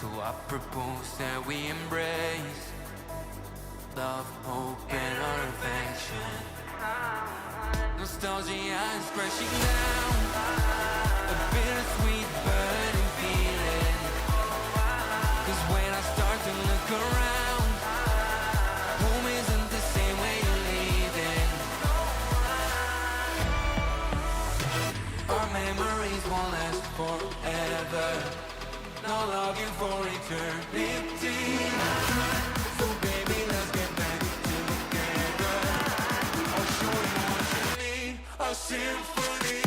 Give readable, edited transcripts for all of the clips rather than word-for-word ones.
So I propose that we embrace love, hope, and our affection. Nostalgia is crashing down, a bittersweet burning feeling. Cause when I start to look around, home isn't the same way you're leaving. Our memories won't last forever, no longing for eternity. So baby, let's get back together. I'll show you what you need, a symphony.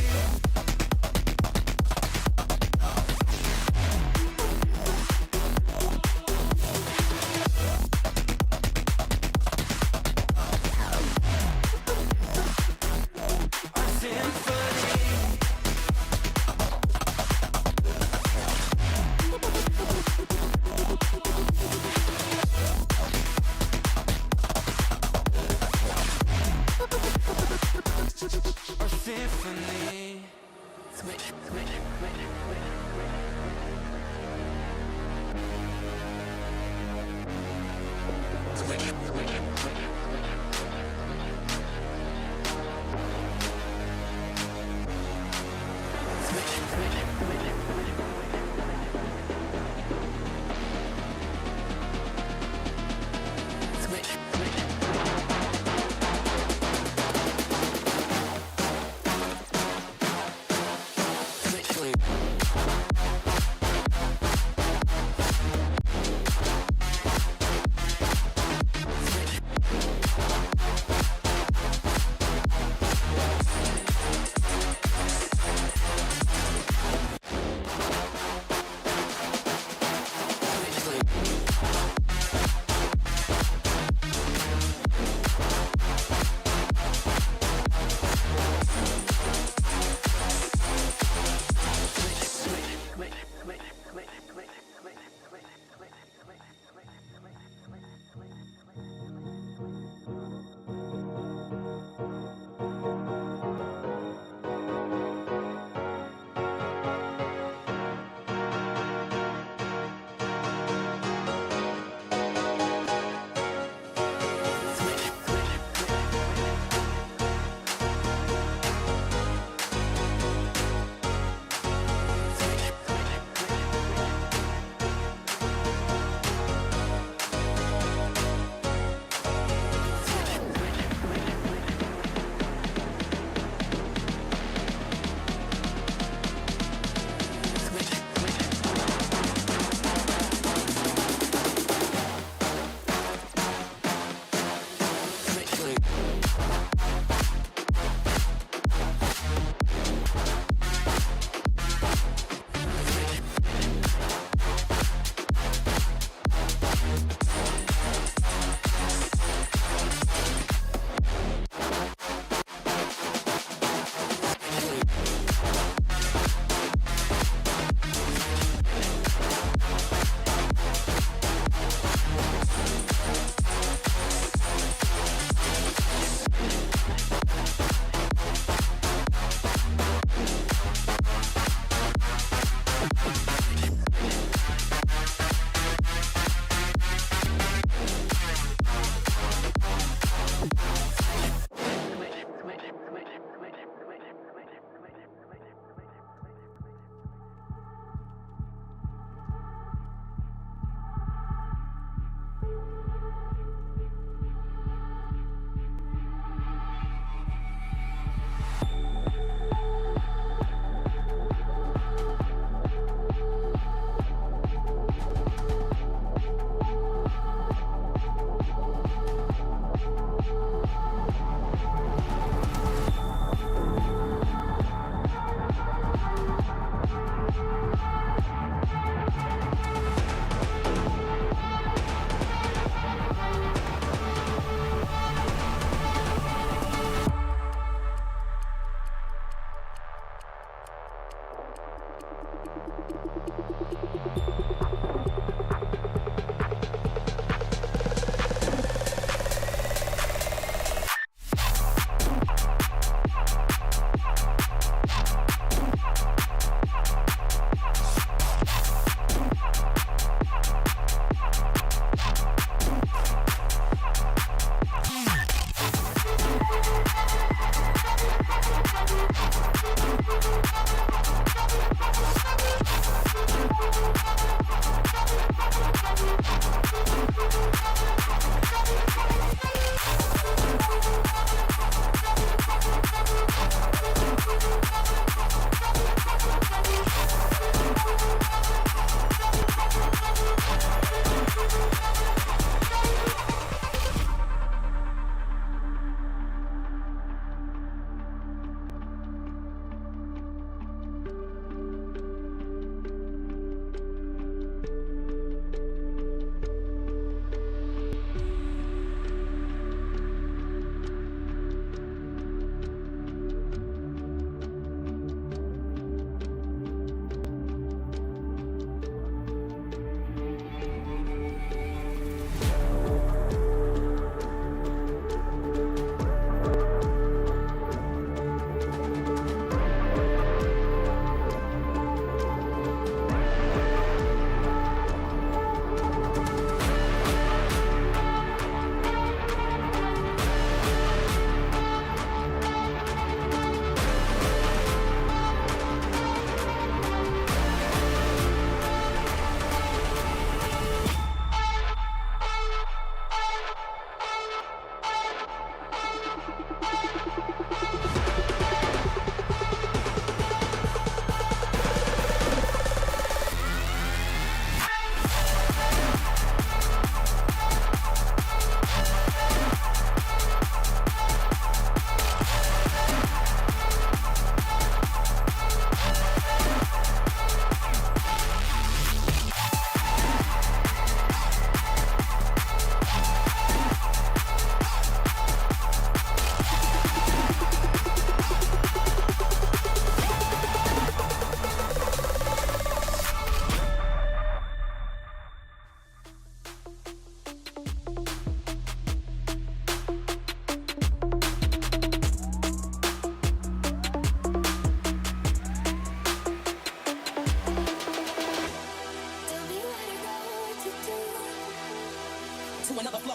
another flow.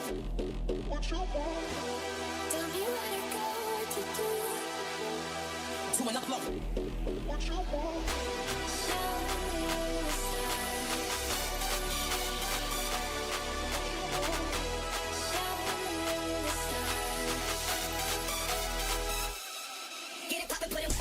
What you want? Tell me what I got to do. To another flow. What you want? Show me the sign. Show me the sign. Get it poppin', play 'em.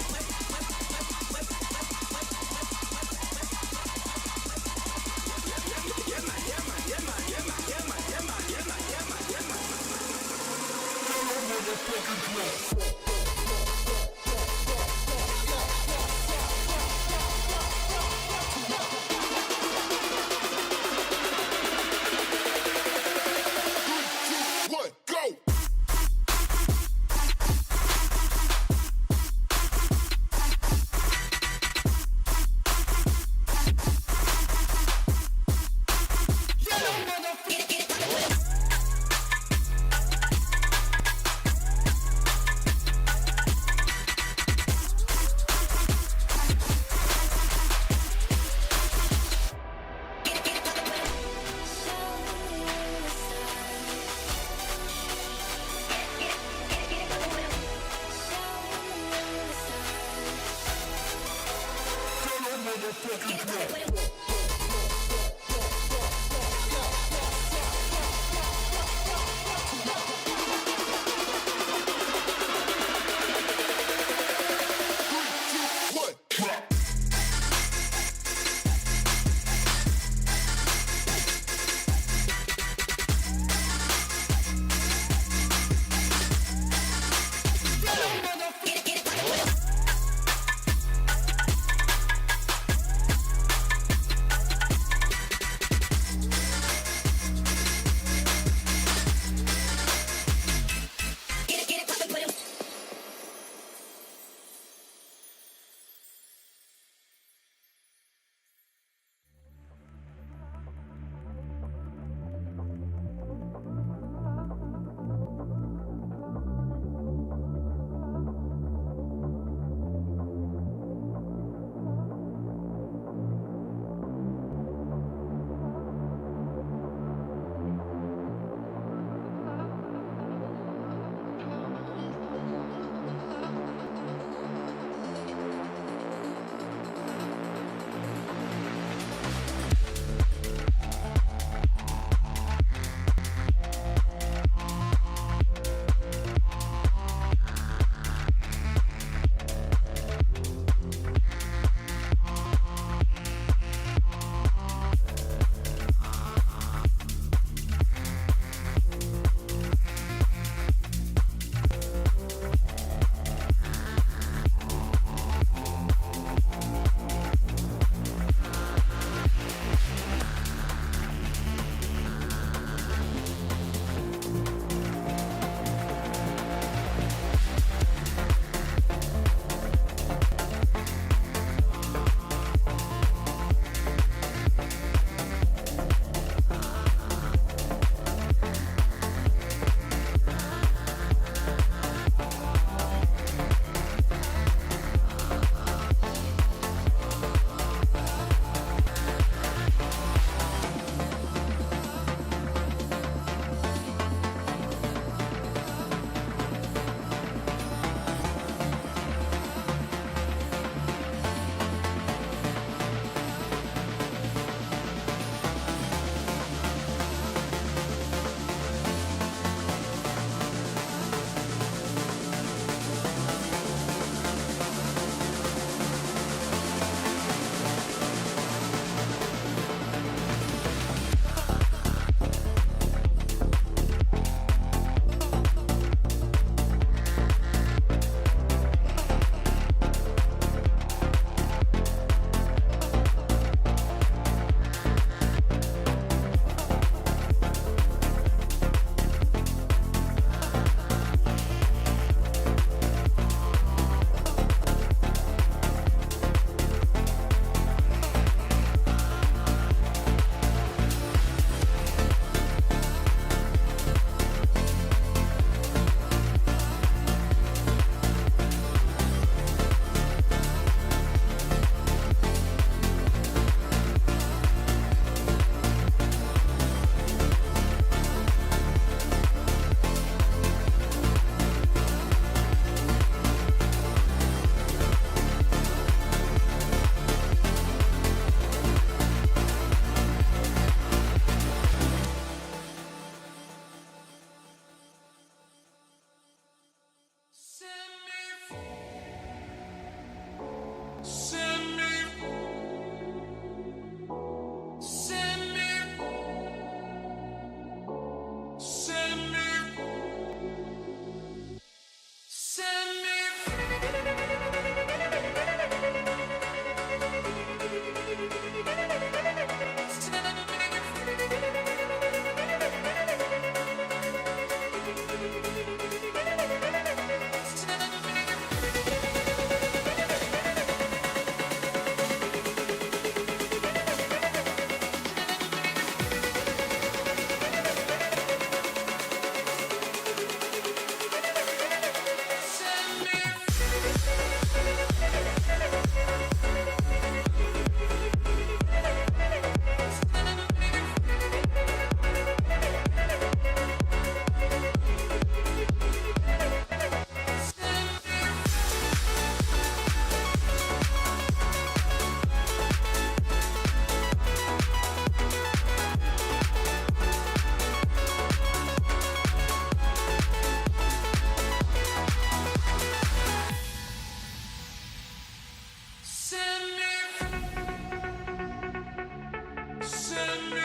Send me.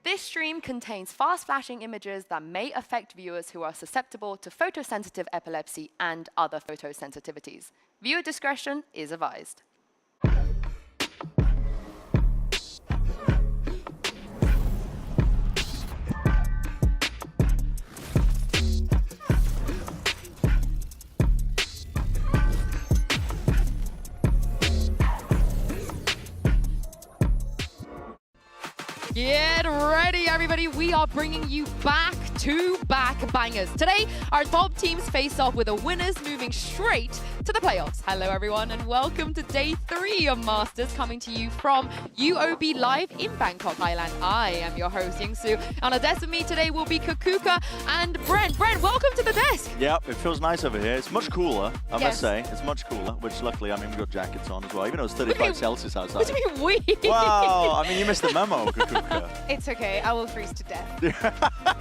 This stream contains fast-flashing images that may affect viewers who are susceptible to photosensitive epilepsy and other photosensitivities. Viewer discretion is advised. Get ready, everybody. We are bringing you back-to-back bangers. Today, our top teams face off with the winners moving straight to the playoffs. Hello, everyone, and welcome to day 3 of Masters, coming to you from UOB Live in Bangkok, Thailand. I am your host, Yingsu. On a desk with me today will be Kakuka and Brent. Brent, welcome to the desk. Yep, it feels nice over here. It's much cooler, I must say. It's much cooler, which luckily, I mean, we've got jackets on as well, even though it's 35 Celsius outside. What do you mean we? Wow, I mean, you missed the memo, Kakuka. It's okay, I will freeze to death.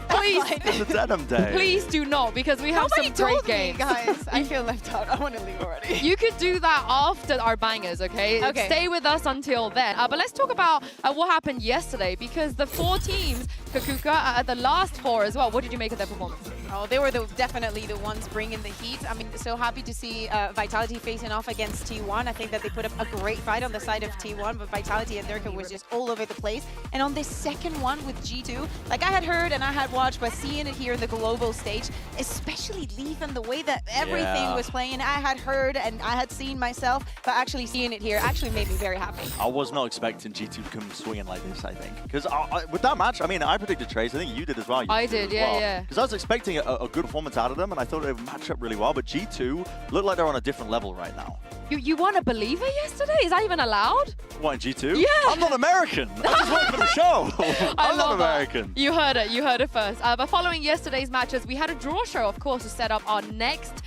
Please, It's a denim day. please do not, because we have some Nobody great told me, games. guys. I feel left out. I want to leave already. You could do that after our bangers, okay? Okay. Stay with us until then. But let's talk about what happened yesterday, because the 4 teams, Kakuka, the last 4 as well, what did you make of their performance? Oh, they were definitely the ones bringing the heat. I mean, so happy to see Vitality facing off against T1. I think that they put up a great fight on the side of T1, but Vitality and Durka was just all over the place. And on this second one with G2, like I had heard and I had watched, but seeing it here in the global stage, especially Leaf and the way that everything was playing, I had heard and I had seen myself, but actually seeing it here actually made me very happy. I was not expecting G2 to come swinging like this, I think. Because with that match, I mean, I predicted Trace. I think you did as well. I did, yeah. Because I was expecting a good performance out of them, and I thought they would match up really well. But G2 look like they're on a different level right now. You won a believer yesterday? Is that even allowed? What, in G2? Yeah. I'm not American. I just work for the show. I'm not love that. American. You heard it first. But following yesterday's matches, we had a draw show, of course, to set up our next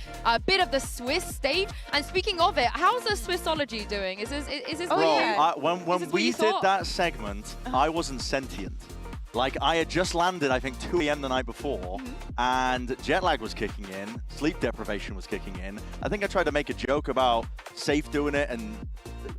bit of the Swiss stage. And speaking of it, how's the Swissology doing? Is this Oh, Bro, yeah. when what we you did thought? that segment, I wasn't sentient. Like, I had just landed, I think, 2 AM the night before, and jet lag was kicking in, sleep deprivation was kicking in. I think I tried to make a joke about Safe doing it and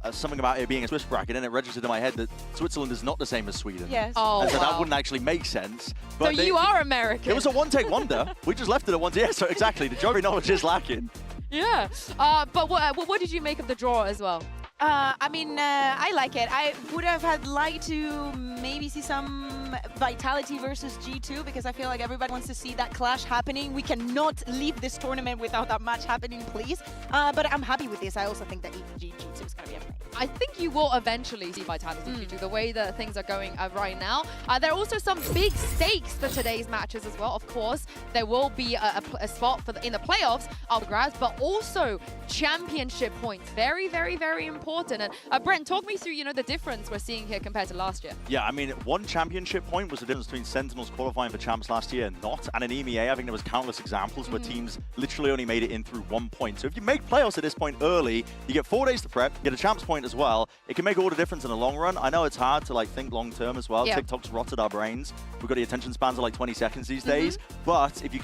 something about it being a Swiss bracket, and it registered in my head that Switzerland is not the same as Sweden. Yes. Oh, And so wow. that wouldn't actually make sense. So But you are American. It was a one-take wonder. We just left it at one. Yeah, so exactly. The geography knowledge is lacking. Yeah. But what did you make of the draw as well? I mean, I like it. I would have had liked to maybe see some Vitality versus G2 because I feel like everybody wants to see that clash happening. We cannot leave this tournament without that match happening, please. But I'm happy with this. I also think that EDG G2 is going to be amazing. I think you will eventually see Vitality G2 the way that things are going right now. There are also some big stakes for today's matches as well. Of course, there will be a spot for in the playoffs of grads, but also championship points. Very, very, very important. And Brent, talk me through, the difference we're seeing here compared to last year. Yeah, I mean, 1 championship point was the difference between Sentinels qualifying for champs last year and not. And in EMEA, I think there was countless examples where teams literally only made it in through 1 point. So if you make playoffs at this point early, you get 4 days to prep, you get a champs point as well. It can make all the difference in the long run. I know it's hard to think long term as well. Yeah. TikTok's rotted our brains. We've got the attention spans of like 20 seconds these days. But if you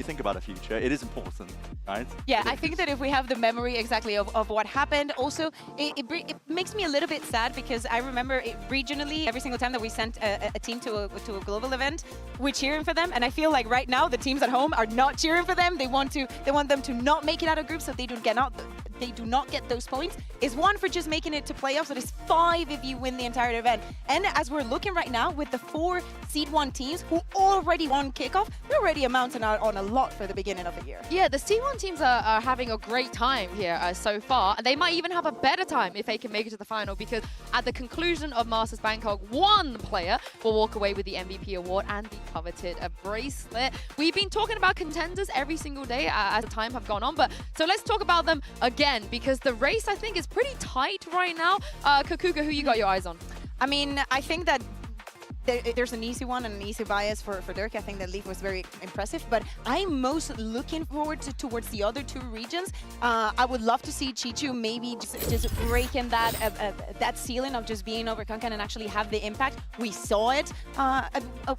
think about a future, it is important, right? Yeah, I think that if we have the memory exactly of what happened, also it makes me a little bit sad because I remember regionally every single time that we sent a team to a global event, we're cheering for them, and I feel like right now the teams at home are not cheering for them. They want them to not make it out of groups so they do not get those points. Is 1 for just making it to playoffs, it is 5 if you win the entire event. And as we're looking right now with the 4 seed 1 teams who already won kickoff, we're already amounting out on a lot for the beginning of the year. Yeah, the C1 teams are having a great time here so far. They might even have a better time if they can make it to the final, because at the conclusion of Masters Bangkok, 1 player will walk away with the MVP award and the coveted bracelet. We've been talking about contenders every single day as the time have gone on, but so let's talk about them again, because the race, I think, is pretty tight right now. Kakuka, who you got your eyes on? I mean, I think that there's an easy one and an easy bias for Dirk. I think that Leaf was very impressive, but I'm most looking forward towards the other two regions. I would love to see Chichu maybe just breaking that ceiling of just being over Kankan and actually have the impact. We saw it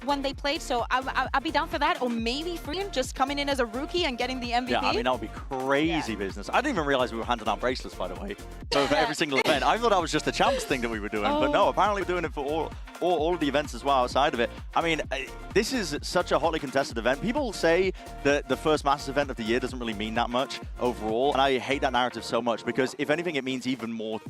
when they played, so I'll be down for that. Or maybe Freeman just coming in as a rookie and getting the MVP. Yeah, I mean, that would be crazy business. I didn't even realize we were handing out bracelets, by the way, for every single event. I thought that was just a champs thing that we were doing, but no, apparently we're doing it for all of the events as well outside of it. I mean, this is such a hotly contested event. People say that the first Masters event of the year doesn't really mean that much overall, and I hate that narrative so much because if anything, it means even more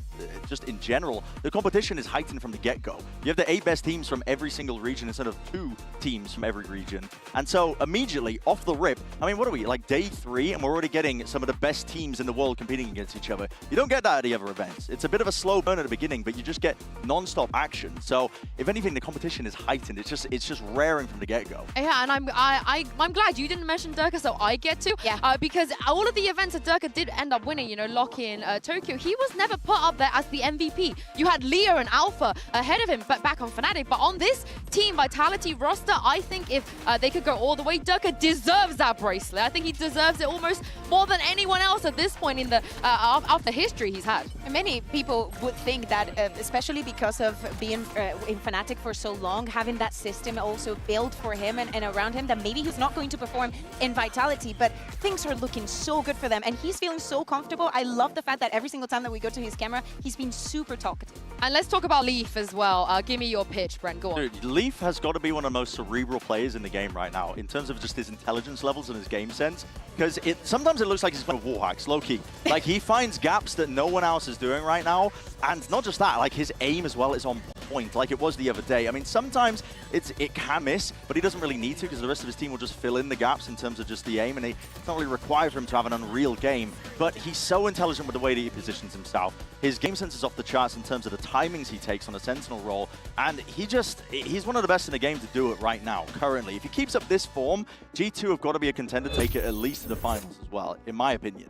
just in general. The competition is heightened from the get-go. You have the 8 best teams from every single region instead of 2 teams from every region. And so immediately off the rip, I mean, what are we, like day 3, and we're already getting some of the best teams in the world competing against each other. You don't get that at the other events. It's a bit of a slow burn at the beginning, but you just get non-stop action. So if anything, the competition is heightened. It's just raring from the get-go. Yeah, and I'm glad you didn't mention Durka, so I get to. Yeah. Because all of the events that Durka did end up winning, you know, Loki in Tokyo, he was never put up there as the MVP. You had Leo and Alpha ahead of him, but back on Fnatic. But on this Team Vitality roster, I think if they could go all the way, Durka deserves that bracelet. I think he deserves it almost more than anyone else at this point in the of the history he's had. Many people would think that, especially because of being in Fnatic for so long, having that system also built for him and around him, that maybe he's not going to perform in Vitality, but things are looking so good for them, and he's feeling so comfortable. I love the fact that every single time that we go to his camera, he's been super talkative. And let's talk about Leaf as well. Give me your pitch, Brent. Go on. Dude, Leaf has got to be one of the most cerebral players in the game right now in terms of just his intelligence levels and his game sense. Because sometimes it looks like he's playing wall hacks, low-key. Like, he finds gaps that no one else is doing right now. And not just that, like, his aim as well is on point, like it was the other day. I mean, sometimes it can miss, but he doesn't really need to because the rest of his team will just fill in the gaps in terms of just the aim, and it's not really required for him to have an unreal game. But he's so intelligent with the way that he positions himself. His game sense is off the charts in terms of the timings he takes on a Sentinel role, and he's one of the best in the game to do it right now, currently. If he keeps up this form, G2 have got to be a contender to take it at least to the finals as well, in my opinion.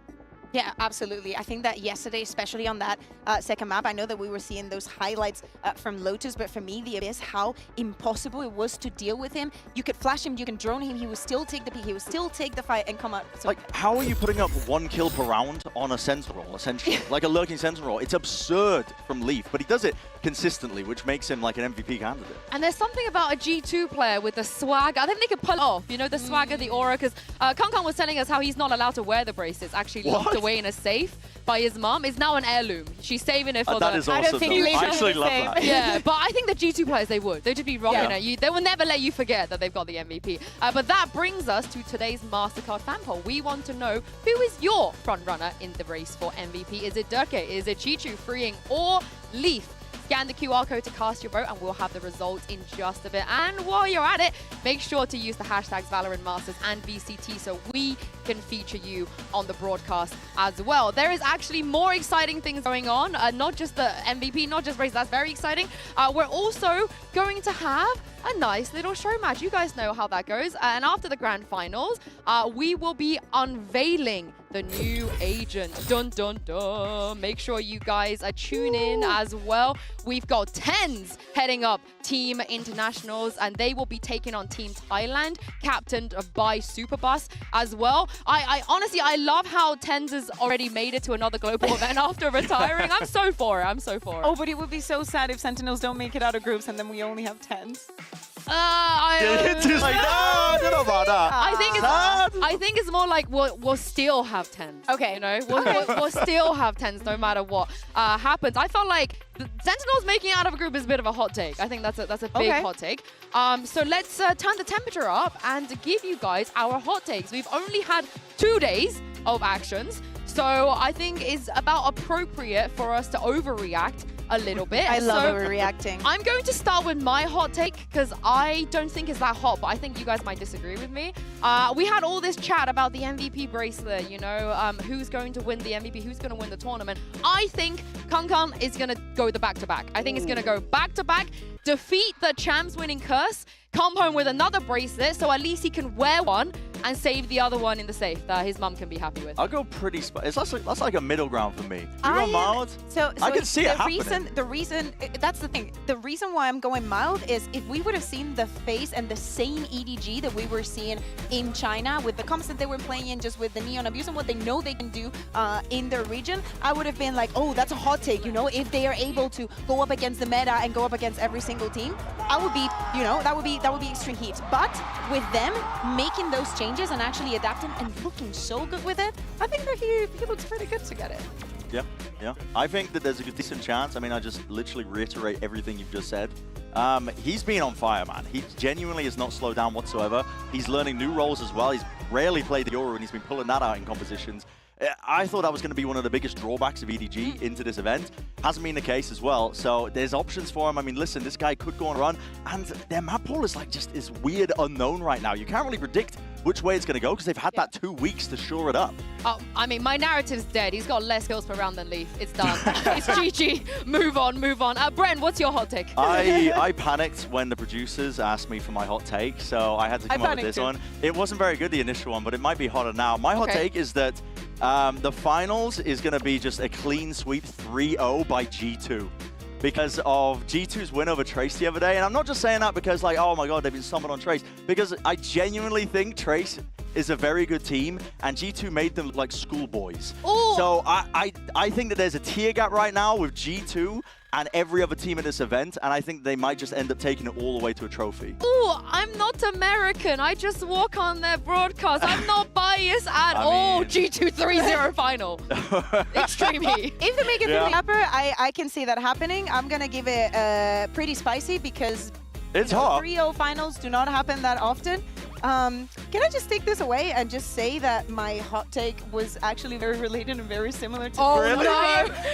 Yeah, absolutely. I think that yesterday, especially on that second map, I know that we were seeing those highlights from Lotus, but for me, the Abyss, how impossible it was to deal with him. You could flash him, you can drone him, he would still take the peak, he would still take the fight and come up. So like, how are you putting up 1 kill per round on a Sentinel, essentially? Like a lurking Sentinel. It's absurd from Leaf, but he does it consistently, which makes him like an MVP candidate. And there's something about a G2 player with the swagger. I think they could pull it off, you know, the swagger, the aura, because Kankan was telling us how he's not allowed to wear the bracelets, actually locked away in a safe by his mom. It's now an heirloom. She's saving it for That is awesome. I don't think though. Leaf I actually is love the that. Yeah, but I think the G2 players, they would. They'd just be rocking it. They will never let you forget that they've got the MVP. But that brings us to today's MasterCard fan poll. We want to know, who is your front runner in the race for MVP? Is it Durke? Is it Chichu, Freeing, or Leaf? Scan the QR code to cast your vote, and we'll have the results in just a bit. And while you're at it, make sure to use the hashtags VALORANT Masters and VCT so we can feature you on the broadcast as well. There is actually more exciting things going on, not just the MVP, not just race, that's very exciting. We're also going to have a nice little show match. You guys know how that goes. And after the grand finals, we will be unveiling the new agent. Dun, dun, dun. Make sure you guys tune in as well. We've got TENS heading up Team Internationals, and they will be taking on Team Thailand, captained by Superbus as well. I honestly, I love how TENS has already made it to another global event after retiring. I'm so for it. I'm so for it. Oh, but it would be so sad if Sentinels don't make it out of groups and then we only have 10s. It's just like, no, I don't know about that. I think it's more like we'll still have 10s. Okay. You know, we'll still have 10s no matter what happens. I felt like the Sentinels making it out of a group is a bit of a hot take. I think that's a big hot take. So let's turn the temperature up and give you guys our hot takes. We've only had 2 days of actions, so I think it's about appropriate for us to overreact a little bit. I love overreacting. I'm going to start with my hot take because I don't think it's that hot, but I think you guys might disagree with me. We had all this chat about the MVP bracelet, you know, who's going to win the MVP, who's going to win the tournament. I think Kankan is going to go the back-to-back. I think it's going to go back-to-back. defeat the champs winning curse, come home with another bracelet, so at least he can wear one and save the other one in the safe that his mum can be happy with. I'll go pretty that's like a middle ground for me. You go mild. So I can see it happening. The reason that's the thing. The reason why I'm going mild is if we would have seen the face and the same EDG that we were seeing in China with the comps that they were playing in, just with the neon abuse and what they know they can do in their region, I would have been like, oh, that's a hot take. You know, if they are able to go up against the meta and go up against every single team, I would be, you know, that would be extreme heat. But with them making those changes and actually adapting and looking so good with it, I think that he looks pretty good to get it. Yeah. I think that there's a decent chance. I mean, I just literally reiterate everything you've just said. He's been on fire, man. He genuinely has not slowed down whatsoever. He's learning new roles as well. He's rarely played the Euro, and he's been pulling that out in competitions. I thought that was going to be one of the biggest drawbacks of EDG into this event. Hasn't been the case as well. So there's options for him. I mean, listen, this guy could go on a run, and their map pool is like just this weird unknown right now. You can't really predict which way it's going to go because they've had that 2 weeks to shore it up. Oh, I mean, my narrative's dead. He's got less kills per round than Leaf. It's done. It's GG. Move on. Bren, what's your hot take? I panicked when the producers asked me for my hot take, so I had to come up with this one. It wasn't very good, the initial one, but it might be hotter now. My hot take is that the finals is going to be just a clean sweep 3-0 by G2. Because of G2's win over Trace the other day. And I'm not just saying that because, like, oh my god, they've been summoned on Trace. Because I genuinely think Trace is a very good team, and G2 made them look like schoolboys. Ooh. So I think that there's a tier gap right now with G2 and every other team in this event, and I think they might just end up taking it all the way to a trophy. Ooh, I'm not American. I just walk on their broadcast. I'm not biased at all. G2 3-0 final. Extreme heat. If they make it through the upper, I can see that happening. I'm going to give it pretty spicy because it's hot. 3-0 finals do not happen that often. Can I just take this away and just say that my hot take was actually very related and very similar to Really? No.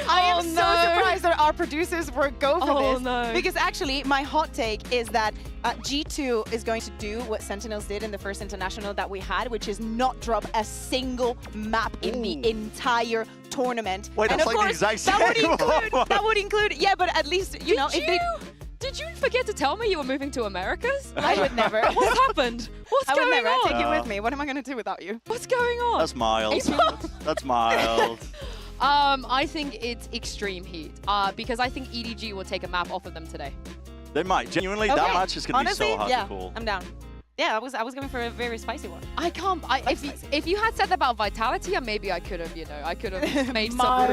I am so surprised that our producers were go for this. No. Because actually, my hot take is that G2 is going to do what Sentinels did in the first international that we had, which is not drop a single map in the entire tournament. Wait, and that's of like course, the exact same that would include, yeah, but at least, you know, if they... Did you forget to tell me you were moving to Americas? I would never. What's happened? What's I would going never. on? I'd take it with me. What am I going to do without you? What's going on? That's mild. That's mild. I think it's extreme heat because I think EDG will take a map off of them today. They might. Genuinely, that match is going to be so hard to call. I'm down. Yeah, I was going for a very spicy one. I can't. If you had said that about Vitality, maybe I could have, I could have made some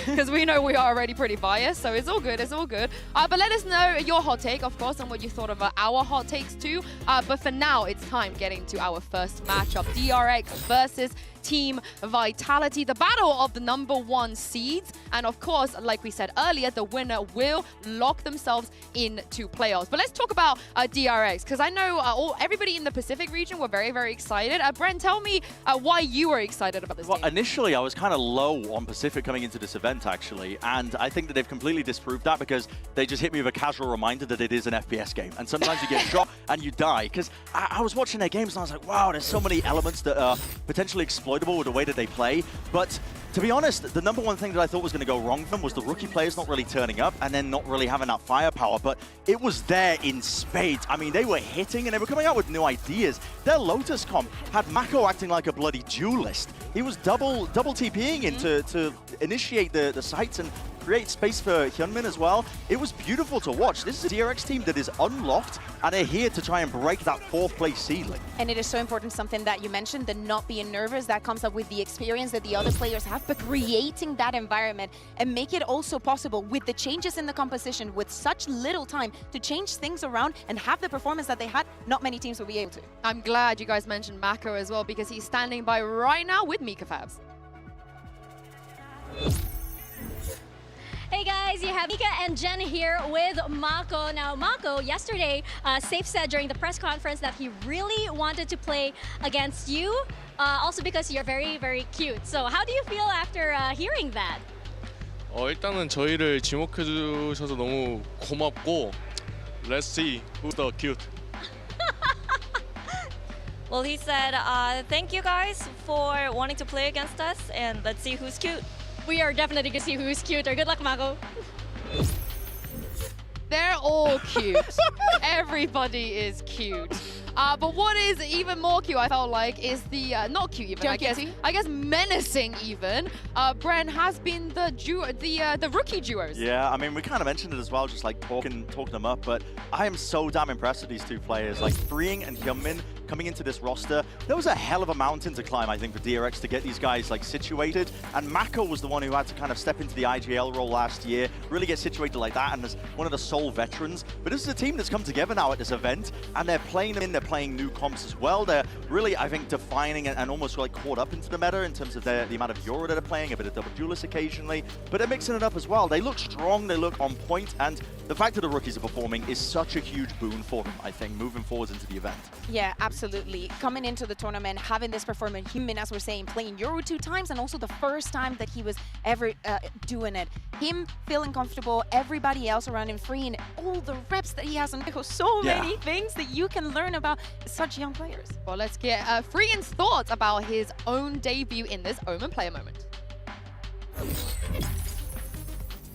because we know we are already pretty biased, so it's all good. It's all good. But let us know your hot take, of course, and what you thought of our hot takes too. But for now, it's time getting to our first matchup: DRX versus Team Vitality, the battle of the #1 seeds. And of course, like we said earlier, the winner will lock themselves into playoffs. But let's talk about DRX, because I know everybody in the Pacific region were very, very excited. Brent, tell me why you were excited about this team. Initially, I was kind of low on Pacific coming into this event, actually. And I think that they've completely disproved that because they just hit me with a casual reminder that it is an FPS game. And sometimes you get shot and you die. Because I was watching their games and I was like, wow, there's so many elements that are potentially exploitable with the way that they play. But to be honest, the #1 thing that I thought was going to go wrong for them was the rookie players not really turning up and then not really having that firepower. But it was there in spades. I mean, they were hitting and they were coming out with new ideas. Their Lotus comp had Mako acting like a bloody duelist. He was double TPing in to initiate the sites and create space for Hyunmin as well. It was beautiful to watch. This is a DRX team that is unlocked, and they're here to try and break that 4th place ceiling. And it is so important, something that you mentioned, the not being nervous, that comes up with the experience that the other players have, but creating that environment and make it also possible with the changes in the composition, with such little time to change things around and have the performance that they had, not many teams will be able to. I'm glad you guys mentioned Mako as well, because he's standing by right now with Mika Fabs. Hey guys, you have Mika and Jen here with Mako. Now Mako, yesterday, Safe said during the press conference that he really wanted to play against you, also because you're very, very cute. So how do you feel after hearing that? 일단은 저희를 지목해 주셔서 너무 고맙고 Let's see who's the cute. Well, he said, thank you guys for wanting to play against us, and let's see who's cute. We are definitely going to see who's cuter. Good luck, Mako. They're all cute. Everybody is cute. But what is even more cute, I felt like, is the not cute even. I guess menacing even. Bren has been the rookie duos. Yeah, I mean, we kind of mentioned it as well, just like talking them up. But I am so damn impressed with these two players, like Freeing and Hyunmin coming into this roster. There was a hell of a mountain to climb, I think, for DRX to get these guys like situated. And Mako was the one who had to kind of step into the IGL role last year, really get situated like that, and as one of the sole veterans. But this is a team that's come together now at this event, and they're playing them in. They're playing new comps as well. They're really, I think, defining and almost like caught up into the meta in terms of the amount of Euro that they're playing, a bit of double duelist occasionally, but they're mixing it up as well. They look strong, they look on point, and the fact that the rookies are performing is such a huge boon for them, I think, moving forwards into the event. Yeah, absolutely. Coming into the tournament, having this performance, Hyunmin, as we're saying, playing Euro 2 times, and also the first time that he was ever doing it. Him feeling comfortable, everybody else around him freeing, all the reps that he has on Nico, so many things that you can learn about such young players. Well, let's get Freeing's thoughts about his own debut in this Omen Player Moment.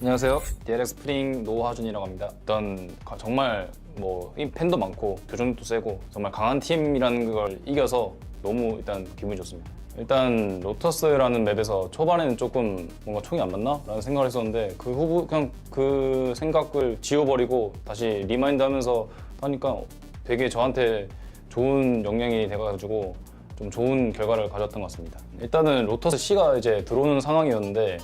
안녕하세요. DRX 스프링 노하준이라고 합니다. 일단 정말 뭐 팬도 많고 교정도 세고 정말 강한 팀이라는 걸 이겨서 너무 일단 기분이 좋습니다. 일단 로터스라는 맵에서 초반에는 조금 뭔가 총이 안 맞나? 라는 생각을 했었는데 그 후보 그냥 그 생각을 지워버리고 다시 리마인드 하면서 하니까 되게 저한테 좋은 영향이 돼가지고 좀 좋은 결과를 가져왔던 것 같습니다. 일단은 로터스 C가 이제 들어오는 상황이었는데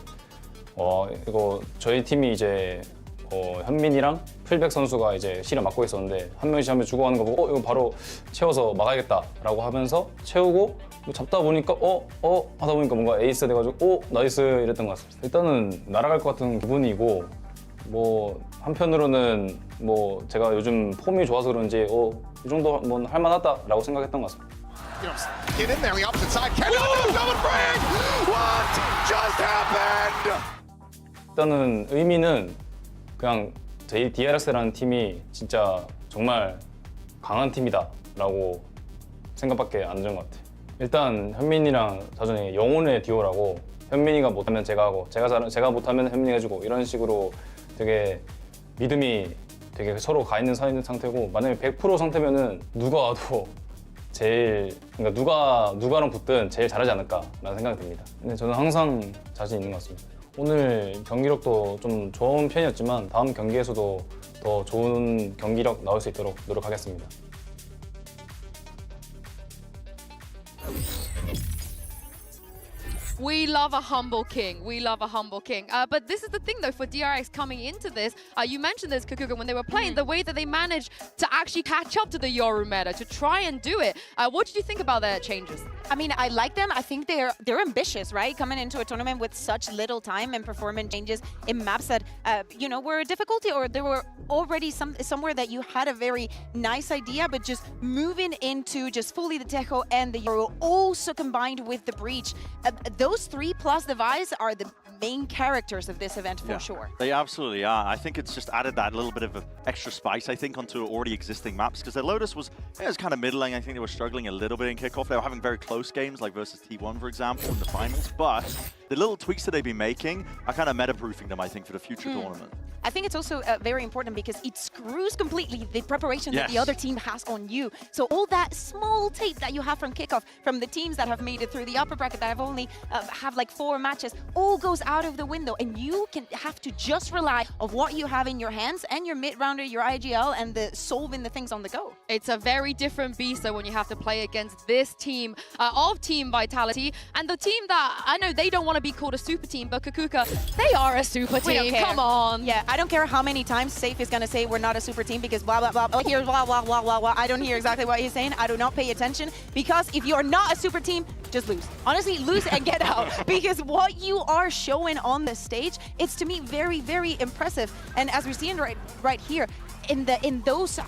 이거 저희 팀이 이제 현민이랑 풀백 선수가 이제 C를 맡고 있었는데 한 명씩 죽어가는 거 보고 이거 바로 채워서 막아야겠다라고 하면서 채우고 잡다 보니까 하다 보니까 뭔가 에이스 돼가지고 나이스 이랬던 것 같습니다. 일단은 날아갈 것 같은 기분이고 뭐 한편으로는 뭐 제가 요즘 폼이 좋아서 그런지 이 정도 뭐 할만하다라고 생각했던 것 같습니다. Get in there, the opposite side. Double frag! What just happened? 일단은 의미는 그냥 저희 DRX라는 팀이 진짜 정말 강한 팀이다라고 생각밖에 안 드는 것 같아요. 일단 현민이랑 자전이 영혼의 듀오라고 현민이가 못하면 제가 하고 제가 못하면 현민이가 해주고 이런 식으로 되게 믿음이 되게 서로 가 있는 상태고 만약에 100% 상태면은 누가 와도 그러니까 누가랑 붙든 제일 잘하지 않을까라는 생각이 듭니다. 근데 저는 항상 자신 있는 것 같습니다. 오늘 경기력도 좀 좋은 편이었지만 다음 경기에서도 더 좋은 경기력 나올 수 있도록 노력하겠습니다. We love a humble king. We love a humble king. But this is the thing, though, for DRX coming into this. You mentioned this, Kukuga, when they were playing, the way that they managed to actually catch up to the Yoru meta, to try and do it. What did you think about their changes? I mean, I like them. I think they're ambitious, right? Coming into a tournament with such little time and performance changes in maps that, were a difficulty, or there were already somewhere that you had a very nice idea, but just moving into just fully the Tejo and the Euro, also combined with the Breach. Those 3+ devices are the main characters of this event for sure. They absolutely are. I think it's just added that little bit of extra spice, I think, onto already existing maps, because their Lotus was kind of middling. I think they were struggling a little bit in kickoff. They were having very close games, like versus T1, for example, in the finals. But the little tweaks that they've been making are kind of meta-proofing them, I think, for the future tournament. I think it's also very important because it screws completely the preparation that the other team has on you. So all that small tape that you have from kickoff, from the teams that have made it through the upper bracket that have only have like 4 matches, all goes out of the window, and you can have to just rely on what you have in your hands and your mid-rounder, your IGL, and the solving the things on the go. It's a very different beast, though, when you have to play against this team of Team Vitality, and the team that, I know they don't want to be called a super team, but Kukuka, they are a super team. We don't care. Come on. Yeah, I don't care how many times Safe is going to say we're not a super team because blah, blah, blah. Here's blah, blah, blah, blah, blah. I don't hear exactly what he's saying. I do not pay attention, because if you're not a super team, just lose. Honestly, lose and get out, because what you are showing on the stage, it's to me very, very impressive. And as we're seeing right here, in those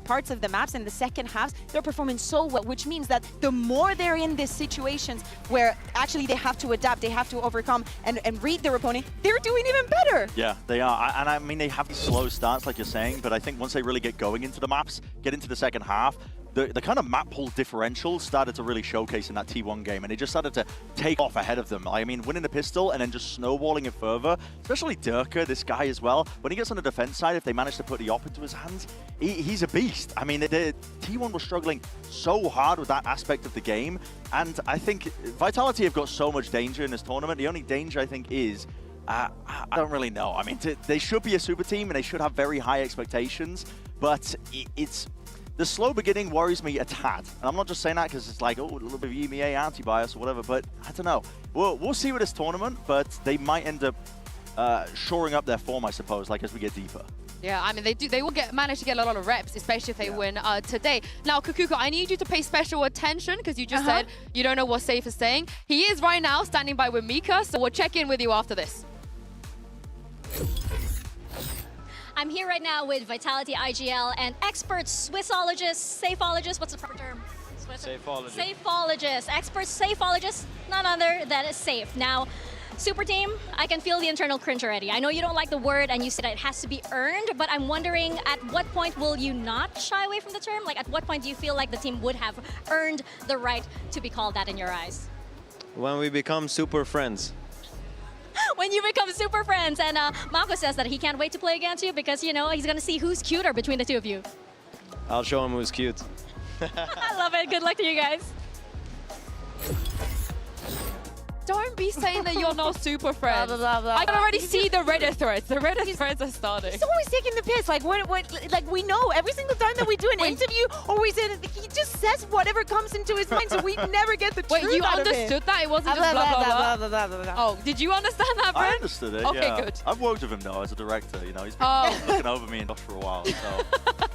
parts of the maps, in the second halves, they're performing so well, which means that the more they're in these situations where actually they have to adapt, they have to overcome and read their opponent, they're doing even better. Yeah, they are. And I mean, they have these slow starts, like you're saying, but I think once they really get going into the maps, get into the second half, the kind of map pull differential started to really showcase in that T1 game, and it just started to take off ahead of them. I mean, winning the pistol and then just snowballing it further, especially Durka, this guy as well. When he gets on the defense side, if they manage to put the op into his hands, he's a beast. I mean, the T1 was struggling so hard with that aspect of the game, and I think Vitality have got so much danger in this tournament. The only danger, I think, is I don't really know. I mean, they should be a super team and they should have very high expectations, but it's the slow beginning worries me a tad. And I'm not just saying that because it's like, oh, a little bit of EMEA anti-bias or whatever, but I don't know. We'll see with this tournament, but they might end up shoring up their form, I suppose, like as we get deeper. Yeah, I mean, they will manage to get a lot of reps, especially if they win today. Now, Kukuko, I need you to pay special attention because you just said you don't know what Safe is saying. He is right now standing by with Mika, so we'll check in with you after this. I'm here right now with Vitality IGL and expert Swissologist, Safeologist, what's the proper term? Safeologist. Safeologist, expert Safeologist, none other than Safe. Now, Super Team, I can feel the internal cringe already. I know you don't like the word and you said it has to be earned, but I'm wondering at what point will you not shy away from the term? Like at what point do you feel like the team would have earned the right to be called that in your eyes? When we become super friends. When you become super friends. And Mako says that he can't wait to play against you because, you know, he's going to see who's cuter between the two of you. I'll show him who's cute. I love it. Good luck to you guys. Don't be saying that you're not super friends. Blah, blah, blah, I can blah. already see the Reddit threads. The Reddit threads are starting. He's always taking the piss. Like like we know every single time that we do an interview or we say that he just says whatever comes into his mind, so we never get the Wait, truth you out of it. understood that? It wasn't just blah, blah, blah. Oh, did you understand that, Brent? I understood it, Okay, yeah. good. I've worked with him, though, as a director. You know, he's been looking over me and Josh for a while, so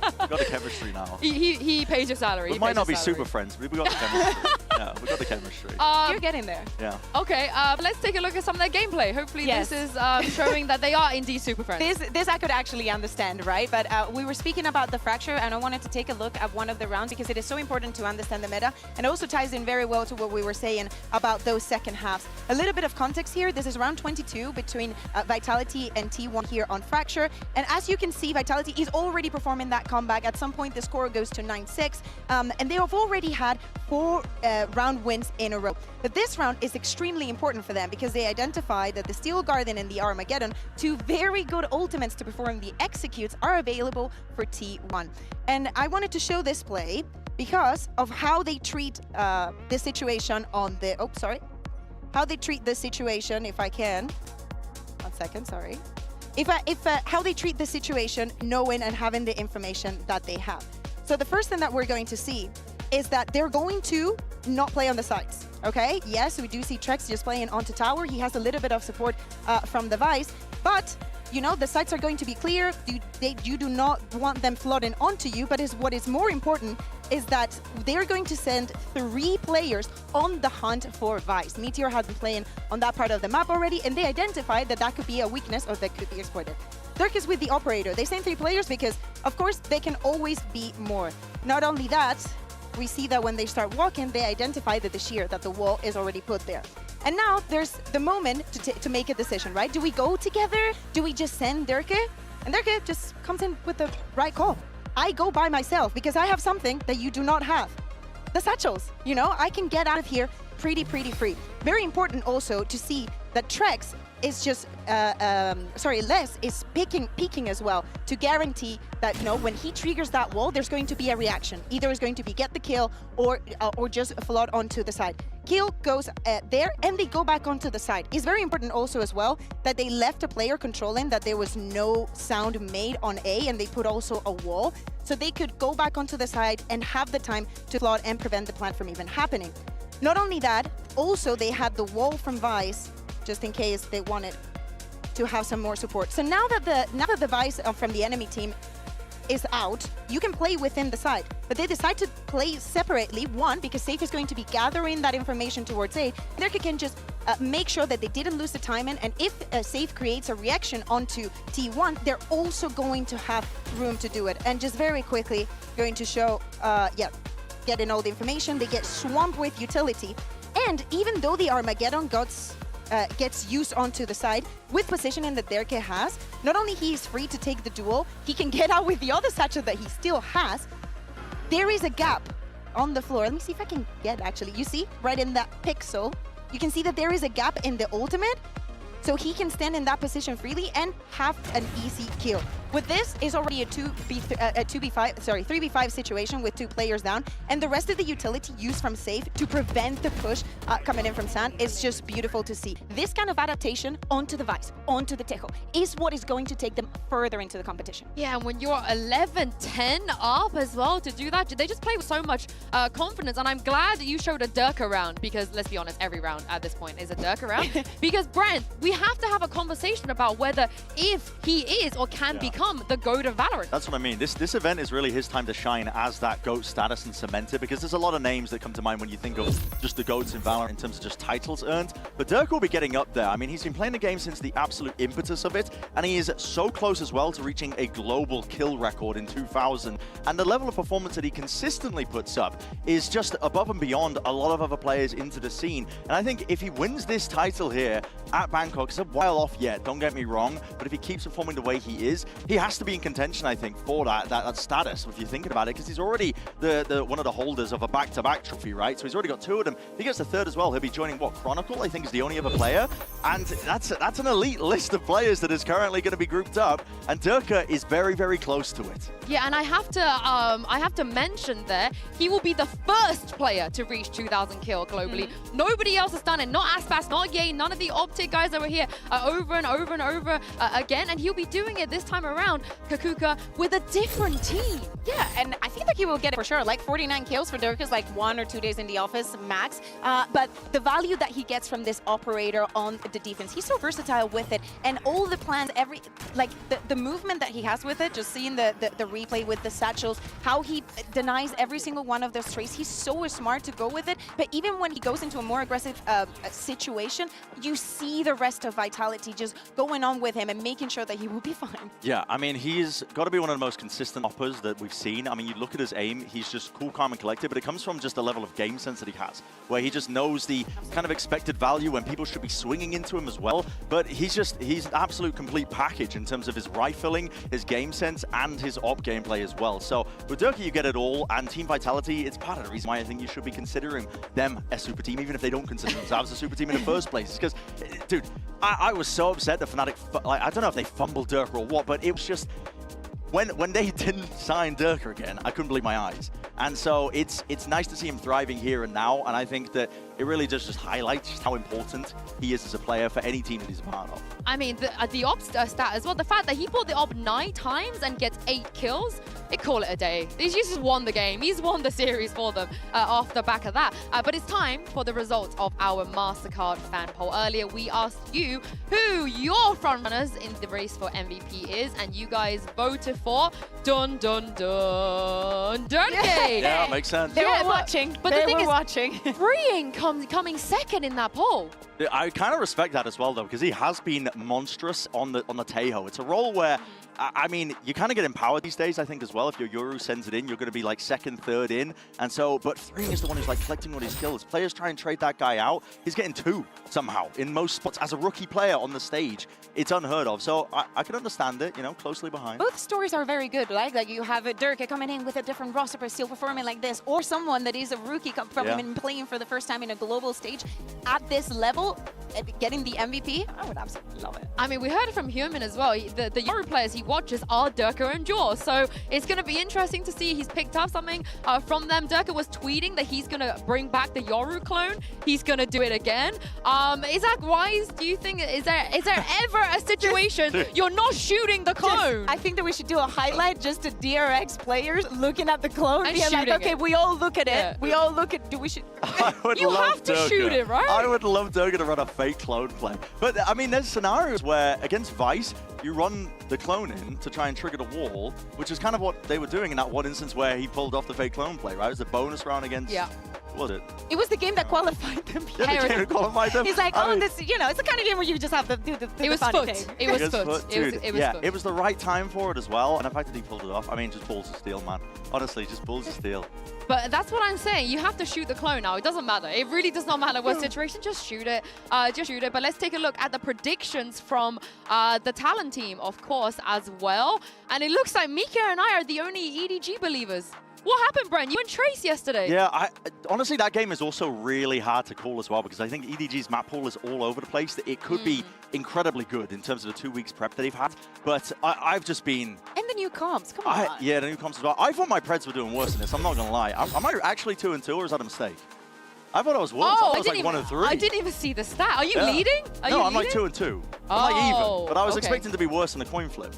we've got the chemistry now. He pays your salary. We might not be super friends, but we've got the chemistry. Yeah, we've got the chemistry. You're getting there. Yeah. Okay, let's take a look at some of their gameplay. Hopefully this is showing that they are indeed super friends. This I could actually understand, right? But we were speaking about the fracture, and I wanted to take a look at one of the rounds because it is so important to understand the meta, and also ties in very well to what we were saying about those second halves. A little bit of context here. This is round 22 between Vitality and T1 here on Fracture, and as you can see, Vitality is already performing that comeback. At some point, the score goes to 9-6, and they have already had 4 round wins in a row. But this round is extremely important for them because they identified that the Steel Guardian and the Armageddon, 2 very good ultimates to perform the executes, are available for T1. And I wanted to show this play because of how they treat this situation on the... Oh, sorry. How they treat this situation, if I can. 1 second, sorry. How they treat the situation, knowing and having the information that they have. So the first thing that we're going to see is that they're going to not play on the sides, okay? Yes, we do see Trex just playing onto tower. He has a little bit of support from the Vice, but you know, the sites are going to be clear. You do not want them flooding onto you, but what is more important is that they're going to send 3 players on the hunt for Vice. Meteor has been playing on that part of the map already, and they identified that that could be a weakness or that could be exploited. Dirk is with the operator. They send 3 players because, of course, they can always be more. Not only that, we see that when they start walking, they identify that the shear, that the wall is already put there. And now there's the moment to make a decision, right? Do we go together? Do we just send Dirk? And Dirk just comes in with the right call. I go by myself because I have something that you do not have. The satchels, you know, I can get out of here pretty free. Very important also to see that Trex is just, Les is peeking as well to guarantee that, you know, when he triggers that wall, there's going to be a reaction. Either it's going to be get the kill or just flood onto the side. Kill goes there and they go back onto the side. It's very important also as well that they left a player controlling that there was no sound made on A, and they put also a wall so they could go back onto the side and have the time to flood and prevent the plant from even happening. Not only that, also they had the wall from Vice just in case they wanted to have some more support. So now that the Vice from the enemy team is out, you can play within the side. But they decide to play separately, one, because Safe is going to be gathering that information towards A. Nerka can just make sure that they didn't lose the timing, and if Safe creates a reaction onto T1, they're also going to have room to do it. And just very quickly, going to show, getting all the information, they get swamped with utility. And even though the Armageddon gets used onto the side, with positioning that Derke has, not only he is free to take the duel, he can get out with the other satchel that he still has. there is a gap on the floor. Let me see if I can get actually. You see, right in that pixel, you can see that there is a gap in the ultimate. So he can stand in that position freely and have an easy kill. With this, is already a 3v5 situation with 2 players down, and the rest of the utility used from safe to prevent the push coming in from Sand is just beautiful to see. This kind of adaptation onto the Vice, onto the Tejo, is what is going to take them further into the competition. Yeah, and when you're 11-10 up as well to do that, they just play with so much confidence, and I'm glad you showed a Dirk round, because let's be honest, every round at this point is a Dirk round. Because Brent, we have to have a conversation about whether if he is or can become the GOAT of Valorant. That's what I mean. This event is really his time to shine as that GOAT status and cement it, because there's a lot of names that come to mind when you think of just the GOATs in Valorant in terms of just titles earned. But Dirk will be getting up there. I mean, he's been playing the game since the absolute impetus of it, and he is so close as well to reaching a global kill record in 2000. And the level of performance that he consistently puts up is just above and beyond a lot of other players into the scene. And I think if he wins this title here at Bangkok, it's a while off yet, don't get me wrong, but if he keeps performing the way he is, he has to be in contention, I think, for that status, if you're thinking about it, because he's already the one of the holders of a back-to-back trophy, right? So he's already got 2 of them. If he gets the 3rd as well, he'll be joining, what, Chronicle, I think is the only other player, and that's an elite list of players that is currently going to be grouped up, and Durka is very, very close to it. Yeah, and I have to mention there, he will be the first player to reach 2,000 kill globally. Nobody else has done it. Not Aspas, not Ye, none of the Optic guys over here over and over and over again, and he'll be doing it this time around, Kakuka, with a different team. Yeah, and I feel like he will get it for sure. Like 49 kills for Dirk is like 1 or 2 days in the office max. But the value that he gets from this operator on the defense, he's so versatile with it. And all the plans, the movement that he has with it, just seeing the replay with the satchels, how he denies every single one of those trays. He's so smart to go with it. But even when he goes into a more aggressive situation, you see the rest of Vitality just going on with him and making sure that he will be fine. Yeah, I mean, he's got to be one of the most consistent hoppers that we've seen. I mean, you look at his aim, he's just cool, calm, and collected, but it comes from just the level of game sense that he has, where he just knows the kind of expected value when people should be swinging into him as well. But he's an absolute complete package in terms of his rifling, his game sense, and his op gameplay as well. So with Durka, you get it all, and Team Vitality, it's part of the reason why I think you should be considering them a super team, even if they don't consider themselves a super team in the first place. Because, dude, I was so upset that Fnatic, I don't know if they fumbled Durka or what, but it was just, when they didn't sign Durka again, I couldn't believe my eyes. And so it's nice to see him thriving here and now, and I think that it really just highlights just how important he is as a player for any team that he's a part of. I mean, the op stat as well, the fact that he pulled the op 9 times and gets 8 kills, they call it a day. He's just won the game. He's won the series for them off the back of that. But it's time for the results of our MasterCard fan poll. Earlier, we asked you who your frontrunners in the race for MVP is, and you guys voted for Dun Dirk. Yeah, makes sense. They were watching. But they the thing were is, watching. Freeing coming second in that poll. I kind of respect that as well, though, because he has been monstrous on the Tejo. It's a role where, I mean, you kind of get empowered these days, I think, as well. If your Yoru sends it in, you're going to be like 2nd, 3rd in. And so, but Freeing is the one who's like collecting all these kills. Players try and trade that guy out. He's getting 2 somehow in most spots as a rookie player on the stage. It's unheard of. So I can understand it, you know, closely behind. Both stories are very good. Like you have Dirk coming in with a different roster, but still performing like this, or someone that is a rookie from and playing for the first time in a global stage at this level, getting the MVP. I would absolutely love it. I mean, we heard it from Human as well. The Yoru players he watches are Durka and Jaw, so it's going to be interesting to see. He's picked up something from them. Durka was tweeting that he's going to bring back the Yoru clone. He's going to do it again. Isaac Wise, do you think is there ever a situation you're not shooting the clone? I think that we should do a highlight just to DRX players looking at the clone And being like, okay, it. we all look at it. Yeah. We all look at. We should. You have to shoot it, right? I would love Durka to run a fake clone play. But I mean, there's scenarios where against Vice, you run the clone in to try and trigger the wall, which is kind of what they were doing in that one instance where he pulled off the fake clone play, right? It was the bonus round against. Yeah. Was it? It was the game that qualified them. Yeah, the game that qualified them. He's like, this, you know, it's the kind of game where you just have to do the It was funny foot. thing. It was foot. Dude, It was foot. it was the right time for it as well. And the fact that he pulled it off, I mean, just balls of steel, man. Honestly, just balls of steel. But that's what I'm saying. You have to shoot the clone now. It doesn't matter. It really does not matter what situation. Just shoot it. Just shoot it. But let's take a look at the predictions from the Talon team, of course, as well. And it looks like Mika and I are the only EDG believers. What happened, Bren? You and Trace yesterday. Yeah, honestly, that game is also really hard to call as well because I think EDG's map pool is all over the place. It could be incredibly good in terms of the 2 weeks prep that they've had, but I've just been... And the new comps, come on. Yeah, the new comps as well. I thought my Preds were doing worse than this, I'm not going to lie. Am I actually 2-2 or is that a mistake? I thought I was worse. I thought I was like 1-3. I didn't even see the stat. Are you leading? No, I'm like 2-2. I'm like even, but I was expecting to be worse in the coin flip.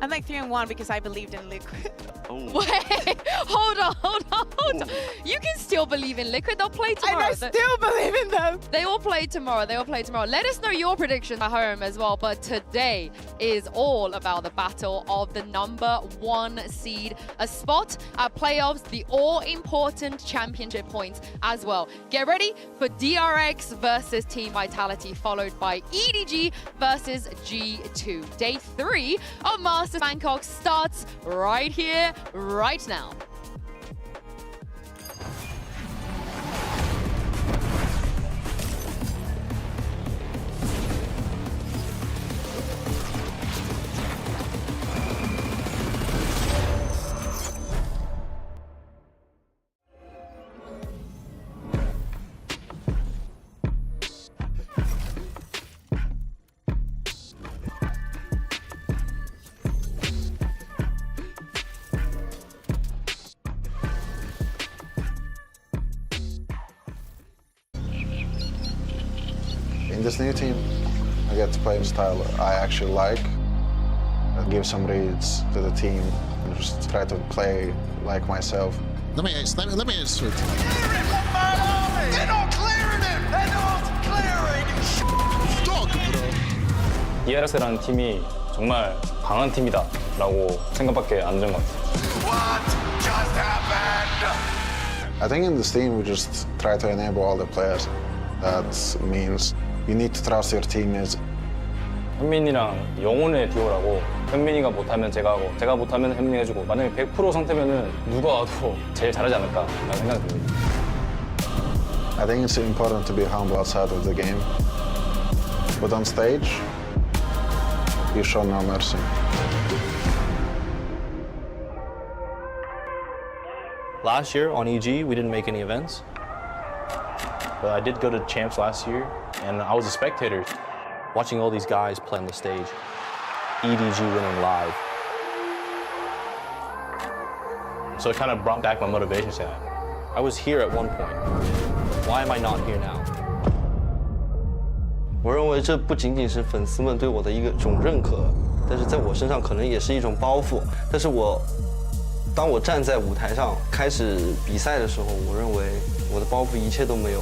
I'm like 3-1 because I believed in Liquid. Oh. Wait, hold on. You can still believe in Liquid. They'll play tomorrow. And I still believe in them. They will play tomorrow. Let us know your predictions at home as well. But today is all about the battle of the #1 seed, a spot at playoffs, the all-important championship points as well. Get ready for DRX versus Team Vitality, followed by EDG versus G2. Day 3 of Masters Bangkok starts right here, right now. In this new team, I get to play the style I actually like. I give some reads to the team and just try to play like myself. Let me answer it. They're not clearing him! They're not clearing him! Dog, bro. DRX라는 팀이 정말 강한 팀이다라고 생각밖에 안 드는 것 같아요. What just happened? I think in this team, we just try to enable all the players. That means you need to trust your teammates. 현민이랑 영혼의 듀오라고 현민이가 못하면 제가 하고 제가 못하면 현민이 해주고 만약에 100% 상태면은 누가 와도 제일 잘하지 않을까라는 생각이 듭니다. I think it's important to be humble outside of the game. But on stage, you show no mercy. Last year on EG, we didn't make any events. But I did go to Champs last year, and I was a spectator, watching all these guys play on the stage. EDG winning live. So it kind of brought back my motivation. Saying, I was here at one point. Why am I not here now? 我认为这不仅仅是粉丝们对我的一种认可，但是在我身上可能也是一种包袱。但是当我站在舞台上开始比赛的时候，我认为我的包袱一切都没有。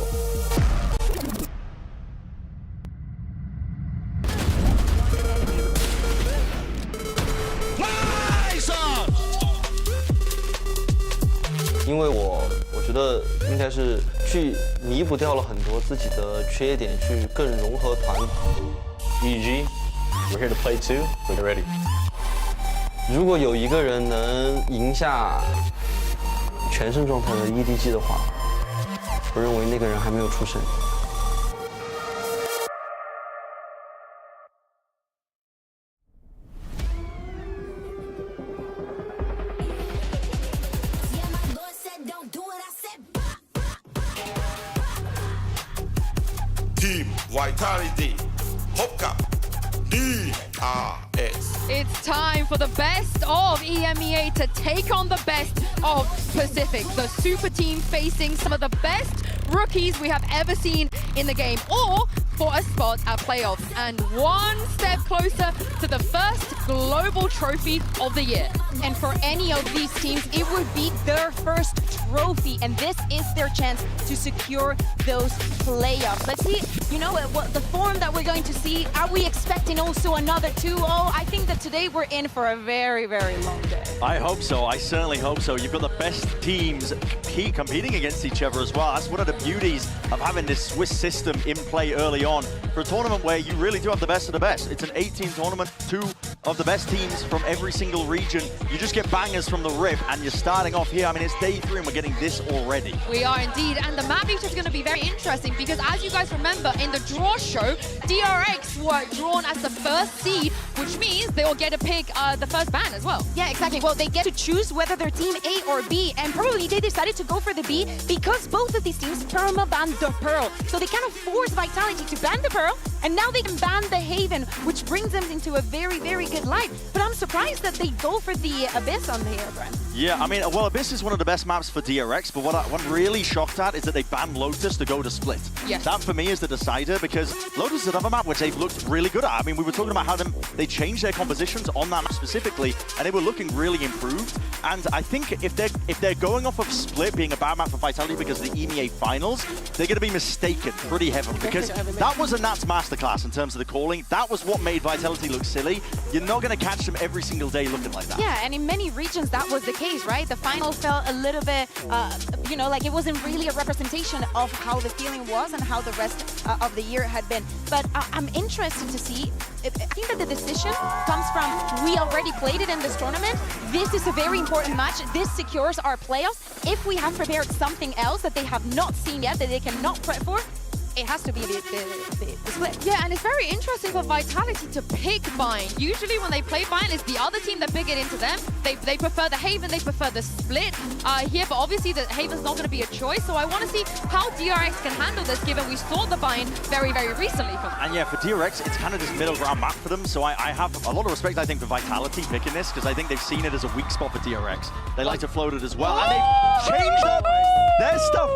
因为我觉得应该是去弥补掉了很多自己的缺点，去更融合团。EDG, we're here to play too, so get ready. 如果有一个人能赢下全胜状态的 EDG 的话，我认为那个人还没有出生。Team Vitality, Hopka, DRX. It's time for the best of EMEA to take on the best of Pacific. The super team facing some of the best rookies we have ever seen in the game, or for a spot at playoffs, and one step closer to the first global trophy of the year. And for any of these teams, it would be their first trophy, and this is their chance to secure those playoffs. Let's see, you know, what the form that we're going to see. Are we expecting also another 2-0? I think that today we're in for a very, very long day. I hope so. I certainly hope so. You've got the best teams competing against each other as well. That's one of the beauties of having this Swiss system in play early on for a tournament where you really do have the best of the best. It's an 18 tournament, 2 of the best teams from every single region. You just get bangers from the rip, and you're starting off here. I mean, it's day 3 and we're getting this already. We are indeed, and the map is going to be very interesting because as you guys remember, in the draw show, DRX were drawn as the first seed, which means they will get to pick the first ban as well. Yeah, exactly. Well, they get to choose whether they're team A or B, and probably they decided to go for the B because both of these teams perma-banned the Pearl. So they kind of forced Vitality to ban the Pearl, and now they can ban the Haven, which brings them into a very, very good light. But I'm surprised that they go for the Abyss on here, Brent. Yeah, I mean, well, Abyss is one of the best maps for DRX, but what I'm really shocked at is that they banned Lotus to go to Split. Yes. That, for me, is the decider, because Lotus is another map which they've looked really good at. I mean, we were talking about how they changed their compositions on that map specifically, and they were looking really improved. And I think if they're going off of Split being a bad map for Vitality because of the EMEA finals, they're going to be mistaken pretty heavily, because that was a Nats masterclass in terms of the calling. That was what made Vitality look silly. You're not going to catch them every single day looking like that. Yeah, and in many regions that was the case, right? The final felt a little bit, you know, like it wasn't really a representation of how the feeling was and how the rest of the year had been. But I'm interested to see. I think that the decision comes from, we already played it in this tournament. This is a very important match. This secures our playoffs. If we have prepared something else that they have not seen yet, that they cannot prep for, it has to be the split. Yeah, and it's very interesting for Vitality to pick Bind. Usually when they play Bind, it's the other team that pick it into them. They prefer the Haven, they prefer the split here, but obviously the Haven's not going to be a choice, so I want to see how DRX can handle this, given we saw the Bind very, very recently from them. And yeah, for DRX, it's kind of this middle ground map for them, so I have a lot of respect, I think, for Vitality picking this, because I think they've seen it as a weak spot for DRX. They like to float it as well, and they've changed up their stuff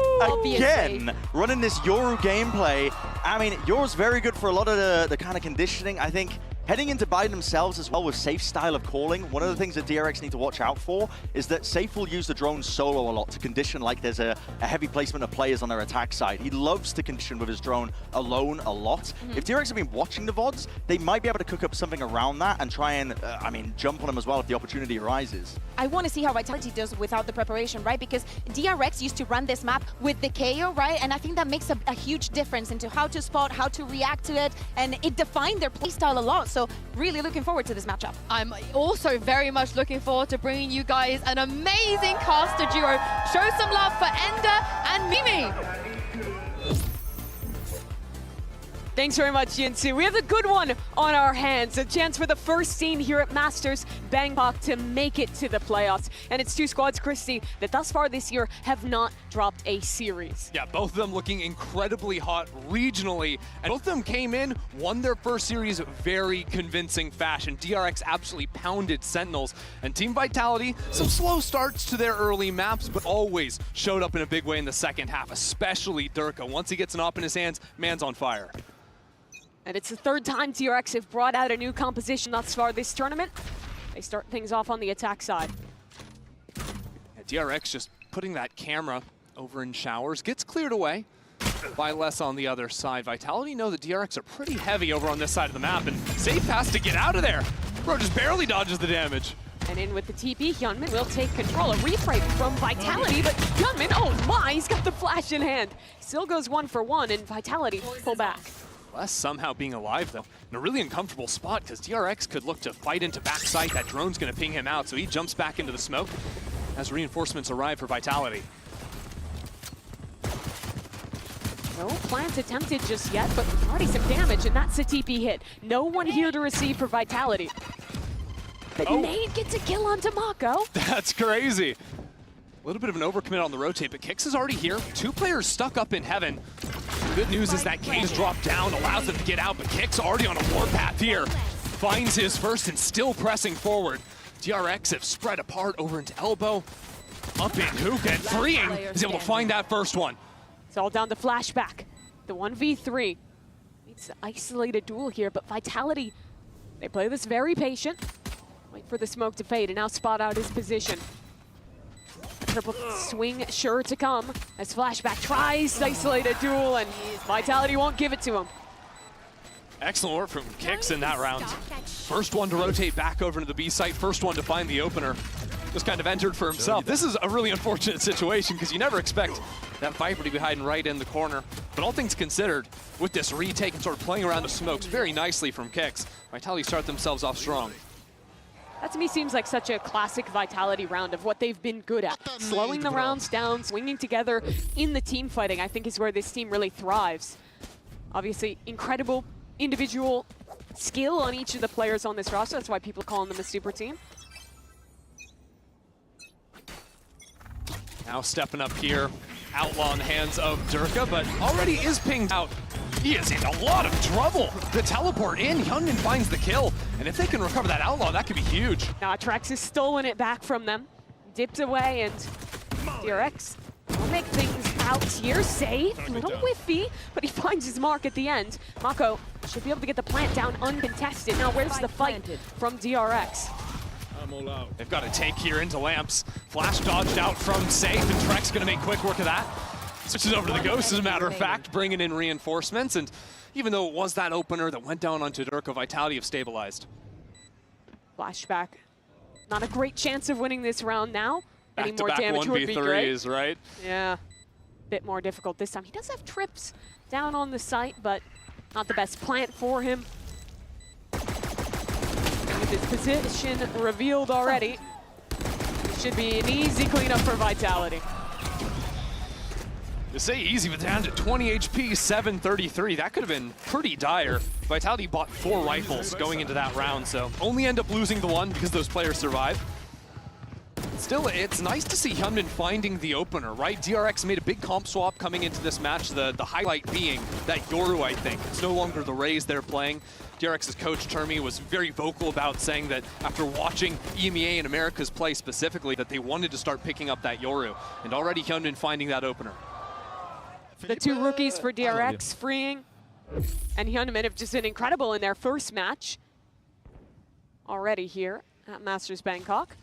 again, running this Yoru gameplay. I mean, Yoru's very good for a lot of the kind of conditioning. I think heading into Biden themselves as well with Safe's style of calling, one of the things that DRX need to watch out for is that Safe will use the drone solo a lot to condition like there's a heavy placement of players on their attack side. He loves to condition with his drone alone a lot. If DRX have been watching the VODs, they might be able to cook up something around that and try and, I mean, jump on him as well if the opportunity arises. I want to see how Vitality does without the preparation, right? Because DRX used to run this map with the KO, right? And I think that makes a huge difference into how to spot, how to react to it, and it defined their playstyle a lot. So really looking forward to this matchup. I'm also very much looking forward to bringing you guys an amazing caster duo. Show some love for Ender and Mimi. Thanks very much, Jinsu. We have a good one on our hands. A chance for the first team here at Masters Bangkok to make it to the playoffs. And it's two squads, Christy, that thus far this year have not dropped a series. Yeah, both of them looking incredibly hot regionally. And both of them came in, won their first series very convincing fashion. DRX absolutely pounded Sentinels. And Team Vitality, some slow starts to their early maps, but always showed up in a big way in the second half, especially Durka. Once he gets an op in his hands, man's on fire. And it's the third time DRX have brought out a new composition thus far this tournament. They start things off on the attack side. Yeah, DRX just putting that camera over in showers, gets cleared away by less on the other side. Vitality know that DRX are pretty heavy over on this side of the map, and Safe has to get out of there. Bro just barely dodges the damage. And in with the TP, Hyunmin will take control. A reframe from Vitality, but Hyunmin, oh my, he's got the flash in hand. Still goes 1 for 1, and Vitality pull back. Less somehow being alive, though, in a really uncomfortable spot, because DRX could look to fight into backside. That drone's going to ping him out, so he jumps back into the smoke as reinforcements arrive for Vitality. No plant attempted just yet, but already some damage, and that's a TP hit. No one here to receive for Vitality. But Nate gets a kill onto Mako. That's crazy. A little bit of an overcommit on the rotate, but Kix is already here. 2 players stuck up in heaven. Good news is that K's dropped down, allows them to get out, but Kix already on a warpath here. Finds his first and still pressing forward. DRX have spread apart over into elbow. Up in hookah and freeing. He's able to find that first one. It's all down to flashback. The 1v3. It's an isolated duel here, but Vitality, they play this very patient. Wait for the smoke to fade and now spot out his position. Triple swing sure to come as Flashback tries to isolate a duel, and Vitality won't give it to him. Excellent work from Kix in that round. First one to rotate back over to the B site, first one to find the opener. Just kind of entered for himself. This is a really unfortunate situation because you never expect that Viper to be hiding right in the corner. But all things considered, with this retake and sort of playing around the smokes very nicely from Kix, Vitality start themselves off strong. That to me seems like such a classic Vitality round of what they've been good at. Slowing the rounds down, swinging together in the team fighting, I think is where this team really thrives. Obviously, incredible individual skill on each of the players on this roster. That's why people call them a super team. Now stepping up here, Outlaw in the hands of Durka, but already is pinged out. He is in a lot of trouble. The teleport in, Hyunmin finds the kill, and if they can recover that Outlaw, that could be huge. Now Trex has stolen it back from them, dipped away, and DRX will make things out here. Safe, a little whiffy, but he finds his mark at the end. Mako should be able to get the plant down uncontested. Now where's the fight from DRX? They've got a take here into Lamps. Flash dodged out from Safe, and Trex gonna make quick work of that. Switches over to the Ghost, as a matter of fact, bringing in reinforcements, and even though it was that opener that went down onto Durka, Vitality have stabilized. Flashback. Not a great chance of winning this round now. Any more Back-to-back damage would be great. 1v3s, right? Yeah, bit more difficult this time. He does have trips down on the site, but not the best plant for him. With his position revealed already, it should be an easy cleanup for Vitality. To say easy, but down to 20 HP, 733. That could have been pretty dire. Vitality bought 4 rifles going into that round, so only end up losing the one because those players survived. Still, it's nice to see Hyunmin finding the opener, right? DRX made a big comp swap coming into this match, the highlight being that Yoru, I think. It's no longer the Rays they're playing. DRX's coach, Termi, was very vocal about saying that after watching EMEA and Americas play specifically, that they wanted to start picking up that Yoru. And already Hyunmin finding that opener. The 2 rookies for DRX freeing, and Hyunmin have just been incredible in their first match already here at Masters Bangkok.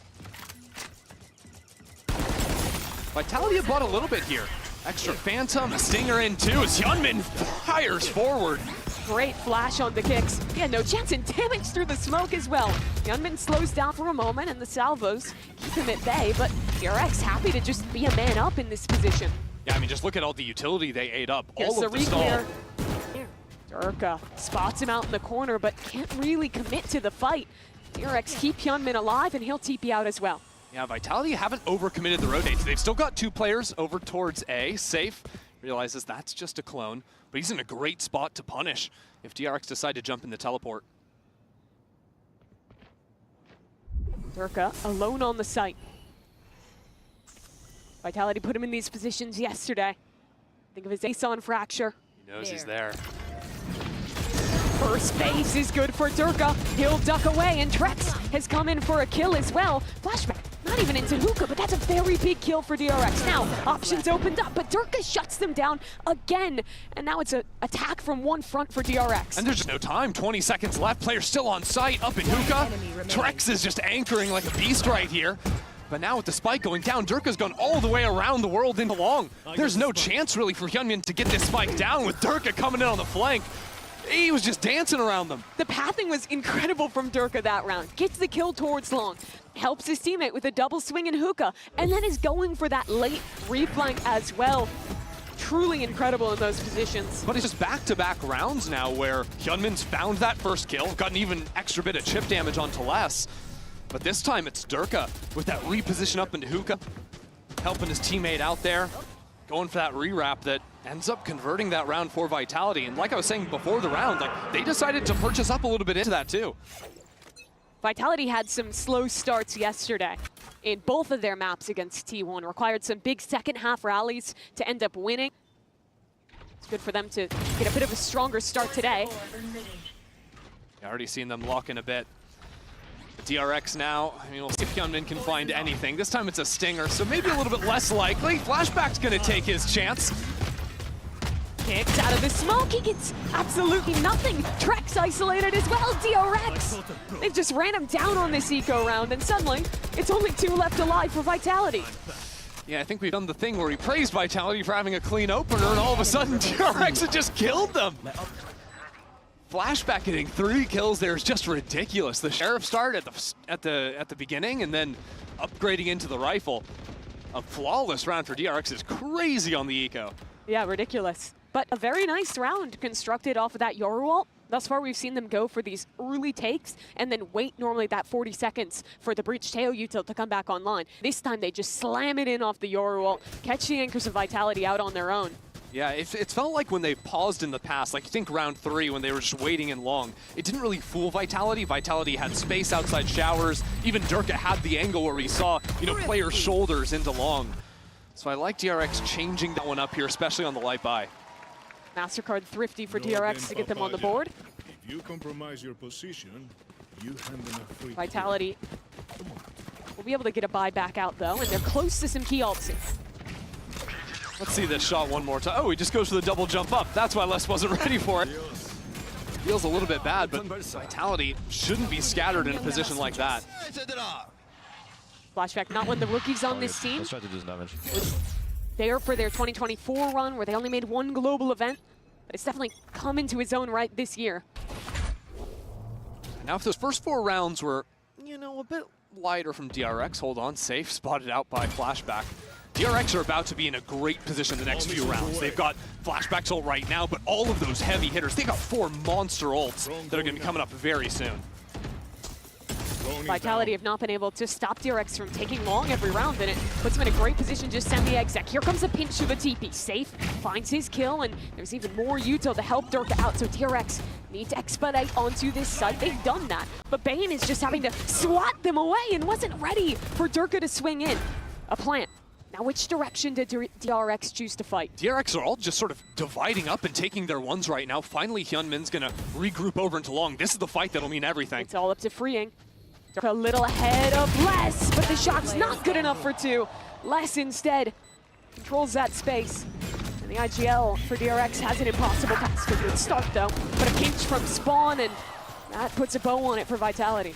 Vitality have bought a little bit here. Extra Phantom, a Stinger in too, as Hyunmin fires forward. Great flash on the kicks. Yeah, no chance, and damage through the smoke as well. Hyunmin slows down for a moment, and the salvos keep him at bay, but DRX happy to just be a man up in this position. Yeah, I mean, just look at all the utility they ate up. Here's All of the stall. reclear. Durka spots him out in the corner, but can't really commit to the fight. DRX keep Hyunmin alive, and he'll TP out as well. Yeah, Vitality haven't overcommitted the rotates. They've still got 2 players over towards A. Safe realizes that's just a clone, but he's in a great spot to punish if DRX decide to jump in the teleport. Durka alone on the site. Vitality put him in these positions yesterday. Think of his ace on fracture. He knows he's there. First base is good for Durka. He'll duck away, and Trex has come in for a kill as well. Flashback, not even into hookah, but that's a very big kill for DRX. Now, options opened up, but Durka shuts them down again. And now it's an attack from one front for DRX. And there's just no time. 20 seconds left. Player still on site, up in hookah. Trex is just anchoring like a beast right here. But now with the spike going down, Durka's gone all the way around the world into long. There's no chance really for Hyunmin to get this spike down with Durka coming in on the flank. He was just dancing around them. The pathing was incredible from Durka that round. Gets the kill towards long, helps his teammate with a double swing in hookah, and then is going for that late reflank as well. Truly incredible in those positions. But it's just back-to-back rounds now where Hyunmin's found that first kill, got an even extra bit of chip damage onto Les. But this time it's Durka with that reposition up into hookah, helping his teammate out there, going for that rewrap that ends up converting that round for Vitality. And like I was saying before the round, like they decided to purchase up a little bit into that too. Vitality had some slow starts yesterday in both of their maps against T1. Required some big second half rallies to end up winning. It's good for them to get a bit of a stronger start today. Already seen them lock in a bit. The DRX now, I mean, we'll see if Hyunmin can find anything. This time it's a Stinger, so maybe a little bit less likely. Flashback's gonna take his chance. Kicks out of the smoke, he gets absolutely nothing. Trex isolated as well, DRX. They've just ran him down on this eco round, and suddenly it's only 2 left alive for Vitality. Yeah, I think we've done the thing where we praised Vitality for having a clean opener, and all of a sudden DRX had just killed them. Flashback getting 3 kills there is just ridiculous. The Sheriff start at the beginning, and then upgrading into the rifle. A flawless round for DRX is crazy on the eco. Yeah, ridiculous. But a very nice round constructed off of that Yoru ult. Thus far, we've seen them go for these early takes and then wait normally that 40 seconds for the breach tail util to come back online. This time, they just slam it in off the Yoru wall, catch the Anchors of Vitality out on their own. Yeah, it felt like when they paused in the past, like you think round 3 when they were just waiting in long, it didn't really fool Vitality. Vitality had space outside showers. Even Durka had the angle where we saw, players' shoulders into long. So I like DRX changing that one up here, especially on the light buy. MasterCard thrifty for DRX to get them on the board. If you compromise your position, you hand them a free Vitality will be able to get a buy back out though, and they're close to some key ults. Let's see this shot one more time. Oh, he just goes for the double jump up. That's why Les wasn't ready for it. Feels a little bit bad, but Vitality shouldn't be scattered in a position like that. Flashback, not one of the rookies on this team. Let's try to do some damage. There for their 2024 run where they only made one global event, but it's definitely come into its own right this year. Now if those first 4 rounds were, a bit lighter from DRX, hold on, safe, spotted out by Flashback. DRX are about to be in a great position the next few rounds. They've got Flashback's ult right now, but all of those heavy hitters, they got 4 monster ults that are going to be coming up very soon. Vitality have not been able to stop DRX from taking long every round, and it puts him in a great position to send the exec. Here comes a pinch to the TP. Safe finds his kill, and there's even more util to help Durka out, so DRX need to expedite onto this site. They've done that, but Bane is just having to swat them away and wasn't ready for Durka to swing in. A plant. Now, which direction did DRX choose to fight? DRX are all just sort of dividing up and taking their ones right now. Finally, Hyunmin's going to regroup over into long. This is the fight that'll mean everything. It's all up to freeing. A little ahead of Les, but the shot's not good enough for 2. Les instead controls that space. And the IGL for DRX has an impossible pass to a good start though. But a pinch from Spawn, and that puts a bow on it for Vitality.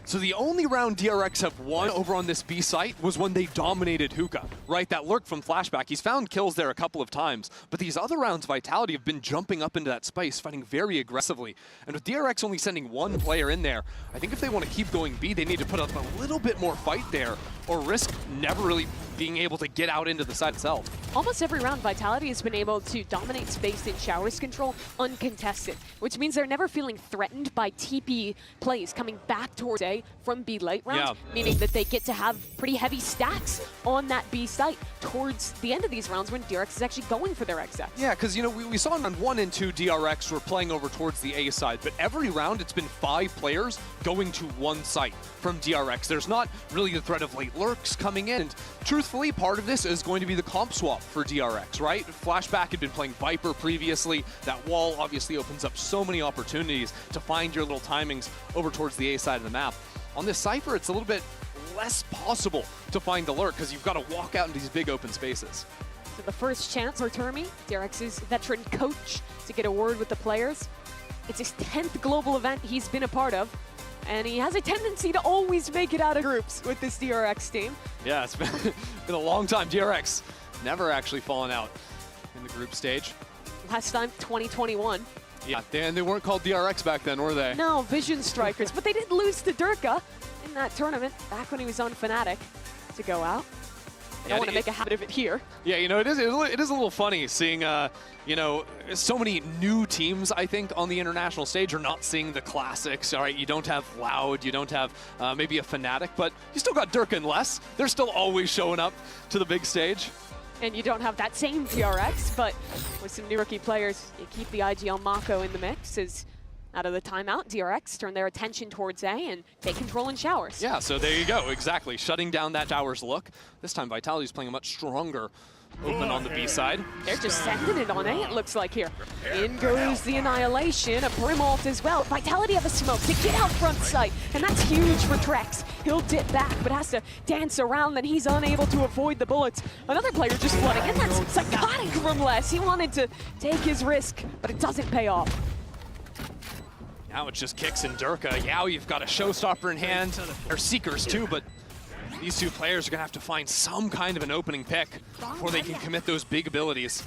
So the only round DRX have won over on this B site was when they dominated Hookah, right? That lurk from Flashback. He's found kills there a couple of times, but these other rounds, Vitality have been jumping up into that space, fighting very aggressively. And with DRX only sending 1 player in there, I think if they want to keep going B, they need to put up a little bit more fight there, or risk never really being able to get out into the side itself. Almost every round, Vitality has been able to dominate space in showers control uncontested, which means they're never feeling threatened by TP plays coming back towards A from B late rounds, meaning that they get to have pretty heavy stacks on that B site towards the end of these rounds when DRX is actually going for their exec. Yeah, because we saw in round 1 and 2 DRX were playing over towards the A side, but every round it's been 5 players going to 1 site from DRX. There's not really the threat of late lurks coming in, and truthfully, part of this is going to be the comp swap for DRX, right? Flashback had been playing Viper previously. That wall obviously opens up so many opportunities to find your little timings over towards the A side of the map. On this Cypher, it's a little bit less possible to find the lurk because you've got to walk out into these big open spaces. So the first chance for Termi, DRX's veteran coach, to get a word with the players. It's his 10th global event he's been a part of, and he has a tendency to always make it out of groups with this DRX team. Yeah, it's been a long time. DRX never actually fallen out in the group stage. Last time, 2021. Yeah, and they weren't called DRX back then, were they? No, Vision Strikers, but they did lose to Durka in that tournament back when he was on Fnatic to go out. I don't want to make a habit of it here. Yeah, it is a little funny seeing, so many new teams, I think, on the international stage are not seeing the classics, all right? You don't have Loud, you don't have maybe a Fnatic, but you still got Durka and Les. They're still always showing up to the big stage. And you don't have that same DRX, but with some new rookie players, you keep the IGL Mako in the mix as out of the timeout, DRX turn their attention towards A and take control in showers. Yeah, so there you go, exactly. Shutting down that showers look. This time Vitality's playing a much stronger open on the B side. They're just sending it on A, it looks like here. In goes the Annihilation, a Brim ult as well. Vitality have a smoke to get out front sight, and that's huge for Trex. He'll dip back, but has to dance around, then he's unable to avoid the bullets. Another player just flooding, and that's psychotic from Les. He wanted to take his risk, but it doesn't pay off. Now it's just Kicks and Durka. Yao, you've got a showstopper in hand. They're Seekers too, but these two players are going to have to find some kind of an opening pick before they can commit those big abilities.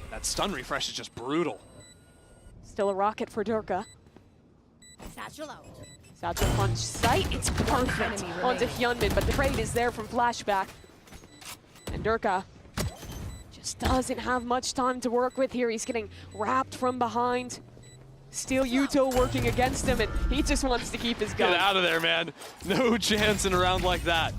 That stun refresh is just brutal. Still a rocket for Durka. Satchel out. Satchel punch sight, it's perfect onto Hyunmin, but the trade is there from Flashback. And Durka just doesn't have much time to work with here. He's getting wrapped from behind. Still Yuto working against him, and he just wants to keep his gun. Get out of there, man. No chance in a round like that.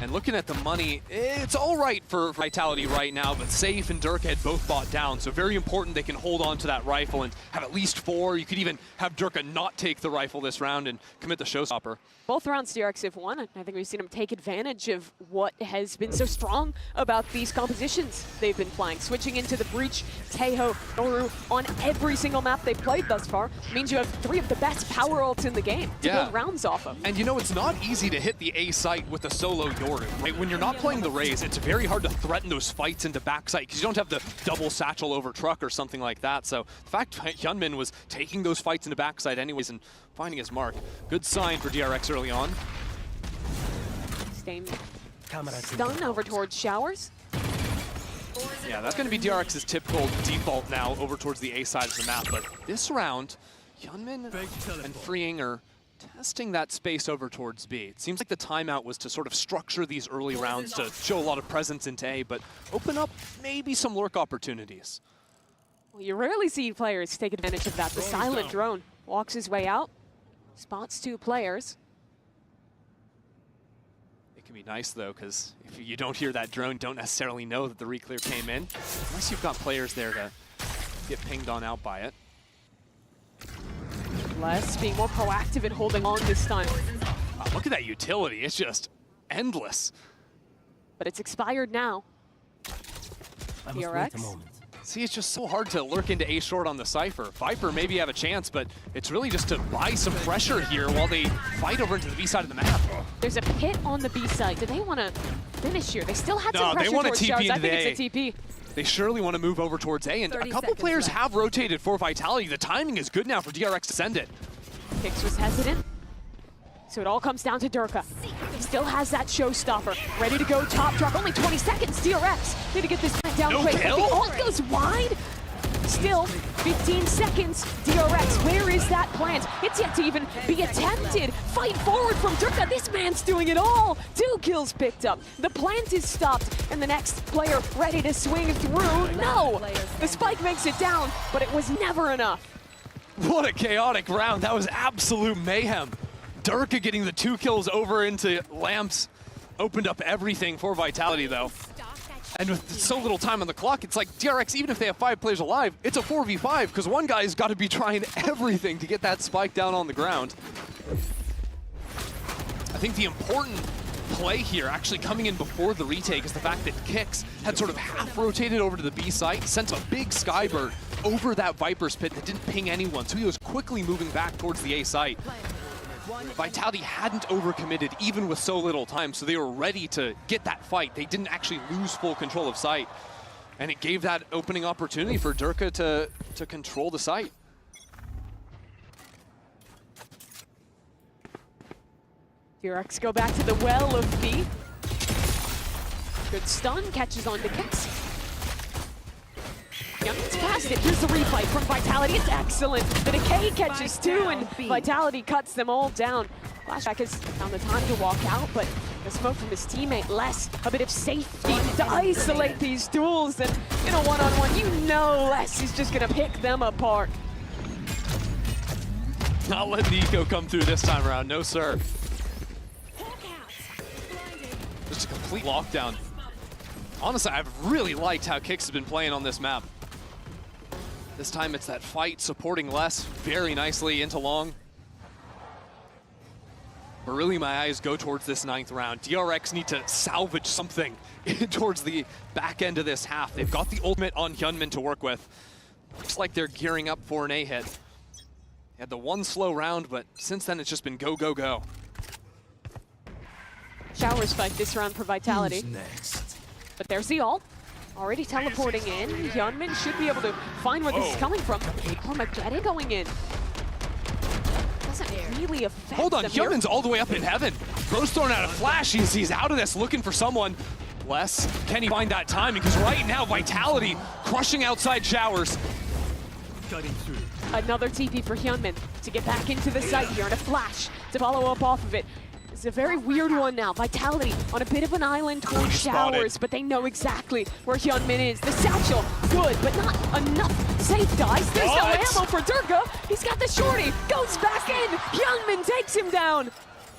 And looking at the money, it's all right for Vitality right now, but Safe and Durka had both bought down, so very important they can hold on to that rifle and have at least 4. You could even have Durka not take the rifle this round and commit the showstopper. Both rounds DRX have won, and I think we've seen them take advantage of what has been so strong about these compositions they've been playing. Switching into the Breach, Teho, Noru on every single map they've played thus far means you have 3 of the best power ults in the game to build rounds off of. And you know, it's not easy to hit the A site with a solo Yoru, right? When you're not playing the Raze, it's very hard to threaten those fights into backside because you don't have the double satchel over truck or something like that. So the fact Hyunmin was taking those fights into backside anyways and finding his mark, good sign for DRX early on. Staying stun over towards Showers. Yeah, that's going to be DRX's typical default now over towards the A side of the map. But this round, Hyunmin and Freeing are testing that space over towards B. It seems like the timeout was to sort of structure these early rounds to show a lot of presence into A, but open up maybe some lurk opportunities. Well, you rarely see players take advantage of that. The silent drone walks his way out, spots 2 players. It can be nice though, because if you don't hear that drone, don't necessarily know that the reclear came in, unless you've got players there to get pinged on out by it. Les being more proactive in holding on this time. Wow, look at that utility, it's just endless. But it's expired now. DRX. See, it's just so hard to lurk into A short on the Cypher. Viper maybe have a chance, but it's really just to buy some pressure here while they fight over into the B side of the map. There's a pit on the B side. Do they want to finish here? They still had some pressure they want towards to TP Showers. into I think the it's a TP. They surely want to move over towards A, and a couple players have rotated for Vitality. The timing is good now for DRX to send it. Kix was hesitant. So it all comes down to Durka. Still has that showstopper. Ready to go top drop. Only 20 seconds. DRX need to get this plant down quick. kill? The ult goes wide. Still 15 seconds. DRX, where is that plant? It's yet to even be attempted. Fight forward from Durka. This man's doing it all. 2 kills picked up. The plant is stopped. And the next player ready to swing through. No! The spike makes it down, but it was never enough. What a chaotic round. That was absolute mayhem. Durka getting the 2 kills over into Lamps opened up everything for Vitality though. And with so little time on the clock, it's like DRX, even if they have 5 players alive, it's a 4v5 because one guy's got to be trying everything to get that spike down on the ground. I think the important play here, actually coming in before the retake, is the fact that Kix had sort of half rotated over to the B site, sent a big Skybird over that Viper's pit that didn't ping anyone, so he was quickly moving back towards the A site. Vitality hadn't overcommitted even with so little time, so they were ready to get that fight. They didn't actually lose full control of site, and it gave that opening opportunity for Durka to control the site. DRX go back to the well of B. Good stun, catches on to Kix. Young's past it. Here's the replay from Vitality. It's excellent. The decay catches 2, and Vitality cuts them all down. Flashback has found the time to walk out, but the smoke from his teammate, Les, a bit of safety to isolate these duels. And in a one-on-one, you know Les is just going to pick them apart. Not letting the eco come through this time around, no sir. Just a complete lockdown. Honestly, I've really liked how Kix has been playing on this map. This time it's that fight supporting Les very nicely into long. But really my eyes go towards this 9th round. DRX need to salvage something towards the back end of this half. They've got the ultimate on Hyunmin to work with. Looks like they're gearing up for an A hit. They had the 1 slow round, but since then it's just been go, go, go. Showers fight this round for Vitality. Next. But there's the ult. Already teleporting in. Hyunmin should be able to find where this is coming from. Armageddon going in. Doesn't really affect Hold on, them here. Hyunmin's all the way up in heaven. Bro's throwing out a flash. He's out of this, looking for someone. Les, can he find that timing? Because right now, Vitality crushing outside Showers. Cutting through. Another TP for Hyunmin to get back into the site here, and a flash to follow up off of it. It's a very weird one now. Vitality on a bit of an island towards Showers, but they know exactly where Hyunmin is. The satchel, good, but not enough. Safe guys. There's no ammo for Durga. He's got the shorty. Goes back in. Hyunmin takes him down.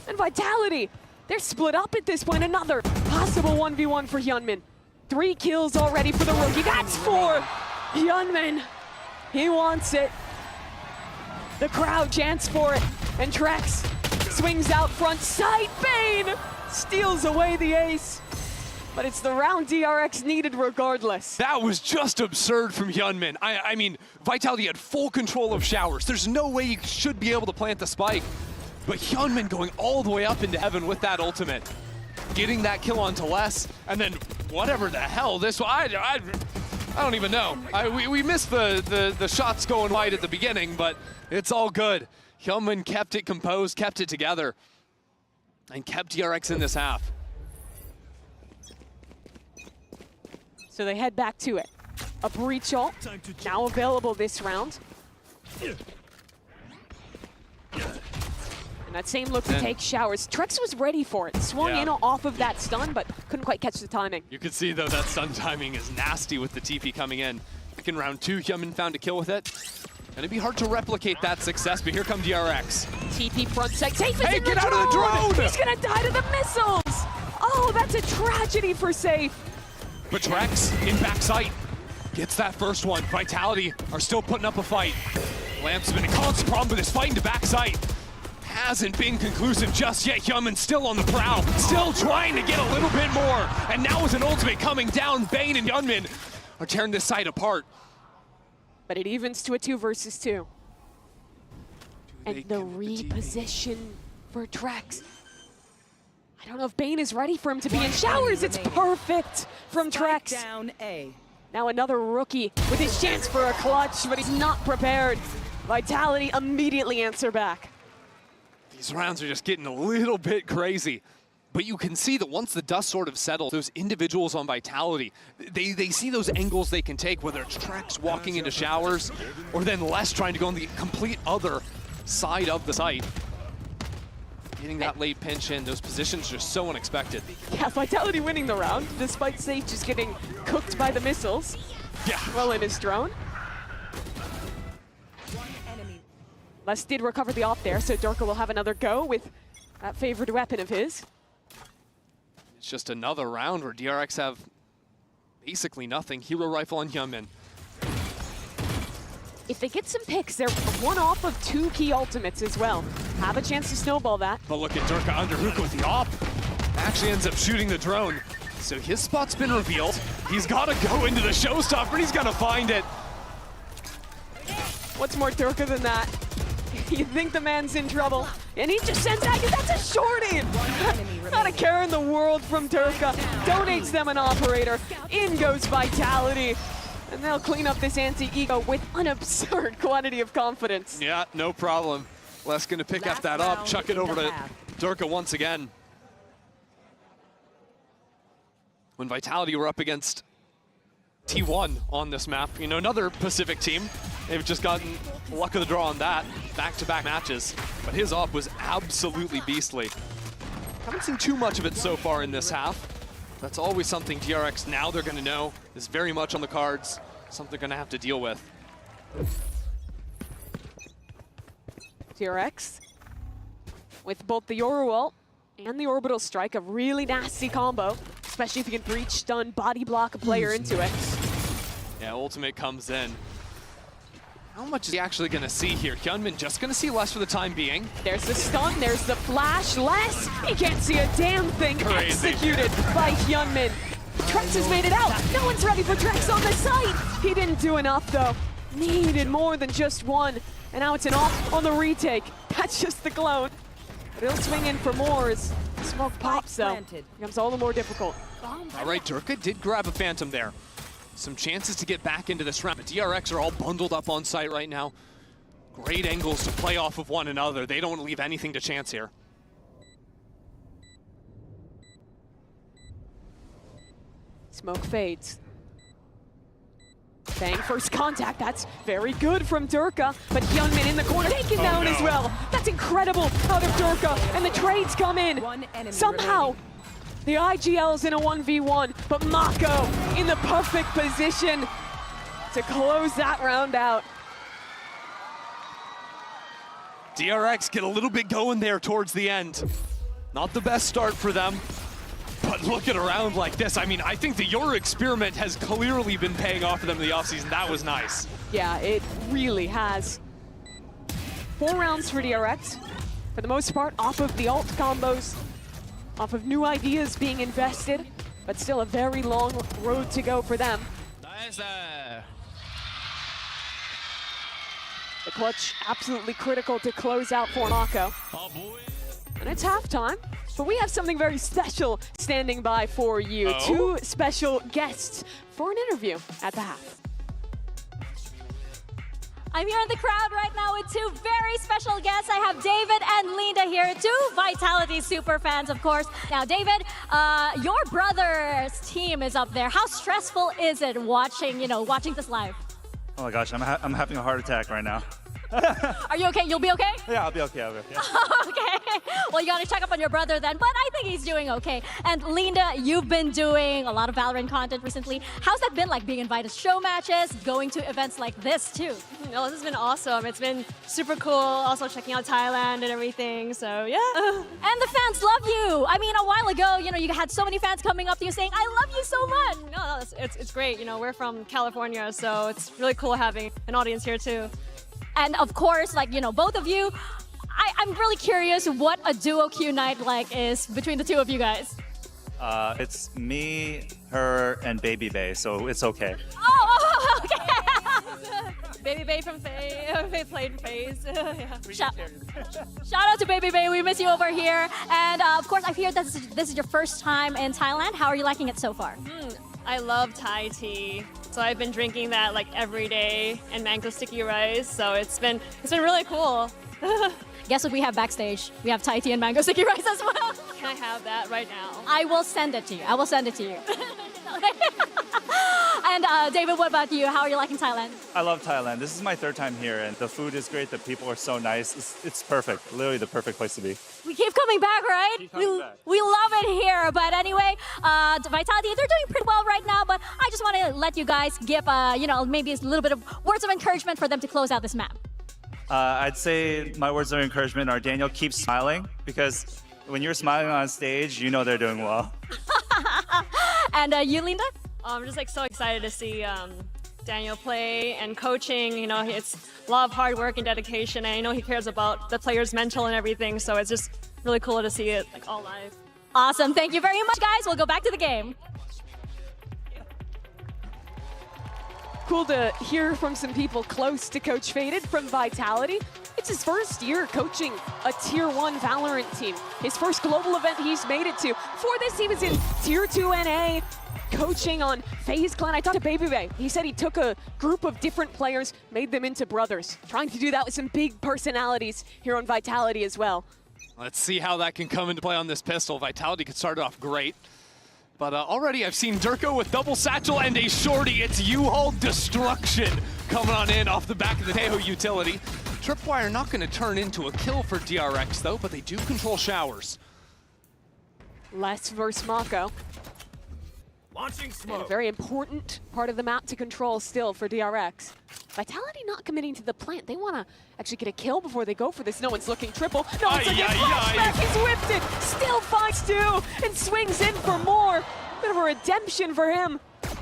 And Vitality, they're split up at this point. Another possible 1v1 for Hyunmin. 3 kills already for the rookie. That's 4. Hyunmin, he wants it. The crowd chants for it. And Trex swings out front. Sight Bane steals away the ace. But it's the round DRX needed regardless. That was just absurd from Hyunmin. I mean, Vitality had full control of Showers. There's no way you should be able to plant the spike. But Hyunmin going all the way up into heaven with that ultimate. Getting that kill onto Les, and then whatever the hell this was, I don't even know. We missed the shots going wide at the beginning, but it's all good. Hyunmin kept it composed, kept it together, and kept DRX in this half. So they head back to it. A breach ult, now available this round. And that same look to take Showers. Trex was ready for it. Swung in off of that stun, but couldn't quite catch the timing. You can see, though, that stun timing is nasty with the TP coming in. Back in round 2, Hyunmin found a kill with it. And it'd be hard to replicate that success, but here come DRX. TP front side. Safe is Hey, in get the out of the drone! He's gonna die to the missiles! Oh, that's a tragedy for Safe. But Trex in backside gets that first one. Vitality are still putting up a fight. Lamp's been a constant problem with his fighting to backside. Hasn't been conclusive just yet. Hyunmin still on the prowl, still trying to get a little bit more. And now with an ultimate coming down, Bane and Hyunmin are tearing this side apart. But it evens to a 2 versus 2. And the reposition for Trex. I don't know if Bane is ready for him to be in Showers. It's perfect from Trex. Down A. Now another rookie with his chance for a clutch, but he's not prepared. Vitality immediately answer back. These rounds are just getting a little bit crazy. But you can see that once the dust sort of settles, those individuals on Vitality, they see those angles they can take, whether it's Trex walking into Showers, or then Les trying to go on the complete other side of the site. Getting that late pinch in, those positions are just so unexpected. Yeah, Vitality winning the round, despite Safe just getting cooked by the missiles. Yeah. Well in his drone. Les did recover the op there, so Durka will have another go with that favored weapon of his. It's just another round where DRX have basically nothing. Hero rifle on Hyunmin. If they get some picks, they're 1 off of 2 key ultimates as well. Have a chance to snowball that. But look at Durka under hookah with the op. Actually ends up shooting the drone. So his spot's been revealed. He's got to go into the showstopper and he's going to find it. What's more Durka than that? You think the man's in trouble, and he just sends out, that's a shorty! Not a care in the world from Durka. Donates them an operator. In goes Vitality. And they'll clean up this anti-ego with an absurd quantity of confidence. Yeah, no problem. Les gonna pick up that up, chuck it over to Durka once again. When Vitality were up against T1 on this map, you know, another Pacific team, they've just gotten luck of the draw on that, back-to-back matches. But his op was absolutely beastly. Haven't seen too much of it so far in this half. That's always something DRX, now they're gonna know, is very much on the cards, something they're gonna have to deal with. DRX, with both the Yoru ult and the orbital strike, a really nasty combo, especially if you can breach, stun, body block a player into it. Yeah, ultimate comes in. How much is he actually gonna see here? Hyunmin just gonna see less for the time being. There's the stun, there's the flash, less! He can't see a damn thing. Crazy. Executed by Hyunmin. Trex has made it out. No one's ready for Trex on the site. He didn't do enough though. Needed more than just one. And now it's an off on the retake. That's just the clone. But he'll swing in for more as smoke pops though. Becomes all the more difficult. All right, Durka did grab a Phantom there. Some chances to get back into this round, but DRX are all bundled up on site right now. Great angles to play off of one another. They don't leave anything to chance here. Smoke fades. Bang, first contact. That's very good from Durka. But Hyunmin in the corner, taken down as well. That's incredible out of Durka. And the trades come in. Somehow, the IGL's in a 1v1, but Mako in the perfect position to close that round out. DRX get a little bit going there towards the end. Not the best start for them, but looking around like this, I mean, I think the Yoru experiment has clearly been paying off for them in the offseason. That was nice. Yeah, it really has. 4 rounds for DRX. For the most part, off of the ult combos, off of new ideas being invested, but still a very long road to go for them. The clutch absolutely critical to close out for Mako. And it's halftime, but we have something very special standing by for you. 2 special guests for an interview at the half. I'm here in the crowd right now with 2 very special guests. I have David and Linda here, 2 Vitality super fans, of course. Now, David, your brother's team is up there. How stressful is it watching, watching this live? Oh my gosh, I'm having a heart attack right now. Are you okay? You'll be okay? Yeah, I'll be okay. Okay. Well, you gotta check up on your brother then, but I think he's doing okay. And Linda, you've been doing a lot of Valorant content recently. How's that been like, being invited to show matches, going to events like this too? No, this has been awesome. It's been super cool. Also checking out Thailand and everything, so yeah. And the fans love you. I mean, a while ago, you had so many fans coming up to you saying, I love you so much. No, it's great. We're from California, so it's really cool having an audience here too. And of course, both of you, I'm really curious what a duo Q night is between the 2 of you guys. It's me, her, and Baby Bay, so it's okay. Oh, okay. Baby Bay from Faye played FaZe. Yeah. Shout out to Baby Bay, we miss you over here. And of course, I hear this is your first time in Thailand. How are you liking it so far? I love Thai tea. So I've been drinking that every day, and mango sticky rice. So it's been really cool. Guess what we have backstage? We have Thai tea and mango sticky rice as well. Can I have that right now? I will send it to you. And David, what about you? How are you liking Thailand? I love Thailand. This is my 3rd time here, and the food is great. The people are so nice. It's perfect. Literally the perfect place to be. We keep coming back, right? We love it here. But anyway, Vitality, they're doing pretty well right now. But I just want to let you guys give, maybe a little bit of words of encouragement for them to close out this map. I'd say my words of encouragement are, Daniel, keep smiling, because when you're smiling on stage, they're doing well. And you, Linda? I'm just so excited to see Daniel play and coaching. It's a lot of hard work and dedication, and I know he cares about the players' mental and everything, so it's just really cool to see it all live. Awesome. Thank you very much, guys. We'll go back to the game. Cool to hear from some people close to Coach Faded from Vitality. It's his first year coaching a Tier 1 Valorant team. His first global event he's made it to. Before this, he was in Tier 2 NA, coaching on FaZe Clan. I talked to Baby Bay. He said he took a group of different players, made them into brothers. Trying to do that with some big personalities here on Vitality as well. Let's see how that can come into play on this pistol. Vitality could start off great. But already I've seen Durko with double satchel and a shorty. It's U-Haul destruction coming on in off the back of the Teho utility. Tripwire not going to turn into a kill for DRX though, but they do control showers. Les versus Mako. Launching smoke. And a very important part of the map to control still for DRX. Vitality not committing to the plant. They want to actually get a kill before they go for this. No one's looking triple. No one's looking flashback. He's whipped it. Still finds 2 and swings in for more. Bit of a redemption for him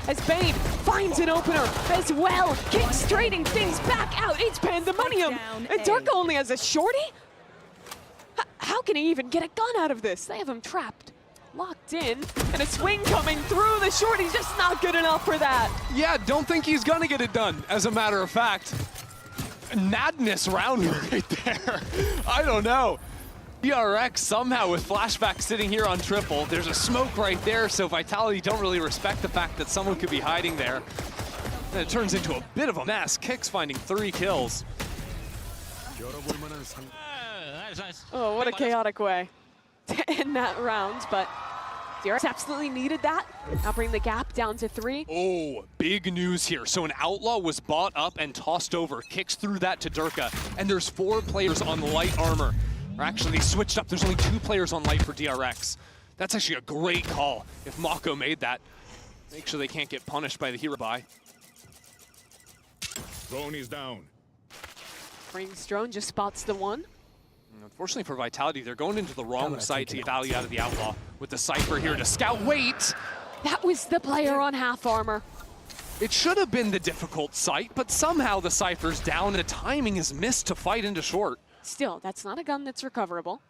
as Bane finds an opener as well. Kicks trading things back out. It's pandemonium. And Durka only has a shorty? How can he even get a gun out of this? They have him trapped. Locked in, and a swing coming through. The shorty's just not good enough for that. Yeah, don't think he's gonna get it done, as a matter of fact. Madness round right there. I don't know. DRX somehow with flashback sitting here on triple. There's a smoke right there, so Vitality don't really respect the fact that someone could be hiding there. And it turns into a bit of a mess. Kicks finding 3 kills. Oh, what a chaotic way to end that round, but DRX absolutely needed that. Now bring the gap down to 3. Oh, big news here. So an Outlaw was bought up and tossed over. Kicks through that to Durka. And there's 4 players on light armor. Or actually, they switched up. There's only 2 players on light for DRX. That's actually a great call if Mako made that. Make sure they can't get punished by the hero buy. Drone is down. Brings drone, just spots the 1. Unfortunately for Vitality, they're going into the wrong site to get value out of the Outlaw. With the Cypher here to scout. Wait! That was the player on half armor. It should have been the difficult site, but somehow the Cypher's down and the timing is missed to fight into short. Still, that's not a gun that's recoverable.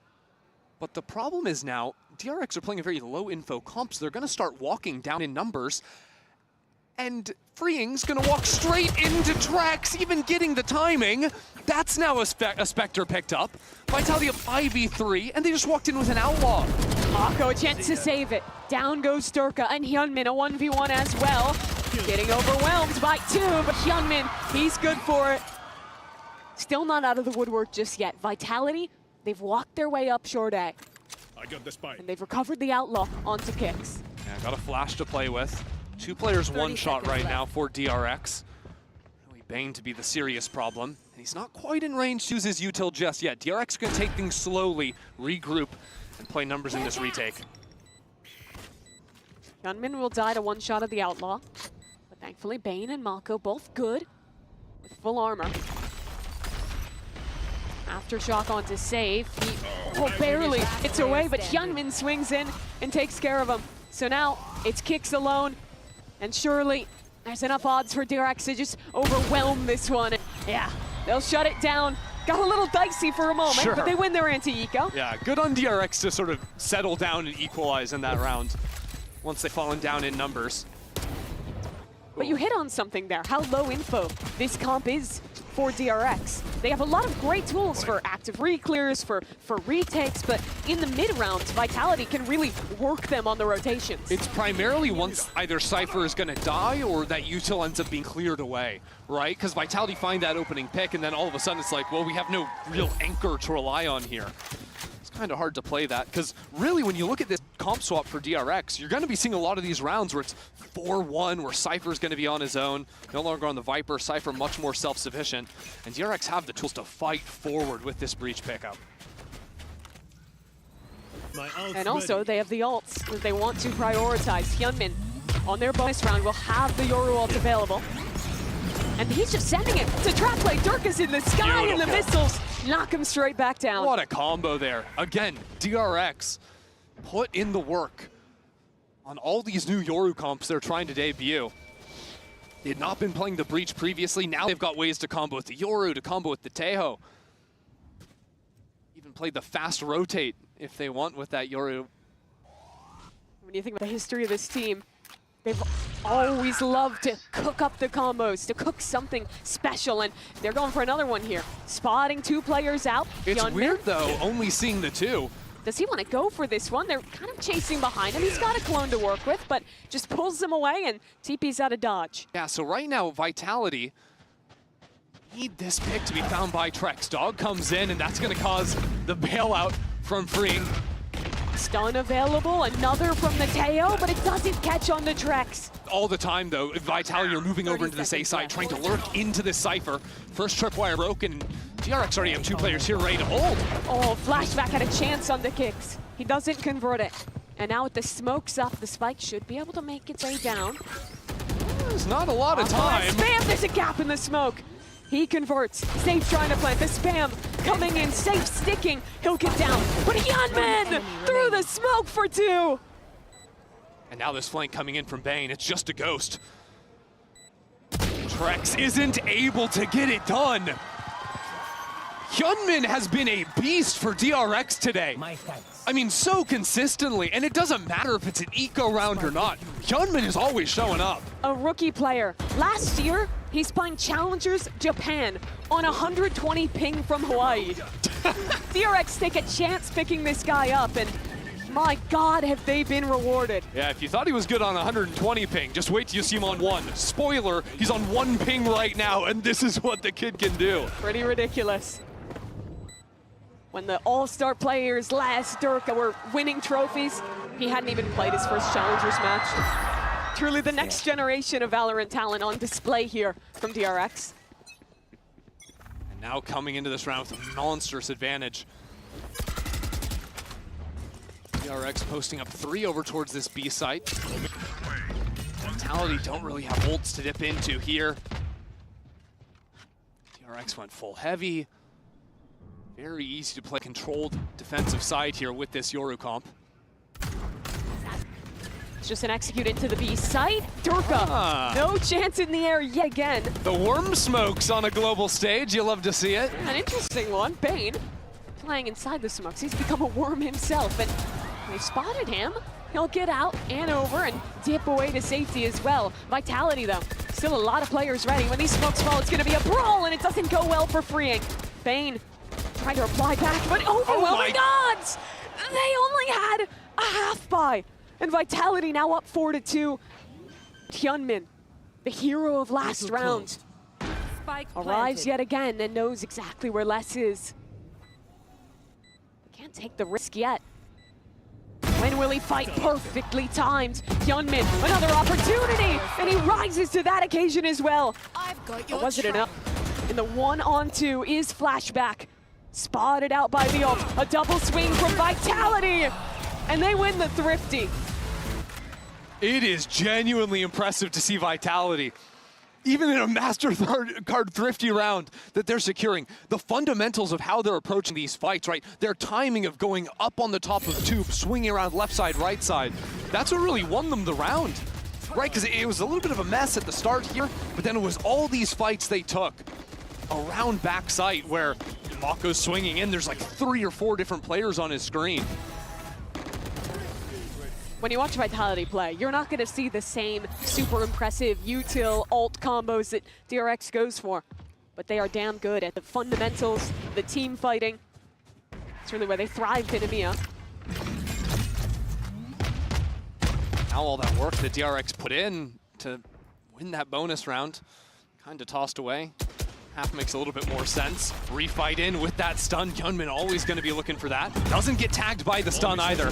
But the problem is now, DRX are playing a very low info comp, so they're going to start walking down in numbers. And Freeing's going to walk straight into Trax, even getting the timing. That's now a Spectre picked up. Vitality of 5v3, and they just walked in with an Outlaw. Mako, a chance to save it. Down goes Durka, and Hyunmin, a 1v1 as well. Getting overwhelmed by 2, but Hyunmin, he's good for it. Still not out of the woodwork just yet. Vitality, they've walked their way up short A. I got the spike. And they've recovered the Outlaw onto Kicks. Yeah, got a flash to play with. 2 players, 1 shot right now for DRX. Really Bane to be the serious problem. And he's not quite in range to use his util just yet. DRX can take things slowly, regroup, and play numbers in this retake. Hyunmin will die to 1 shot of the Outlaw. But thankfully, Bane and Mako both good with full armor. Aftershock on to save. He barely gets away, but Hyunmin swings in and takes care of him. So now it's Kicks alone, and surely there's enough odds for DRX to just overwhelm this one. Yeah, they'll shut it down. Got a little dicey for a moment, but they win their anti-eco. Yeah, good on DRX to sort of settle down and equalize in that round once they've fallen down in numbers. But you hit on something there, how low info this comp is for DRX. They have a lot of great tools for active re-clears, for retakes, but in the mid-rounds, Vitality can really work them on the rotations. It's primarily once either Cypher is going to die or that util ends up being cleared away, right? Because Vitality find that opening pick, and then all of a sudden it's like, well, we have no real anchor to rely on here. It's kind of hard to play that, because really when you look at this comp swap for DRX, you're going to be seeing a lot of these rounds where it's 4-1, where Cypher's going to be on his own, no longer on the Viper. Cypher much more self-sufficient, and DRX have the tools to fight forward with this breach pickup. And also, they have the ults that they want to prioritize. Hyunmin, on their bonus round, will have the Yoru ult available. And he's just sending it to trap play. Durka's in the sky, and the missiles knock him straight back down. What a combo there. Again, DRX put in the work on all these new Yoru comps they're trying to debut. They had not been playing the Breach previously. Now they've got ways to combo with the Yoru, to combo with the Teho. Even play the fast rotate if they want with that Yoru. When you think about the history of this team, they've always loved to cook up the combos, to cook something special, and they're going for another one here. Spotting 2 players out. It's Hyunmin. weird, though, only seeing the 2. Does he want to go for this one? They're kind of chasing behind him. He's got a clone to work with, but just pulls them away, and TP's out of dodge. Yeah, so right now, Vitality need this pick to be found by Trex. Dog comes in, and that's going to cause the bailout from Freeing. Stun available, another from the Teo, but it doesn't catch on the Trex. All the time, though, Vitality are moving over into this A side, trying to lurk into this Cypher. First tripwire broken. DRX already have 2 players here ready to hold. Oh, Flashback had a chance on the Kicks. He doesn't convert it. And now with the smokes up, the spike should be able to make its way down. There's not a lot of time. Spam, there's a gap in the smoke. He converts. Safe trying to plant. The spam coming in. Safe sticking. He'll get down. But Hyunmin through the smoke for 2. And now this flank coming in from Bane. It's just a ghost. Trex isn't able to get it done. Hyunmin has been a beast for DRX today. I mean, so consistently, and it doesn't matter if it's an eco round or not. Hyunmin is always showing up. A rookie player. Last year, he's playing Challengers Japan on 120 ping from Hawaii. DRX take a chance picking this guy up, and my God, have they been rewarded. Yeah, if you thought he was good on 120 ping, just wait till you see him on 1. Spoiler, he's on 1 ping right now, and this is what the kid can do. Pretty ridiculous. When the all-star players last Durka were winning trophies, He hadn't even played his first Challengers match. Truly the next generation of Valorant talent on display here from DRX. And now coming into this round with a monstrous advantage. DRX posting up 3 over towards this B site. Vitality don't really have ults to dip into here. DRX went full heavy. Very easy to play controlled defensive side here with this Yoru comp. It's just an execute into the B site. Durka, no chance in the air yet again. The worm smokes on a global stage. You love to see it. An interesting one. Bane playing inside the smokes. He's become a worm himself, and they spotted him. He'll get out and over and dip away to safety as well. Vitality, though, still a lot of players ready. When these smokes fall, it's going to be a brawl, and it doesn't go well for Freeing. Bane trying to reply back, but overwhelming odds! They only had a half buy, and Vitality now up 4-2. Hyunmin, the hero of last round, arrives yet again and knows exactly where Les is. Can't take the risk yet. When will he fight? Perfectly timed. Hyunmin, another opportunity, and he rises to that occasion as well. But was it enough? And the 1-on-2 is Flashback. Spotted out by the ult. A double swing from Vitality, and they win the Thrifty. It is genuinely impressive to see Vitality, even in a Master Card Thrifty round that they're securing. The fundamentals of how they're approaching these fights, right? Their timing of going up on the top of the tube, swinging around left side, right side. That's what really won them the round, right? Because it was a little bit of a mess at the start here, but then it was all these fights they took around back site where Mako's swinging in. There's like 3 or 4 different players on his screen. When you watch Vitality play, you're not going to see the same super impressive util ult combos that DRX goes for, but they are damn good at the fundamentals, the team fighting. It's really where they thrived in EMEA. Now all that work that DRX put in to win that bonus round, kind of tossed away. Half makes a little bit more sense. Refight in with that stun. Hyunmin always going to be looking for that. Doesn't get tagged by the stun either.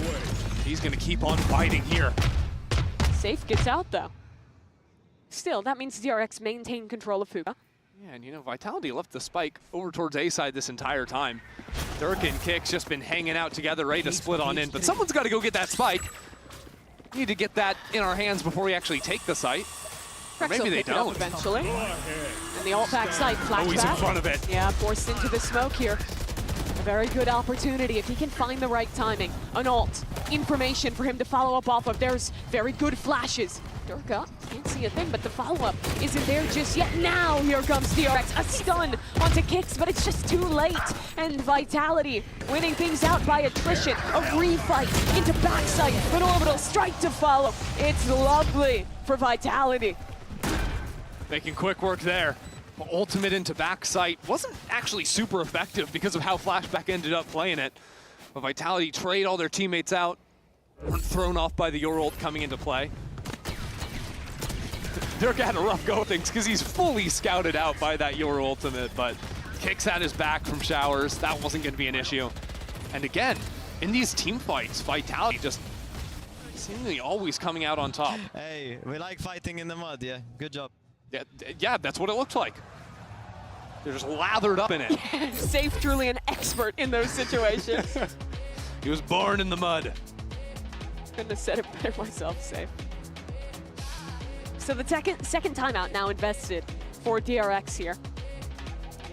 He's going to keep on fighting here. Safe gets out, though. Still, that means DRX maintain control of Fuga. Yeah, and you know, Vitality left the spike over towards A side this entire time. Dirk and Kix just been hanging out together, ready to split on in, but someone's got to go get that spike. We need to get that in our hands before we actually take the site. Or maybe they don't. Eventually. And the ult back side, flashback. Oh, he's in front of it. Yeah, forced into the smoke here. A very good opportunity if he can find the right timing. An ult, information for him to follow up off of. There's very good flashes. Durka can't see a thing, but the follow-up isn't there just yet. Now here comes DRX, a stun onto Kix, but it's just too late. And Vitality winning things out by attrition. A refight into backside, an orbital strike to follow. It's lovely for Vitality. Making quick work there. Ultimate into backside wasn't actually super effective because of how Flashback ended up playing it. But Vitality trade all their teammates out. Weren't thrown off by the Your ult coming into play. Dirk had a rough go of things because he's fully scouted out by that Your ultimate, but Kix at his back from Showers. That wasn't going to be an issue. And again, in these team fights, Vitality just seemingly always coming out on top. Hey, we like fighting in the mud, yeah? Good job. Yeah, that's what it looked like. They're just lathered up in it. Safe, truly an expert in those situations. He was born in the mud. Couldn't have said it better myself, Safe. So the second timeout now invested for DRX here.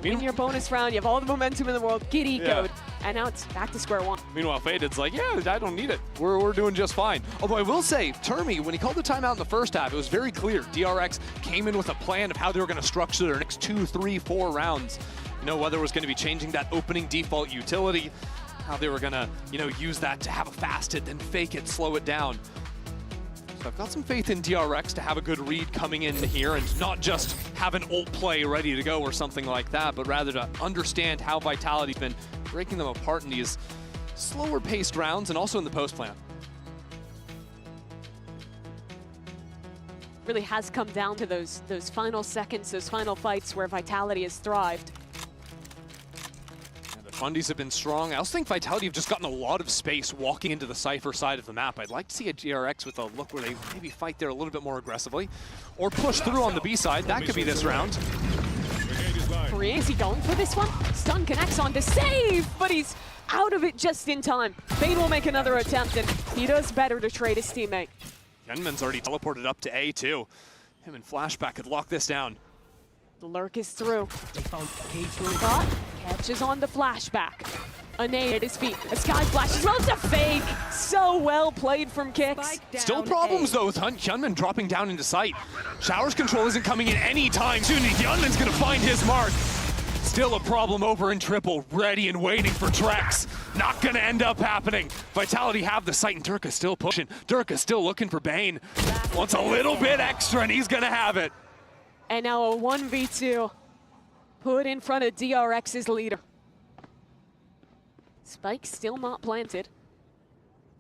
You win your bonus round, you have all the momentum in the world, get ecoed, and now it's back to square one. Meanwhile, Faded's like, yeah, I don't need it. We're doing just fine. Although I will say, Termi, when he called the timeout in the first half, it was very clear. DRX came in with a plan of how they were going to structure their next 2, 3, 4 rounds. You know, whether it was going to be changing that opening default utility, how they were going to, you know, use that to have a fast hit, then fake it, slow it down. So I've got some faith in DRX to have a good read coming in here and not just have an ult play ready to go or something like that, but rather to understand how Vitality's been breaking them apart in these slower paced rounds and also in the post plan. Really has come down to those final seconds, those final fights where Vitality has thrived. And Fundies have been strong. I also think Vitality have just gotten a lot of space walking into the Cypher side of the map. I'd like to see a DRX with a look where they maybe fight there a little bit more aggressively, or push through on the B side. That could be this round. Is he going for this one? Stun connects on to save, but he's out of it just in time. Fade will make another attempt, and he does better to trade his teammate. Hyunmin's already teleported up to A too. Him and Flashback could lock this down. The lurk is through. Scott catches on the Flashback. A nade at his feet. A sky flash as well as a fake. So well played from Kicks. Still problems though with Hyunmin dropping down into sight. Shower's control isn't coming in anytime soon. Hyunmin's gonna find his mark. Still a problem over in triple, ready and waiting for Trex. Not gonna end up happening. Vitality have the sight and Durka still pushing. Durka still looking for Bane. Wants a little bit extra and he's gonna have it. And now a 1v2 put in front of DRX's leader. Spike still not planted.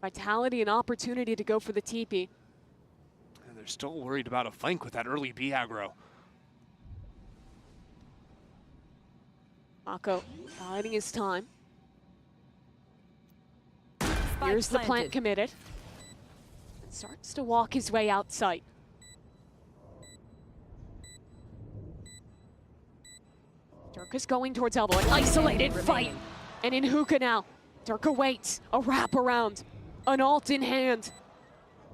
Vitality an opportunity to go for the TP. And they're still worried about a flank with that early B aggro. Mako biding his time. Here's the plant committed. And starts to walk his way out sight. Durka's going towards elbow. An isolated fight. And in hookah now. Durka waits. A wraparound. An ult in hand.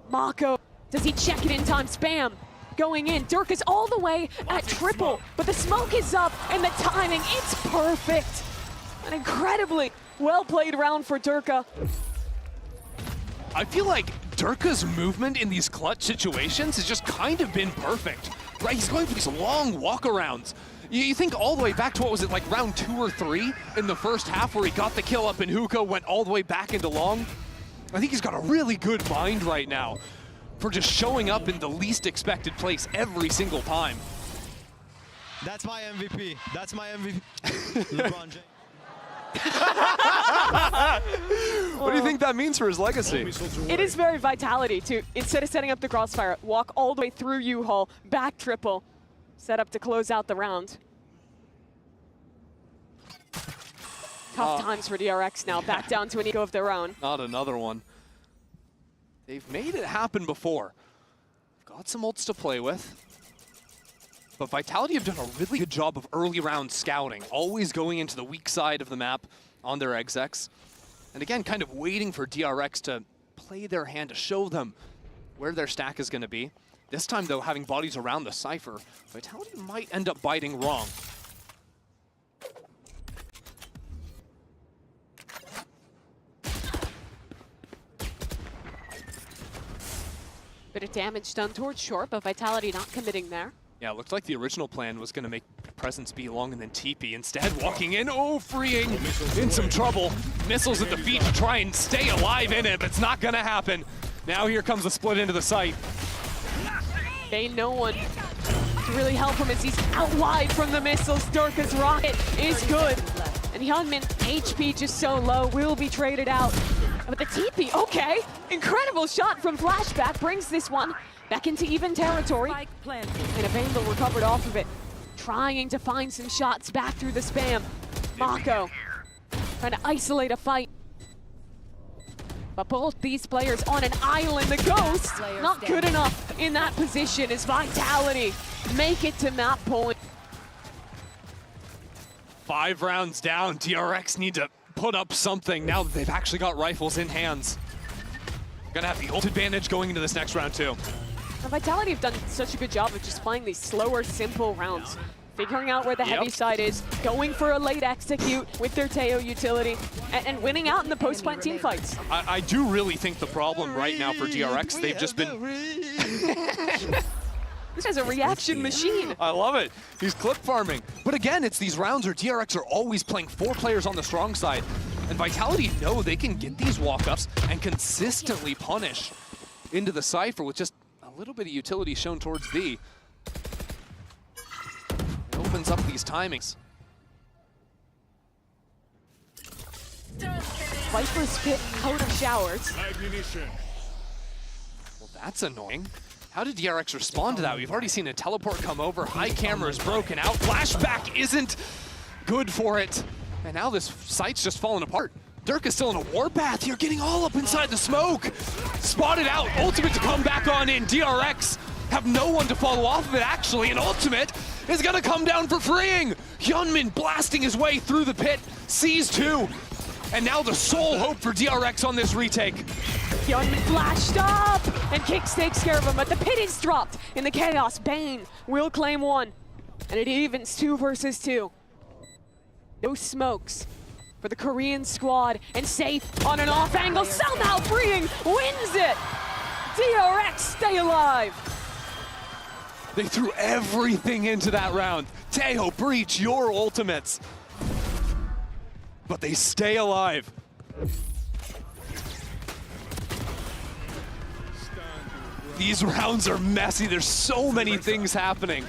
Mako. Does he check it in time? Spam. Going in. Durka's all the way at triple. But the smoke is up and the timing, it's perfect. An incredibly well-played round for Durka. I feel like Durka's movement in these clutch situations has just kind of been perfect, right? He's going for these long walkarounds. You think all the way back to, what was it, like round 2 or 3 in the first half where he got the kill up in hookah, went all the way back into long? I think he's got a really good mind right now for just showing up in the least expected place every single time. That's my MVP. That's my MVP. LeBron James. What do you think that means for his legacy? It is very Vitality to, instead of setting up the crossfire, walk all the way through U-Haul, back triple, set up to close out the round. Tough times for DRX now, back down to an ego of their own. Not another one. They've made it happen before. Got some ults to play with. But Vitality have done a really good job of early round scouting, always going into the weak side of the map on their execs. And again, kind of waiting for DRX to play their hand, to show them where their stack is going to be. This time, though, having bodies around the Cypher, Vitality might end up biting wrong. Bit of damage done towards short, but Vitality not committing there. Yeah, it looked like the original plan was going to make Presence be long and then TP. Instead, walking in, freeing, in some trouble. Missiles at the feet to try and stay alive in it, but it's not going to happen. Now here comes the split into the site. Ain't no one to really help him as he's out wide from the missiles. Durka's rocket is good. And Hyunmin, HP just so low, will be traded out. But the TP, okay. Incredible shot from Flashback, brings this one back into even territory. And a Vandal recovered off of it. Trying to find some shots back through the spam. Mako trying to isolate a fight. But both these players on an island. The Ghost not good enough in that position as Vitality make it to map point. 5 rounds down, DRX need to put up something now that they've actually got rifles in hands. Gonna have the ult advantage going into this next round too. And Vitality have done such a good job of just playing these slower, simple rounds. Figuring out where the heavy side is, going for a late execute with their Teo utility, and winning out in the post-plant team fights. I do really think the problem right now for DRX, they've just been... This is a reaction machine. I love it. He's clip farming. But again, it's these rounds where DRX are always playing 4 players on the strong side. And Vitality know they can get these walk-ups and consistently punish into the Cypher with just a little bit of utility shown towards B. It opens up these timings. Viper's pit out of showers. Well, that's annoying. How did DRX respond to that? We've already seen a teleport come over. High camera is broken out. Flashback isn't good for it. And now this site's just falling apart. Dirk is still in a warpath here, getting all up inside the smoke. Spotted out, ultimate to come back on in. DRX have no one to follow off of it actually, and ultimate is gonna come down for freeing. Hyunmin blasting his way through the pit, sees two. And now the sole hope for DRX on this retake. Hyunmin flashed up, and Kicks takes care of him, but the pit is dropped in the chaos. Bane will claim one, and it evens 2 versus 2. No smokes for the Korean squad, and safe on an off angle, somehow freeing, wins it! DRX stay alive! They threw everything into that round. Taeho, breach your ultimates. But they stay alive. These rounds are messy. There's so many things happening.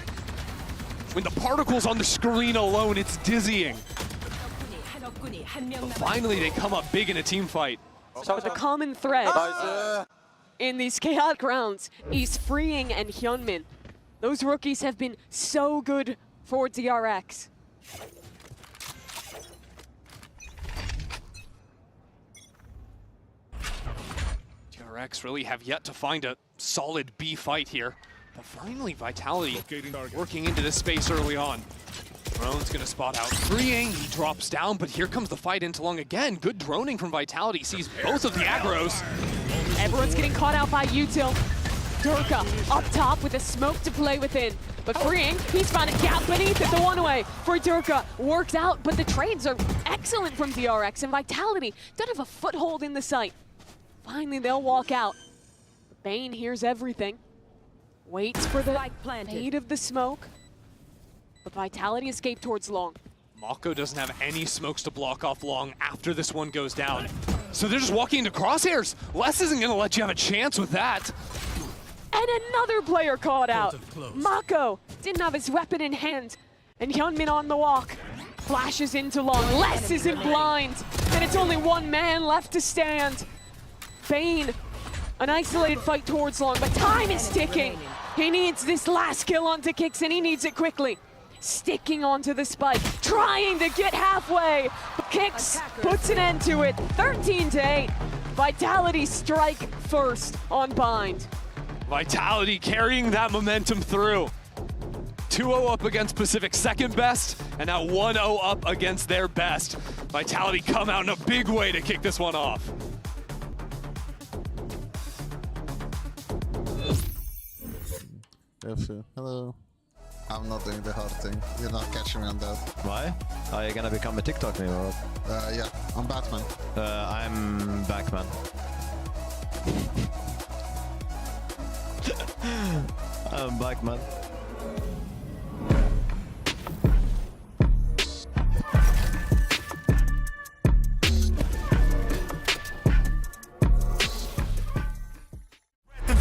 When the particles on the screen alone, it's dizzying. But finally, they come up big in a team fight. But the common thread in these chaotic rounds is freeing and Hyunmin. Those rookies have been so good for DRX. DRX really have yet to find a solid B fight here. But finally, Vitality working into this space early on. Drone's gonna spot out freeing, he drops down, but here comes the fight into long again. Good droning from Vitality, sees both of the aggros. Everyone's getting caught out by Util. Durka up top with a smoke to play within. But freeing, he's found a gap beneath it. The one-way for Durka worked out, but the trades are excellent from DRX, and Vitality don't have a foothold in the site. Finally, they'll walk out. Bane hears everything. Waits for the fade of the smoke. But Vitality escaped towards long. Mako doesn't have any smokes to block off long after this one goes down. So they're just walking into crosshairs. Les isn't gonna let you have a chance with that. And another player caught out. Mako didn't have his weapon in hand. And Hyunmin on the walk. Flashes into long. Les isn't blind. And it's only one man left to stand. Bane, an isolated fight towards long, but time is ticking. He needs this last kill onto Kicks, and he needs it quickly. Sticking onto the spike, trying to get halfway. But Kicks puts an end to it, 13-8. Vitality strike first on Bind. Vitality carrying that momentum through. 2-0 up against Pacific's second best, and now 1-0 up against their best. Vitality come out in a big way to kick this one off. Hello. I'm not doing the hard thing. You're not catching me on that. Why? Are you gonna become a TikTok meme or what? Yeah, I'm Batman. I'm Backman. I'm Backman.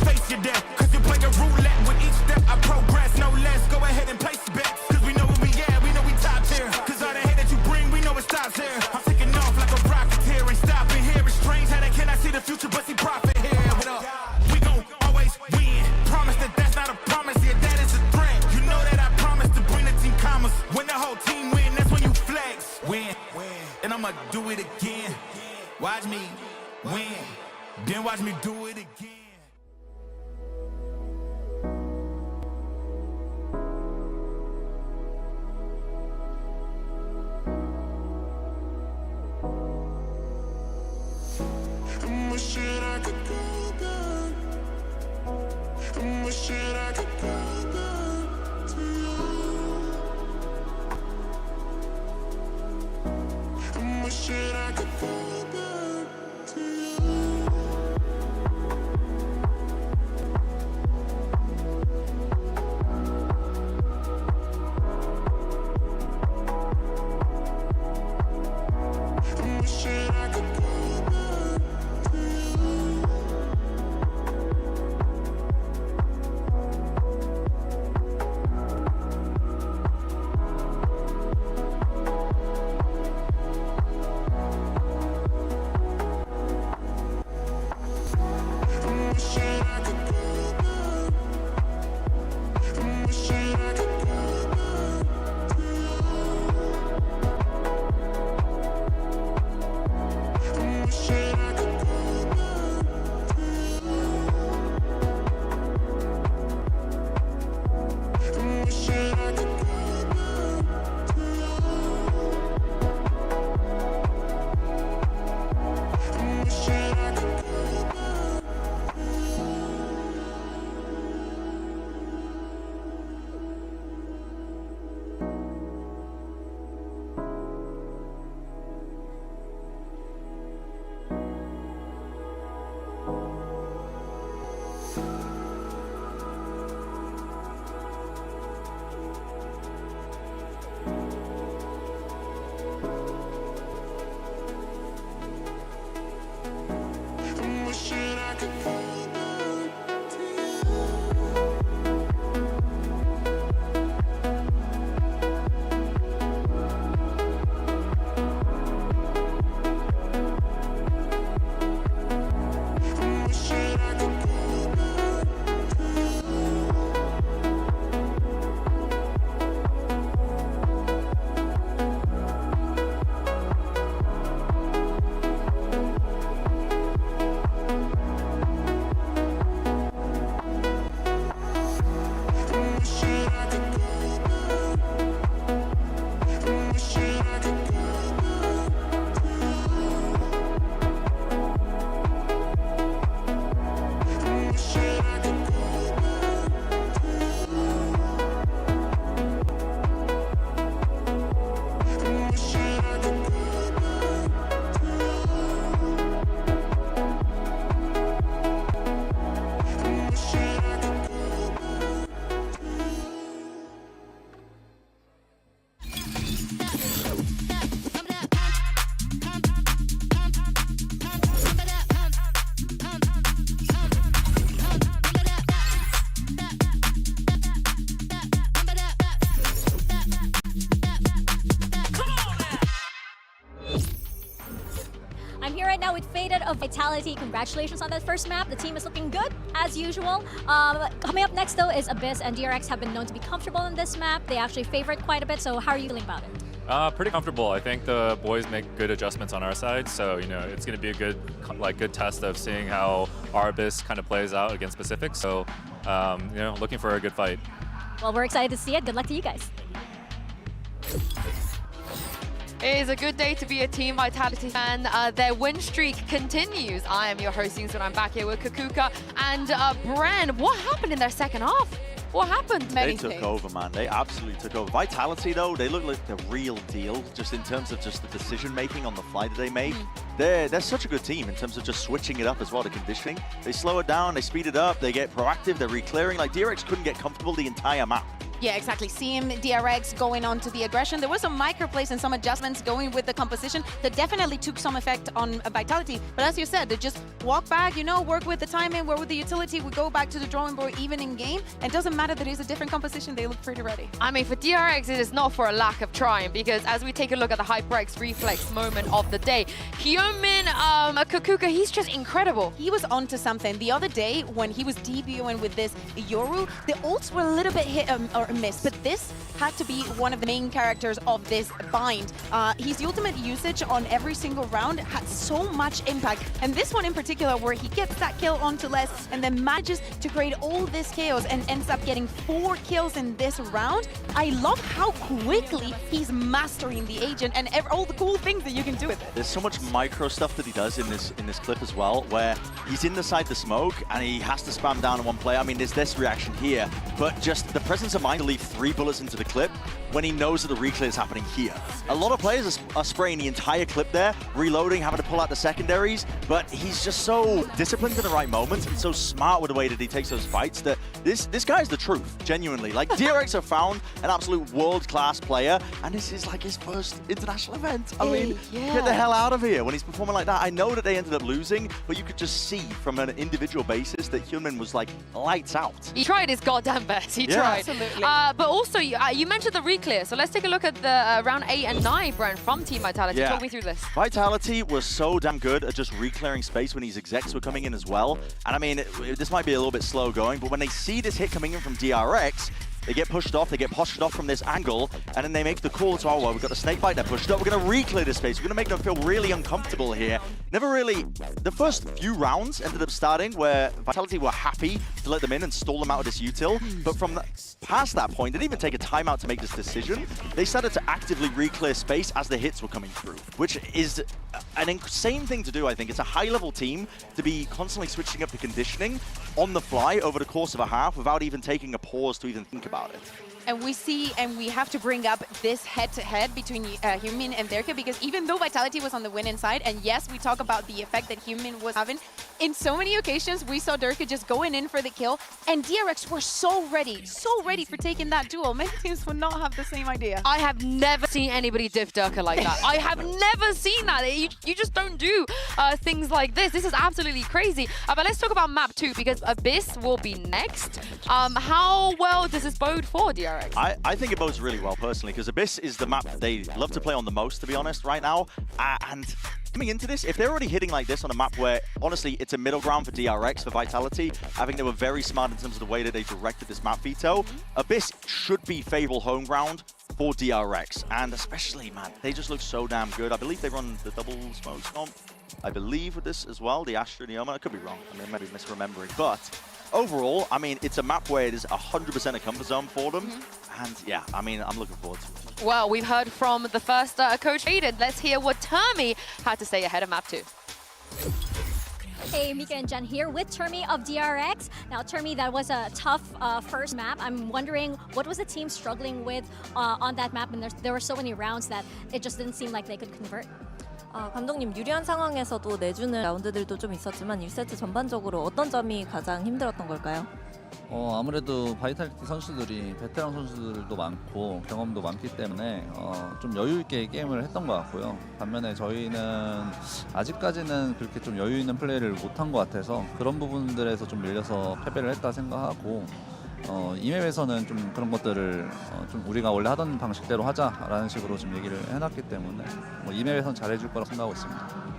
Face your death, cause you play a roulette with each step I progress, no less. Go ahead and place the bets, cause we know where we at, we know we top tier. Cause all the hate that you bring, we know it stops here. I'm taking off like a rocket here and stopping here. It's strange how they cannot see the future, but see profit here. We gon' always win. Promise that that's not a promise, yeah, that is a threat. You know that I promise to bring the team commas. When the whole team win, that's when you flex. Win, and I'ma do it again. Watch me win, then watch me do it again. I'm wishing I could go back. I'm wishing I could go back to you. I'm wishing I could go back to you. I'm wishing I could go back to you. I'm wishing I could go back to you. I'm wishing I could go back to you. I'm wishing I could go back. I'm wishing I could go back to you. I'm wishing I could go back to you. I'm wishing I could go back to you. I'm wishing I could go back to you. I'm here right now with Faded of Vitality. Congratulations on that first map. The team is looking good, as usual. Coming up next, though, is Abyss, and DRX have been known to be comfortable in this map. They actually favor it quite a bit, so how are you feeling about it? Pretty comfortable. I think the boys make good adjustments on our side, so it's going to be a good test of seeing how our Abyss kind of plays out against Pacific. So looking for a good fight. Well, we're excited to see it. Good luck to you guys. It is a good day to be a Team Vitality fan. Their win streak continues. I am your host, and I'm back here with Kakuka and Bren. What happened in their second half? What happened? They took over, man. They absolutely took over. Vitality, though, they look like the real deal, just in terms of just the decision-making on the fly that they made. They're such a good team in terms of just switching it up as well, the conditioning. They slow it down, they speed it up, they get proactive, they're re-clearing. Like, DRX couldn't get comfortable the entire map. Yeah, exactly. Seeing DRX going on to the aggression. There was some micro plays and some adjustments going with the composition that definitely took some effect on Vitality. But as you said, they just walk back, work with the timing, work with the utility. We go back to the drawing board even in game. And it doesn't matter that it's a different composition. They look pretty ready. I mean, for DRX, it is not for a lack of trying, because as we take a look at the HyperX reflex moment of the day, Hyunmin Kakuka, he's just incredible. He was onto something. The other day, when he was debuting with this Yoru, the ults were a little bit hit or miss, but this had to be one of the main characters of this bind. His ultimate usage on every single round had so much impact, and this one in particular, where he gets that kill onto Les and then manages to create all this chaos and ends up getting 4 kills in this round. I love how quickly he's mastering the agent and all the cool things that you can do with it. There's so much micro stuff that he does in this clip as well, where he's inside the smoke and he has to spam down on one player. I mean, there's this reaction here, but just the presence of mind to leave 3 bullets into the clip when he knows that the reclear is happening here. A lot of players are spraying the entire clip there, reloading, having to pull out the secondaries, but he's just so disciplined in the right moments and so smart with the way that he takes those fights that this guy's the truth, genuinely. Like, DRX have found an absolute world-class player, and this is like his first international event. I mean, get the hell out of here when he's performing like that. I know that they ended up losing, but you could just see from an individual basis that Hyunmin was like lights out. He tried his goddamn best. He tried. Absolutely. But also, you mentioned the reclear, so let's take a look at the round 8 and 9, Brent, from Team Vitality. Talk me through this. Vitality was so damn good at just re-clearing space when these execs were coming in as well. And I mean, this might be a little bit slow going, but when they see this hit coming in from DRX, they get pushed off, they get poshed off from this angle, and then they make the call to, oh, well, we've got the snake bite, they're pushed up, we're going to re-clear this space, we're going to make them feel really uncomfortable here. Never really, the first few rounds ended up starting where Vitality were happy to let them in and stall them out of this util, but from past that point, they didn't even take a timeout to make this decision. They started to actively re-clear space as the hits were coming through, which is an insane thing to do, I think. It's a high-level team to be constantly switching up the conditioning on the fly over the course of a half without even taking a pause to even think about it. and we have to bring up this head-to-head between Hyunmin and Derke, because even though Vitality was on the winning side, and yes, we talk about the effect that Hyunmin was having, in so many occasions we saw Derke just going in for the kill, and DRX were so ready for taking that duel. Many teams would not have the same idea. I have never seen anybody diff Derke like that. I have never seen that. You just don't do things like this. This is absolutely crazy. But let's talk about map 2, because Abyss will be next. How well does this bode for DRX? I think it bodes really well, personally, because Abyss is the map they love to play on the most, to be honest, right now. And coming into this, if they're already hitting like this on a map where, honestly, it's a middle ground for DRX, for Vitality, I think they were very smart in terms of the way that they directed this map veto. Abyss should be favorable home ground for DRX, and especially, man, they just look so damn good. I believe they run the double smoke comp, I believe, with this as well, the Astra and the Omen. I could be wrong, I mean, maybe misremembering, but overall, I mean, it's a map where it is 100% a comfort zone for them, and yeah, I mean, I'm looking forward to it. Well, we've heard from the first coach, Aiden. Let's hear what Termi had to say ahead of map 2. Hey, Mika and Jen here with Termi of DRX. Now, Termi, that was a tough first map. I'm wondering, what was the team struggling with on that map? And there were so many rounds that it just didn't seem like they could convert. 감독님, 유리한 상황에서도 내주는 라운드들도 좀 있었지만 1세트 전반적으로 어떤 점이 가장 힘들었던 걸까요? 아무래도 바이탈리티 선수들이 베테랑 선수들도 많고 경험도 많기 때문에 좀 여유 있게 게임을 했던 것 같고요. 반면에 저희는 아직까지는 그렇게 좀 여유 있는 플레이를 못한 것 같아서 그런 부분들에서 좀 밀려서 패배를 했다 생각하고 이 맵에서는 좀 그런 것들을 좀 우리가 원래 하던 방식대로 하자라는 식으로 좀 얘기를 해놨기 때문에 이 맵에서는 잘해줄 거라고 생각하고 있습니다.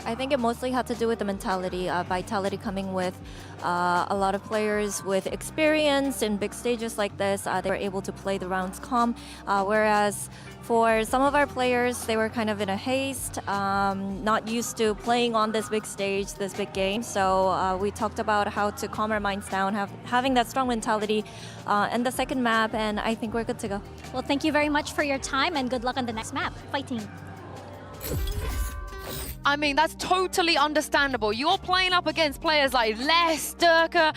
I think it mostly had to do with the mentality. Vitality coming with a lot of players with experience in big stages like this. They were able to play the rounds calm, whereas for some of our players, they were kind of in a haste, not used to playing on this big stage, this big game. So we talked about how to calm our minds down, having that strong mentality in the second map, and I think we're good to go. Well, thank you very much for your time, and good luck on the next map. Fighting. I mean, that's totally understandable. You're playing up against players like Les, Derke,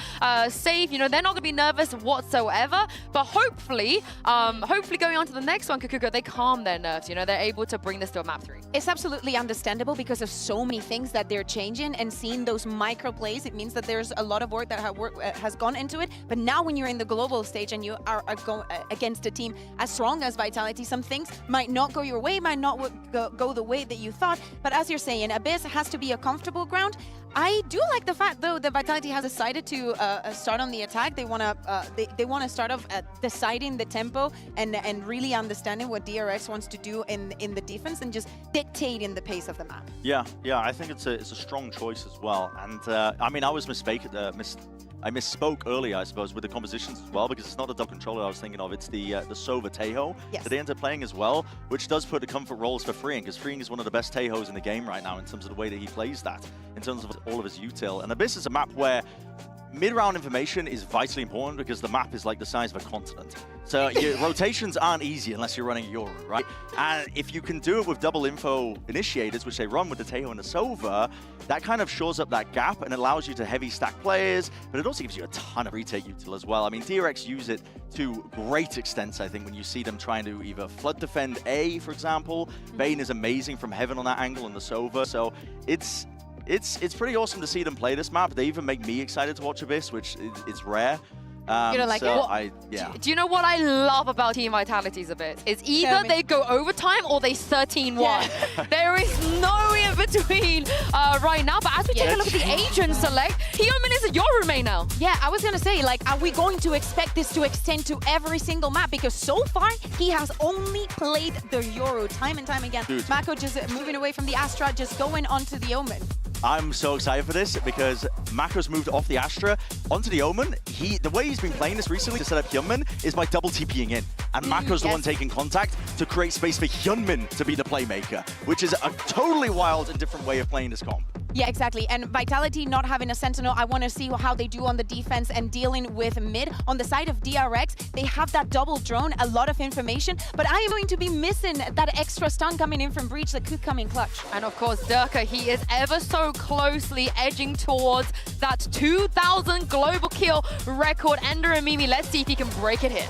Safe. You know, they're not going to be nervous whatsoever. But hopefully going on to the next one, Kukuka, they calm their nerves. You know, they're able to bring this to a map 3. It's absolutely understandable because of so many things that they're changing, and seeing those micro plays, it means that there's a lot of work that has gone into it. But now when you're in the global stage and you are going against a team as strong as Vitality, some things might not go your way, might not go the way that you thought. But as you're saying, Abyss has to be a comfortable ground. I do like the fact, though, that Vitality has decided to start on the attack. They want to start off deciding the tempo and really understanding what DRX wants to do in the defense and just dictating the pace of the map. Yeah, I think it's a strong choice as well. And I mean, I misspoke earlier, I suppose, with the compositions as well, because it's not the double controller I was thinking of. It's the Sova Taeho that they end up playing as well, which does put the comfort roles for Freeing, because Freeing is one of the best Taehos in the game right now in terms of the way that he plays that, in terms of all of his util. And Abyss is a map where mid-round information is vitally important because the map is like the size of a continent. So your rotations aren't easy unless you're running a Euro, right? And if you can do it with double info initiators, which they run with the Taeho and the Sova, that kind of shores up that gap and allows you to heavy stack players, but it also gives you a ton of retake util as well. I mean, DRX use it to great extents, I think, when you see them trying to either flood defend A, for example. Bane is amazing from heaven on that angle and the Sova, so it's pretty awesome to see them play this map. They even make me excited to watch Abyss, which is rare. You don't like it? Do you know what I love about Team Vitality's Abyss? It's either they go overtime or they 13-1. Yeah. There is no in between right now. But as we take a look at the Asian select, Hyunmin is a Yoru main now. Yeah, I was going to say, like, are we going to expect this to extend to every single map? Because so far, he has only played the Yoru time and time again. Dude. Mako just moving away from the Astra, just going onto the Omen. I'm so excited for this because Mako's moved off the Astra onto the Omen. The way he's been playing this recently to set up Hyunmin is by double TPing in. And Mako's the one taking contact to create space for Hyunmin to be the playmaker, which is a totally wild and different way of playing this comp. Yeah, exactly. And Vitality not having a Sentinel, I want to see how they do on the defense and dealing with mid. On the side of DRX, they have that double drone, a lot of information, but I am going to be missing that extra stun coming in from Breach that could come in clutch. And of course, Derke, he is ever so closely edging towards that 2,000 global kill record. Ender and Mimi, let's see if he can break it here.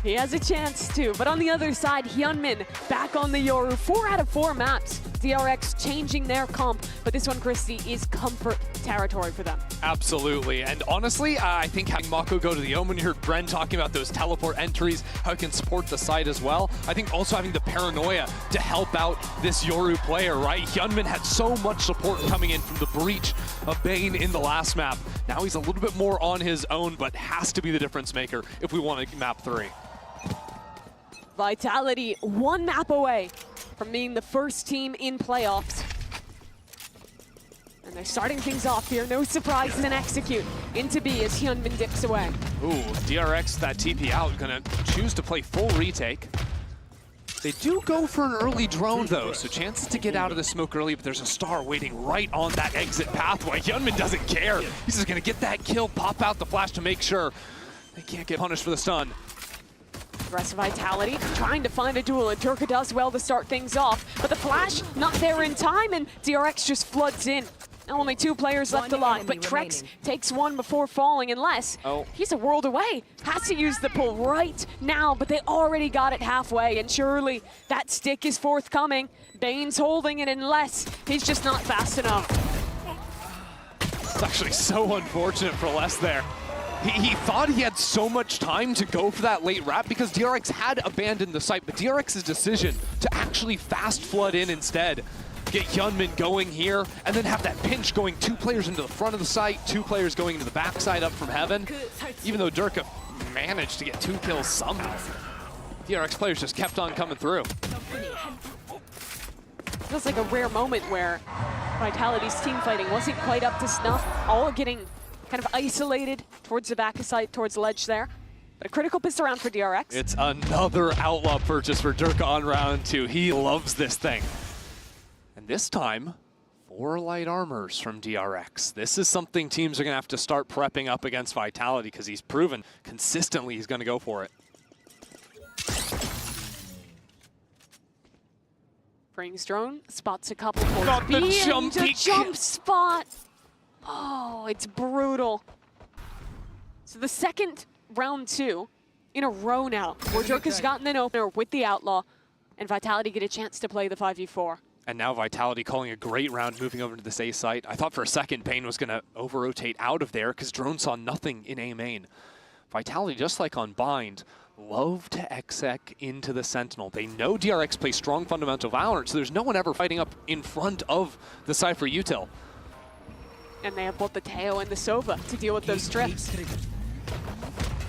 He has a chance to, but on the other side, Hyunmin back on the Yoru. 4 out of 4 maps. DRX changing their comp, but this one, Christy, is comfort territory for them. Absolutely, and honestly, I think having Mako go to the Omen, you heard Bren talking about those teleport entries, how he can support the site as well. I think also having the paranoia to help out this Yoru player, right? Hyunmin had so much support coming in from the breach of Bane in the last map. Now he's a little bit more on his own, but has to be the difference maker if we want to map 3. Vitality 1 map away from being the first team in playoffs. And they're starting things off here. No surprises and execute into B as Hyunmin dips away. Ooh, DRX, that TP out, gonna choose to play full retake. They do go for an early drone though, so chances to get out of the smoke early, but there's a star waiting right on that exit pathway. Hyunmin doesn't care. He's just gonna get that kill, pop out the flash to make sure they can't get punished for the stun. The rest of Vitality trying to find a duel, and Turka does well to start things off, but the flash not there in time, and DRX just floods in. Now only 2 players left alive, but Trex takes 1 before falling, unless he's a world away. Has to use the pull right now, but they already got it halfway, and surely that stick is forthcoming. Bane's holding it unless he's just not fast enough. It's actually so unfortunate for Les there. He thought he had so much time to go for that late wrap because DRX had abandoned the site, but DRX's decision to actually fast flood in instead, get Hyunmin going here, and then have that pinch going 2 players into the front of the site, 2 players going into the backside up from heaven. Even though Durka managed to get 2 kills somehow, DRX players just kept on coming through. Feels like a rare moment where Vitality's team fighting wasn't quite up to snuff, all getting kind of isolated towards the back of site, towards the ledge there. But a critical pistol round for DRX. It's another Outlaw purchase for Durka on round 2. He loves this thing. And this time, 4 light armors from DRX. This is something teams are going to have to start prepping up against Vitality because he's proven consistently he's going to go for it. Brings drone, spots a couple for Got the B, jump and a peek. jump spot. Oh, it's brutal. So the second round 2 in a row now, where Durka's gotten an opener with the Outlaw, and Vitality get a chance to play the 5v4. And now Vitality calling a great round, moving over to this A site. I thought for a second Bane was going to over-rotate out of there because Drone saw nothing in A main. Vitality, just like on Bind, love to exec into the Sentinel. They know DRX plays strong fundamental Valorant, so there's no one ever fighting up in front of the Cypher util. And they have both the Teo and the Sova to deal with those strips.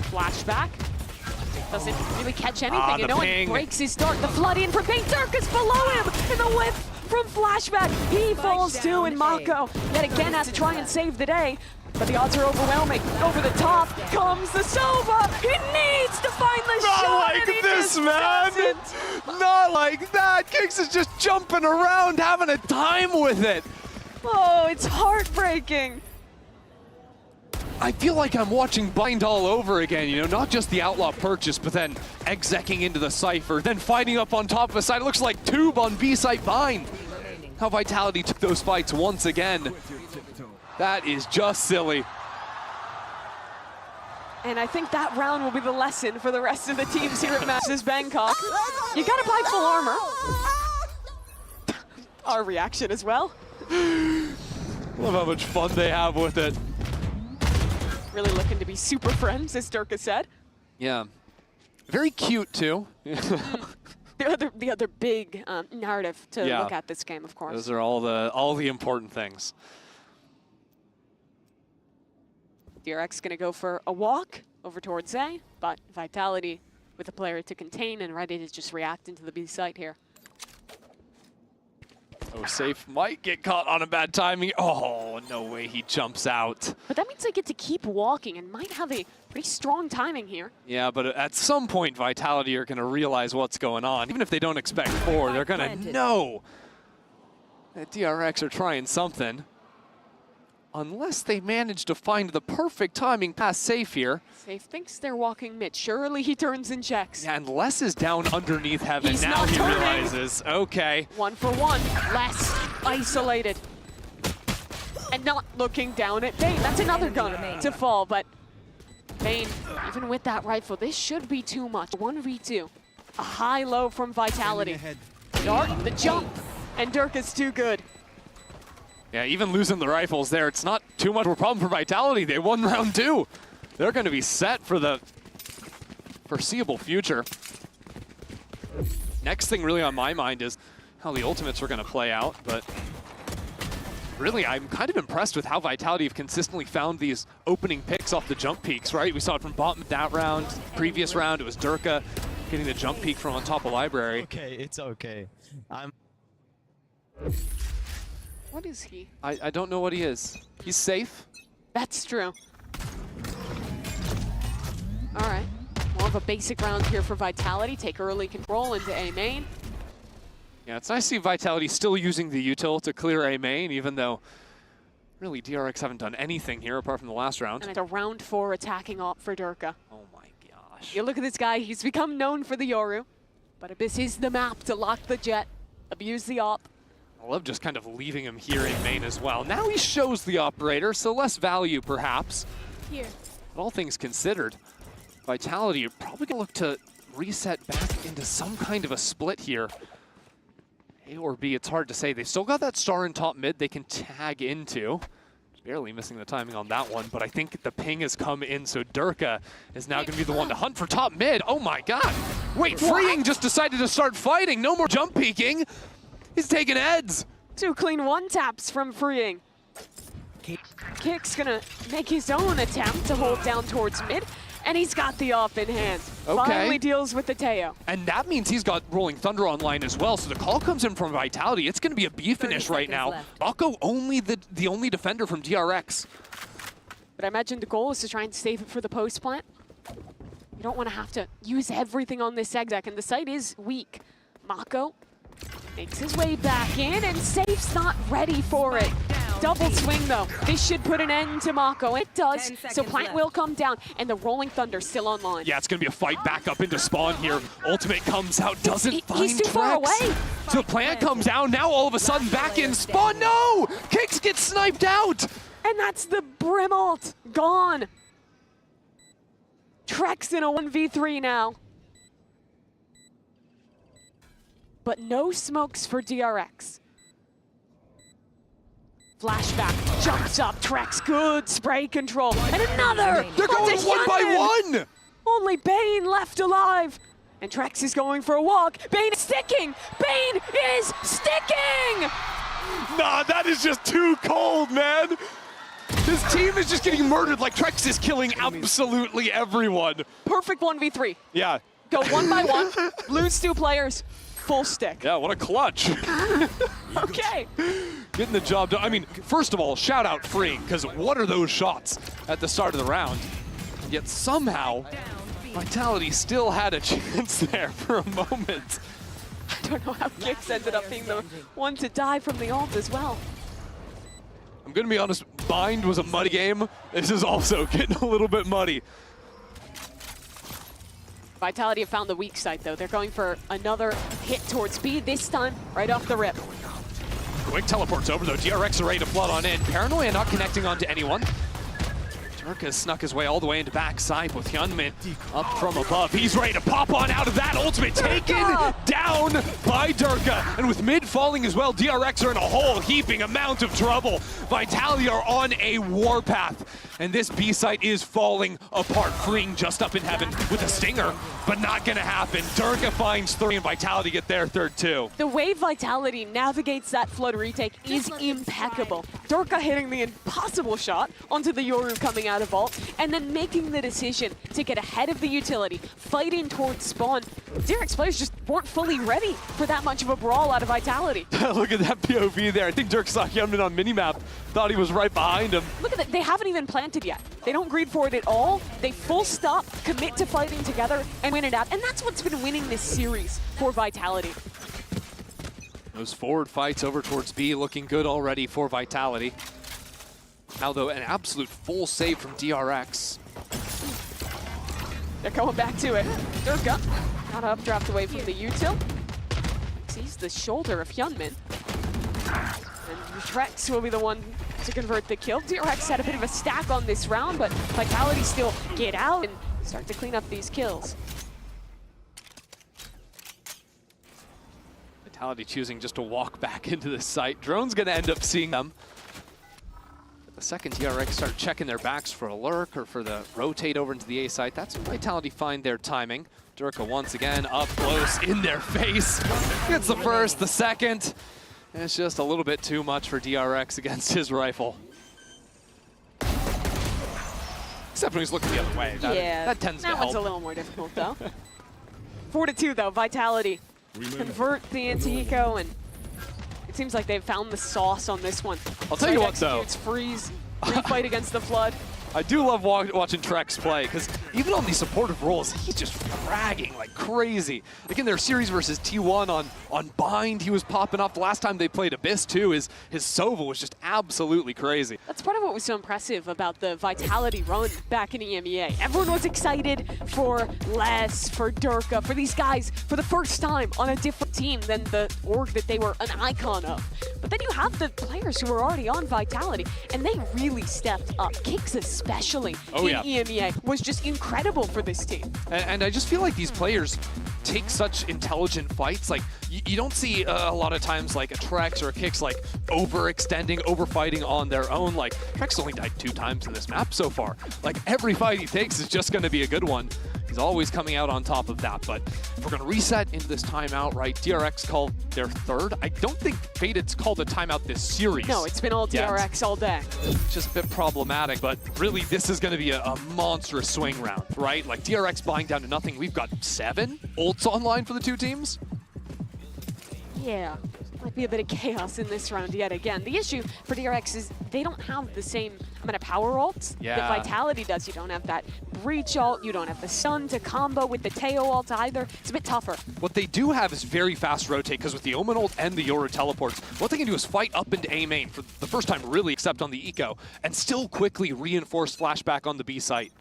Flashback. Doesn't really catch anything, and no one breaks his start. The flood in from Bane. Durka's below him, and the whip from Flashback. He falls too, and Mako yet again has to try and save the day. But the odds are overwhelming. Over the top comes the Sova. He needs to find the shot. Not like and he this, just man. doesn't. Not like that. Kicks is just jumping around, having a time with it. Oh, it's heartbreaking. I feel like I'm watching Bind all over again, you know, not just the Outlaw purchase, but then execing into the Cypher, then fighting up on top of the side. It looks like Tube on B site Bind. How Vitality took those fights once again. That is just silly. And I think that round will be the lesson for the rest of the teams here at Masters Bangkok. You gotta buy full armor. Our reaction as well. Love how much fun they have with it. Really looking to be super friends, as Durka said. Yeah. Very cute, too. The other big narrative to look at this game, of course. Those are all the important things. DRX gonna go for a walk over towards A, but Vitality with a player to contain and ready to just react into the B site here. Oh, Safe might get caught on a bad timing. Oh, no way he jumps out. But that means they get to keep walking and might have a pretty strong timing here. Yeah, but at some point, Vitality are going to realize what's going on. Even if they don't expect 4, they're going to know that DRX are trying something. Unless they manage to find the perfect timing past Safe here. Safe thinks they're walking mid. Surely he turns and checks. Yeah, and Les is down underneath Heaven. He's now not he turning. realizes, okay. 1 for 1. Les isolated. And not looking down at Bane. That's another gun to fall, but Bane, even with that rifle, this should be too much. 1v2. A high-low from Vitality. Dark, the jump, and Dirk is too good. Yeah, even losing the rifles there, it's not too much of a problem for Vitality. They won round 2. They're going to be set for the foreseeable future. Next thing really on my mind is how the ultimates are going to play out, but really, I'm kind of impressed with how Vitality have consistently found these opening picks off the jump peaks, right? We saw it from bottom that round. Previous round, it was Durka getting the jump peak from on top of Library. Okay, it's okay. What is he? I don't know what he is. He's safe. That's true. All right, more of a basic round here for Vitality. Take early control into A main. Yeah, it's nice to see Vitality still using the util to clear A main, even though really DRX haven't done anything here apart from the last round. And it's a round 4 attacking op for Durka. Oh my gosh. You look at this guy, he's become known for the Yoru, but Abyss is the map to lock the jet, abuse the op. I love just kind of leaving him here in main as well. Now he shows the operator, so less value perhaps. Here. But all things considered, Vitality are probably gonna look to reset back into some kind of a split here. A or B, it's hard to say. They've still got that star in top mid they can tag into. Barely missing the timing on that one, but I think the ping has come in, so Durka is now gonna be the one to hunt for top mid. Oh my god! Wait, Freeing just decided to start fighting. No more jump peeking. He's taking heads. 2 clean one-taps from Freeing. Kick's gonna make his own attempt to hold down towards mid, and he's got the off in hand. Okay. Finally deals with the Teo. And that means he's got Rolling Thunder online as well, so the call comes in from Vitality. It's gonna be a B finish right now. Akko only the only defender from DRX. But I imagine the goal is to try and save it for the post plant. You don't want to have to use everything on this exec, and the site is weak. Mako makes his way back in, and Safe's not ready for it. Double swing though. This should put an end to Mako. It does. So plant will come down, and the Rolling Thunder still online. Yeah, it's gonna be a fight back up into spawn here. Ultimate comes out, doesn't find He's too far away. So plant comes down, now all of a sudden back in spawn. No! Kicks get sniped out! And that's the Brim ult. Gone. Trex in a 1v3 now. But no smokes for DRX. Flashback, jumps up, Trex, good spray control, and another! They're going one by one! Only Bane left alive, and Trex is going for a walk. Bane is sticking! Bane is sticking! Nah, that is just too cold, man! His team is just getting murdered like Trex is killing absolutely everyone. Perfect 1v3. Yeah. Go one by one, lose 2 players, full stick. Yeah, what a clutch. Okay. Getting the job done. I mean, first of all, shout out Freeing, because what are those shots at the start of the round? Yet somehow, Vitality still had a chance there for a moment. I don't know how Gix ended up being the one to die from the ult as well. I'm gonna be honest, Bind was a muddy game. This is also getting a little bit muddy. Vitality have found the weak side though. They're going for another hit towards B, this time right off the rip. Quick teleports over though. DRX are ready to flood on in. Paranoia not connecting onto anyone. Durka snuck his way all the way into backside with Hyunmin up from above. He's ready to pop on out of that. Ultimate taken down by Durka. And with mid falling as well, DRX are in a whole heaping amount of trouble. Vitality are on a warpath. And this B site is falling apart. Freeing just up in heaven with a stinger, but not gonna happen. Durka finds 3 and Vitality get their third 2. The way Vitality navigates that flood retake is impeccable. Durka hitting the impossible shot onto the Yoru coming out of vault, and then making the decision to get ahead of the utility, fighting towards spawn. DRX players just weren't fully ready for that much of a brawl out of Vitality. Look at that POV there. I think Dirk saw Hyunmin on minimap, thought he was right behind him. Look at that, they haven't even planted yet. They don't greed for it at all. They full stop, commit to fighting together, and win it out. And that's what's been winning this series for Vitality. Those forward fights over towards B looking good already for Vitality. Now though, an absolute full save from DRX. They're going back to it. Durka got an updraft away from the util. Sees the shoulder of Hyunmin. And Trex will be the one to convert the kill. DRX had a bit of a stack on this round, but Vitality still get out and start to clean up these kills. Vitality choosing just to walk back into the site. Drone's going to end up seeing them. But the second DRX start checking their backs for a lurk or for the rotate over into the A site, that's when Vitality find their timing. Durka once again up close in their face. Gets the first, the second. And it's just a little bit too much for DRX against his rifle. Except when he's looking the other way. That tends to help. That one's a little more difficult though. 4-2 though, Vitality. Convert the anti-eco, and it seems like they've found the sauce on this one. I'll tell you what though. Freeze, refight against the Flood. I do love watching Trex play, because even on these supportive roles, he's just fragging like crazy. Like in their series versus T1 on Bind, he was popping off. The last time they played Abyss too, his Sova was just absolutely crazy. That's part of what was so impressive about the Vitality run back in EMEA. Everyone was excited for Les, for Durka, for these guys for the first time on a different team than the org that they were an icon of. But then you have the players who were already on Vitality, and they really stepped up. Kicks especially in EMEA was just incredible for this team. And I just feel like these players take such intelligent fights. Like you don't see a lot of times like a Trex or a Kicks like overextending, overfighting on their own. Like Trex only died 2 times in this map so far. Like every fight he takes is just going to be a good one. He's always coming out on top of that. But if we're going to reset into this timeout, right? DRX called their third. I don't think Fated's called a timeout this series. No, it's been all DRX all day. Just a bit problematic, but really this is going to be a monstrous swing round, right? Like DRX buying down to nothing. We've got 7 ults online for the 2 teams. Yeah, might be a bit of chaos in this round yet again. The issue for DRX is they don't have the same amount of power ults that Vitality does. You don't have that Breach ult, you don't have the Stun to combo with the Teo ult either. It's a bit tougher. What they do have is very fast rotate, because with the Omen ult and the Yoru teleports, what they can do is fight up into A main for the first time really, except on the eco, and still quickly reinforce flashback on the B site.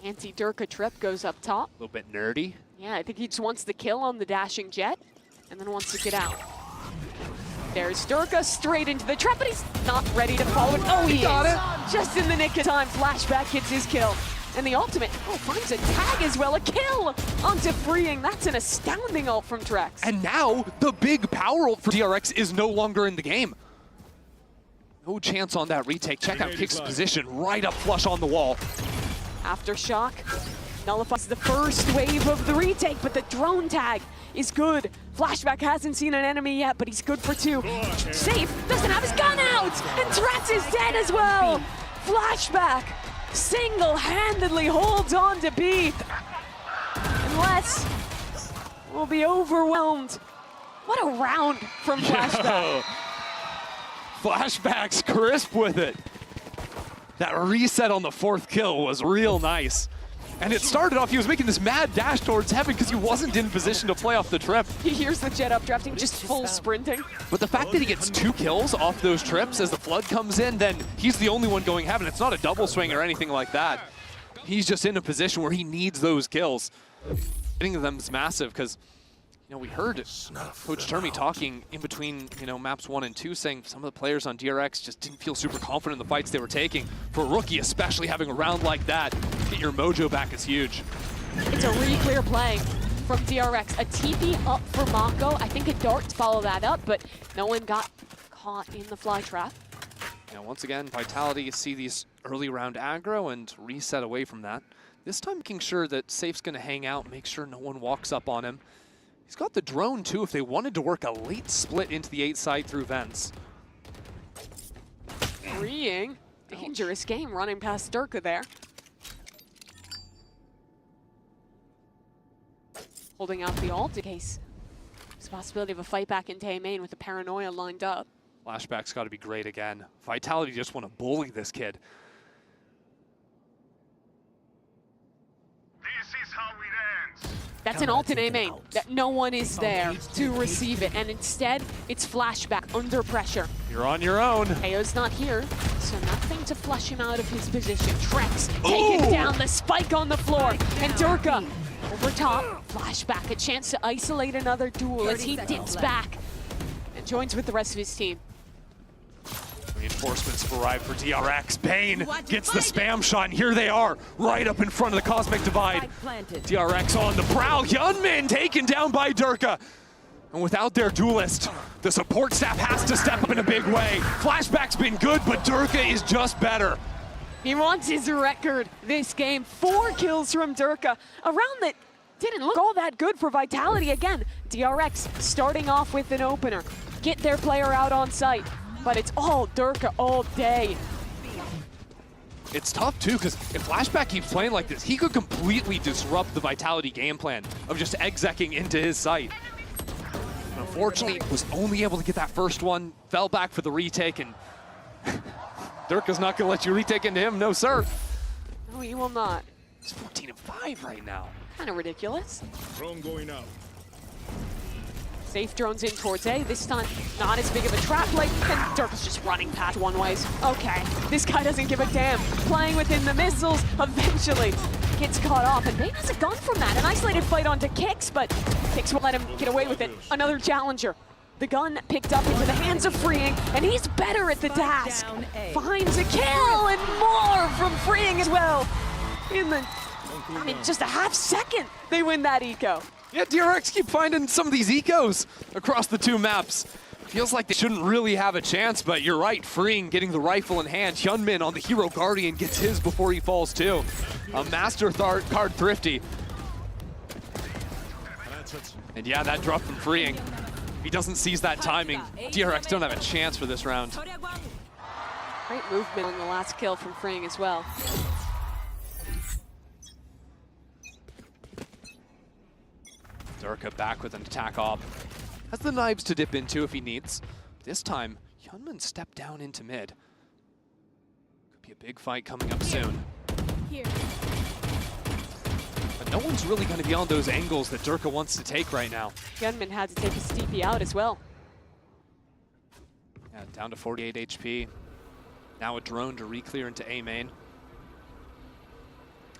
Anti-Durka trip goes up top. A little bit nerdy. Yeah, I think he just wants the kill on the dashing Jet, and then wants to get out. There's Durka straight into the trap, but he's not ready to follow it. Oh, he got it! Just in the nick of time, Flashback gets his kill. And the ultimate, finds a tag as well, a kill onto Freeing. That's an astounding ult from Trex. And now, the big power ult for DRX is no longer in the game. No chance on that retake. Check out Kick's position, right up flush on the wall. Aftershock nullifies the first wave of the retake, but the drone tag is good. Flashback hasn't seen an enemy yet, but he's good for 2. Safe doesn't have his gun out, and Tratz is dead as well. Flashback single-handedly holds on to B. Unless we'll be overwhelmed. What a round from Flashback. Flashback's crisp with it. That reset on the 4th kill was real nice. And it started off, he was making this mad dash towards heaven because he wasn't in position to play off the trip. He hears the Jet updrafting, just full sprinting. But the fact that he gets 2 kills off those trips as the Flood comes in, then he's the only one going heaven. It's not a double swing or anything like that. He's just in a position where he needs those kills. Getting to them is massive because, we heard Coach Termy talking in between, maps 1 and 2, saying some of the players on DRX just didn't feel super confident in the fights they were taking. For a rookie, especially having a round like that, get your mojo back is huge. It's a really clear play from DRX. A TP up for Mako. I think a dart to follow that up, but no one got caught in the fly trap. Once again, Vitality, you see these early round aggro and reset away from that. This time making sure that Safe's going to hang out, make sure no one walks up on him. He's got the drone too if they wanted to work a late split into the 8 side through vents. Freeing. Dangerous game running past Durka there. Holding out the ult in case there's a possibility of a fight back into A main with the Paranoia lined up. Flashback's got to be great again. Vitality just want to bully this kid. This is how it ends. That's an ult in A main, that no one is there to receive it, and instead, it's Flashback under pressure. You're on your own. Teo's not here, so nothing to flush him out of his position. Trex taking down the spike on the floor, and Durka over top. Flashback, a chance to isolate another duel as he dips back and joins with the rest of his team. Reinforcements have arrived for DRX. Bane gets the spam shot, and here they are, right up in front of the Cosmic Divide. DRX on the prowl. Hyunmin taken down by Durka. And without their duelist, the support staff has to step up in a big way. Flashback's been good, but Durka is just better. He wants his record this game. 4 kills from Durka. A round that didn't look all that good for Vitality. Again, DRX starting off with an opener. Get their player out on site. But it's all Durka all day. It's tough too, because if Flashback keeps playing like this, he could completely disrupt the Vitality game plan of just execing into his site. Unfortunately, was only able to get that first one, fell back for the retake, and Durka's not going to let you retake into him, no sir. No, he will not. It's 14-5 right now. Kind of ridiculous. Drone going out. Safe drones in towards A. This time, not as big of a trap like, and Durka's just running past one ways. Okay, this guy doesn't give a damn. Playing within the missiles, eventually gets caught off, and Bane has a gun from that. An isolated fight onto Kix, but Kix won't let him get away with it. Another challenger. The gun picked up into the hands of Freeing, and he's better at the task. Finds a kill and more from Freeing as well. In just a half second, they win that eco. Yeah, DRX keep finding some of these ecos across the 2 maps. Feels like they shouldn't really have a chance, but you're right. Freeing getting the rifle in hand. Hyunmin on the Hero Guardian gets his before he falls too. A Master card thrifty. And yeah, that drop from Freeing. If he doesn't seize that timing, DRX don't have a chance for this round. Great movement on the last kill from Freeing as well. Durka back with an attack op. Has the knives to dip into if he needs. This time, Hyunmin stepped down into mid. Could be a big fight coming up soon. But no one's really going to be on those angles that Durka wants to take right now. Hyunmin had to take his TP out as well. Yeah, down to 48 HP. Now a drone to re-clear into A main.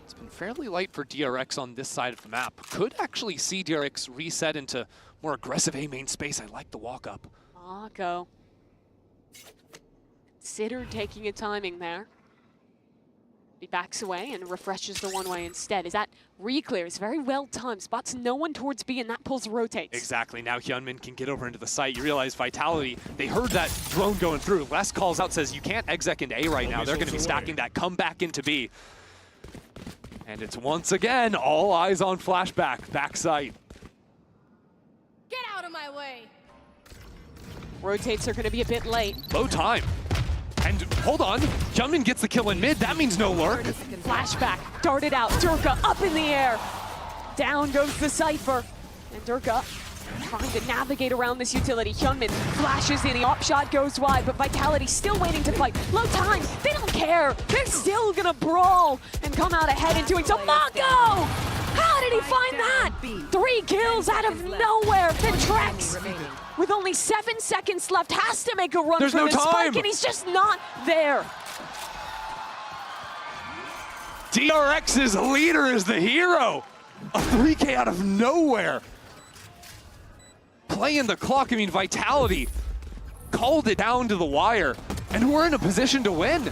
It's been fairly light for DRX on this side of the map. Could actually see DRX reset into more aggressive A main space. I like the walk up. Mako. Consider taking a timing there. He backs away and refreshes the one-way instead. Is that re-clear? It's very well timed. Spots no one towards B, and that pulls rotates. Exactly. Now Hyunmin can get over into the site. You realize Vitality, they heard that drone going through. Les calls out, says you can't exec into A right now. They're going to be stacking that. Come back into B. And it's once again all eyes on Flashback. Back site. Get out of my way. Rotates are going to be a bit late. Low time. And hold on, Hyunmin gets the kill in mid. That means no lurk. Flashback, darted out. Durka up in the air. Down goes the Cypher. And Durka trying to navigate around this utility. Hyunmin flashes in, the op shot goes wide, but Vitality still waiting to fight. Low time, they don't care. They're still gonna brawl and come out ahead in doing so. Mako! How did he find that? 3 kills out of nowhere. Then Trex, with only 7 seconds left, has to make a run There's for no the spike, time. and he's just not there. DRX's leader is the hero. A 3K out of nowhere. Playing the clock, I mean, Vitality called it down to the wire, and we're in a position to win.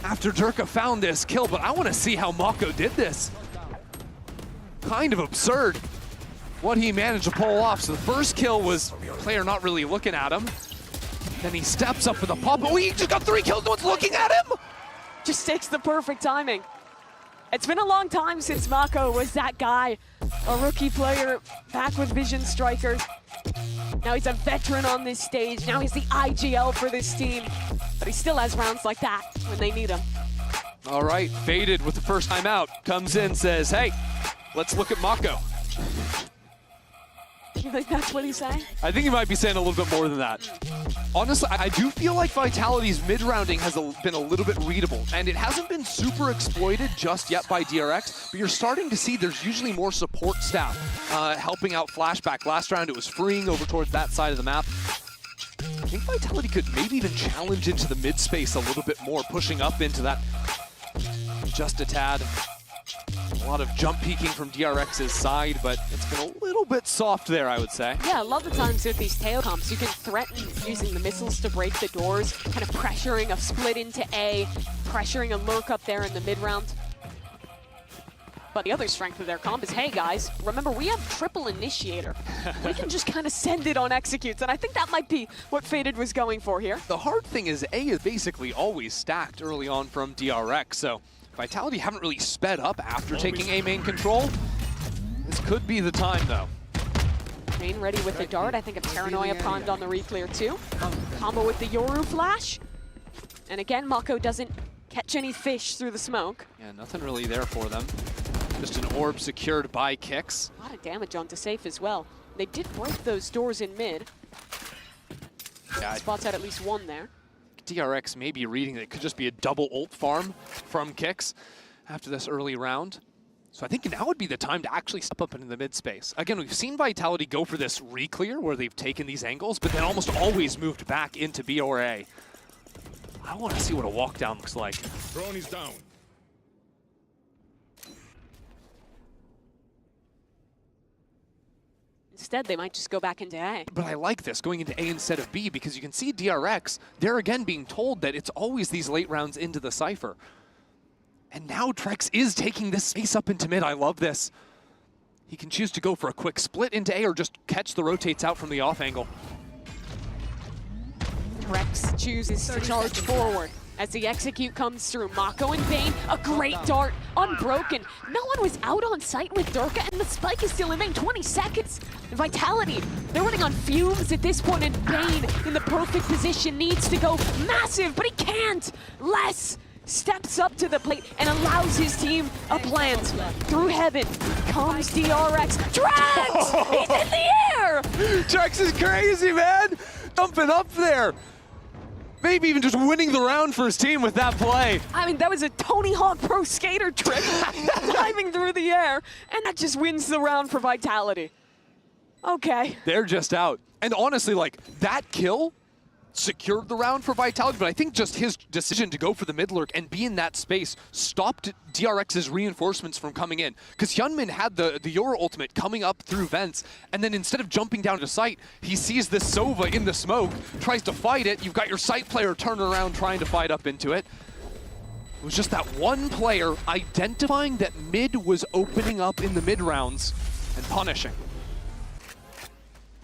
After Durka found this kill, but I want to see how Mako did this. Kind of absurd what he managed to pull off. So the first kill was player not really looking at him. Then he steps up for the pop. Oh, he just got 3 kills, no one's looking at him! Just takes the perfect timing. It's been a long time since Mako was that guy. A rookie player back with Vision Strikers. Now he's a veteran on this stage. Now he's the IGL for this team. But he still has rounds like that when they need him. All right, Faded with the first time out. Comes in, says, hey, let's look at Mako. You think that's what he's saying? I think he might be saying a little bit more than that. Honestly, I do feel like Vitality's mid-rounding has been a little bit readable, and it hasn't been super exploited just yet by DRX, but you're starting to see there's usually more support staff helping out Flashback. Last round, it was Freeing over towards that side of the map. I think Vitality could maybe even challenge into the mid space a little bit more, pushing up into that just a tad. A lot of jump peeking from DRX's side, but it's been a little bit soft there, I would say. Yeah, a lot of the times with these tail comps, you can threaten using the missiles to break the doors, kind of pressuring a split into A, pressuring a lurk up there in the mid-round. But the other strength of their comp is, hey guys, remember we have triple initiator. We can just kind of send it on executes, and I think that might be what Faded was going for here. The hard thing is A is basically always stacked early on from DRX, so Vitality haven't really sped up after taking A main control. This could be the time though. Main ready with the dart. I think a Paranoia primed on the re-clear too. Combo with the Yoru flash. And again, Mako doesn't catch any fish through the smoke. Yeah, nothing really there for them. Just an orb secured by Kicks. A lot of damage onto Safe as well. They did break those doors in mid. Yeah, Spots out at least one there. DRX may be reading that it could just be a double ult farm from Kicks after this early round. So I think now would be the time to actually step up into the mid space. Again, we've seen Vitality go for this re-clear where they've taken these angles, but then almost always moved back into B or A. I want to see what a walk down looks like. Drone is down. Instead, they might just go back into A. But I like this, going into A instead of B, because you can see DRX, they're again being told that it's always these late rounds into the Cypher. And now Trex is taking this space up into mid. I love this. He can choose to go for a quick split into A or just catch the rotates out from the off angle. Trex chooses to charge forward. As the execute comes through, Mako and Bane, a great dart, unbroken. No one was out on site with Durka, and the spike is still in main, 20 seconds. And Vitality, they're running on fumes at this point, and Bane in the perfect position needs to go massive, but he can't. Les steps up to the plate and allows his team a plant. Through heaven comes DRX. Trex! He's in the air! Trex is crazy, man! Dumping up there. Maybe even just winning the round for his team with that play. I mean, that was a Tony Hawk Pro Skater trick, diving through the air, and that just wins the round for Vitality. Okay. They're just out. And honestly, like, that kill secured the round for Vitality, but I think just his decision to go for the mid lurk and be in that space stopped DRX's reinforcements from coming in. Because Hyunmin had the Yoru ultimate coming up through vents, and then instead of jumping down to site, he sees this Sova in the smoke, tries to fight it. You've got your site player turning around trying to fight up into it. It was just that one player identifying that mid was opening up in the mid rounds and punishing.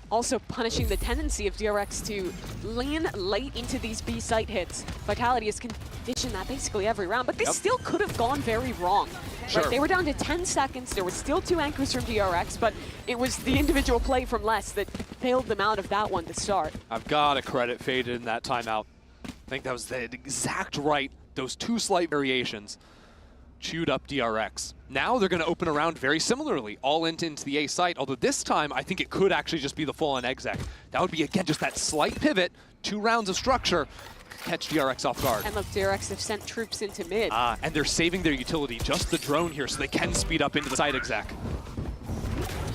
Also punishing the tendency of DRX to lean late into these B site hits. Vitality has conditioned that basically every round, but this still could have gone very wrong. Sure. Right? They were down to 10 seconds, there was still 2 anchors from DRX, but it was the individual play from Les that bailed them out of that one to start. I've got to credit Faded in that timeout. I think that was the exact right, those 2 slight variations chewed up DRX. Now they're going to open a round very similarly, all into the A site, although this time I think it could actually just be the full-on exec. That would be, again, just that slight pivot, 2 rounds of structure, catch DRX off guard. And look, DRX have sent troops into mid. And they're saving their utility, just the drone here, so they can speed up into the site exec.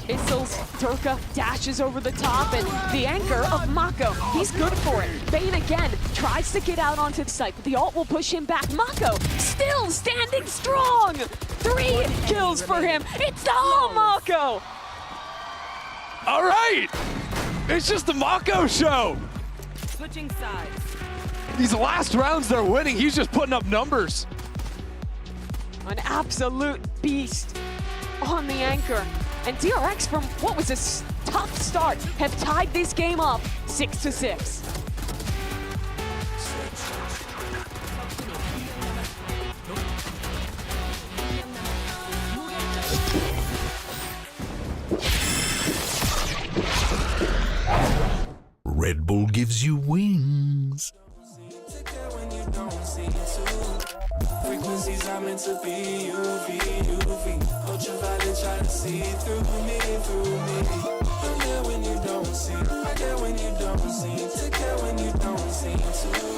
Pistols, Durka dashes over the top, and the anchor of Mako, he's good for it. Bane again tries to get out onto the site, but the ult will push him back. Mako still standing strong! 3 kills for him. It's all Mako! All right! It's just the Mako show! Switching sides. These last rounds they're winning, he's just putting up numbers. An absolute beast on the anchor. And DRX, from what was a tough start, have tied this game up 6-6. Red Bull gives you wings. Frequencies are meant to be UV. Ultraviolet try to see through me. I get when you don't see. I get when you don't see. Take care when you don't see too.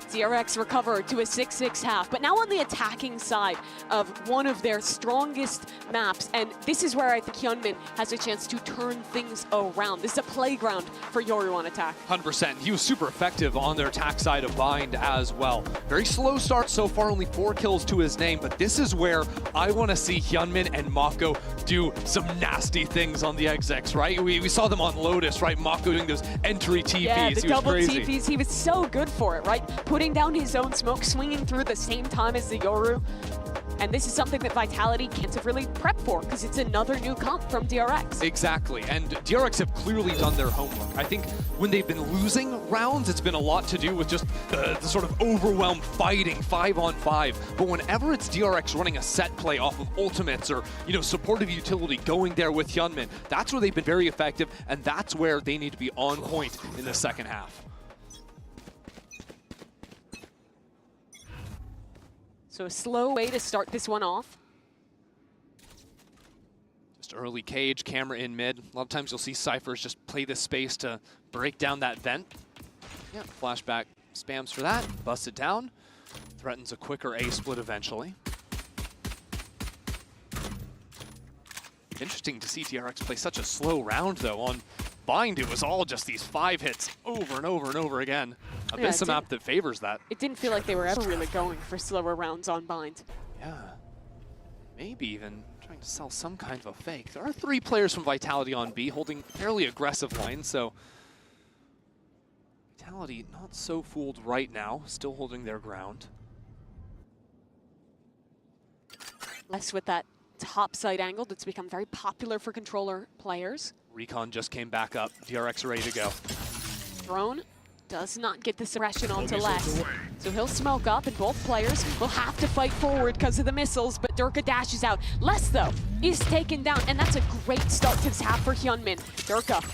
DRX recover to a 6-6 half, but now on the attacking side of one of their strongest maps, and this is where I think Hyunmin has a chance to turn things around. This is a playground for Yoru on attack. 100%. He was super effective on their attack side of Bind as well. Very slow start so far, only 4 kills to his name, but this is where I want to see Hyunmin and Mako do some nasty things on the execs, right? We saw them on Lotus, right? Mako doing those entry TPs. Yeah, the he was double crazy. TPs, he was so good for it, right? Putting down his own smoke, swinging through the same time as the Yoru. And this is something that Vitality can't have really prepped for because it's another new comp from DRX. Exactly, and DRX have clearly done their homework. I think when they've been losing rounds, it's been a lot to do with just the sort of overwhelmed fighting 5-on-5. But whenever it's DRX running a set play off of ultimates or, you know, supportive utility going there with Hyunmin, that's where they've been very effective, and that's where they need to be on point in the second half. So a slow way to start this one off. Just early cage, camera in mid. A lot of times you'll see Cyphers just play this space to break down that vent. Yeah, flashback spams for that, busts it down. Threatens a quicker A split eventually. Interesting to see DRX play such a slow round though. On Bind, it was all just these 5 hits over and over and over again. Abyss, a map that favors that. It didn't feel like they were ever really going for slower rounds on Bind. Yeah, maybe even trying to sell some kind of a fake. There are 3 players from Vitality on B holding fairly aggressive lines, so Vitality not so fooled right now, still holding their ground. Less with that top side angle that's become very popular for controller players. Recon just came back up. DRX ready to go. Drone does not get the suppression onto Les. So he'll smoke up, and both players will have to fight forward because of the missiles, but Durka dashes out. Les, though, is taken down, and that's a great start to this half for Hyunmin. Durka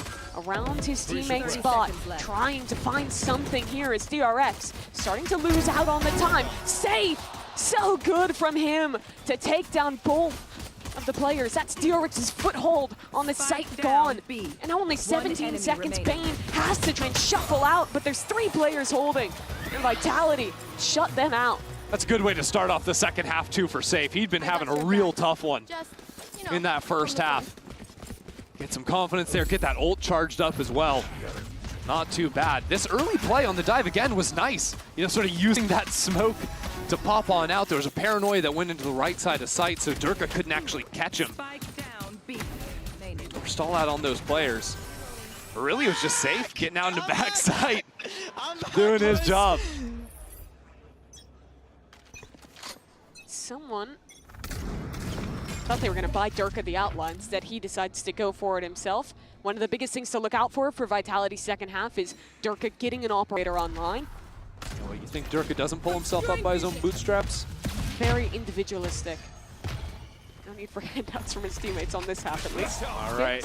around his teammate's spot, trying to find something here as DRX starting to lose out on the time. Safe! So good from him to take down both of the players. That's DRX's foothold on the site gone. And only 17 seconds. Bane has to try and shuffle out, but there's 3 players holding. And Vitality shut them out. That's a good way to start off the second half too for Safe. He'd been having a real tough one in that first half. Get some confidence there, get that ult charged up as well. Not too bad. This early play on the dive again was nice. You know, sort of using that smoke to pop on out. There was a paranoia that went into the right side of sight, so Durka couldn't actually catch him. Or stall out on those players. But really, it was just Safe getting out into backside, doing his job. Someone thought they were going to buy Durka the outlaw. Instead, he decides to go for it himself. One of the biggest things to look out for Vitality's second half is Durka getting an operator online. Oh, you think Durka doesn't pull himself up by his own bootstraps? Very individualistic. No need for handouts from his teammates on this half, at least. All right.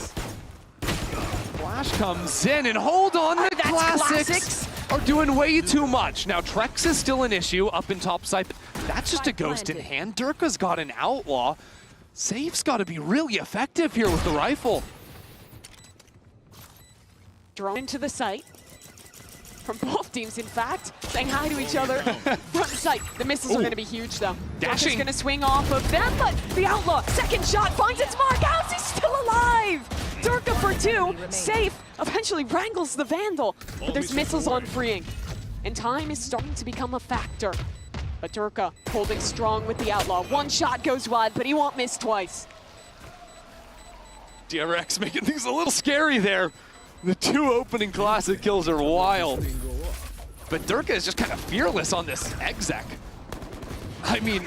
Flash comes in, and hold on, the Classics are doing way too much. Now, Trex is still an issue up in top side, but that's just a ghost in hand. Durka's got an outlaw. Safe's got to be really effective here with the rifle. Drone into the site. From both teams, in fact, saying hi to each other from the site. The missiles are going to be huge, though. Dashing. Going to swing off of them, but the outlaw, second shot, finds its mark. How's he still alive? Durka for 2, Safe eventually wrangles the Vandal, but there's missiles on freeing. And time is starting to become a factor. But Durka holding strong with the outlaw. One shot goes wide, but he won't miss twice. DRX making things a little scary there. The 2 opening Classic kills are wild. But Durka is just kind of fearless on this exec. I mean,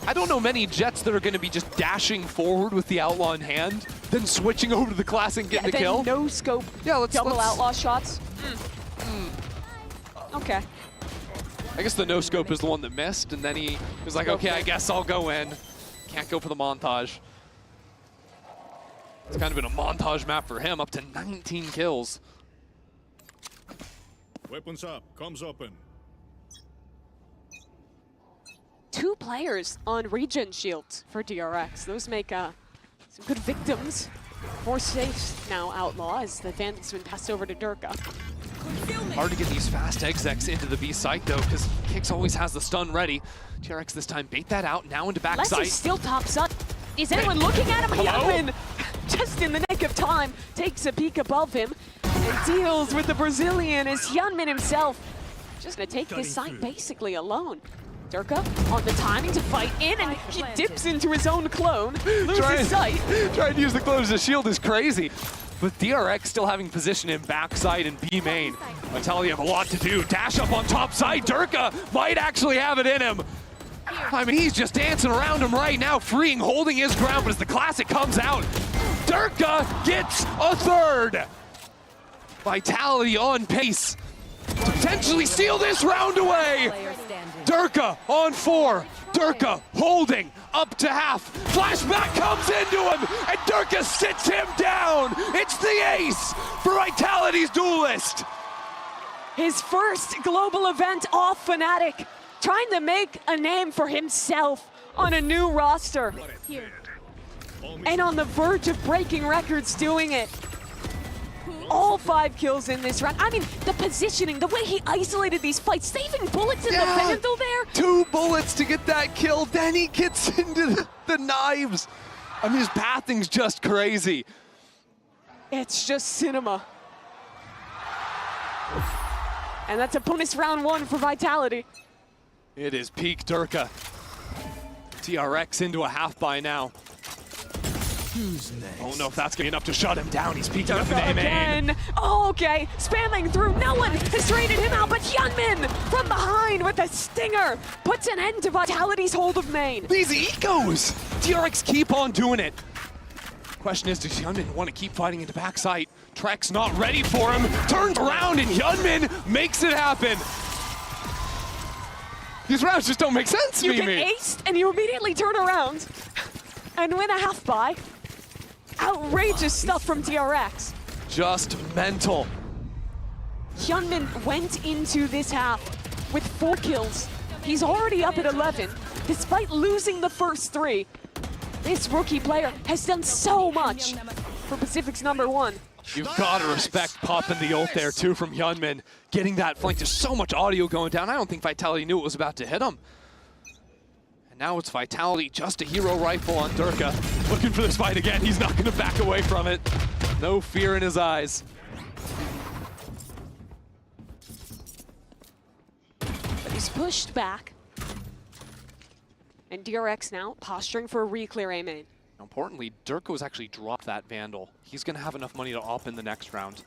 I don't know many Jets that are going to be just dashing forward with the outlaw in hand, then switching over to the Classic and getting the kill. No scope. Yeah, double outlaw shots. Okay. I guess the no scope is the one that missed, and then he was like, okay, I guess I'll go in. Can't go for the montage. It's kind of been a montage map for him, up to 19 kills. Weapons up, comms open. 2 players on regen shields for DRX. Those make some good victims. 4 Safe now outlaw as the Vandal's been passed over to Durka. Hard to get these fast execs into the B site though, because Kix always has the stun ready. TRX this time bait that out, now into back Leslie's site. still tops up. Is anyone looking at him? Hyunmin, just in the nick of time, takes a peek above him and deals with the Brazilian as Hyunmin himself just gonna take this site basically alone. Durka on the timing to fight in, and he dips into his own clone, loses sight. Trying to use the clone as a shield is crazy. But DRX still having position in backside and B main. Vitality have a lot to do. Dash up on top side. Durka might actually have it in him. I mean, he's just dancing around him right now, freeing, holding his ground, but as the classic comes out, Durka gets a third. Vitality on pace to potentially steal this round away. Durka on 4. Durka holding up to half. Flashback comes into him, and Durka sits him down. It's the ace for Vitality's duelist. His first global event off Fnatic, trying to make a name for himself on a new roster. And on the verge of breaking records doing it. All 5 kills in this round. I mean, the positioning, the way he isolated these fights, saving bullets in the Vandal there. 2 bullets to get that kill, then he gets into the knives. I mean, his pathing's just crazy. It's just cinema. And that's a bonus round 1 for Vitality. It is peak Durka. TRX into a half by now. Who's next? I don't know if that's gonna be enough to shut him down. He's peeking up in A main. Again. Oh, okay, spamming through. No one has traded him out, but Hyunmin from behind with a stinger puts an end to Vitality's hold of main. These ecos! TRX keep on doing it. Question is, does Hyunmin want to keep fighting into backside? Trek's not ready for him. Turns around and Hyunmin makes it happen. These rounds just don't make sense to You me. get aced and you immediately turn around and win a half by. Outrageous stuff from TRX. Just mental. Hyunmin went into this half with 4 kills. He's already up at 11, despite losing the first 3. This rookie player has done so much for Pacific's #1. You've got to respect popping the ult there too from Hyunmin. Getting that flank, there's so much audio going down. I don't think Vitality knew it was about to hit him. And now it's Vitality, just a hero rifle on Durka. Looking for this fight again. He's not going to back away from it. No fear in his eyes. But he's pushed back. And DRX now posturing for a re-clear A main. Importantly, Durka's actually dropped that Vandal. He's going to have enough money to op in the next round.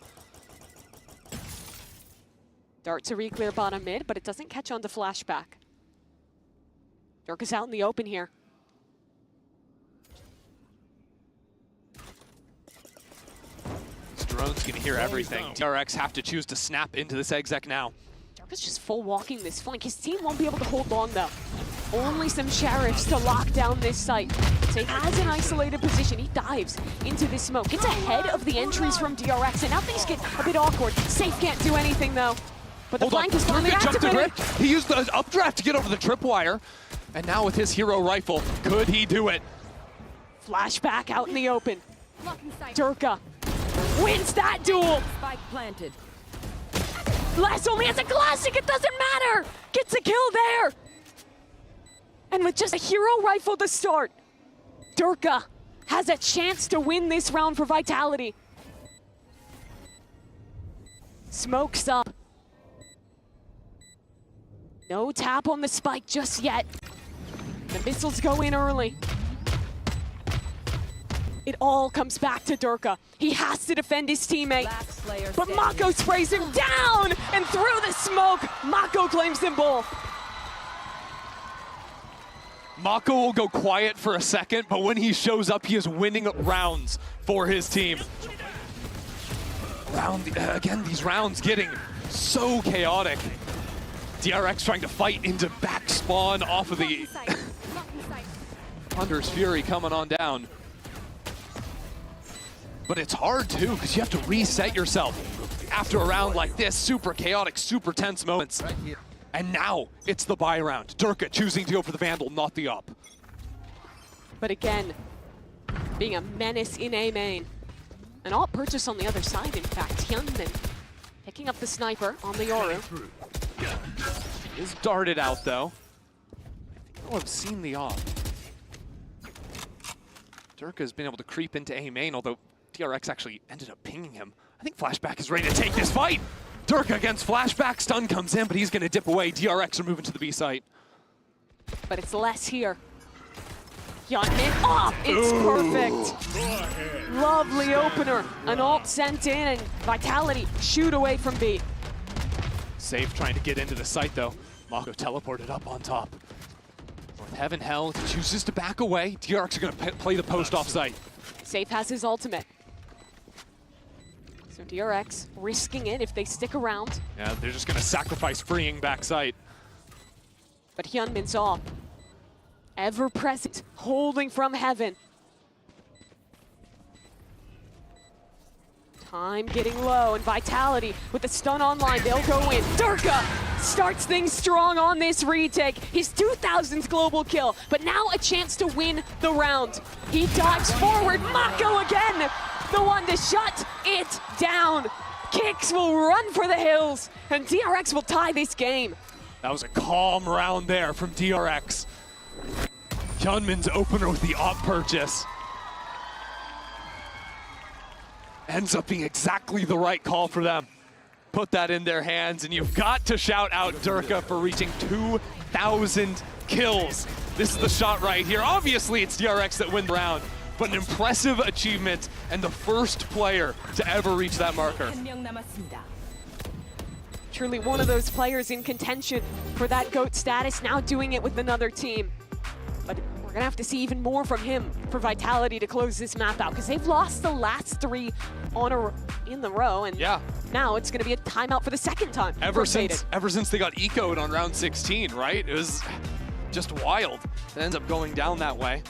Dart to re-clear bottom mid, but it doesn't catch on to flashback. Durka's out in the open here. This drone's going to hear everything. TRX have to choose to snap into this exec now. Durka's just full walking this flank. His team won't be able to hold long though. Only some sheriffs to lock down this site. So he has an isolated position. He dives into this smoke. Gets ahead of the entries from DRX, and now things get a bit awkward. Safe can't do anything though. But the flank is finally activated. He used the updraft to get over the tripwire. And now with his hero rifle, could he do it? Flashback out in the open. Durka wins that duel. Spike planted. Last only has a classic, it doesn't matter. Gets a kill there. And with just a hero rifle to start, Durka has a chance to win this round for Vitality. Smokes up. No tap on the spike just yet. The missiles go in early. It all comes back to Durka. He has to defend his teammate. But Mako sprays him down, and through the smoke, Mako claims them both. Mako will go quiet for a second, but when he shows up, he is winning rounds for his team. Again, these rounds getting so chaotic. DRX trying to fight into back spawn off of the Thunder's Fury coming on down. But it's hard too, because you have to reset yourself after a round like this. Super chaotic, super tense moments. And now it's the buy round. Durka choosing to go for the Vandal, not the up. But again, being a menace in A main. An alt purchase on the other side, in fact. Hyunmin Picking up the sniper on the Yoru. Is darted out though. I think I'll have seen the off. Durka has been able to creep into A main, although DRX actually ended up pinging him. I think Flashback is ready to take this fight. Durka against Flashback, stun comes in, but he's gonna dip away. DRX are moving to the B site. But it's less here. Hyunmin off, it's perfect. Lovely opener. An ult sent in and Vitality shoot away from B. Safe trying to get into the site though. Mako teleported up on top. North Heaven Hell chooses to back away. DRX are gonna play the post off site. Safe has his ultimate. So DRX risking it if they stick around. Yeah, they're just gonna sacrifice freeing back site. But Hyunmin's off. Ever present, holding from heaven. Time getting low, and Vitality with the stun online, they'll go in. Durka starts things strong on this retake. His 2000th global kill, but now a chance to win the round. He dives forward, Mako again, the one to shut it down. Kicks will run for the hills, and DRX will tie this game. That was a calm round there from DRX. Hyunmin's opener with the op purchase. Ends up being exactly the right call for them. Put that in their hands, and you've got to shout out Durka for reaching 2,000 kills. This is the shot right here. Obviously, it's DRX that win the round, but an impressive achievement and the first player to ever reach that marker. Truly one of those players in contention for that GOAT status, now doing it with another team. But we're gonna have to see even more from him for Vitality to close this map out, because they've lost the last 3 in the row, and now it's gonna be a timeout for the second time. Ever since they got eco'd on round 16, right? It was just wild. It ends up going down that way.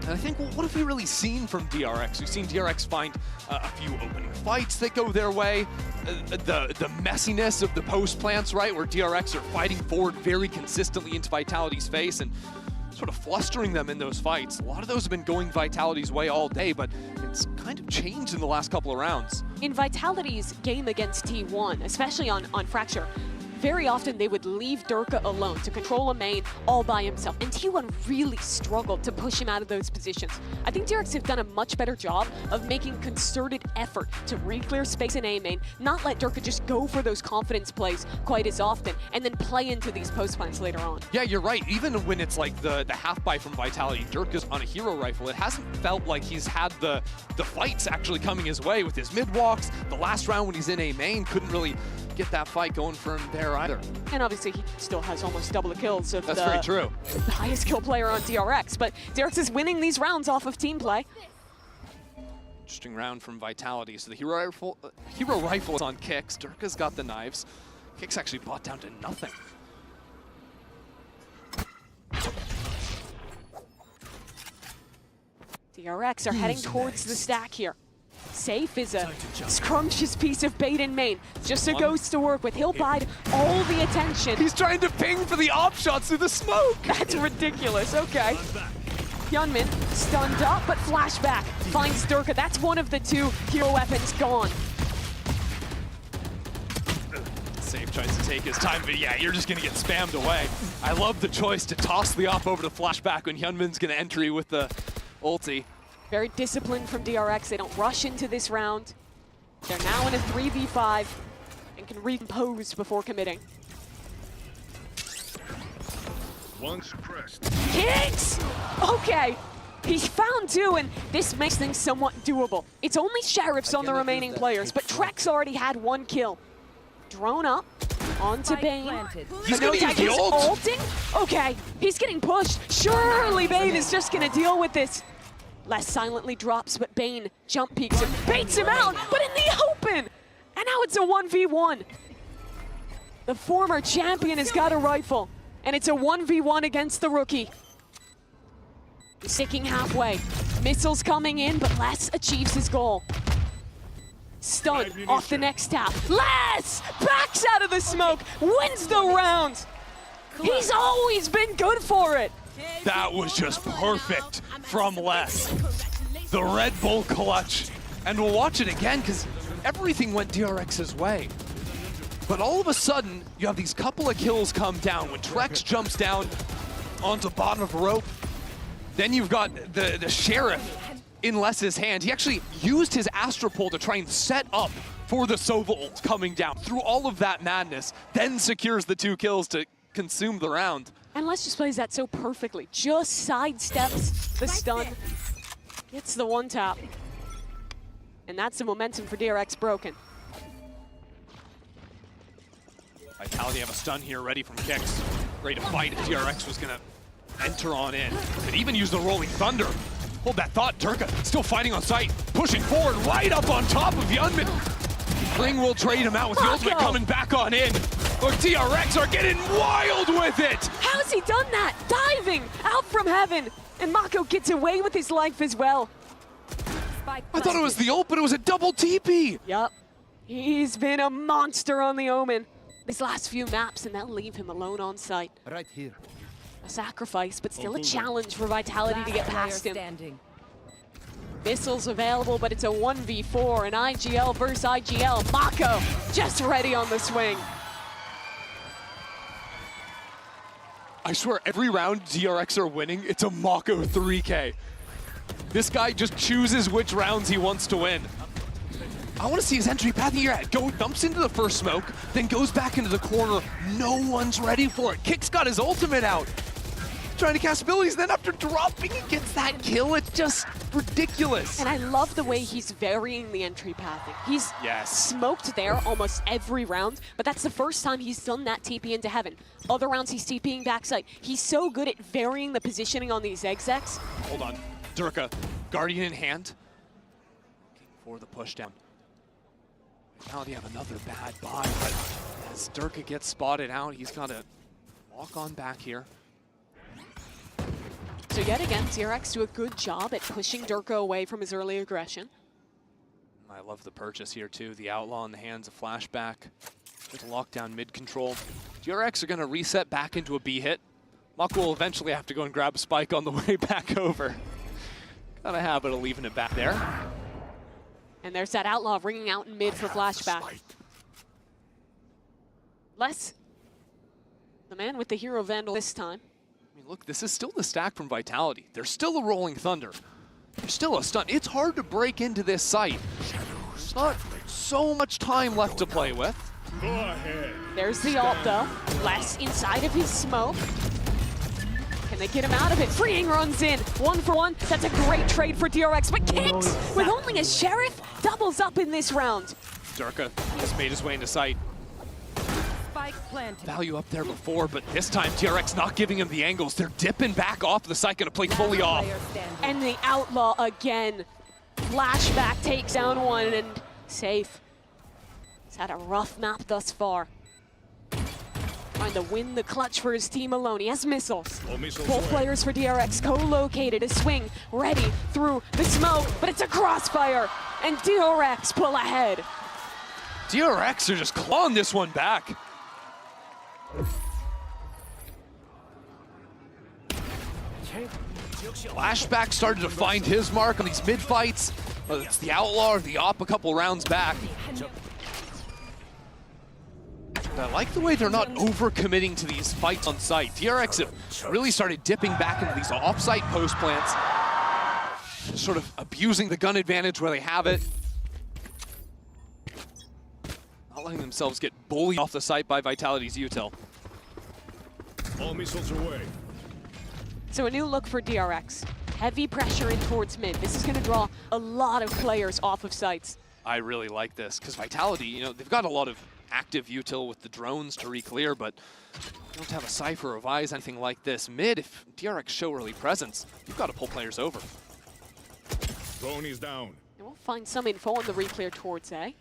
And I think, well, what have we really seen from DRX? We've seen DRX find a few opening fights that go their way. The messiness of the post plants, right? Where DRX are fighting forward very consistently into Vitality's face and sort of flustering them in those fights. A lot of those have been going Vitality's way all day, but it's kind of changed in the last couple of rounds. In Vitality's game against T1, especially on Fracture, very often they would leave Durka alone to control a main all by himself, and T1 really struggled to push him out of those positions. I think DRX have done a much better job of making concerted effort to re-clear space in A main, not let Durka just go for those confidence plays quite as often, and then play into these post plans later on. Yeah, you're right. Even when it's like the half buy from Vitality, Durka's on a hero rifle, it hasn't felt like he's had the fights actually coming his way with his mid walks. The last round when he's in A main, couldn't really get that fight going for him there either. And obviously he still has almost double the kills of That's very true. The highest kill player on DRX, but DRX is winning these rounds off of team play. Interesting round from Vitality. So the hero rifle is on Kicks. Durka's got the knives. Kicks actually bought down to nothing. DRX are heading towards the stack here. Safe is a scrumptious piece of bait in main. Just a ghost to work with. He'll bide all the attention. He's trying to ping for the op shots through the smoke. That's ridiculous. Okay. Hyunmin stunned up, but flashback finds Durka. That's one of the 2 hero weapons gone. Safe tries to take his time, but yeah, you're just gonna get spammed away. I love the choice to toss the op over to flashback when Hyunmin's gonna enter with the ulti. Very disciplined from DRX. They don't rush into this round. They're now in a 3v5 and can recompose before committing. Once pressed. Kicks! Okay, he's found 2, and this makes things somewhat doable. It's only Sheriffs on the remaining players, but Trex already had 1 kill. Drone up onto Bane. He's gonna use the ult. Ulting? Okay, he's getting pushed. Surely Bane is just gonna deal with this. Les silently drops, but Bane jump peeks and baits him out, but in the open! And now it's a 1v1. The former champion has got a rifle, and it's a 1v1 against the rookie. He's sticking halfway. Missiles coming in, but Les achieves his goal. Stun off the next tap. Les backs out of the smoke, wins the round. He's always been good for it. That was just perfect from Les. The Red Bull clutch. And we'll watch it again because everything went DRX's way. But all of a sudden, you have these couple of kills come down when Trex jumps down onto the bottom of a rope. Then you've got the Sheriff in Les's hand. He actually used his Astropole to try and set up for the Sova ult coming down. Through all of that madness, then secures the 2 kills to consume the round. And Les just plays that so perfectly. Just sidesteps the stun, gets the 1-tap. And that's the momentum for DRX broken. Vitality have a stun here ready from Kix. Ready to fight if DRX was gonna enter on in. Could even use the Rolling Thunder. Hold that thought, Durka still fighting on site. Pushing forward right up on top of Yunmin. Ring will trade him out with the ultimate coming back on in. Look, DRX are getting wild with it. How's he done that? Diving out from heaven. And Mako gets away with his life as well. I thought it was the ult, but it was a double TP. Yup. He's been a monster on the Omen these last few maps, and they'll leave him alone on site. Right here. A sacrifice, but still a challenge for Vitality to get past him. Missiles available, but it's a 1v4, and IGL versus IGL. Mako just ready on the swing. I swear, every round DRX are winning, it's a Mako 3K. This guy just chooses which rounds he wants to win. I want to see his entry path here. Dumps into the first smoke, then goes back into the corner. No one's ready for it. Kix got his ultimate out. Trying to cast abilities, then after dropping, he gets that kill. It's just ridiculous. And I love the way he's varying the entry pathing. He's smoked there almost every round, but that's the first time he's done that TP into heaven. Other rounds he's TPing backside. He's so good at varying the positioning on these execs. Hold on, Durka, Guardian in hand. Looking for the push down. Now they have another bad buy, but as Durka gets spotted out, he's got to walk on back here. So yet again, DRX do a good job at pushing Durka away from his early aggression. I love the purchase here too. The Outlaw in the hands of Flashback. With lockdown mid control. DRX are going to reset back into a B hit. Mako will eventually have to go and grab a spike on the way back over. Got a habit of leaving it back there. And there's that Outlaw ringing out in mid for Flashback. Les, the man with the Hero Vandal this time. I mean, look, this is still the stack from Vitality. There's still a Rolling Thunder. There's still a stun. It's hard to break into this site. There's not so much time left to play with. Go ahead. There's the ult though. Les inside of his smoke. Can they get him out of it? Freeing runs in. 1-for-1. That's a great trade for DRX. But Kix, with only a Sheriff, doubles up in this round. Durka just made his way into sight. Value up there before, but this time DRX not giving him the angles. They're dipping back off the site, gonna play fully off. And the Outlaw again. Flashback takes down one and safe. He's had a rough map thus far. Trying to win the clutch for his team alone. He has missiles. Both players for DRX co-located. A swing ready through the smoke, but it's a crossfire. And DRX pull ahead. DRX are just clawing this one back. Flashback started to find his mark on these mid-fights. Whether it's the Outlaw or the Op a couple rounds back. I like the way they're not over-committing to these fights on site. DRX have really started dipping back into these off-site post plants. Just sort of abusing the gun advantage where they have it. Not letting themselves get bullied off the site by Vitality's util. All missiles away. So a new look for DRX. Heavy pressure in towards mid. This is going to draw a lot of players off of sites. I really like this, because Vitality, you know, they've got a lot of active util with the drones to re-clear, but you don't have a Cypher or Vise, anything like this. Mid, if DRX show early presence, you've got to pull players over. Drone is down. And we'll find some info on the re-clear towards A.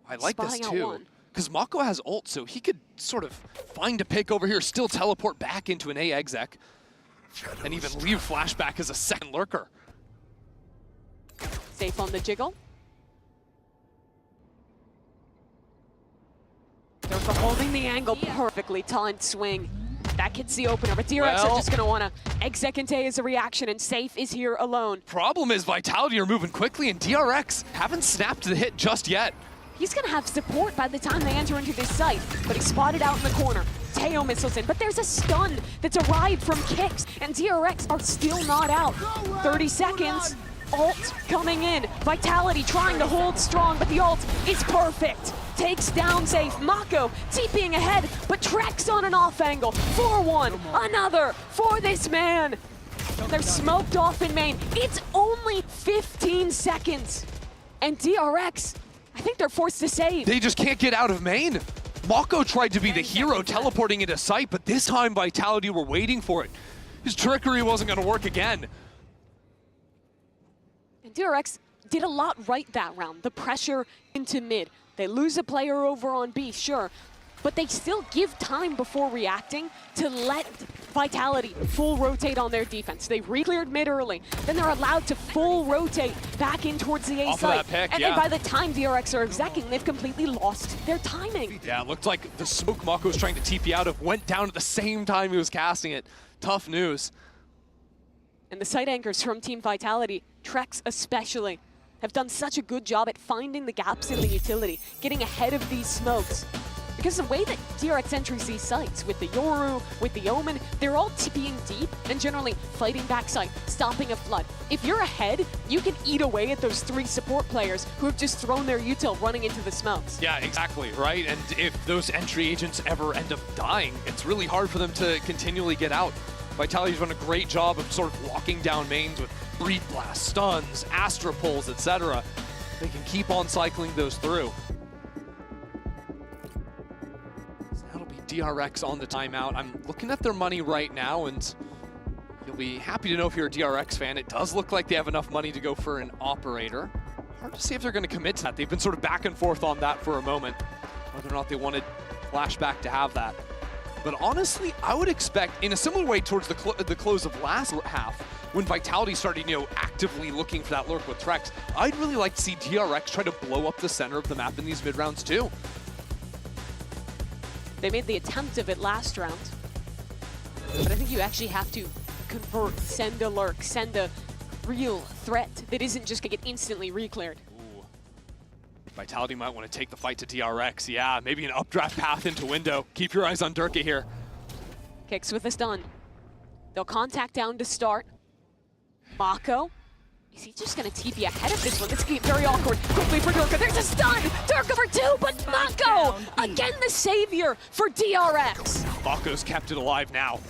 I like this Spotting out too, one. because Mako has ult, so he could sort of find a pick over here, still teleport back into an A exec, and even leave Flashback as a second lurker. Safe on the jiggle. They're holding the angle, perfectly timed swing. That gets the opener, but DRX are just going to want to exec as a reaction, and Safe is here alone. Problem is Vitality are moving quickly, and DRX haven't snapped the hit just yet. He's going to have support by the time they enter into this site, but he's spotted out in the corner. Teo missiles in, but there's a stun that's arrived from Kicks, and DRX are still not out. 30 seconds, ult coming in. Vitality trying to hold strong, but the ult is perfect. Takes down Safe. Mako TPing ahead, but Trex on an off angle. 4-1, another for this man. They're smoked off in main. It's only 15 seconds, and DRX, I think they're forced to save. They just can't get out of main. Mako tried to be the hero teleporting into sight, but this time Vitality were waiting for it. His trickery wasn't going to work again. And DRX did a lot right that round. The pressure into mid. They lose a player over on B, sure, but they still give time before reacting to let Vitality full rotate on their defense. They re-cleared mid early, then they're allowed to full rotate back in towards the A site. And then by the time DRX are execing, they've completely lost their timing. Yeah, it looked like the smoke Mako was trying to TP out of went down at the same time he was casting it. Tough news. And the site anchors from Team Vitality, Trex especially, have done such a good job at finding the gaps in the utility, getting ahead of these smokes. Because the way that DRX enters these sites, with the Yoru, with the Omen, they're all TPing deep and generally fighting backside, stopping a flood. If you're ahead, you can eat away at those 3 support players who have just thrown their util running into the smokes. Yeah, exactly, right? And if those entry agents ever end up dying, it's really hard for them to continually get out. Vitality's done a great job of sort of locking down mains with Breed Blast, stuns, Astra pulls, etc. They can keep on cycling those through. So that'll be DRX on the timeout. I'm looking at their money right now, and you'll be happy to know if you're a DRX fan, it does look like they have enough money to go for an operator. Hard to see if they're going to commit to that. They've been sort of back and forth on that for a moment, whether or not they wanted Flashback to have that. But honestly, I would expect, in a similar way towards the close of last half, when Vitality started, actively looking for that lurk with Trex, I'd really like to see DRX try to blow up the center of the map in these mid-rounds too. They made the attempt of it last round, but I think you actually have to convert, send a lurk, send a real threat that isn't just gonna get instantly re-cleared. Vitality might want to take the fight to DRX. Yeah, maybe an updraft path into window. Keep your eyes on Durka here. Kicks with a stun. They'll contact down to start. Mako, is he just going to TP ahead of this one? This could be very awkward. Quickly for Durka. There's a stun! Durka for 2, but Mako, again the savior for DRX. Mako's kept it alive now.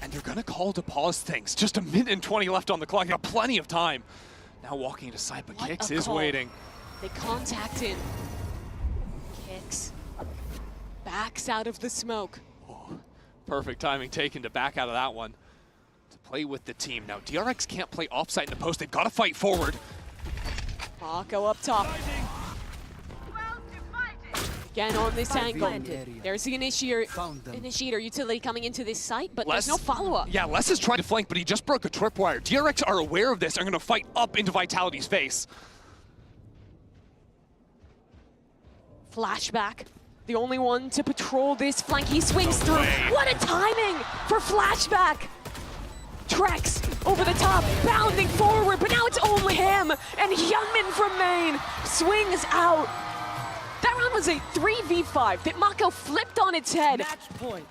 And they're going to call to pause things. Just a minute and 20 left on the clock. They got plenty of time. Now walking into side, but Kicks is waiting. They contact in. Kicks backs out of the smoke. Oh, perfect timing taken to back out of that one. To play with the team. Now DRX can't play offsite in the post. They've got to fight forward. Mako up top. Again on this angle. There's the initiator utility coming into this site, but there's no follow-up. Yeah, Les is trying to flank, but he just broke a tripwire. DRX are aware of this and are going to fight up into Vitality's face. Flashback, the only one to patrol this flank. He swings through. What a timing for Flashback! Trex over the top, bounding forward, but now it's only him, and Hyunmin from main swings out. That round was a 3v5 that Mako flipped on its head. Match point.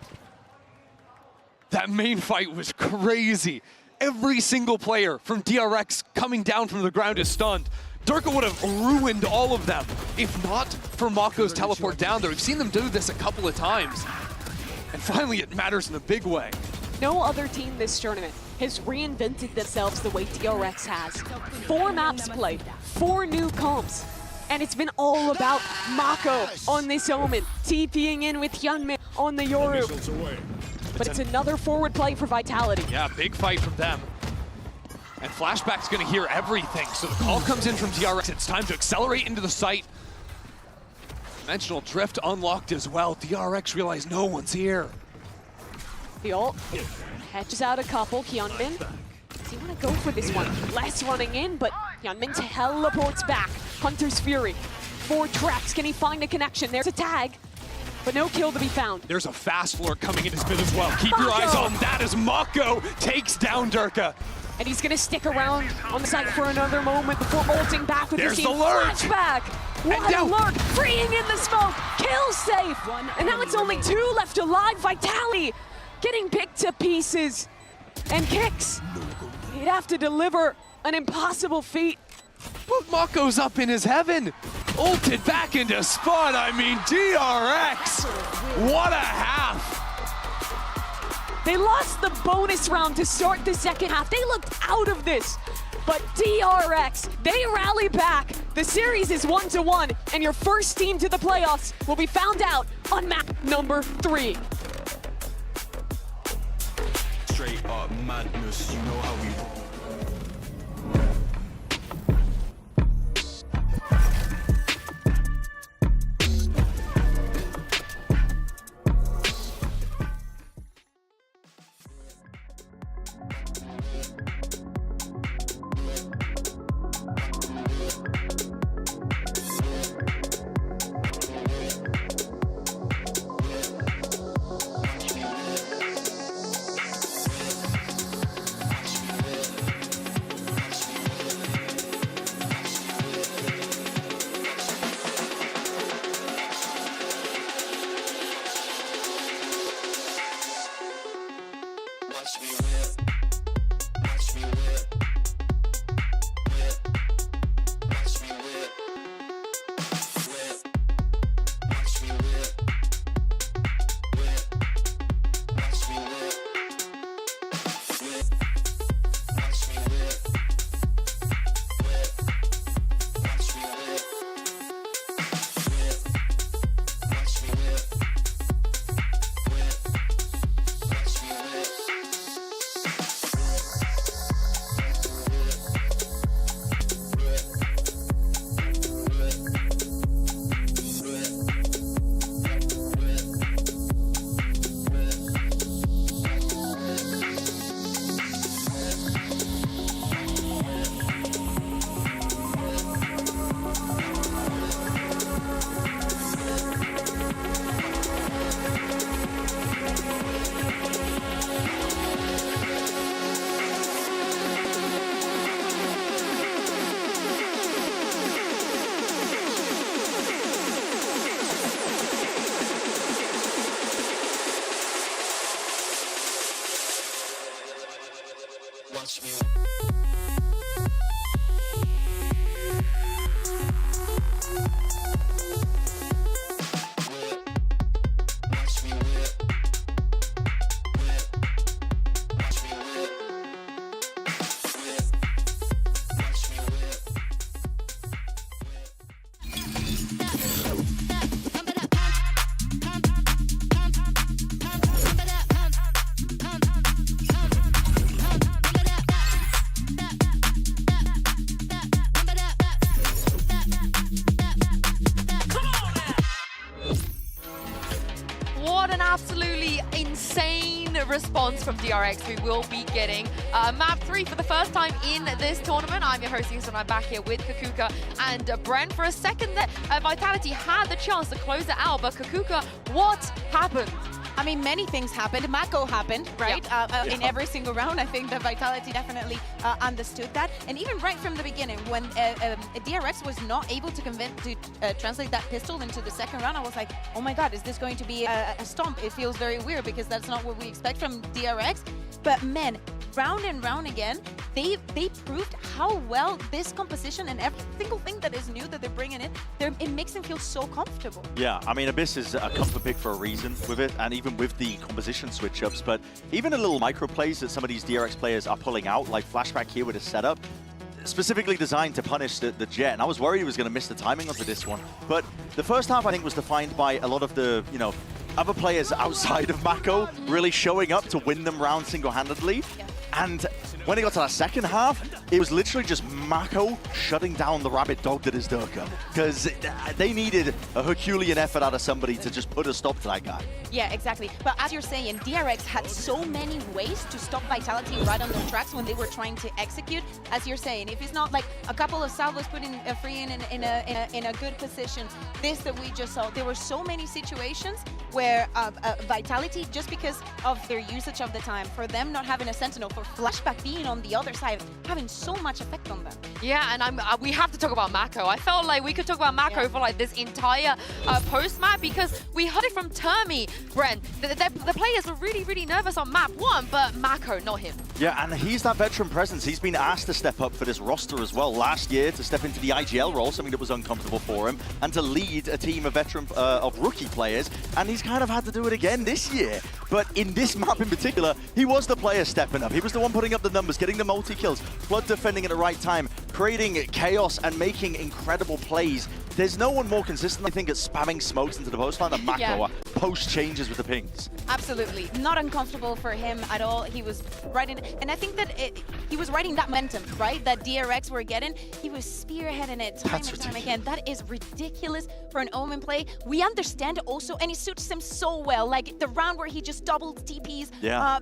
That main fight was crazy. Every single player from DRX coming down from the ground is stunned. Durka would have ruined all of them, if not for Mako's teleport down there. We've seen them do this a couple of times. And finally, it matters in a big way. No other team this tournament has reinvented themselves the way DRX has. 4 maps played, 4 new comps, and it's been all about Mako on this Omen, TPing in with Hyunmin on the Yoru. But it's another forward play for Vitality. Yeah, big fight from them. And Flashback's going to hear everything, so the call comes in from DRX. It's time to accelerate into the site. Dimensional Drift unlocked as well. DRX realize no one's here. The ult hatches out a couple. Hyunmin, does he want to go for this one? Les running in, but Hyunmin teleports back. Hunter's Fury for Trex. Can he find a connection? There's a tag. but no kill to be found. There's a fast lurk coming into mid as well. Keep your eyes on that as Mako takes down Durka. And he's going to stick around on the site for another moment before ulting back with There's his team. the lurk. Flashback! What a lurk! Freeing in the smoke! Kill safe! And now it's only 2 left alive. Vitality getting picked to pieces. And Kicks, he'd have to deliver an impossible feat. But Mako's up in his heaven. Ulted back into spot. I mean, DRX. What a half. They lost the bonus round to start the second half. They looked out of this. But DRX, they rally back. The series is 1-1, and your first team to the playoffs will be found out on map number 3. Straight up madness, you know how we roll. What an absolutely insane response from DRX. We will be getting map 3 for the first time in this tournament. I'm your host, and I'm back here with Kakuka and Bren. For a second that Vitality had the chance to close it out, but Kakuka, what happened? I mean, many things happened. Mako happened, right? In every single round. I think that Vitality definitely understood that. And even right from the beginning, when DRX was not able to translate that pistol into the second round, I was like, oh my god, is this going to be a stomp? It feels very weird because that's not what we expect from DRX. But man, round and round again, they proved how well this composition and every single thing that is new that they're bringing in, it makes them feel so comfortable. Yeah, I mean, Abyss is a comfort pick for a reason with it, and even with the composition switch-ups, but even a little micro plays that some of these DRX players are pulling out, like Flashback here with a setup, specifically designed to punish the Jet, and I was worried he was going to miss the timing onto this one. But the first half, I think, was defined by a lot of the, you know, other players outside of Mako really showing up to win them rounds single-handedly. And when it got to that second half, it was literally just Mako shutting down the rabid dog that is Durka. Because they needed a Herculean effort out of somebody to just put a stop to that guy. Yeah, exactly. But as you're saying, DRX had so many ways to stop Vitality right on their tracks when they were trying to execute. As you're saying, if it's not like a couple of salvos putting a free in a good position, this that we just saw, there were so many situations where Vitality, just because of their usage of the time, for them not having a sentinel, for Flashback being on the other side, having so much effect on them. Yeah, and we have to talk about Mako. I felt like we could talk about Mako for like this entire post-map, because we heard it from Termi, Bren. The players were really, really nervous on map 1, but Mako, not him. Yeah, and he's that veteran presence. He's been asked to step up for this roster as well last year, to step into the IGL role, something that was uncomfortable for him, and to lead a team of veteran of rookie players. And he's kind of had to do it again this year. But in this map in particular, he was the player stepping up. He was the one putting up the numbers, getting the multi-kills, flood defending at the right time, creating chaos and making incredible plays. There's no one more consistent, I think, at spamming smokes into the post line than Mako. Post changes with the pings. Absolutely. Not uncomfortable for him at all. He was riding, and I think that he was riding that momentum, right? That DRX were getting. He was spearheading it time and time again. That is ridiculous for an Omen play. We understand it also, and it suits him so well. Like the round where he just doubled TPs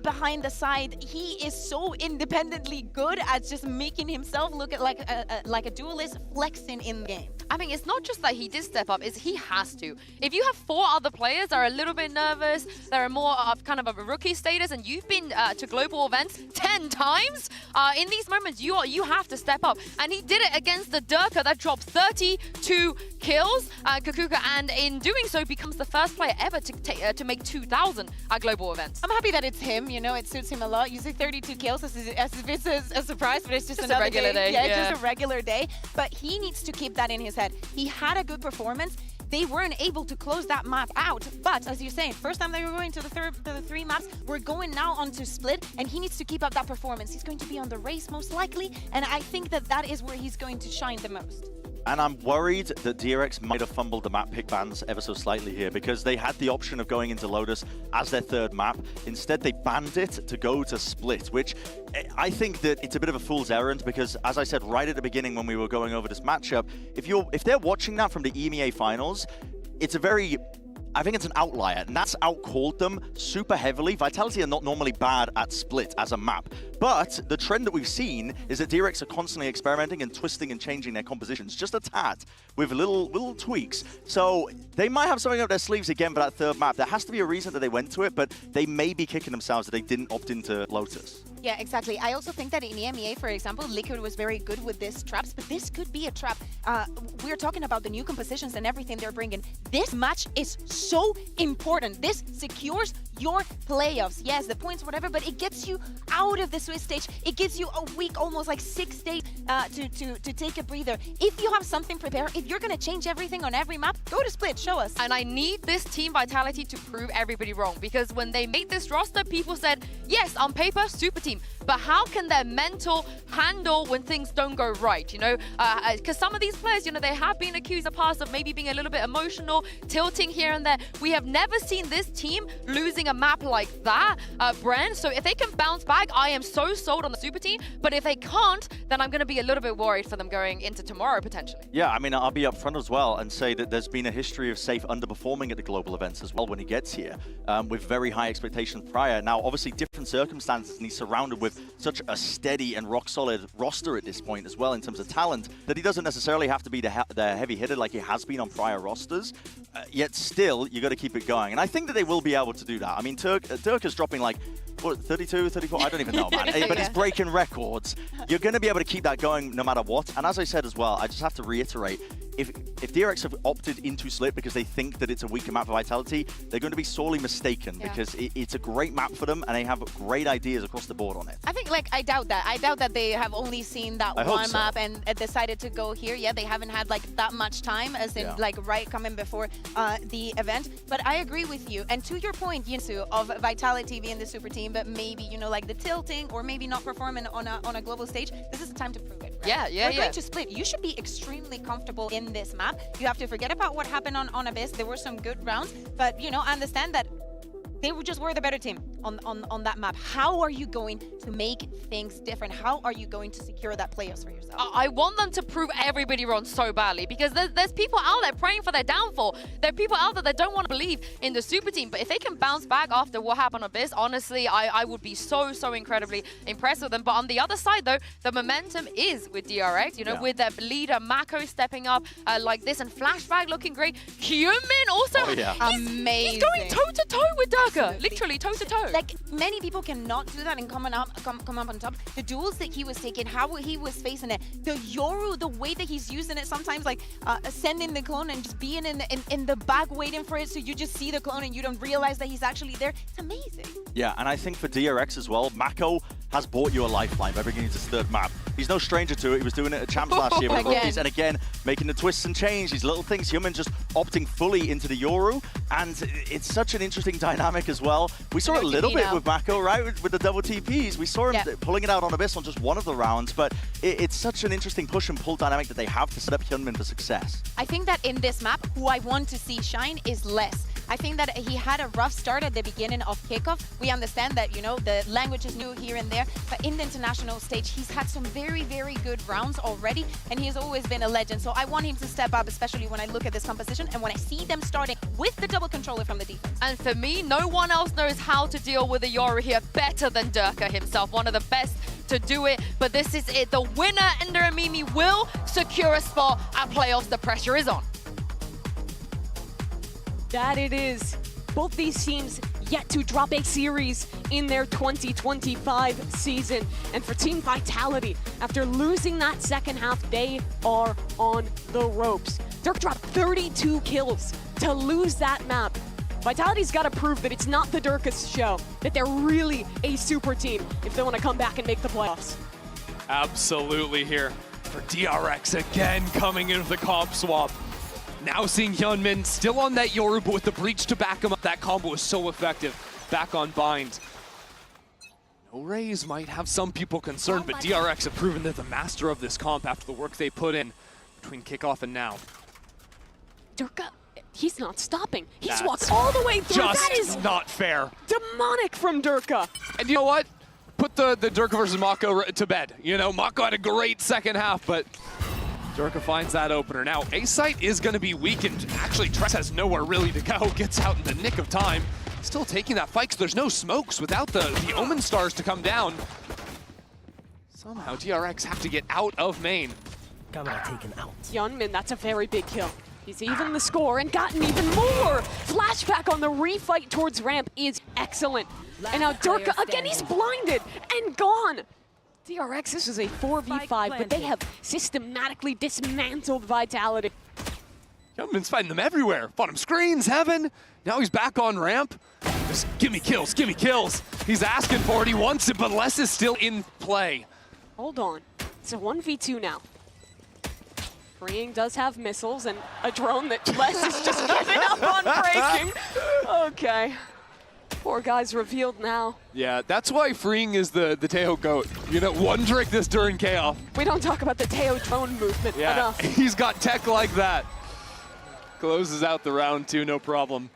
behind the side. He is so independently good at just making himself look at like a duelist flexing in the game. I mean, it's not just that he did step up, it's he has to. If you have 4 other players that are a little bit nervous, that are more of kind of a rookie status, and you've been to global events 10 times, in these moments, you have to step up. And he did it against the Durka that dropped 32 kills, Kukuka, and in doing so becomes the first player ever to make 2,000 at global events. I'm happy that it's him, you know, it suits him a lot. You say 32 kills as if it's a surprise, but it's just another a regular day. Yeah, it's just a regular day. But he needs to keep that in his head. He had a good performance. They weren't able to close that map out. But as you're saying, first time they were going to the 3 maps, we're going now onto Split, and he needs to keep up that performance. He's going to be on the race most likely, and I think that is where he's going to shine the most. And I'm worried that DRX might have fumbled the map pick bans ever so slightly here, because they had the option of going into Lotus as their 3rd map. Instead, they banned it to go to Split, which I think that it's a bit of a fool's errand, because as I said right at the beginning when we were going over this matchup, if they're watching that from the EMEA finals, it's a very... I think it's an outlier. Nats outcalled them super heavily. Vitality are not normally bad at Split as a map. But the trend that we've seen is that DRX are constantly experimenting and twisting and changing their compositions just a tad with little tweaks. So they might have something up their sleeves again for that 3rd map. There has to be a reason that they went to it, but they may be kicking themselves that they didn't opt into Lotus. Yeah, exactly. I also think that in EMEA, for example, Liquid was very good with these traps, but this could be a trap. We're talking about the new compositions and everything they're bringing. This match is so important. This secures your playoffs. Yes, the points, whatever, but it gets you out of the Swiss stage. It gives you a week, almost like 6 days to take a breather. If you have something prepared, if you're going to change everything on every map, go to Split, show us. And I need this team Vitality to prove everybody wrong, because when they made this roster, people said, yes, on paper, super team. But how can their mental handle when things don't go right, you know? Because some of these players, you know, they have been accused in the past of maybe being a little bit emotional, tilting here and there. We have never seen this team losing a map like that, Bren. So if they can bounce back, I am so sold on the super team. But if they can't, then I'm going to be a little bit worried for them going into tomorrow, potentially. Yeah, I mean, I'll be upfront as well and say that there's been a history of Safe underperforming at the global events as well when he gets here, with very high expectations prior. Now, obviously, different circumstances, and he's surrounded with such a steady and rock-solid roster at this point as well in terms of talent, that he doesn't necessarily have to be the heavy hitter like he has been on prior rosters. Yet still, you got to keep it going. And I think that they will be able to do that. I mean, Dirk is dropping like, what, 32, 34? I don't even know, man. But he's breaking records. You're going to be able to keep that going no matter what. And as I said as well, I just have to reiterate, if DRX have opted into Split because they think that it's a weaker map for Vitality, they're going to be sorely mistaken, because it's a great map for them and they have great ideas across the board on it. I think, like, I doubt that. I doubt that they have only seen that one map and decided to go here. Yeah, they haven't had, like, that much time, as in, like, right coming before the event. But I agree with you. And to your point, Yinsu, of Vitality being the super team, but maybe, you know, like the tilting or maybe not performing on a global stage, this is the time to prove it. Right? We're going to Split. You should be extremely comfortable in this map. You have to forget about what happened on Abyss. There were some good rounds, but, you know, understand that they just were the better team. on that map. How are you going to make things different? How are you going to secure that playoffs for yourself? I want them to prove everybody wrong so badly, because there's people out there praying for their downfall. There are people out there that don't want to believe in the super team. But if they can bounce back after what happened on Abyss, honestly, I would be so incredibly impressed with them. But on the other side, though, the momentum is with DRX, you know, with their leader Mako stepping up like this, and Flashback looking great. Hyunmin also, amazing. He's going toe-to-toe with Durka, literally toe-to-toe. Like, many people cannot do that and come up on top. The duels that he was taking, how he was facing it, the Yoru, the way that he's using it, sometimes like sending the clone and just being in the back waiting for it, so you just see the clone and you don't realize that he's actually there. It's amazing. Yeah, and I think for DRX as well, Mako has bought you a lifeline by bringing you to his third map. He's no stranger to it. He was doing it at Champs last year with the rookies, and again, making the twists and changes, these little things. Hyunmin just opting fully into the Yoru, and it's such an interesting dynamic as well. We saw it a little bit with Mako, right, with the double TPs. We saw him pulling it out on Abyss on just one of the rounds, but it's such an interesting push and pull dynamic that they have to set up Hyunmin for success. I think that in this map, who I want to see shine is Less. I think that he had a rough start at the beginning of kickoff. We understand that, you know, the language is new here and there, but in the international stage, he's had some very good rounds already, and he has always been a legend. So I want him to step up, especially when I look at this composition and when I see them starting with the double controller from the defense. And for me, no one else knows how to deal with a Yoru here better than Durka himself, one of the best to do it. But this is it. The winner, Ender and Mimi, will secure a spot at playoffs. The pressure is on. That it is. Both these teams yet to drop a series in their 2025 season. And for Team Vitality, after losing that second half, they are on the ropes. Dirk dropped 32 kills to lose that map. Vitality's got to prove that it's not the Durka's show, that they're really a super team if they want to come back and make the playoffs. Absolutely here for DRX again coming into the comp swap. Now seeing Hyunmin still on that Yoru, but with the breach to back him up. That combo was so effective. Back on bind. No Rays might have some people concerned, but DRX have proven they're the master of this comp after the work they put in between kickoff and now. Durka, he's not stopping. He's walked all the way through. That is not fair. Demonic from Durka. And you know what? Put the Durka versus Mako to bed. You know, Mako had a great second half, but Durka finds that opener. Now, A-Site is going to be weakened. Actually, Trex has nowhere really to go. Gets out in the nick of time. Still taking that fight because there's no smokes without the Omen Stars to come down. Somehow, DRX have to get out of main. Camera taken out. Hyunmin, that's a very big kill. He's even the score and gotten even more. Flashback on the refight towards ramp is excellent. And now Durka, again, he's blinded and gone. DRX, this is a 4v5, but they have systematically dismantled Vitality. Hyunmin's fighting them everywhere. Bottom screens, heaven. Now he's back on ramp. Just give me kills, give me kills. He's asking for it, he wants it, but Les is still in play. Hold on, it's a 1v2 now. Freeing does have missiles and a drone that Les is just giving up on breaking. Okay. Poor guy's revealed now. Yeah, that's why Freeing is the Teo GOAT. You know, one trick this during chaos. We don't talk about the Teo drone movement enough. He's got tech like that. Closes out the round two, no problem.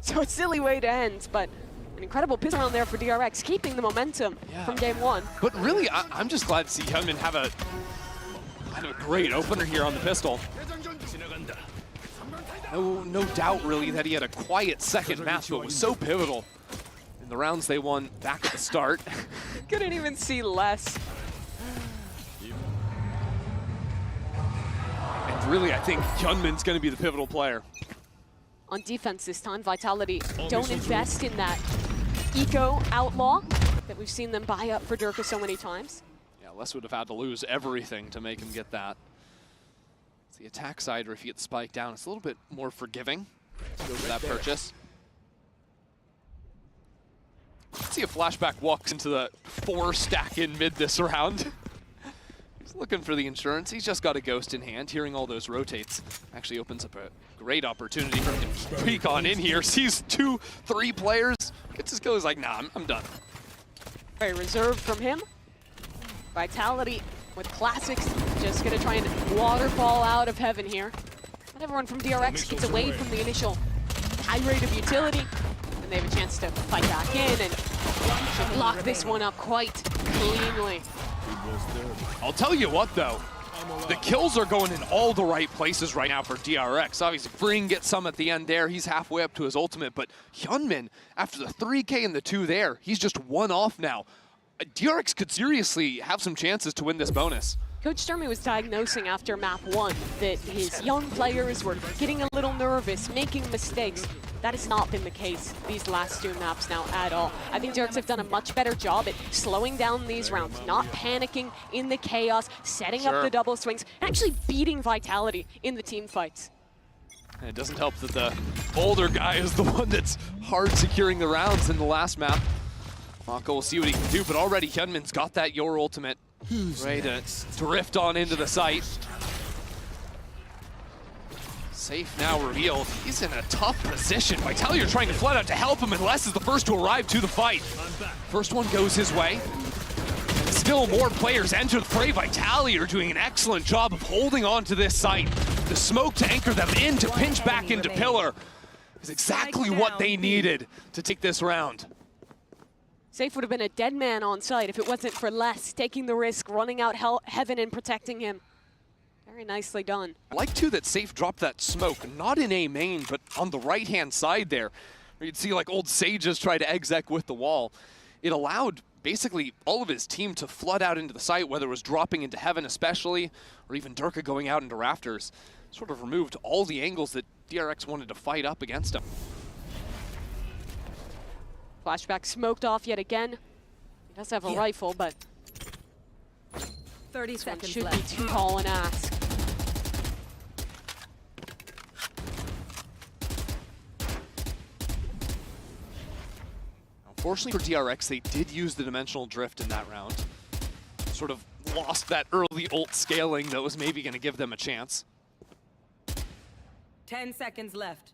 So it's a silly way to end, but an incredible pistol round there for DRX, keeping the momentum from game one. But really, I'm just glad to see Hyunmin have a great opener here on the pistol. No doubt, really, that he had a quiet second match, but was so pivotal in the rounds they won back at the start. Couldn't even see Les. And really, I think Hyunmin's going to be the pivotal player. On defense this time, Vitality don't invest in that eco outlaw that we've seen them buy up for Durka so many times. Yeah, Les would have had to lose everything to make him get that. The attack side, or if you get the spike down, it's a little bit more forgiving to go for that purchase. Let's see if Flashback walks into the 4 stack in mid this round. He's looking for the insurance. He's just got a ghost in hand. Hearing all those rotates actually opens up a great opportunity for him to peek on in here. Sees 2-3 players. Gets his kill. He's like, nah, I'm done. Very reserved from him. Vitality with classics, just gonna try and waterfall out of heaven here. But everyone from DRX gets away from the initial high rate of utility. And And they have a chance to fight back in and should lock this one up quite cleanly. I'll tell you what, though. The kills are going in all the right places right now for DRX. Obviously, Bring gets some at the end there. He's halfway up to his ultimate, but Hyunmin, after the 3K and the 2 there, he's just 1 off now. DRX could seriously have some chances to win this bonus. Coach Sturmy was diagnosing after map 1 that his young players were getting a little nervous, making mistakes. That has not been the case these last 2 maps now at all. I think DRX have done a much better job at slowing down these rounds, not panicking in the chaos, setting up the double swings, and actually beating Vitality in the team fights. And it doesn't help that the older guy is the one that's hard securing the rounds in the last map. Mako will see what he can do, but already Hyunmin's got that Your ultimate. Ready to drift on into the site. Safe now revealed. He's in a tough position. Vitality are trying to flood out to help him, and Les is the first to arrive to the fight. First one goes his way. Still more players enter the fray. Vitality are doing an excellent job of holding on to this site. The smoke to anchor them in to pinch back into Pillar is exactly what they needed to take this round. Safe would have been a dead man on site if it wasn't for Les taking the risk, running out Heaven and protecting him. Very nicely done. I like, too, that Safe dropped that smoke, not in A main, but on the right-hand side there, where you'd see like old Sages try to exec with the wall. It allowed basically all of his team to flood out into the site, whether it was dropping into Heaven especially, or even Durka going out into Rafters. Sort of removed all the angles that DRX wanted to fight up against him. Flashback smoked off yet again. He does have a rifle, but 30 seconds should left. be too tall an ask. Unfortunately for DRX, they did use the dimensional drift in that round. Sort of lost that early ult scaling that was maybe going to give them a chance. 10 seconds left.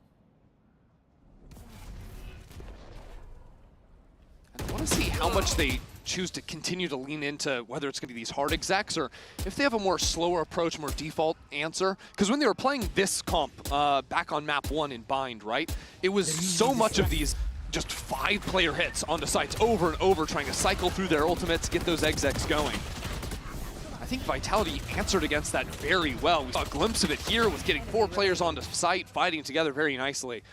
I want to see how much they choose to continue to lean into whether it's going to be these hard execs or if they have a more slower approach, more default answer. Because when they were playing this comp back on map 1 in Bind, right, it was so much of these just 5-player hits onto sites over and over, trying to cycle through their ultimates, get those execs going. I think Vitality answered against that very well. We saw a glimpse of it here with getting 4 players onto site, fighting together very nicely.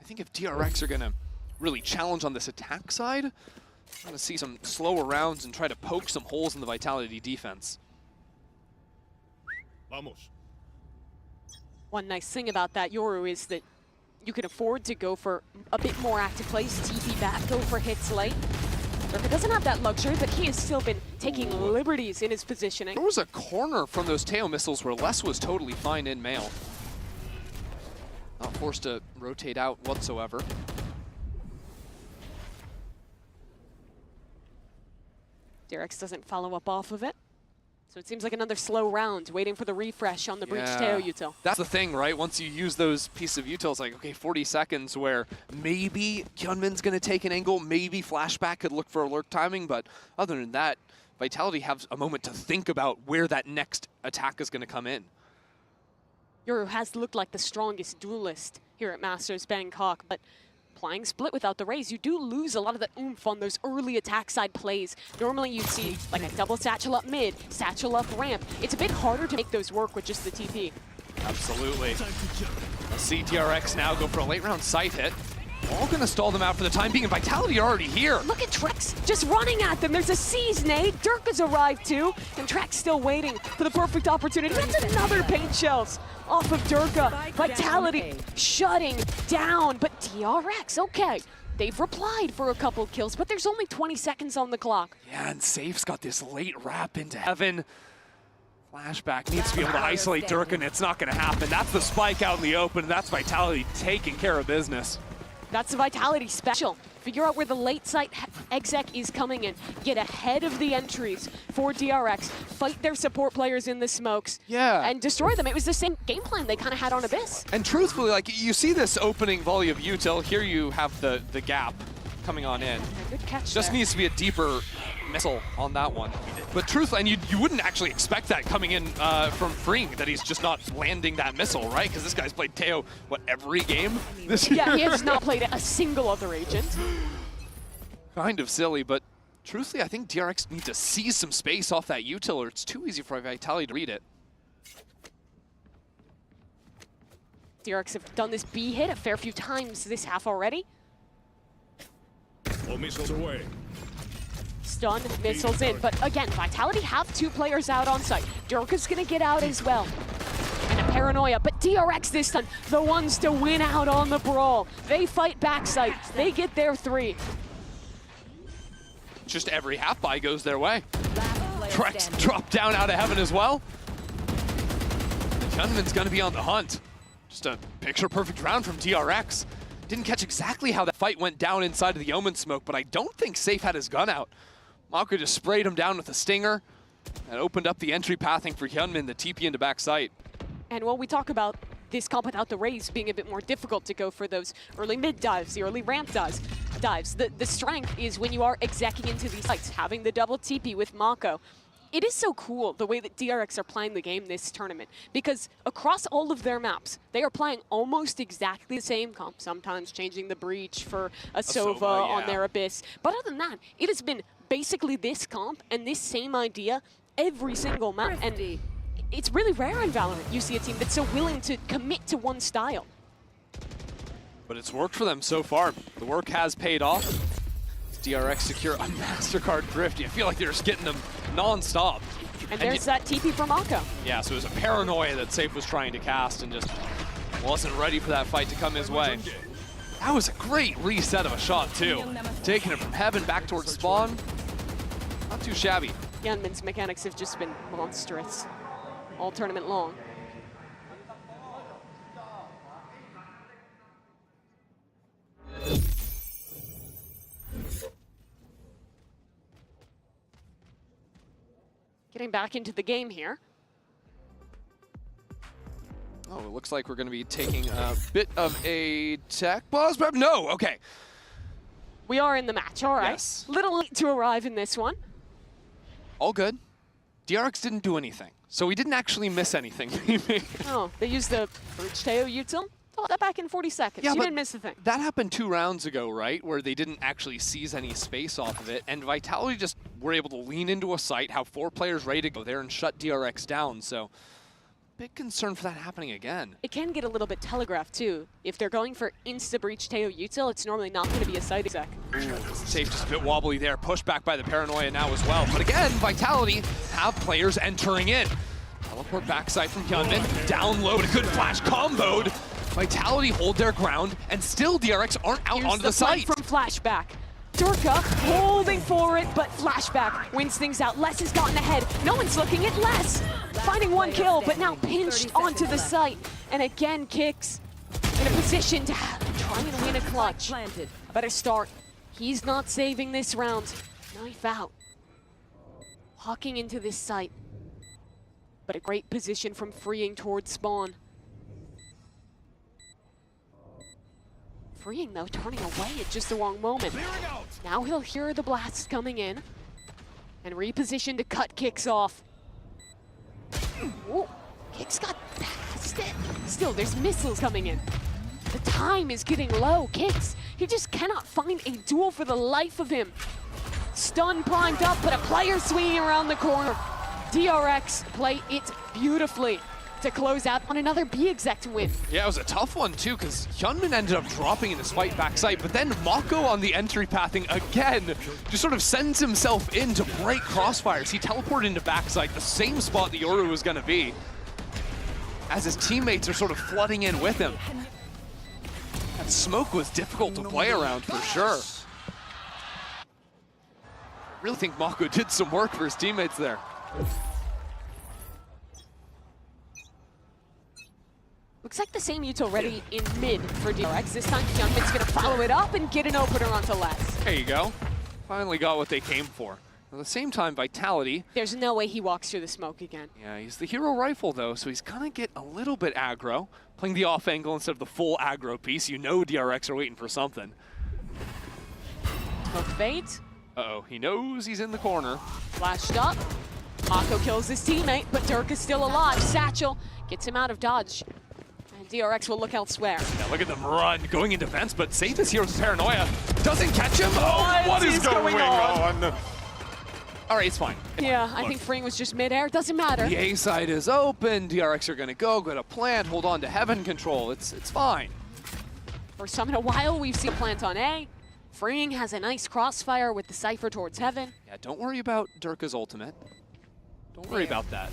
I think if DRX are going to really challenge on this attack side, I'm going to see some slower rounds and try to poke some holes in the Vitality defense. Vamos. One nice thing about that, Yoru, is that you can afford to go for a bit more active plays, TP back, go for hits late. Durka doesn't have that luxury, but he has still been taking liberties in his positioning. There was a corner from those Teo missiles where Les was totally fine in mail. Not forced to rotate out whatsoever. DRX doesn't follow up off of it. So it seems like another slow round, waiting for the refresh on the breach Teo util. That's the thing, right? Once you use those pieces of utils, like, okay, 40 seconds where maybe Hyunmin's going to take an angle, maybe Flashback could look for alert timing, but other than that, Vitality has a moment to think about where that next attack is going to come in. Yoru has looked like the strongest duelist here at Masters Bangkok, but applying split without the raise, you do lose a lot of the oomph on those early attack side plays. Normally you'd see like a double satchel up mid, satchel up ramp. It's a bit harder to make those work with just the TP. Absolutely. Let's see DRX now go for a late round site hit. All gonna stall them out for the time being, and Vitality are already here. Look at Trex just running at them. There's a seize nade. Durka's arrived too, and Trex still waiting for the perfect opportunity. That's another paint shells off of Durka. Vitality shutting down, but DRX, okay. They've replied for a couple kills, but there's only 20 seconds on the clock. Yeah, and Safe's got this late wrap into Heaven. Flashback needs to be able to isolate Durka, and it's not gonna happen. That's the spike out in the open, and that's Vitality taking care of business. That's the Vitality special. Figure out where the late site exec is coming in. Get ahead of the entries for DRX. Fight their support players in the smokes. Yeah. And destroy them. It was the same game plan they kind of had on Abyss. And truthfully, like, you see this opening volley of util. Here you have the gap coming on in. Good catch Just there. needs to be a deeper missile on that one. But truthfully, and you wouldn't actually expect that coming in from Freeing, that he's just not landing that missile, right? Because this guy's played Teo, what, every game this year? Yeah, he has not played a single other agent. Kind of silly, but truthfully, I think DRX needs to seize some space off that util, or it's too easy for Vitality to read it. DRX have done this B hit a fair few times this half already. All missiles away. Stun, missiles in, but again, Vitality have 2 players out on site. Durka's gonna get out as well. And a Paranoia, but DRX this time, the ones to win out on the brawl. They fight backside, they get their 3. Just every half buy goes their way. Trex dropped down out of heaven as well. Hyunmin's gonna be on the hunt. Just a picture-perfect round from DRX. Didn't catch exactly how that fight went down inside of the Omen smoke, but I don't think Safe had his gun out. Mako just sprayed him down with a stinger and opened up the entry pathing for Hyunmin, the TP into back site. And when we talk about this comp without the Raze being a bit more difficult to go for those early mid dives, the early ramp dives, the strength is when you are execing into these sites, having the double TP with Mako. It is so cool the way that DRX are playing the game this tournament, because across all of their maps, they are playing almost exactly the same comp, sometimes changing the breach for a Sova on their Abyss. But other than that, it has been basically this comp and this same idea every single map. And it's really rare in Valorant you see a team that's so willing to commit to one style. But it's worked for them so far. The work has paid off. DRX secure a MasterCard Thrifty. I feel like they're just getting them non-stop. And there's that TP from Mako. Yeah, so it was a Paranoia that Safe was trying to cast and just wasn't ready for that fight to come his way. That was a great reset of a shot, too. Taking it from heaven back towards spawn. Not too shabby. Hyunmin's mechanics have just been monstrous all tournament long. Getting back into the game here. Oh, it looks like we're going to be taking a bit of a tech pause. But no, okay. We are in the match, all right. Yes. Little late to arrive in this one. All good. DRX didn't do anything, so we didn't actually miss anything. Oh, they used the Breach Teo util? Oh, that back in 40 seconds. Yeah, you but didn't miss a thing. That happened 2 rounds ago, right? Where they didn't actually seize any space off of it, and Vitality just were able to lean into a site, have 4 players ready to go there and shut DRX down. So, big concern for that happening again. It can get a little bit telegraphed too. If they're going for insta-breach Teo util, it's normally not going to be a side exec. Safe just a bit wobbly there, pushed back by the Paranoia now as well. But again, Vitality have players entering in. Teleport backside from Hyunmin, down low, a good flash comboed. Vitality hold their ground, and still DRX aren't out onto the site. From flashback. Durka holding for it, but flashback wins things out. Les has gotten ahead. No one's looking at Les. Finding 1 kill, but now pinched onto the site. And again, Kicks in a position to try and win a clutch. Better start. He's not saving this round. Knife out. Walking into this site. But a great position from Freeing towards spawn. Freeing though, turning away at just the wrong moment. Now he'll hear the blasts coming in and reposition to cut Kicks off. Ooh, Kicks got past it. Still, there's missiles coming in. The time is getting low. Kicks, he just cannot find a duel for the life of him. Stun primed up, but a player swinging around the corner. DRX play it beautifully to close out on another B-exec win. Yeah, it was a tough one too, because Hyunmin ended up dropping in this fight backside, but then Mako on the entry pathing again just sort of sends himself in to break crossfires. He teleported into backside, the same spot the Yoru was going to be, as his teammates are sort of flooding in with him. That smoke was difficult to play around for sure. I really think Mako did some work for his teammates there. Looks like the same util ready in mid for DRX. This time Hyunmin's gonna follow it up and get an opener onto Les. There you go. Finally got what they came for. At the same time, Vitality. There's no way he walks through the smoke again. Yeah, he's the hero rifle though, so he's gonna get a little bit aggro. Playing the off angle instead of the full aggro piece. You know DRX are waiting for something. Smoke fades. Uh-oh, he knows he's in the corner. Flashed up. Mako kills his teammate, but Dirk is still alive. Satchel gets him out of dodge. And DRX will look elsewhere. Yeah, look at them run, going in defense, but Safe is here with Paranoia. Doesn't catch him. Oh, what is going on? All right, it's fine. Yeah, I think Freeing was just midair. Doesn't matter. The A side is open. DRX are going to go to plant, hold on to heaven control. It's fine. First time in a while we've seen a plant on A. Freeing has a nice crossfire with the Cypher towards heaven. Yeah, don't worry about Durka's ultimate. Don't worry about that.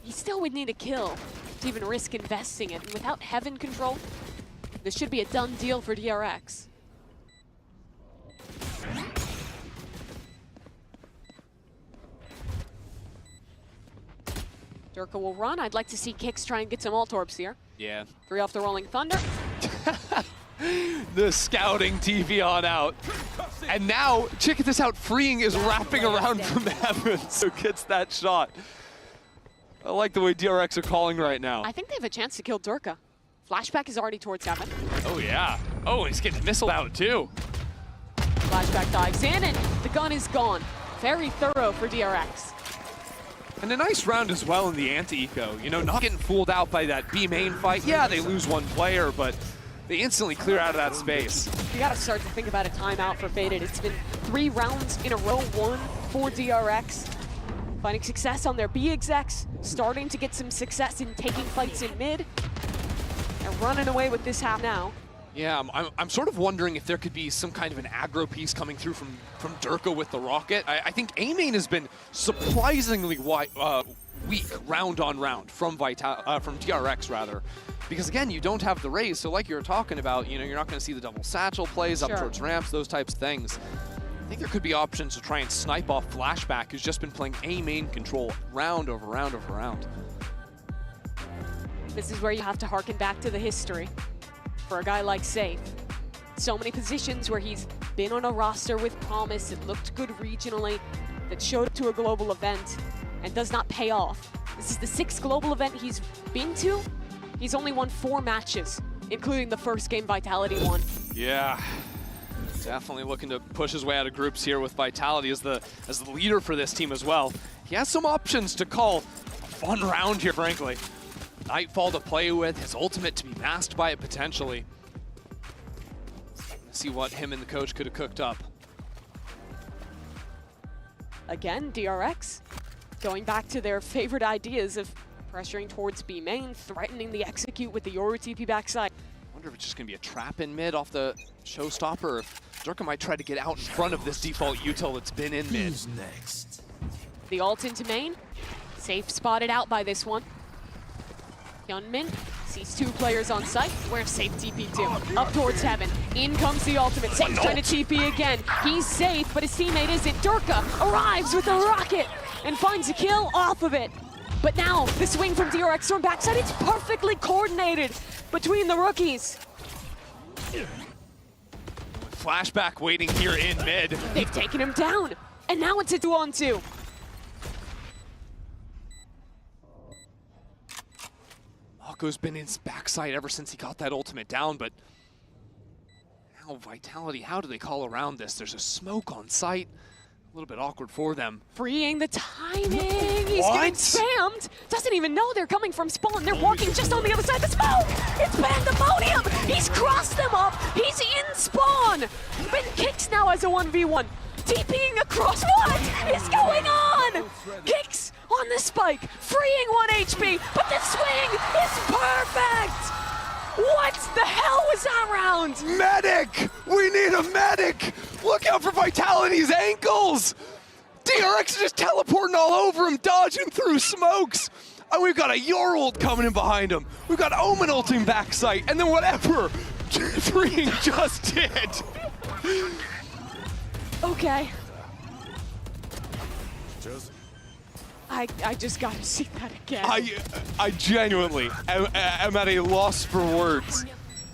He still would need a kill to even risk investing it. And without heaven control, this should be a done deal for DRX. Durka will run. I'd like to see Kicks try and get some ult orbs here. Yeah. 3 off the Rolling Thunder. The scouting TV on out. And now, check this out, Freeing is wrapping around from heaven, so gets that shot. I like the way DRX are calling right now. I think they have a chance to kill Durka. Flashback is already towards heaven. Oh yeah. Oh, he's getting missile out too. Flashback dives in and the gun is gone. Very thorough for DRX. And a nice round as well in the anti-eco. You know, not getting fooled out by that B main fight. Yeah, they lose one player, but they instantly clear out of that space. You gotta start to think about a timeout for Faded. It's been 3 rounds in a row won for DRX. Finding success on their B execs, starting to get some success in taking fights in mid. And running away with this half now. Yeah, I'm sort of wondering if there could be some kind of an aggro piece coming through from Durka with the rocket. I think A-main has been surprisingly weak round on round from DRX rather. Because again, you don't have the raise, so like you were talking about, you know, you're not going to see the double satchel plays up towards ramps, those types of things. I think there could be options to try and snipe off Flashback, who's just been playing A-main control round over round over round. This is where you have to harken back to the history for a guy like Safe. So many positions where he's been on a roster with promise, it looked good regionally, that showed up to a global event and does not pay off. This is the 6th global event he's been to. He's only won 4 matches, including the first game Vitality won. Yeah, definitely looking to push his way out of groups here with Vitality as the leader for this team as well. He has some options to call a fun round here, frankly. Nightfall to play with, his ultimate to be masked by it potentially. Let's see what him and the coach could have cooked up. Again, DRX going back to their favorite ideas of pressuring towards B main, threatening the execute with the Yoru TP backside. I wonder if it's just going to be a trap in mid off the showstopper, or if Durka might try to get out in front of this default util that's been in mid. Who's next? The ult into main. Safe spotted out by this one. Hyunmin sees 2 players on site. Where's Safe TP to? Up towards heaven. In comes the ultimate. Safe's trying to TP again. He's safe, but his teammate isn't. Durka arrives with a rocket and finds a kill off of it. But now, the swing from DRX from backside, it's perfectly coordinated between the rookies. Flashback waiting here in mid. They've taken him down, and now it's a 2-on-2. Mako's been in his backside ever since he got that ultimate down, but now Vitality, how do they call around this? There's a smoke on site. A little bit awkward for them. Freeing the timing. He's getting spammed. Doesn't even know they're coming from spawn. They're walking just on the other side of the smoke. It's pandemonium. He's crossed them up. He's in spawn. Ben Kicks now as a 1v1. TPing across. What is going on? Kicks on the spike. Freeing 1 HP. But the swing is perfect. What the hell was that round? Medic! We need a medic! Look out for Vitality's ankles! DRX is just teleporting all over him, dodging through smokes. And we've got a Yor ult coming in behind him. We've got Omen ulting backside, and then whatever Freeing just did. Okay. I just gotta see that again. I genuinely am at a loss for words.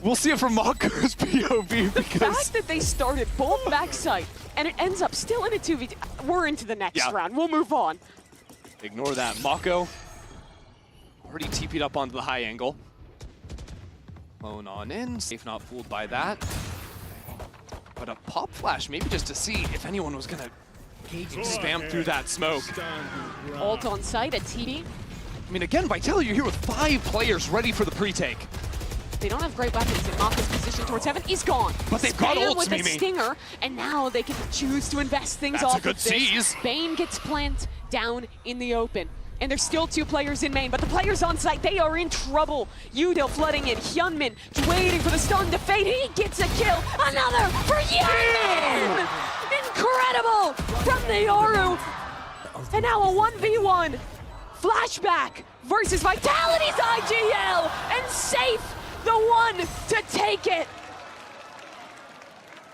We'll see it from Mako's POV because... The fact that they started both backside and it ends up still in a 2v2. We're into the next round. We'll move on. Ignore that. Mako already TP'd up onto the high angle. Lone on in. Safe not fooled by that. But a pop flash, maybe just to see if anyone was gonna spam through that smoke. Ult on site at TD. I mean, again, Vitality, you're here with 5 players ready for the pre-take. They don't have great weapons, and Maka's position towards heaven is gone. But they've got Spam ults, with a Mimi. stinger, and now they can choose to invest things That's a off good of this. seize. Bane gets planted down in the open. And there's still 2 players in main, but the players on site, they are in trouble. Udil flooding in, Hyunmin waiting for the stun to fade. He gets a kill, another for Hyunmin! Incredible from the Yoru. And now a 1v1. Flashback versus Vitality's IGL, and Safe the one to take it.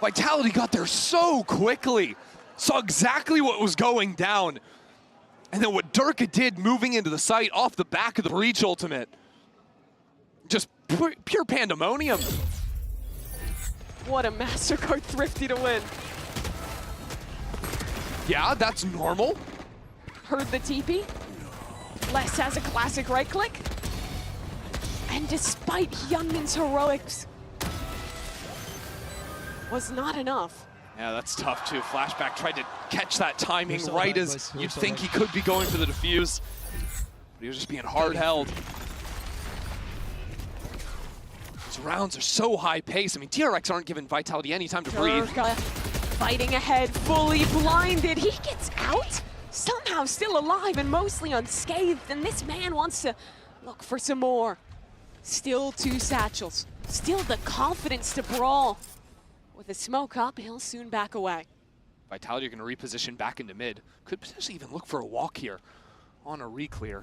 Vitality got there so quickly, saw exactly what was going down. And then what Durka did moving into the site off the back of the Breach ultimate. Just pure pandemonium. What a MasterCard Thrifty to win. Yeah, that's normal. Heard the TP. Les has a classic right click. And despite Hyunmin's heroics, was not enough. Yeah, that's tough too. Flashback tried to catch that timing right as you'd think he could be going for the defuse. But he was just being hard held. These rounds are so high paced. I mean, DRX aren't giving Vitality any time to breathe. Durka fighting ahead, fully blinded. He gets out, somehow still alive and mostly unscathed. And this man wants to look for some more. Still 2 satchels, still the confidence to brawl. With a smoke up, he'll soon back away. Vitality are going to reposition back into mid. Could potentially even look for a walk here on a reclear.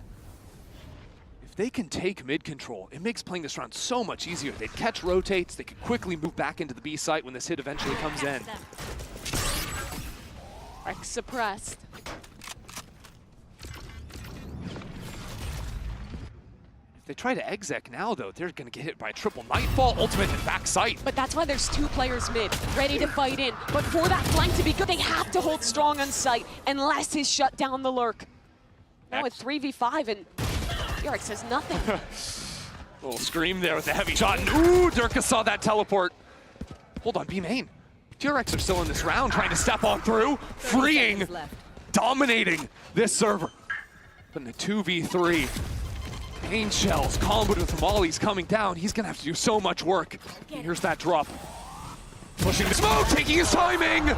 If they can take mid control, it makes playing this round so much easier. They'd catch rotates, they could quickly move back into the B site when this hit eventually comes in. Rex suppressed. If they try to exec now, though, they're going to get hit by a triple Nightfall, ultimate, and back sight. But that's why there's 2 players mid, ready to fight in. But for that flank to be good, they have to hold strong on sight, unless is shut down the lurk. Now with 3v5, and DRX says nothing. Little scream there with the heavy shot, and ooh, Durka saw that teleport. Hold on, B main. DRX are still in this round, trying to step on through, freeing, dominating this server. But in a 2v3, Pain shells, comboed with mollies coming down. He's gonna have to do so much work. And here's that drop. Pushing the smoke, taking his timing!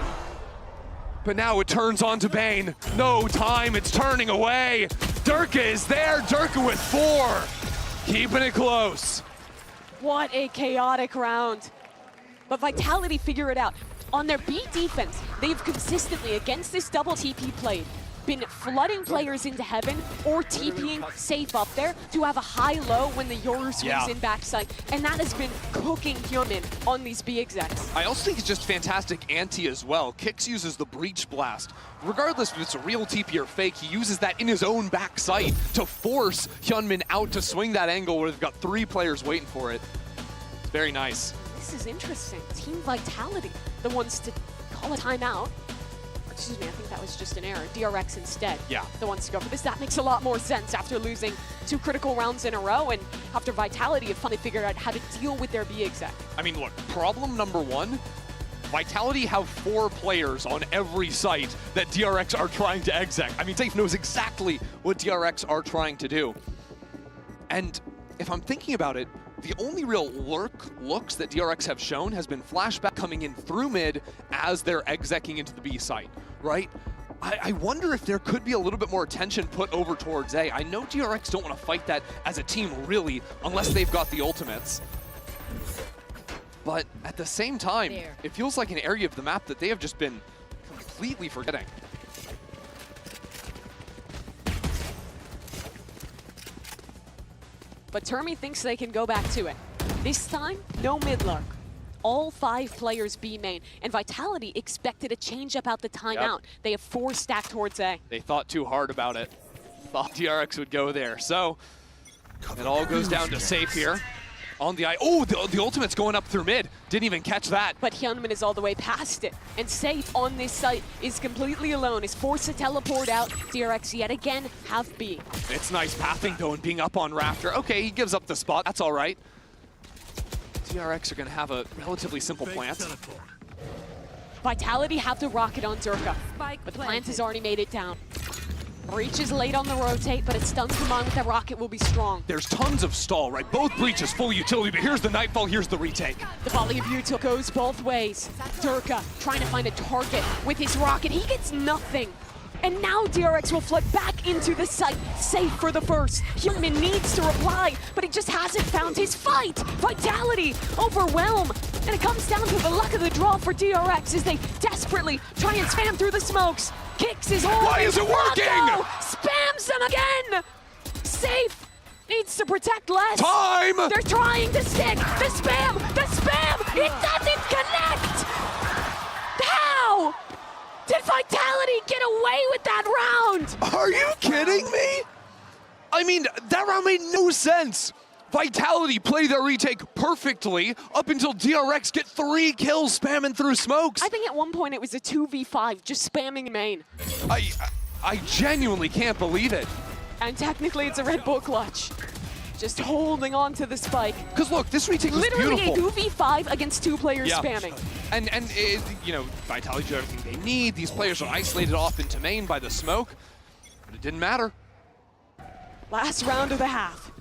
But now it turns on to Bane. No time, it's turning away. Durka is there, Durka with 4. Keeping it close. What a chaotic round. But Vitality figure it out. On their B defense, they've consistently, against this double TP played, been flooding players into heaven or TPing Safe up there to have a high-low when the Yoru swings in backside. And that has been cooking Hyunmin on these B execs. I also think it's just fantastic anti as well. Kix uses the Breach Blast. Regardless if it's a real TP or fake, he uses that in his own backside to force Hyunmin out to swing that angle where they've got 3 players waiting for it. It's very nice. This is interesting. Team Vitality, the ones to call a timeout. Excuse me, I think that was just an error. DRX instead. Yeah. The ones to go for this. That makes a lot more sense after losing 2 critical rounds in a row and after Vitality have finally figured out how to deal with their B exec. I mean, look, problem number 1, Vitality have 4 players on every site that DRX are trying to exec. I mean, Safe knows exactly what DRX are trying to do. And if I'm thinking about it, the only real looks that DRX have shown has been Flashback coming in through mid as they're execing into the B site, right? I wonder if there could be a little bit more attention put over towards A. I know DRX don't want to fight that as a team, really, unless they've got the ultimates. But at the same time, it feels like an area of the map that they have just been completely forgetting. But Termi thinks they can go back to it. This time, no mid-lurk. All 5 players B main, and Vitality expected a change up out the timeout. They have 4 stacked towards A. They thought too hard about it. Thought DRX would go there. So it all goes down to Safe here. On the eye. Oh, the ultimate's going up through mid. Didn't even catch that. But Hyunmin is all the way past it. And Safe on this site is completely alone, is forced to teleport out. DRX yet again have B. It's nice pathing though and being up on Rafter. Okay, he gives up the spot. That's all right. DRX are going to have a relatively simple plant. Vitality have the rocket on Durka, but the plant has already made it down. Breach is late on the rotate, but it stuns them on with that rocket will be strong. There's tons of stall, right? Both breaches full utility, but here's the Nightfall, here's the retake. The volley of util goes both ways. Durka trying to find a target with his rocket. He gets nothing. And now DRX will flood back into the site, safe for the first. Human needs to reply, but he just hasn't found his fight. Vitality, overwhelm. And it comes down to the luck of the draw for DRX as they desperately try and spam through the smokes. Kicks his hold. Why is it working? Spams them again. Safe. Needs to protect less. Time! They're trying to stick. The spam! The spam! It doesn't connect! How? Did Vitality get away with that round? Are you kidding me? I mean, that round made no sense. Vitality play their retake perfectly up until DRX get 3 kills spamming through smokes. I think at one point it was a 2v5, just spamming main. I genuinely can't believe it. And technically it's a Red Bull clutch. Just holding on to the spike. Because look, this retake was literally beautiful. Literally a 2v5 against 2 players spamming. And you know, Vitality do everything they need. These players are isolated off into main by the smoke, but it didn't matter. Last round of the half.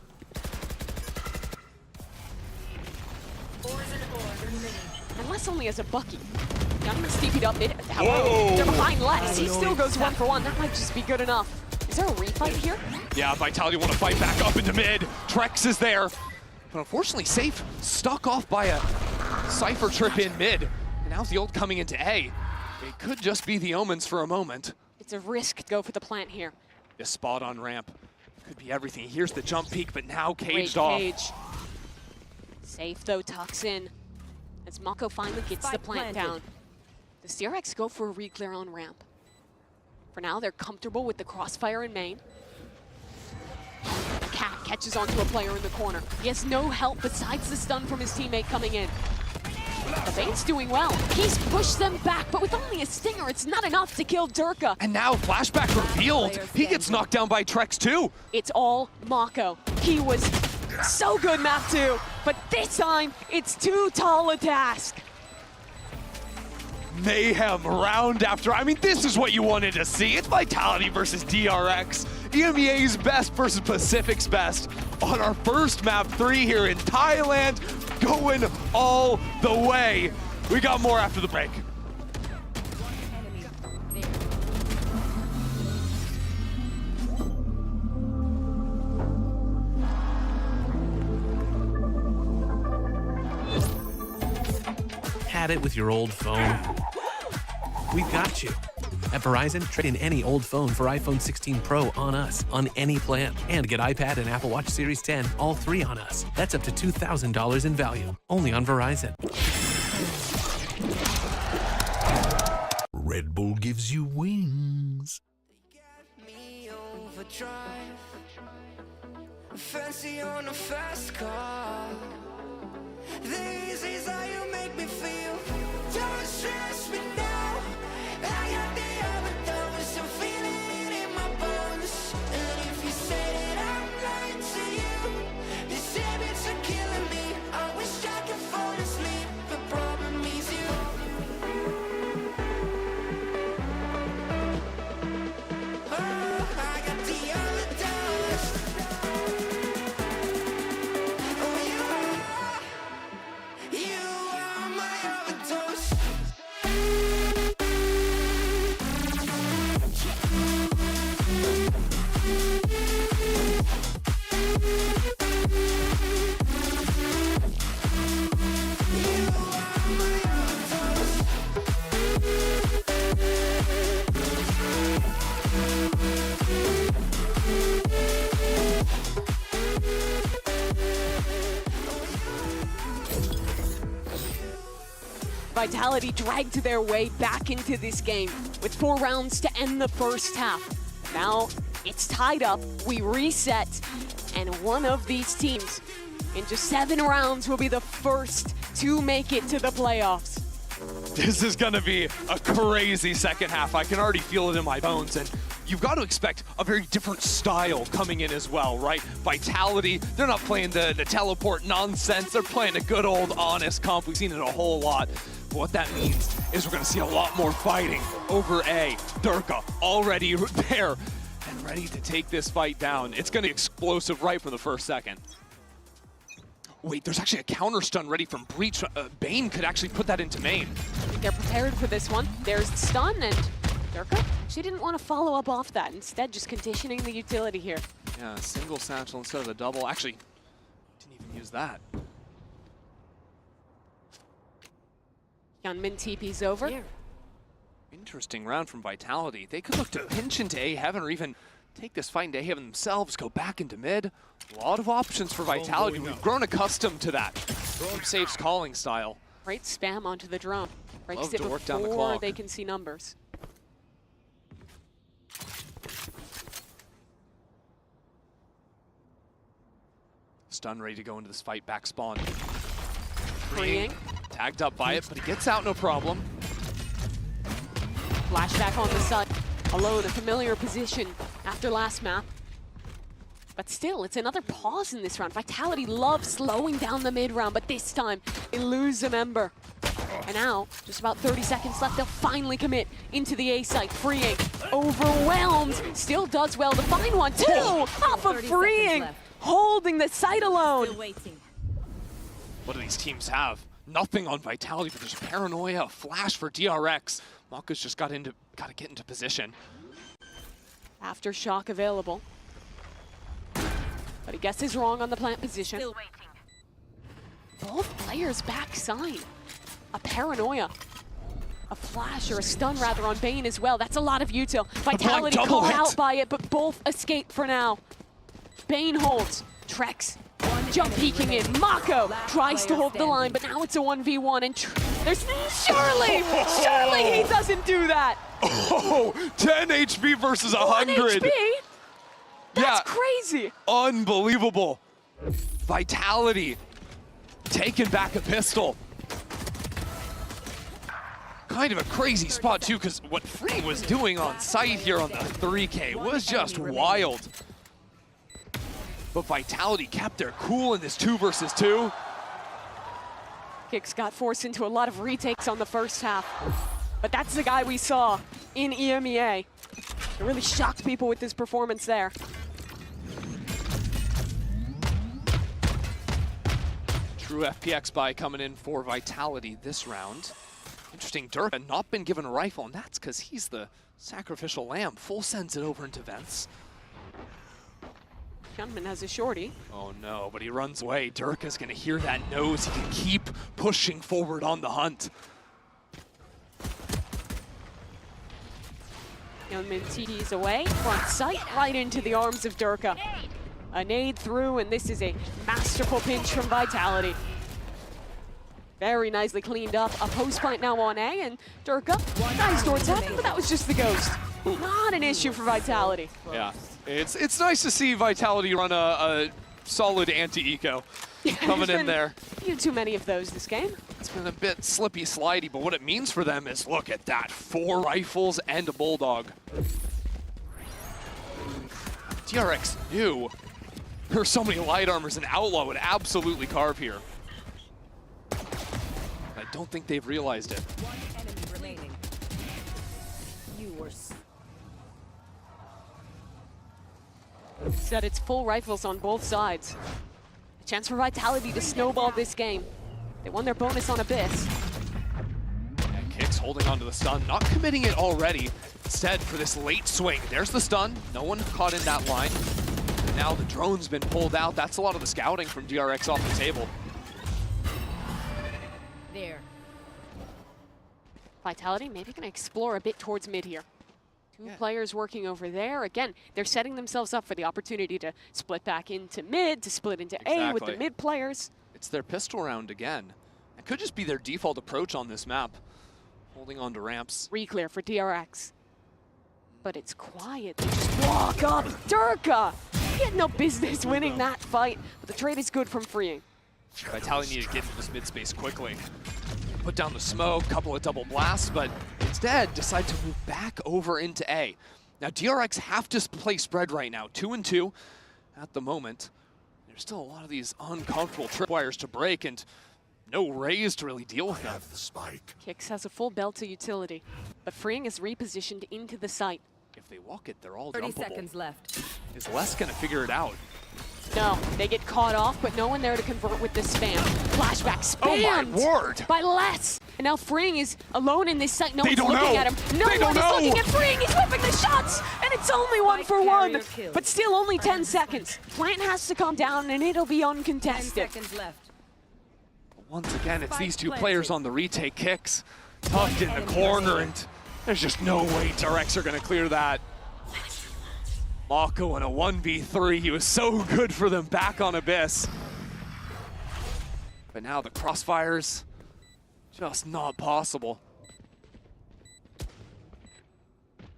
Unless only as a Bucky. Young steepied up mid. However, they're behind less. He still goes 1-for-1. That might just be good enough. Is there a refight here? Yeah, Vitality want to fight back up into mid. Trex is there. But unfortunately, Safe stuck off by a Cypher trip in mid. And now the ult coming into A. It could just be the omens for a moment. It's a risk to go for the plant here. This spot on ramp could be everything. Here's the jump peak, but now caged Great off. cage. Safe though, tucks in. As Mako finally gets the plant down. Does DRX go for a re-clear on ramp? For now, they're comfortable with the crossfire in main. Cat catches onto a player in the corner. He has no help besides the stun from his teammate coming in. The Bane's doing well. He's pushed them back, but with only a stinger, it's not enough to kill Durka. And now flashback revealed. He gets knocked down by Trex too. It's all Mako. He was so good map 2, but this time, it's too tall a task. Mayhem round after. I mean, this is what you wanted to see. It's Vitality versus DRX. EMEA's best versus Pacific's best on our first map 3 here in Thailand, going all the way. We got more after the break. Had it with your old phone? We've got you. At Verizon, trade in any old phone for iPhone 16 Pro on us, on any plan. And get iPad and Apple Watch Series 10, all 3 on us. That's up to $2,000 in value, only on Verizon. Red Bull gives you wings. Fancy on a fast car. This is how you make me feel. Don't stress me now. I got the overdose. I'm feeling it in my bones. And if you say that I'm lying to you, these habits are killing me. I wish I could fall asleep. The problem is you. Oh, I got the overdose. Vitality dragged their way back into this game with 4 rounds to end the first half. Now it's tied up, we reset, and one of these teams in just 7 rounds will be the first to make it to the playoffs. This is gonna be a crazy second half. I can already feel it in my bones, and you've got to expect a very different style coming in as well, right? Vitality, they're not playing the teleport nonsense. They're playing a good old honest comp. We've seen it a whole lot. But what that means is we're going to see a lot more fighting over A. Durka already there and ready to take this fight down. It's going to be explosive right from the first second. Wait, there's actually a counter stun ready from Breach. Bane could actually put that into main. They're prepared for this one. There's the stun, and Durka actually didn't want to follow up off that. Instead, just conditioning the utility here. Yeah, single satchel instead of the double. Actually, didn't even use that. Hyunmin TP's over. Interesting round from Vitality. They could look to pinch into A Heaven or even take this fight into A Heaven themselves, go back into mid. A lot of options for Vitality. We've grown accustomed to that. From Safe's calling style. Great spam onto the drone. Breaks Love it to work down the before clock. they can see numbers. Stun ready to go into this fight, back spawn. Freeing. Tagged up by it, but he gets out no problem. Flashback on the side. Alone, a familiar position after last map. But still, it's another pause in this round. Vitality loves slowing down the mid round, but this time they lose a member. And now, just about 30 seconds left, they'll finally commit into the A site. Freeing, overwhelmed, still does well to find one. Two off of Freeing, holding the site alone. What do these teams have? Nothing on Vitality, but there's Paranoia, a flash for DRX. Maka's just got to get into position. Aftershock available. But he guesses wrong on the plant position. Both players backside. A Paranoia. A flash or a stun rather on Bane as well. That's a lot of util. Vitality called out by it, but both escape for now. Bane holds. Trex jump peeking in. Mako tries to hold the line, but now it's a 1v1 and there's surely he doesn't do that. Oh, 10 HP versus 100. 1 HP? That's crazy. Unbelievable. Vitality taking back a pistol. Kind of a crazy spot too, because what Free was doing on site here on the 3K was just wild. But Vitality kept their cool in this 2 versus 2. Kicks got forced into a lot of retakes on the first half. But that's the guy we saw in EMEA. It really shocked people with his performance there. True FPX buy coming in for Vitality this round. Interesting, Durka not been given a rifle, and that's because he's the sacrificial lamb. Full sends it over into Vents. Hyunmin has a shorty. Oh no, but he runs away. Durka's gonna hear that nose. He can keep pushing forward on the hunt. Hyunmin TDs away, front sight, right into the arms of Durka. A nade through, and this is a masterful pinch from Vitality. Very nicely cleaned up. A post plant now on A, and Durka, nice door tap, but that was just the ghost. Not an issue for Vitality. Yeah, it's nice to see Vitality run a solid anti-eco coming in there. A few too many of those this game. It's been a bit slippy slidey, but what it means for them is, look at that, 4 rifles and a bulldog. DRX knew there were so many light armors, and Outlaw would absolutely carve here. I don't think they've realized it. One enemy remaining. Said it's full rifles on both sides. A chance for Vitality to snowball this game. They won their bonus on Abyss. And Kicks holding onto the stun, not committing it already. Instead, for this late swing, there's the stun. No one caught in that line. And now the drone's been pulled out. That's a lot of the scouting from DRX off the table. There. Vitality maybe gonna explore a bit towards mid here. Two players working over there. Again, they're setting themselves up for the opportunity to split back into mid, to split into A with the mid players. It's their pistol round again. It could just be their default approach on this map. Holding on to ramps. Reclear for DRX. But it's quiet. They just walk up. Durka! He had no business winning that fight, but the trade is good from Freeing. Vitality needed to get into this mid space quickly. Put down the smoke, couple of double blasts, but instead decide to move back over into A. Now DRX have to play spread right now, 2-2 at the moment. There's still a lot of these uncomfortable tripwires to break, and no raise to really deal with them. Kix has a full belt to utility, but Freeing is repositioned into the site. If they walk it, they're all 30 jumpable. seconds left. Is Les gonna figure it out? No, they get caught off, but no one there to convert with this spam. Flashback spammed Oh my word! by Les. And now Freeing is alone in this site. No They one's don't looking know. at him. No They one don't is know. looking at Freeing. He's whipping the shots, and it's only 1-for-1. carrier killed. But still only 10 seconds. Plant has to come down, and it'll be 10 uncontested. seconds left. Once again, it's these two planted. players on the retake. Kicks tucked in the corner, and there's just no way DRX are gonna clear that. Mako in a 1v3, he was so good for them back on Abyss. But now the crossfires, just not possible.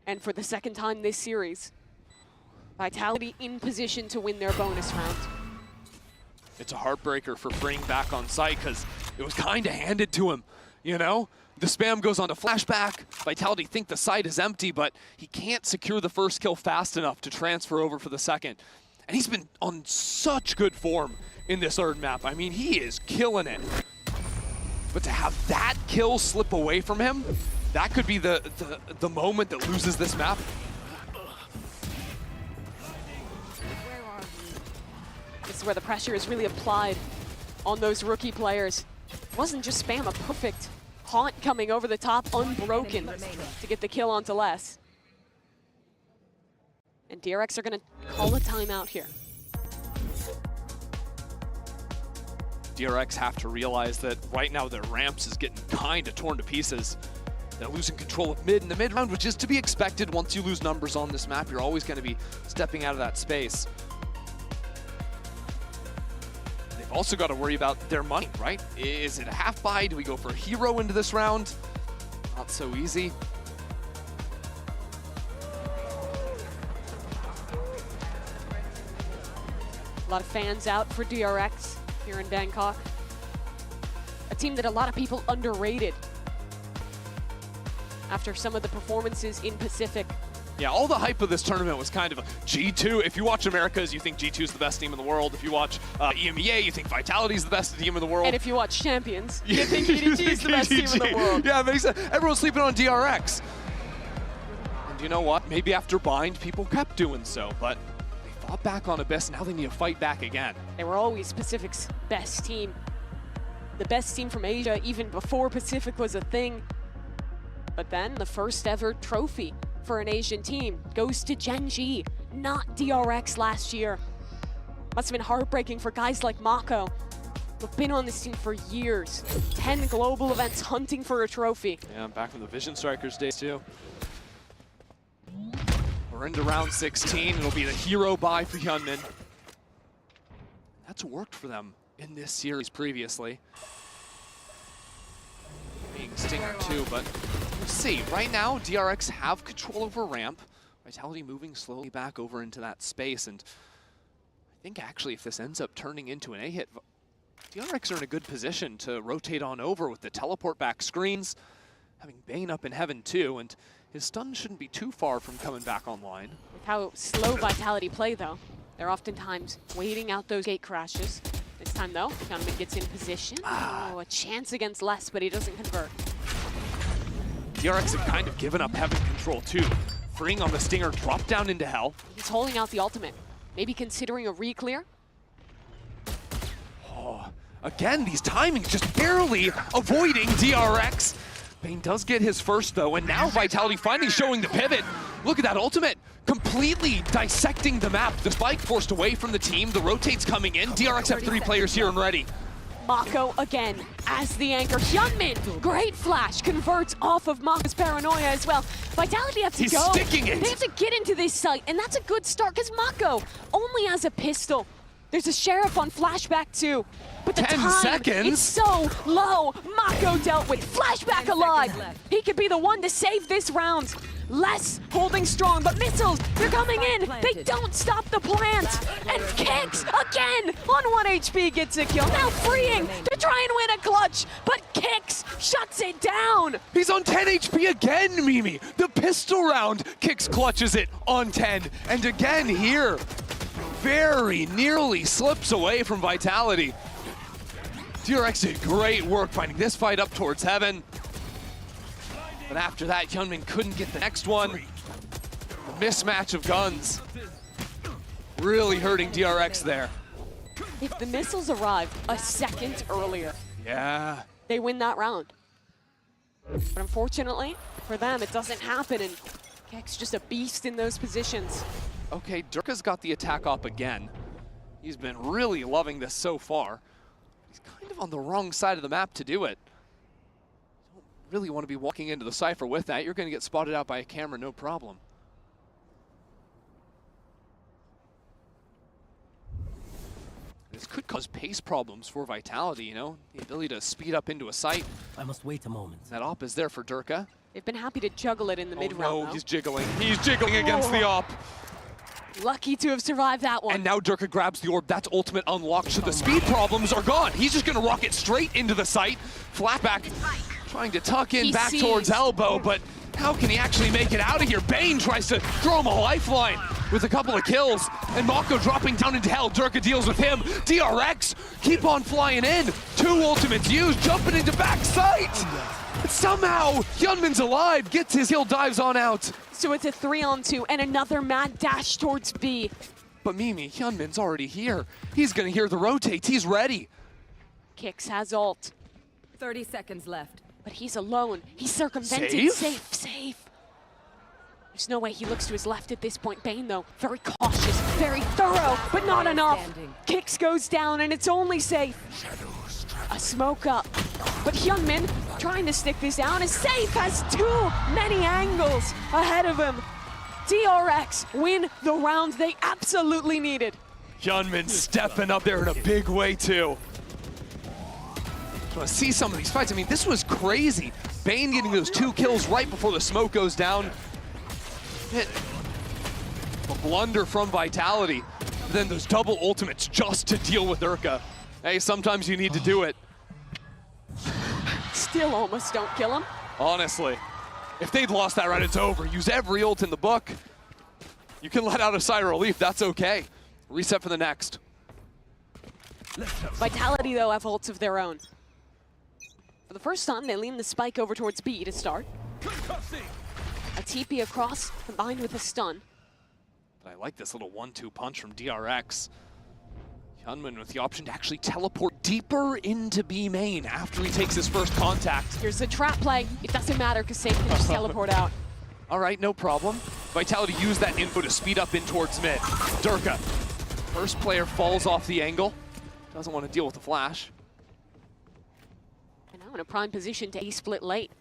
And for the second time this series, Vitality in position to win their bonus round. It's a heartbreaker for Freeing back on site because it was kind of handed to him, you know? The spam goes on to flashback. Vitality think the site is empty, but he can't secure the first kill fast enough to transfer over for the second. And he's been on such good form in this third map. I mean, he is killing it. But to have that kill slip away from him, that could be the moment that loses this map. This is where the pressure is really applied on those rookie players. It wasn't just spam, a perfect haunt coming over the top, unbroken, to get the kill onto Les. And DRX are gonna call a timeout here. DRX have to realize that right now their ramps is getting kind of torn to pieces. They're losing control of mid in the mid round, which is to be expected. Once you lose numbers on this map, you're always going to be stepping out of that space. They've also got to worry about their money, right? Is it a half buy? Do we go for a hero into this round? Not so easy. A lot of fans out for DRX here in Bangkok. A team that a lot of people underrated after some of the performances in Pacific. Yeah, all the hype of this tournament was kind of a G2. If you watch Americas, you think G2 is the best team in the world. If you watch EMEA, you think Vitality is the best team in the world. And if you watch Champions, you think EDG is the best team in the world. Yeah, it makes sense. Everyone's sleeping on DRX. And you know what? Maybe after Bind, people kept doing so, but they fought back on Abyss, now they need to fight back again. They were always Pacific's best team. The best team from Asia, even before Pacific was a thing. But then the first ever trophy for an Asian team goes to Genji, not DRX last year. Must have been heartbreaking for guys like Mako, who've been on this team for years. 10 global events hunting for a trophy. Yeah, back from the Vision Strikers days too. We're into round 16. It'll be the hero buy for Hyunmin. That's worked for them in this series previously. Being Stinger too, but we'll see. Right now, DRX have control over ramp. Vitality moving slowly back over into that space, and I think actually if this ends up turning into an A-hit, DRX are in a good position to rotate on over with the teleport back screens, having Bane up in heaven too, and his stun shouldn't be too far from coming back online. With how slow Vitality play though, they're oftentimes waiting out those gate crashes. This time though, Hyunmin gets in position. Oh, a chance against Les, but he doesn't convert. DRX have kind of given up heaven control too. Freeing on the Stinger, drop down into hell. He's holding out the ultimate. Maybe considering a re-clear. Oh, again, these timings just barely avoiding DRX. Bane does get his first though, and now Vitality finally showing the pivot. Look at that ultimate, completely dissecting the map. The spike forced away from the team, the rotate's coming in. DRX have 3 players here and ready. Mako again as the anchor. Hyunmin, great flash, converts off of Mako's paranoia as well. Vitality have to He's go. sticking it. They have to get into this site, and that's a good start because Mako only has a pistol. There's a Sheriff on flashback too. But the 10 time seconds? is so low. Mako dealt with flashback alive. He could be the one to save this round. Les holding strong, but missiles, they're coming in. They don't stop the plant. And Kix again on 1 HP gets a kill. Now Freeing to try and win a clutch, but Kix shuts it down. He's on 10 HP again, Mimi. The pistol round, Kix clutches it on 10. And again here, very nearly slips away from Vitality. DRX did great work finding this fight up towards heaven. But after that, Hyunmin couldn't get the next one. The mismatch of guns really hurting DRX there. If the missiles arrived a second earlier, yeah, they win that round. But unfortunately, for them, it doesn't happen, and Kek's just a beast in those positions. Okay, Durka's got the attack up again. He's been really loving this so far. He's kind of on the wrong side of the map to do it. You don't really want to be walking into the Cypher with that. You're going to get spotted out by a camera, no problem. This could cause pace problems for Vitality, you know? The ability to speed up into a site. I must wait a moment. That op is there for Durka. They've been happy to juggle it in the mid-round, No, though. he's jiggling. He's jiggling against the op. Lucky to have survived that one. And now Durka grabs the orb. That's ultimate unlocked, so the speed problems are gone. He's just gonna rocket straight into the site. Flatback trying to tuck in back towards elbow, but how can he actually make it out of here? Bane tries to throw him a lifeline with a couple of kills, and Mako dropping down into hell. Durka deals with him. DRX keep on flying in. 2 ultimates used, jumping into back sight. But somehow, Hyunmin's alive, gets his kill, dives on out. So it's a 3-on-2 and another mad dash towards B. But Mimi, Hyunmin's already here. He's gonna hear the rotates, he's ready. Kix has ult. 30 seconds left. But he's alone. He's circumvented. Safe. There's no way he looks to his left at this point. Bane, though, very cautious, very thorough, but not enough. Kix goes down, and it's only safe. A smoke up. But Hyunmin, trying to stick this down, is safe, has too many angles ahead of him. DRX win the round they absolutely needed. Hyunmin stepping up there in a big way, too. Just want to see some of these fights. I mean, this was crazy. Bane getting those 2 kills right before the smoke goes down. A blunder from Vitality. But then those double ultimates just to deal with Urka. Hey, sometimes you need to do it. Still almost don't kill him. Honestly, if they'd lost that round, it's over. Use every ult in the book. You can let out a sigh of relief, that's okay. Reset for the next. Vitality, though, have ults of their own. For the first time, they lean the spike over towards B to start. A TP across, combined with a stun. But I like this little 1-2 punch from DRX. Hyunmin with the option to actually teleport deeper into B main after he takes his first contact. Here's the trap play. It doesn't matter because Safe can just teleport out. All right, no problem. Vitality used that info to speed up in towards mid. Durka, first player falls off the angle. Doesn't want to deal with the flash. And now in a prime position to A-split late.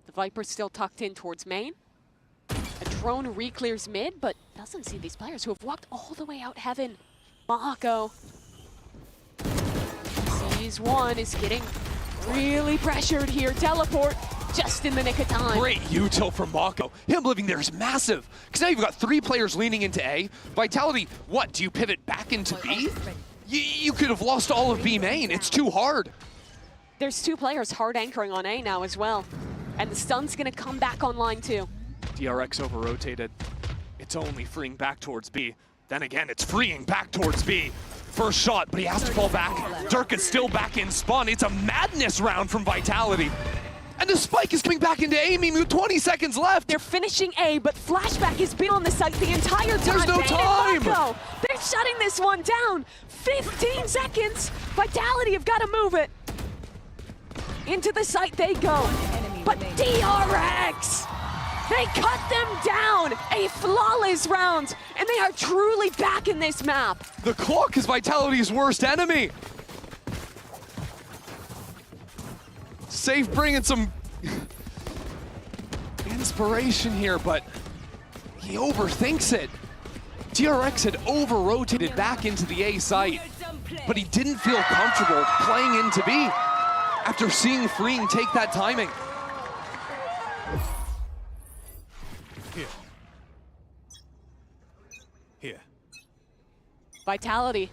The Viper's still tucked in towards main. A drone re-clears mid, but doesn't see these players who have walked all the way out heaven. Mako sees one, is getting really pressured here. Teleport just in the nick of time. Great util from Mako. Him living there is massive. Because now you've got 3 players leaning into A. Vitality, what, do you pivot back into B? You could have lost all of B main. It's too hard. There's 2 players hard anchoring on A now as well. And the stun's gonna come back online too. DRX over-rotated. It's only freeing back towards B. Then again, it's freeing back towards B. First shot, but he has to fall back. Durka's still back in spawn. It's a madness round from Vitality. And the spike is coming back into A, with 20 seconds left. They're finishing A, but Flashback has been on the site the entire time. There's no time. Mako, they're shutting this one down. 15 seconds. Vitality have got to move it. Into the site they go. But DRX, they cut them down. A flawless round, and they are truly back in this map. The clock is Vitality's worst enemy. Safe bringing some inspiration here, but he overthinks it. DRX had over-rotated back into the A site, but he didn't feel comfortable playing into B after seeing Freeing take that timing. Here. Vitality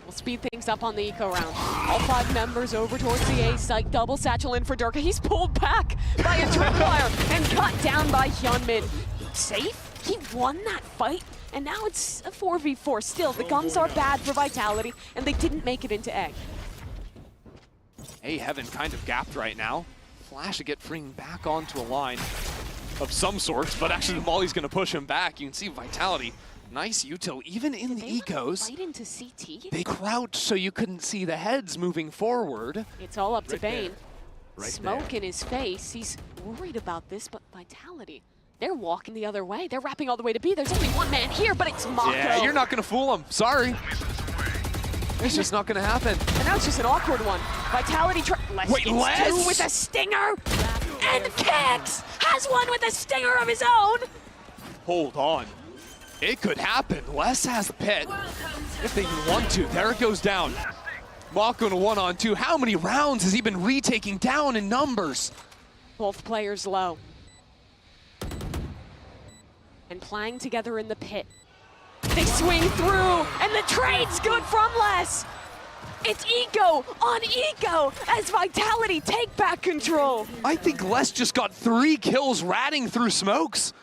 will speed things up on the eco round. All 5 members over towards the A site. Double satchel in for Durka. He's pulled back by a tripwire and cut down by Hyunmin. Safe? He won that fight, and now it's a 4v4. Still, the guns are bad for Vitality, and they didn't make it into A. A Heaven kind of gapped right now. Flash to get freeing back onto a line of some sort, but actually the Molly's going to push him back. You can see Vitality, nice util, even in the ecos. Right into CT? They crouched so you couldn't see the heads moving forward. It's all up to Bane. Right Smoke there. in his face. He's worried about this, but Vitality, they're walking the other way. They're wrapping all the way to B. There's only one man here, but it's Mako. Yeah, you're not going to fool him. Sorry. It's just not going to happen. And now it's just an awkward one. Vitality Wait, Les? two with a stinger. And Kex has one with a stinger of his own. Hold on. It could happen. Les has the pit. If they even want to. There it goes down. Mako in a 1-on-2. How many rounds has he been retaking down in numbers? Both players low. And playing together in the pit. They swing through, and the trade's good from Les. It's Eco on Eco as Vitality take back control. I think Les just got 3 kills ratting through smokes.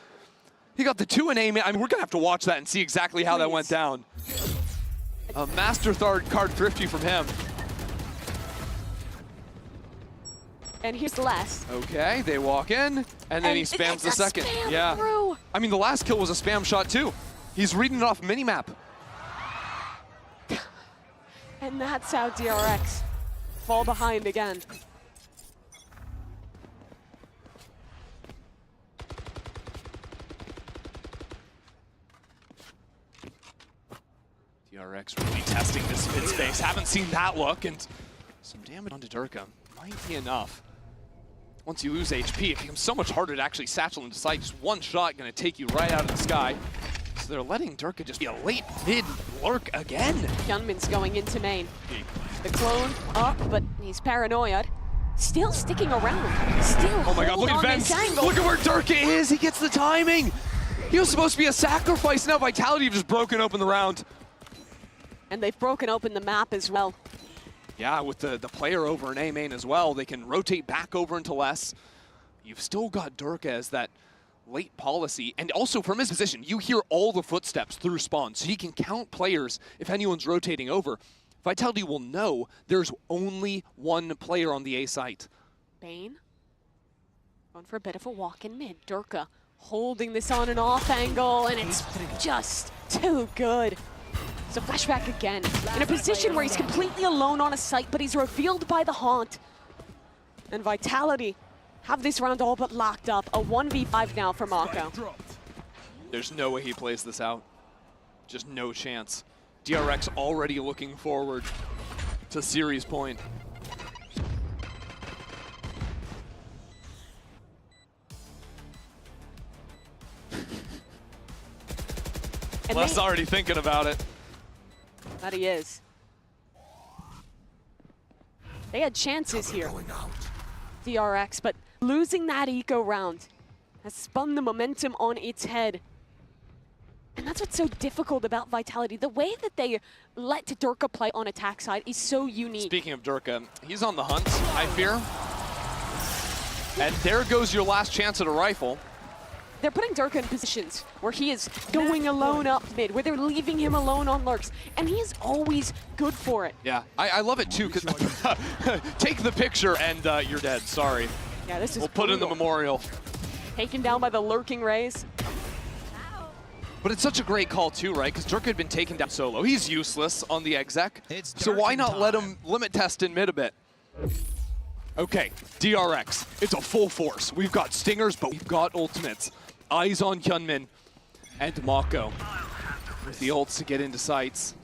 He got the 2 in aim. I mean, we're going to have to watch that and see exactly how that went down. A Master card thrifty from him. And here's Les. Okay, they walk in, and then he spams the second. Yeah. Through. I mean, the last kill was a spam shot too. He's reading it off minimap. And that's how DRX fall behind again. DRX really testing this mid space. Haven't seen that look, and some damage onto Durka might be enough. Once you lose HP, it becomes so much harder to actually satchel into sight. Just one shot going to take you right out of the sky. So they're letting Durka just be a late mid lurk again. Hyunmin's going into main. The clone up, but he's paranoid. Still sticking around. Still Oh my god, look at Vence. Look at where Durka is. He gets the timing. He was supposed to be a sacrifice. Now Vitality have just broken open the round. And they've broken open the map as well. Yeah, with the player over in A main as well, they can rotate back over into Les. You've still got Durka as that late policy, and also from his position, you hear all the footsteps through spawn, so he can count players if anyone's rotating over. Vitality will know there's only one player on the A site. Bane going for a bit of a walk in mid. Durka holding this on and off angle, and it's just too good. So flashback again, in a position where he's completely alone on a site, but he's revealed by the haunt. And Vitality have this round all but locked up. A 1v5 now for Mako. There's no way he plays this out. Just no chance. DRX already looking forward to series point. Les already thinking about it. That he is. They had chances here, DRX, but losing that eco round has spun the momentum on its head. And that's what's so difficult about Vitality. The way that they let Durka play on attack side is so unique. Speaking of Durka, he's on the hunt, I fear. And there goes your last chance at a rifle. They're putting Durka in positions where he is going alone up mid, where they're leaving him alone on lurks, and he is always good for it. Yeah, I love it too, because take the picture and you're dead, sorry. Yeah, this is We'll put in the memorial. Taken down by the lurking rays. But it's such a great call too, right? Because Durka had been taken down solo. He's useless on the exec, so why not let him limit test in mid a bit? Okay, DRX, it's a full force. We've got stingers, but we've got ultimates. Eyes on Hyunmin and Mako with the ults to get into sights.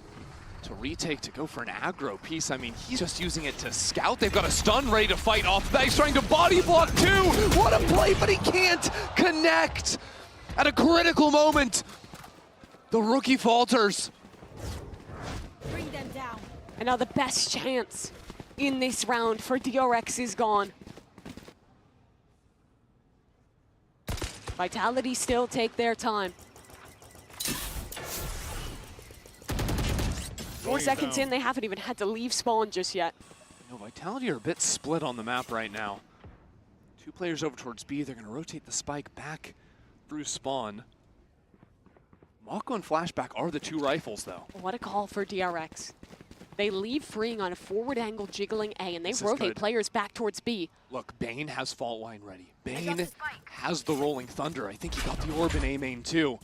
To retake, to go for an aggro piece. I mean, he's just using it to scout. They've got a stun ready to fight off that. He's trying to body block too. What a play, but he can't connect at a critical moment. The rookie falters. Bring them down. And now the best chance in this round for DRX is gone. Vitality still take their time. 4 seconds in, they haven't even had to leave spawn just yet. You know, Vitality are a bit split on the map right now. 2 players over towards B. They're going to rotate the spike back through spawn. Mako and Flashback are the 2 rifles, though. What a call for DRX. They leave freeing on a forward angle, jiggling A, and they This is rotate good. players back towards B. Look, Bane has fault line ready. Bane has the rolling thunder. I think he got the orb in A main too.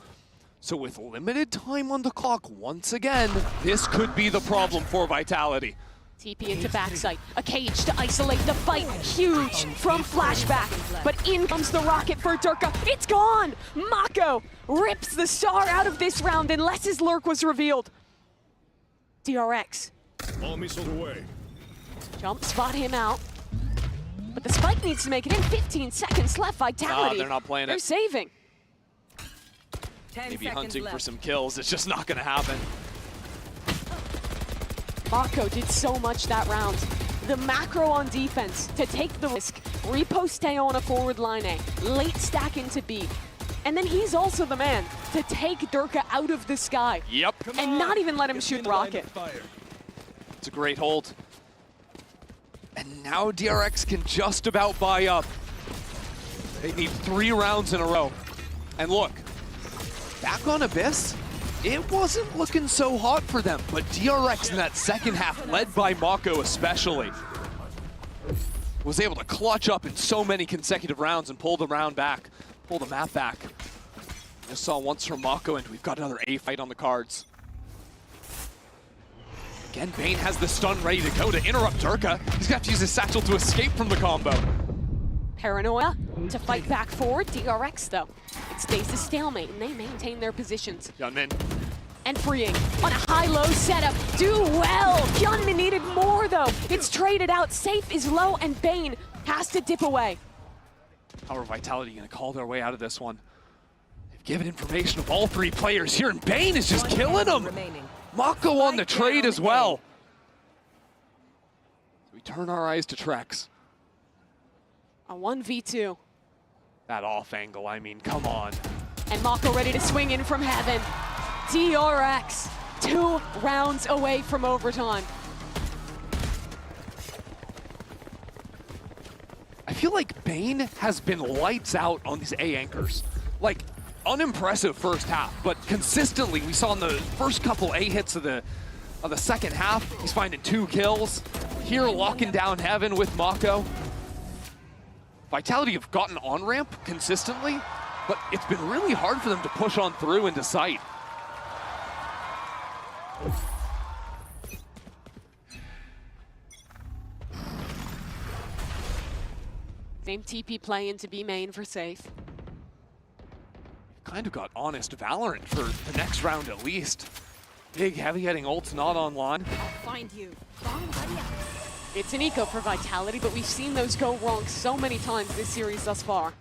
So with limited time on the clock, once again, this could be the problem for Vitality. TP into backside, a cage to isolate the fight, huge from flashback, but in comes the rocket for Durka, it's gone! Mako rips the star out of this round unless his lurk was revealed. DRX. All missiles away. Jump, spot him out. But the spike needs to make it in, 15 seconds left, Vitality. They're not playing They're it. saving. 10 Maybe seconds hunting for left. some kills. It's just not going to happen. Mako did so much that round. The macro on defense to take the risk, repost Teo on a forward line A, late stack into B. And then he's also the man to take Durka out of the sky. Yep. And not even let him shoot the rocket. It's a great hold. And now DRX can just about buy up. They need 3 rounds in a row. And look, back on Abyss, it wasn't looking so hot for them, but DRX in that second half, led by Mako especially, was able to clutch up in so many consecutive rounds and pull the round back, pull the map back. Just saw once from Mako, and we've got another A fight on the cards. Again, Bane has the stun ready to go to interrupt Durka. He's got to use his satchel to escape from the combo. Paranoia to fight back forward. DRX, though, it stays a stalemate, and they maintain their positions. Hyunmin. And freeing on a high-low setup. Do well. Hyunmin needed more, though. It's traded out. Safe is low, and Bane has to dip away. How are Vitality going to call their way out of this one? They've given information of all 3 players here, and Bane is just killing them. Mako on the trade as well. So we turn our eyes to Trex. A 1v2. That off angle, I mean, come on. And Mako ready to swing in from heaven. DRX, 2 rounds away from overtime. I feel like Bane has been lights out on these A anchors. Like, unimpressive first half, but consistently we saw in the first couple A hits of the second half, he's finding 2 kills. Here locking down heaven with Mako. Vitality have gotten on ramp consistently, but it's been really hard for them to push on through into sight. Same TP play into B main for safe. Kind of got honest Valorant for the next round at least. Big heavy hitting ult's not online. I'll find you. It's an eco for Vitality, but we've seen those go wrong so many times this series thus far.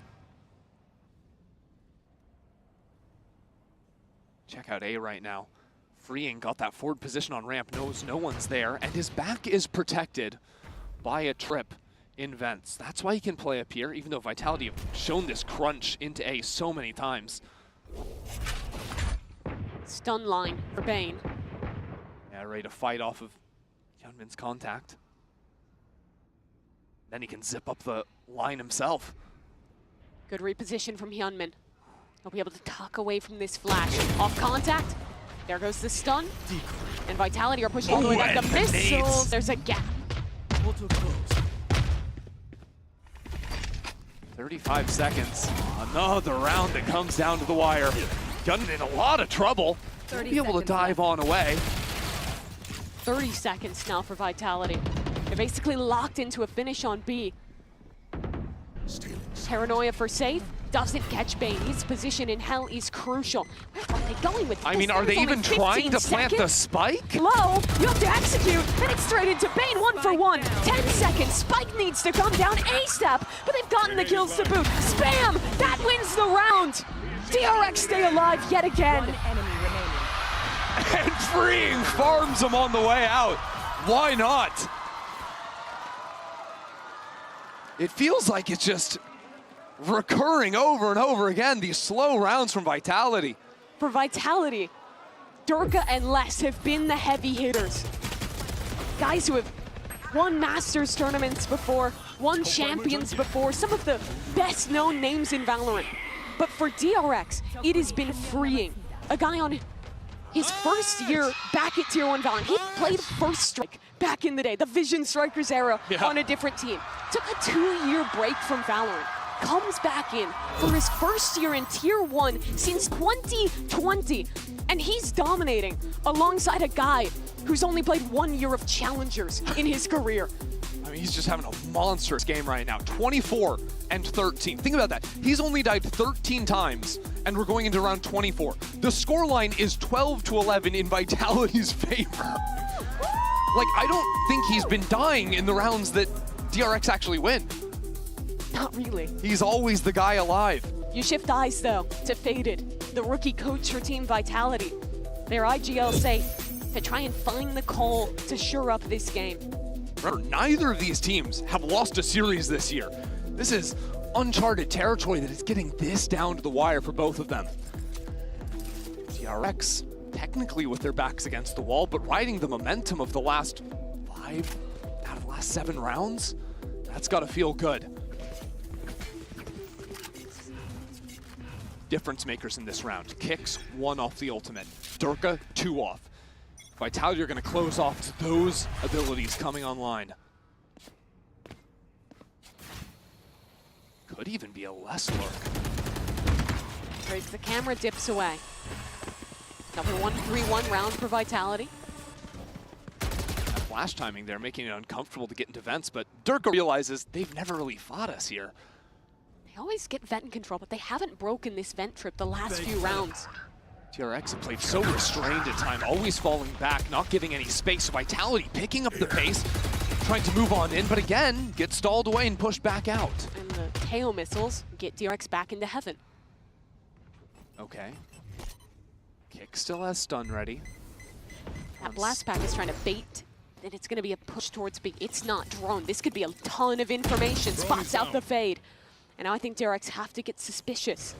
Check out A right now. Freeing got that forward position on ramp, knows no one's there, and his back is protected by a trip in vents. That's why he can play up here, even though Vitality have shown this crunch into A so many times. Stun line for Bane. Yeah, ready to fight off of Hyunmin's contact. Then he can zip up the line himself. Good reposition from Hyunmin. He'll be able to tuck away from this flash. Off contact. There goes the stun. And Vitality are pushing all the way back. The missiles. There's a gap. 35 seconds. Another round that comes down to the wire. Gunn in a lot of trouble. Won't be able to dive on away. 30 seconds now for Vitality. They're basically locked into a finish on B. Paranoia for safe. Doesn't catch Bane. His position in hell is crucial. Where are they going with this? I mean, are they There's even only trying to 15 plant the seconds. spike? Low, you have to execute, and it's straight into Bane, 1 for 1. 10 seconds, Spike needs to come down ASAP, but they've gotten the kills to boot. Spam, that wins the round. DRX stay alive yet again. And Freeing farms him on the way out. Why not? It feels like it's just recurring over and over again, these slow rounds from Vitality. For Vitality, Durka and Les have been the heavy hitters. Guys who have won Masters tournaments before, won Champions before, some of the best known names in Valorant. But for DRX, it has been freeing. A guy on his first year back at Tier 1 Valorant. He played First Strike back in the day, the Vision Strikers era, on a different team. Took a 2-year break from Valorant. Comes back in for his first year in Tier 1 since 2020. And he's dominating alongside a guy who's only played 1 year of Challengers in his career. I mean, he's just having a monstrous game right now. 24 and 13. Think about that. He's only died 13 times, and we're going into round 24. The scoreline is 12-11 in Vitality's favor. Like, I don't think he's been dying in the rounds that DRX actually win. Not really. He's always the guy alive. You shift eyes, though, to Faded, the rookie coach for Team Vitality. Their IGL say to try and find the call to shore up this game. Remember, neither of these teams have lost a series this year. This is uncharted territory that is getting this down to the wire for both of them. DRX, technically with their backs against the wall, but riding the momentum of the last 5 out of the last 7 rounds, that's got to feel good. Difference makers in this round. Kicks 1 off the ultimate. Durka 2 off. Vitality are going to close off those abilities coming online. Could even be a less lurk. Breaks the camera, dips away. Another 1-3-1 round for Vitality. That flash timing there, making it uncomfortable to get into vents, but Durka realizes they've never really fought us here. They always get vent in control, but they haven't broken this vent trip the last few rounds. TRX have played so restrained at time, always falling back, not giving any space. Vitality picking up the pace, trying to move on in, but again, get stalled away and pushed back out. And the KO missiles get DRX back into heaven. Okay. Kick still has stun ready. That blast pack is trying to bait, and it's going to be a push towards B. It's not drone. This could be a ton of information. Spots out the fade. And now I think DRX have to get suspicious.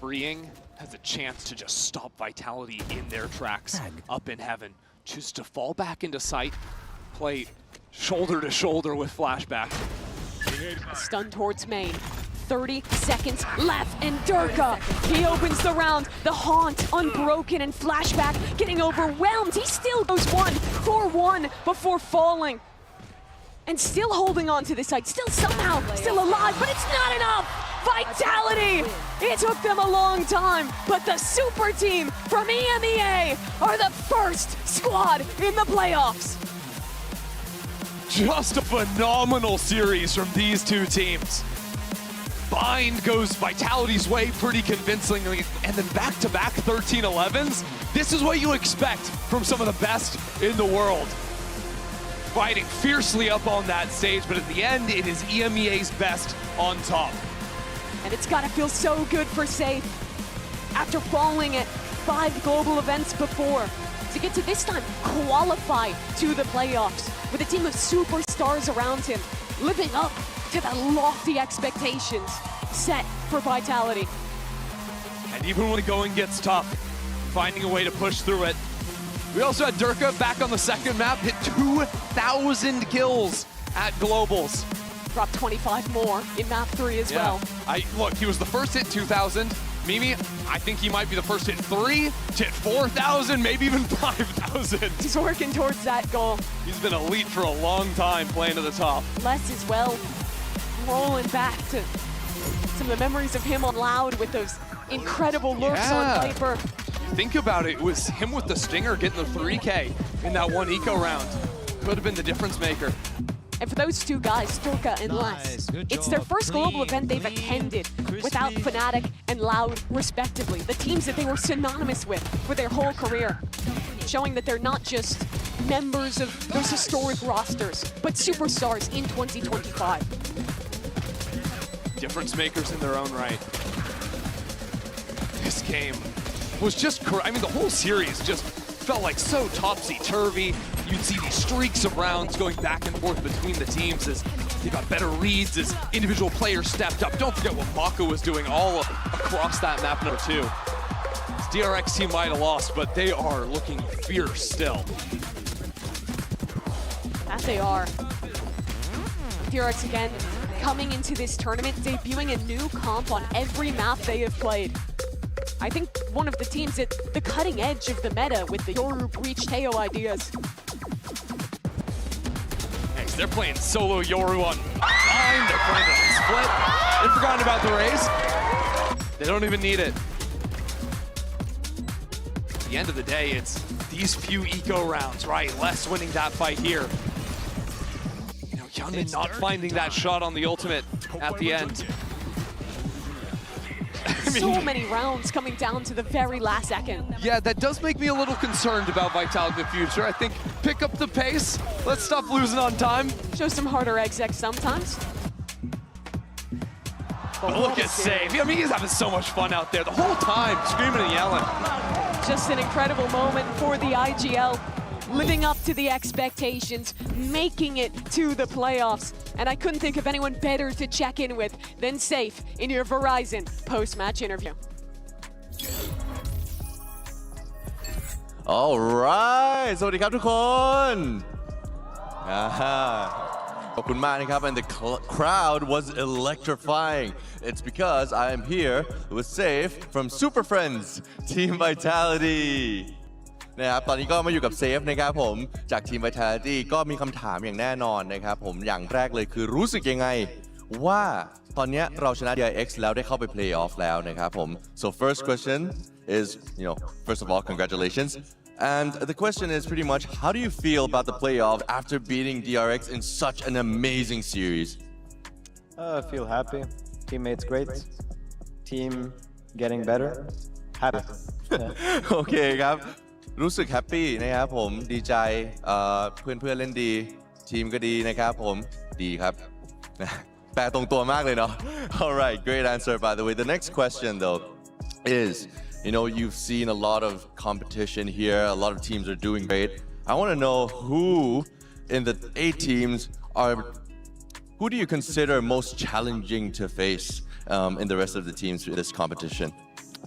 Freeing has a chance to just stop Vitality in their tracks up in heaven. Choose to fall back into sight, play shoulder to shoulder with Flashback. Stun towards main. 30 seconds left, and Durka, he opens the round. The Haunt, unbroken, and Flashback getting overwhelmed. He still goes 1-4-1 before falling. And still holding on to this side, still somehow still alive, but it's not enough! Vitality! It took them a long time, but the super team from EMEA are the first squad in the playoffs. Just a phenomenal series from these two teams. Bind goes Vitality's way pretty convincingly, and then back-to-back 13-11s. This is what you expect from some of the best in the world. Fighting fiercely up on that stage, but at the end, it is EMEA's best on top. And it's gotta feel so good for Safe. After falling at 5 global events before, to get to this time qualify to the playoffs with a team of superstars around him, living up to the lofty expectations set for Vitality. And even when the going gets tough, finding a way to push through it. We also had Durka back on the second map, hit 2,000 kills at Globals. Dropped 25 more in map 3 as well. Look, he was the first to hit 2,000. Mimi, I think he might be the first to hit 3, to hit 4,000, maybe even 5,000. He's working towards that goal. He's been elite for a long time playing to the top. Les as well, rolling back to some of the memories of him on Loud with those incredible looks on Viper. Think about it, it was him with the Stinger getting the 3K in that one eco round. Could have been the difference maker. And for those two guys, Durka and Les, it's their first global event they've attended without Fnatic and Loud, respectively. The teams that they were synonymous with for their whole career. Showing that they're not just members of those historic rosters, but superstars in 2025. Difference makers in their own right. This game was just, I mean, the whole series just felt like so topsy-turvy. You'd see these streaks of rounds going back and forth between the teams as they got better leads, as individual players stepped up. Don't forget what Mako was doing all across that map number 2. This DRX team might have lost, but they are looking fierce still. That they are. DRX again coming into this tournament, debuting a new comp on every map they have played. I think one of the teams at the cutting edge of the meta with the Yoru Breach Teo ideas. Next, they're playing solo Yoru on mine. They're playing the split. They've forgotten about the raise. They don't even need it. At the end of the day, it's these few eco rounds, right? Les winning that fight here. You know, Hyunmin not finding that shot on the ultimate at the end. So many rounds coming down to the very last second. Yeah, that does make me a little concerned about Vitality in the future. I think pick up the pace. Let's stop losing on time. Show some harder execs sometimes. But look at Save. I mean, he's having so much fun out there the whole time, screaming and yelling. Just an incredible moment for the IGL. Living up to the expectations, making it to the playoffs. And I couldn't think of anyone better to check in with than Safe in your Verizon post-match interview. Alright สวัสดีครับทุกคนขอบคุณมากนะครับ and the crowd was electrifying. It's because I am here with Safe from Super Friends Team Vitality นะครับตอนนี้ก็มาอยู่กับเซฟนะครับผมจากทีม Vitality ก็มีคำถามอย่างแน่นอนนะครับผมอย่างแรกเลยคือรู้สึกยังไงว่าตอนนี้เราชนะ DIX แล้วได้เข้าไป Playoff แล้วนะครับผม so first question is first of all congratulations and the question is pretty much how do you feel about the playoff after beating DRX in such an amazing series I feel happy teammates great team getting better happy โอเคครับรู้สึกแฮปปี้นะครับผมดีใจเพื่อนๆเล่นดีทีมก็ดีนะครับผมดีครับแปลตรงตัวมากเลยเนาะ Alright great answer by the way the next question though is you've seen a lot of competition here a lot of teams are doing great I want to know who in the 8 teams who do you consider most challenging to face in the rest of the teams in this competition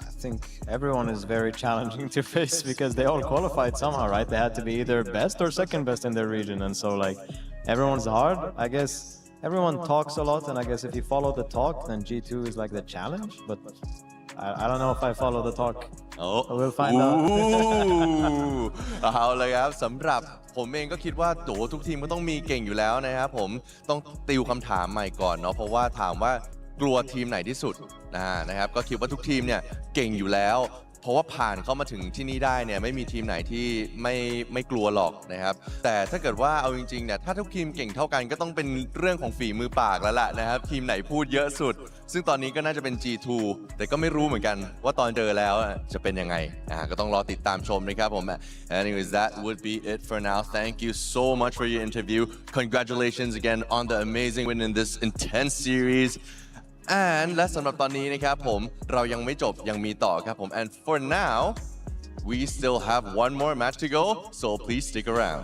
I think everyone is very challenging to face because they all qualified somehow, right? They had to be either best or second best in their region, and so like everyone's hard. I guess everyone talks a lot, and I guess if you follow the talk, then G2 is like the challenge. But I don't know if I follow the talk. Oh, we'll find out. เอาเลยครับสำหรับผมเองก็คิดว่าทุกทีมก็ต้องมีเก่งอยู่แล้วนะครับผมต้องติวคำถามใหม่ก่อนเนาะเพราะว่าถามว่ากลัวทีมไหนที่สุดนะครับก็คิดว่าทุกทีมเนี่ยเก่งอยู่แล้วเพราะว่าผ่านเข้ามาถึงที่นี่ได้เนี่ยไม่มีทีมไหนที่ไม่กลัวหรอกนะครับแต่ถ้าเกิดว่าเอาจริงๆเนี่ยถ้าทุกทีมเก่งเท่ากันก็ต้องเป็นเรื่องของฝีมือปากแล้วล่ะนะครับทีมไหนพูดเยอะสุดซึ่งตอนนี้ก็น่าจะเป็น G2 แต่ก็ไม่รู้เหมือนกันว่าตอนเจอแล้วจะเป็นยังไงก็ต้องรอติดตามชมนะครับผม Anyways that would be it for now Thank you so much for your interview Congratulations again on the amazing win in this intense series And และสำหรับตอนนี้นะครับผมเรายังไม่จบยังมีต่อครับผม And for now we still have one more match to go so please stick around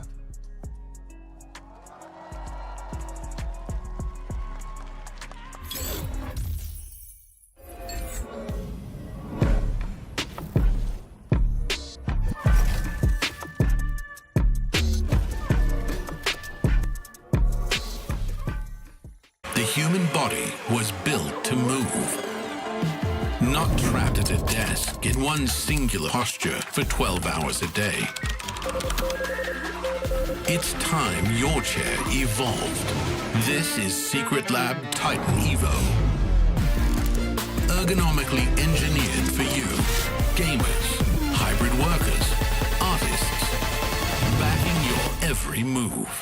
The human body was built to move, not trapped at a desk in one singular posture for 12 hours a day. It's time your chair evolved. This is Secret Lab Titan Evo. Ergonomically engineered for you, gamers, hybrid workers, artists, backing your every move.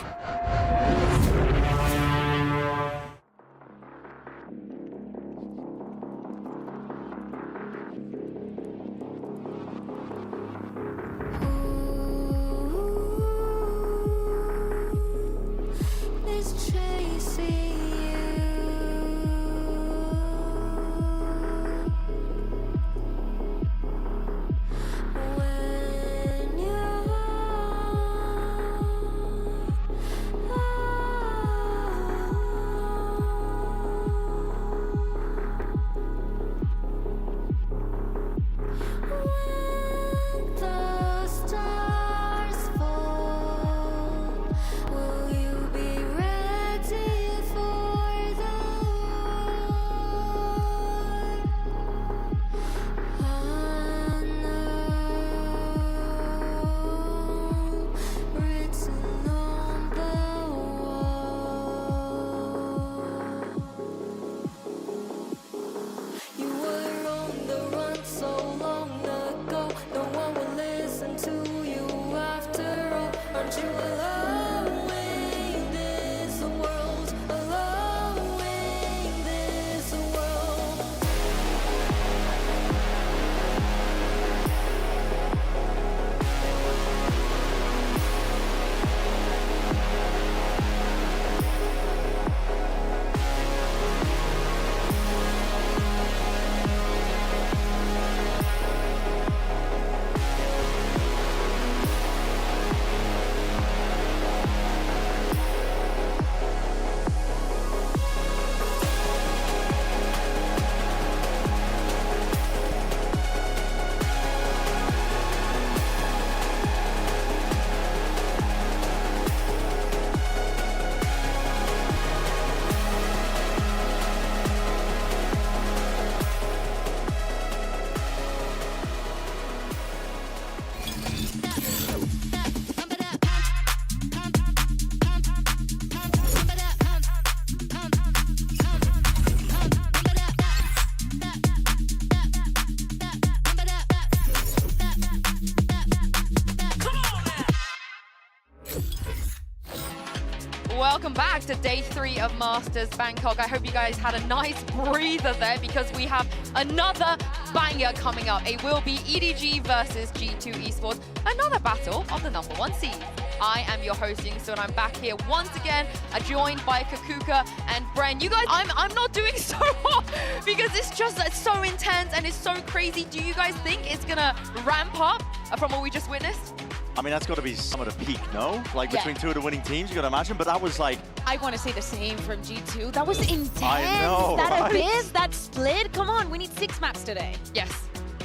welcome back to day 3 of Masters Bangkok. I hope you guys had a nice breather there because we have another banger coming up. It will be EDG versus G2 Esports, another battle of the #1 seed. I am your host, Yingsu, and I'm back here once again, joined by Kakuka and Bren. You guys, I'm not doing so hot because it's so intense and it's so crazy. Do you guys think it's gonna ramp up from what we just witnessed? I mean, that's got to be some of the peak, no? Like, between two of the winning teams, you got to imagine. But that was like... I want to say the same from G2. That was intense. I know, that right? abyss, that split. Come on, we need 6 maps today. Yes.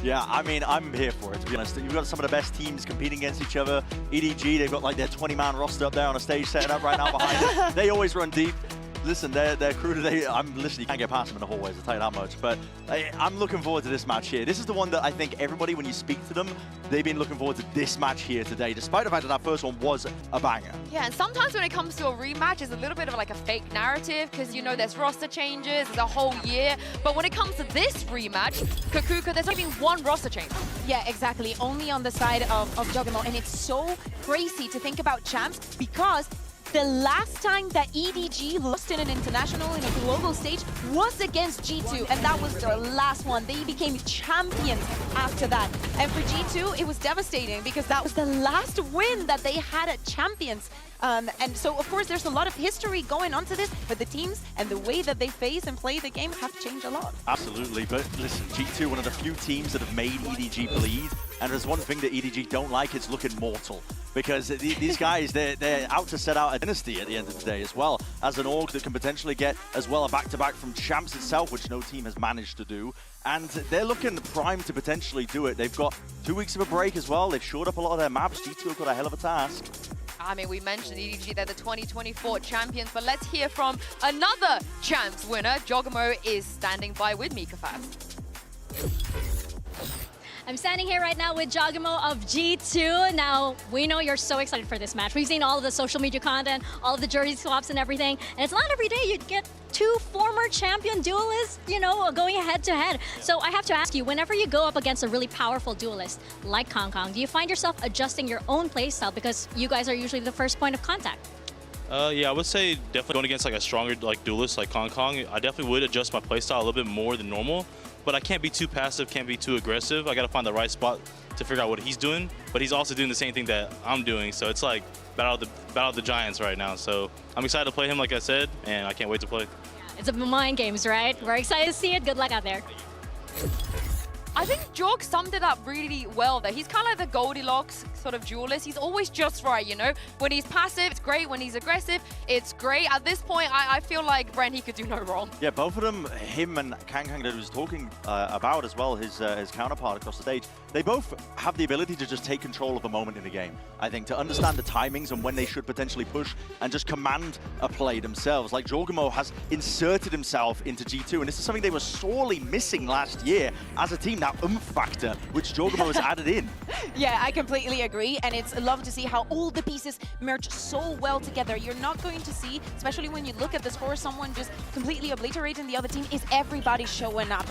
Yeah, I mean, I'm here for it, to be honest. You've got some of the best teams competing against each other. EDG, they've got like their 20-man roster up there on a stage setting up right now behind them. They always run deep. Listen, their crew today, you can't get past them in the hallways, I'll tell you that much. But I'm looking forward to this match here. This is the one that I think everybody, when you speak to them, they've been looking forward to this match here today, despite the fact that that first one was a banger. Yeah, and sometimes when it comes to a rematch, it's a little bit of like a fake narrative because, you know, there's roster changes, there's a whole year. But when it comes to this rematch, Kakuka, there's only one roster change. Yeah, exactly. Only on the side of Juggernaut. And it's so crazy to think about champs because the last time that EDG lost in an international, in a global stage, was against G2, and that was their last one. They became champions after that. And for G2, it was devastating because that was the last win that they had at Champions. And so, of course, there's a lot of history going on to this, but the teams and the way that they face and play the game have changed a lot. Absolutely, but listen, G2, one of the few teams that have made EDG bleed, and there's one thing that EDG don't like, it's looking mortal. Because these guys, they're out to set out a dynasty at the end of the day as well, as an org that can potentially get as well a back-to-back from Champs itself, which no team has managed to do. And they're looking primed to potentially do it. They've got 2 weeks of a break as well. They've shored up a lot of their maps. G2 have got a hell of a task. I mean, we mentioned EDG, they're the 2024 champions, but let's hear from another champs winner. Jogamo is standing by with me, Kafaz. I'm standing here right now with Jogamo of G2. Now, we know you're so excited for this match. We've seen all of the social media content, all of the jersey swaps and everything. And it's not every day you get 2 former champion duelists, you know, going head-to-head. So I have to ask you, whenever you go up against a really powerful duelist like Kong Kong, do you find yourself adjusting your own playstyle because you guys are usually the first point of contact? Yeah, I would say definitely going against like a stronger duelist like Kong Kong, I definitely would adjust my playstyle a little bit more than normal. But I can't be too passive, can't be too aggressive. I got to find the right spot to figure out what he's doing. But he's also doing the same thing that I'm doing. So it's like battle of the giants right now. So I'm excited to play him, like I said, and I can't wait to play. It's a mind games, right? We're excited to see it. Good luck out there. I think Jog summed it up really well there. He's kind of like the Goldilocks sort of duelist. He's always just right, you know? When he's passive, it's great. When he's aggressive, it's great. At this point, I feel like Bren, he could do no wrong. Yeah, both of them, him and Kang Kang that was talking about as well, his counterpart across the stage, they both have the ability to just take control of the moment in the game. I think to understand the timings and when they should potentially push and just command a play themselves. Like Jogamo has inserted himself into G2, and this is something they were sorely missing last year as a team. That oomph factor, which Jogamo has added in. Yeah, I completely agree, and it's love to see how all the pieces merge so well together. You're not going to see, especially when you look at the score, someone just completely obliterating the other team. Is everybody showing up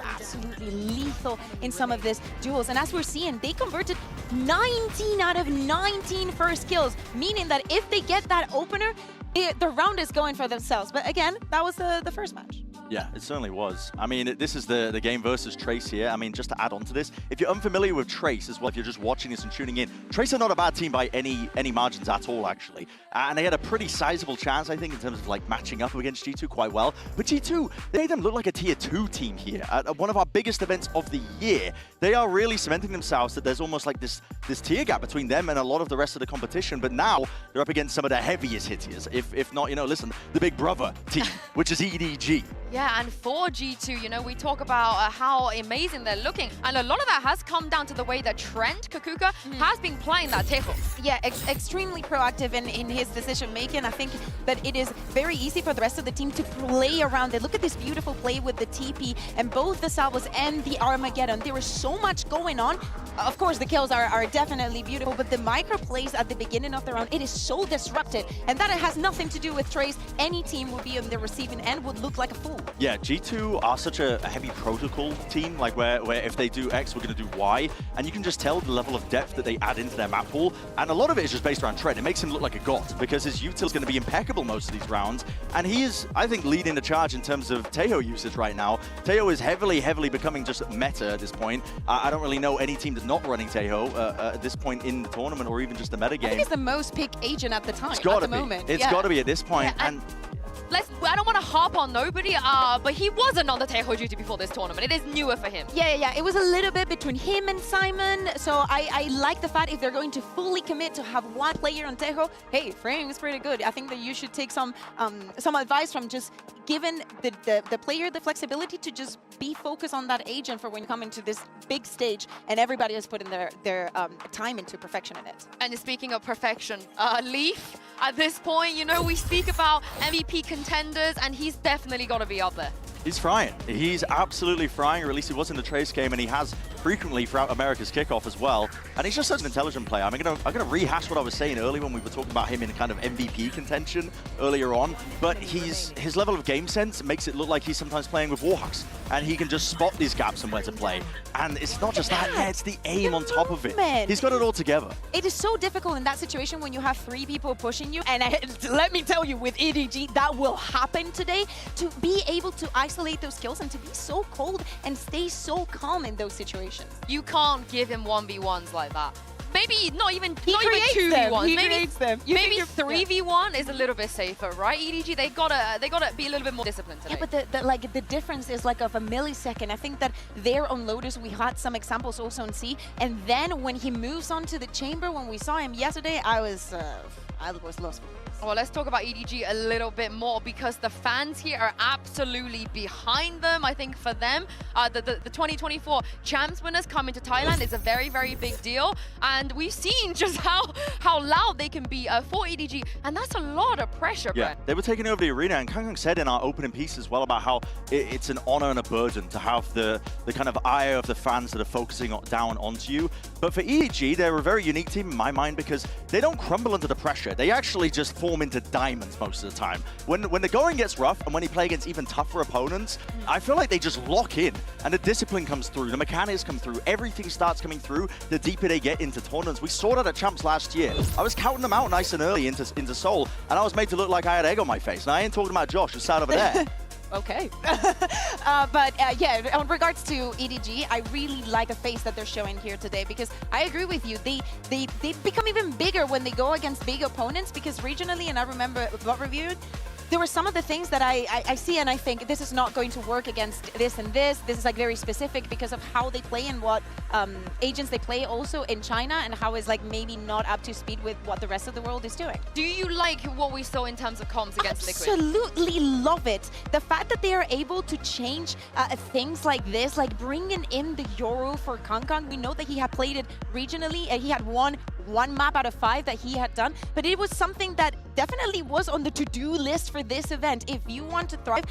absolutely lethal in some of these duels. And as we're seeing, they converted 19 out of 19 first kills, meaning that if they get that opener, the round is going for themselves. But again, that was the first match. Yeah, it certainly was. I mean, this is the game versus Trace here. I mean, just to add on to this, if you're unfamiliar with Trace as well, if you're just watching this and tuning in, Trace are not a bad team by any margins at all, actually. And they had a pretty sizable chance, I think, in terms of like matching up against G2 quite well. But G2, they made them look like a tier 2 team here at one of our biggest events of the year. They are really cementing themselves that there's almost like this tier gap between them and a lot of the rest of the competition. But now they're up against some of the heaviest hitters, if not, you know, listen, the big brother team, which is EDG. Yeah, and for G2, you know, we talk about how amazing they're looking. And a lot of that has come down to the way that Trent, Kakuka, has been playing that Tejo. Yeah, extremely proactive in his decision-making. I think that it is very easy for the rest of the team to play around it. Look at this beautiful play with the TP and both the Salvos and the Armageddon. There is so much going on. Of course, the kills are definitely beautiful, but the micro plays at the beginning of the round, it is so disrupted. And that it has nothing to do with Trace. Any team would be on the receiving end, would look like a fool. Yeah, G2 are such a heavy protocol team, like where if they do X, we're going to do Y. And you can just tell the level of depth that they add into into their map pool, and a lot of it is just based around Tread. It makes him look like a god because his util is going to be impeccable most of these rounds, and he is, I think, leading the charge in terms of Taeho usage right now. Taeho is heavily becoming just meta at this point. I don't really know any team that's not running Taeho at this point in the tournament or even just the meta game. I think it's the most picked agent at the time, It's got to at the be. moment. It's got to be at this point. Yeah, and I don't want to harp on nobody, but he wasn't on the Taeho duty before this tournament. It is newer for him. Yeah. It was a little bit between him and Simon. So I like the fact if they're going to fully commit to have one player on Taeho, hey, Frame is pretty good. I think that you should take some advice from just giving the player the flexibility to just be focused on that agent for when you come into this big stage and everybody is putting their time into perfection in it. And speaking of perfection, Leaf, at this point, you know, we speak about MVP contenders, and he's definitely got to be up there. He's frying. He's absolutely frying, or at least he was in the Trace game, and he has frequently throughout America's kickoff as well. And he's just such an intelligent player. I'm gonna rehash what I was saying earlier when we were talking about him in kind of MVP contention earlier on. But his level of game sense makes it look like he's sometimes playing with Warhawks, and he can just spot these gaps and where to play. And it's not just that, it's the aim on top of it. He's got it all together. It is so difficult in that situation when you have 3 people pushing you. And let me tell you, with EDG, that will happen today. To be able to isolate those kills and to be so cold and stay so calm in those situations. You can't give him 1v1s like that. Maybe not even 2v1s. Maybe 3v1 is a little bit safer, right? EDG, they gotta be a little bit more disciplined today. Yeah, but the difference is like of a millisecond. I think that there on Lotus we had some examples also on C, and then when he moves on to the chamber, when we saw him yesterday, I was lost. Well, let's talk about EDG a little bit more, because the fans here are absolutely behind them. I think for them, the 2024 Champs winners coming to Thailand is a very, very big deal. And we've seen just how loud they can be for EDG. And that's a lot of pressure, Yeah, Brett. they were taking over the arena, and Kang said in our opening piece as well about how it's an honor and a burden to have the kind of eye of the fans that are focusing down onto you. But for EDG, they're a very unique team in my mind, because they don't crumble under the pressure. They actually just form into diamonds most of the time. When the going gets rough and when you play against even tougher opponents, I feel like they just lock in, and the discipline comes through, the mechanics come through, everything starts coming through the deeper they get into tournaments. We saw that at Champs last year. I was counting them out nice and early into Seoul, and I was made to look like I had egg on my face. And I ain't talking about Josh, who sat over there. Okay. Yeah, in regards to EDG, I really like the face that they're showing here today, because I agree with you. They become even bigger when they go against big opponents, because regionally, and I remember what reviewed, there were some of the things that I see and I think this is not going to work against this and this. This is like very specific because of how they play and what agents they play also in China, and how is like maybe not up to speed with what the rest of the world is doing. Do you like what we saw in terms of comms against Liquid? Absolutely love it. The fact that they are able to change things like this, like bringing in the Yoru for Kankan. We know that he had played it regionally, and he had won 1 map out of 5 that he had done, but it was something that definitely was on the to-do list for this event. If you want to thrive,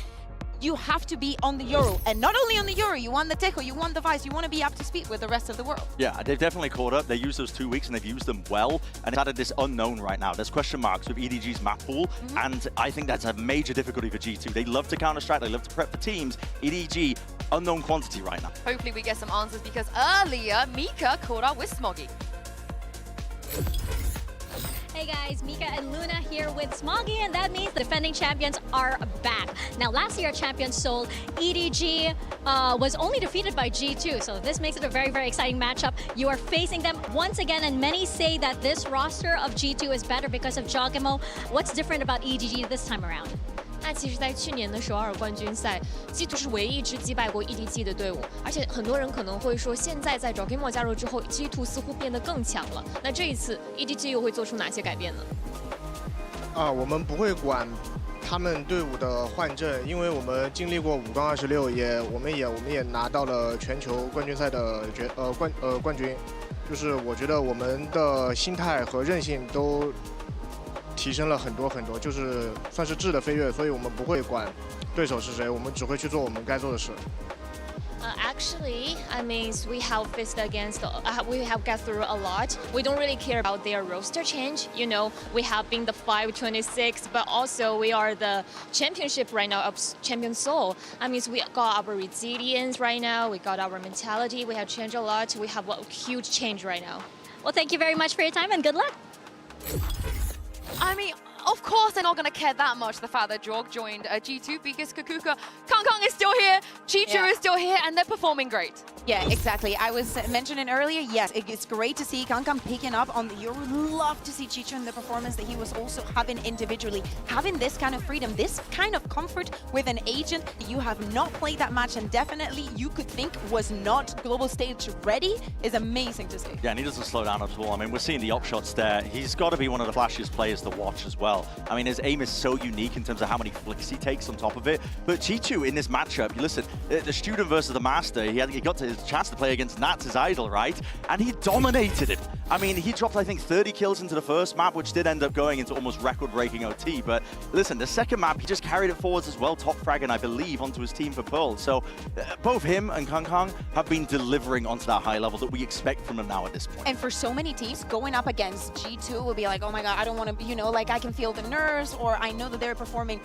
you have to be on the Yoru, and not only on the Yoru, you want the Taeho, you want the Vice, you want to be up to speed with the rest of the world. Yeah, they've definitely caught up. They used those 2 weeks and they've used them well, and it's added this unknown right now. There's question marks with EDG's map pool, and I think that's a major difficulty for G2. They love to counter-strike, they love to prep for teams. EDG, unknown quantity right now. Hopefully we get some answers, because earlier Mika caught up with Smoggy. Hey guys, Mika and Luna here with Smoggy, and that means the defending champions are back. Now, last year at Champions Seoul, EDG was only defeated by G2, so this makes it a very, very exciting matchup. You are facing them once again, and many say that this roster of G2 is better because of Jogemo. What's different about EDG this time around? 那其实在去年的首尔冠军赛 ，G2 是唯一一支击败过 EDG 的队伍，而且很多人可能会说，现在在 Jogemo 加入之后 ，G2 似乎变得更强了。那这一次 EDG 又会做出哪些改变呢？我们不会管他们队伍的换阵，因为我们经历过5杠26，我们也拿到了全球冠军赛的冠军。就是我觉得我们的心态和韧性都提升了很多，就是算是质的飞跃，所以我们不会管对手是谁，我们只会去做我们该做的事。Actually, I mean, we have faced against, we have got through a lot. We don't really care about their roster change. You know, we have been the 526, but also we are the championship right now of Champions Seoul. I mean, we got our resilience right now. We got our mentality. We have changed a lot. We have a huge change right now. Well, thank you very much for your time and good luck. I mean, of course they're not going to care that much, the fact that Jorg joined G2, because Kakuka, Kangkang is still here, G2 is still here, and they're performing great. Yeah, exactly. I was mentioning earlier, yes, it's great to see Kangkang picking up on the... You would love to see Chicho in the performance that he was also having individually. Having this kind of freedom, this kind of comfort with an agent that you have not played that match and definitely you could think was not global stage ready is amazing to see. Yeah, and he doesn't slow down at all. I mean, we're seeing the op shots there. He's got to be one of the flashiest players to watch as well. I mean, his aim is so unique in terms of how many flicks he takes on top of it. But Chichu in this matchup, you listen, the student versus the master, he got his chance to play against Nats, his idol, right? And he dominated him. I mean, he dropped, I think, 30 kills into the first map, which did end up going into almost record-breaking OT. But listen, the second map, he just carried it forwards as well, top fragging, I believe, onto his team for Pearl. So both him and Kangkang have been delivering onto that high level that we expect from him now at this point. And for so many teams, going up against G2 will be like, oh my god, I don't want to be, you know, like I can feel the nerves, or I know that they're performing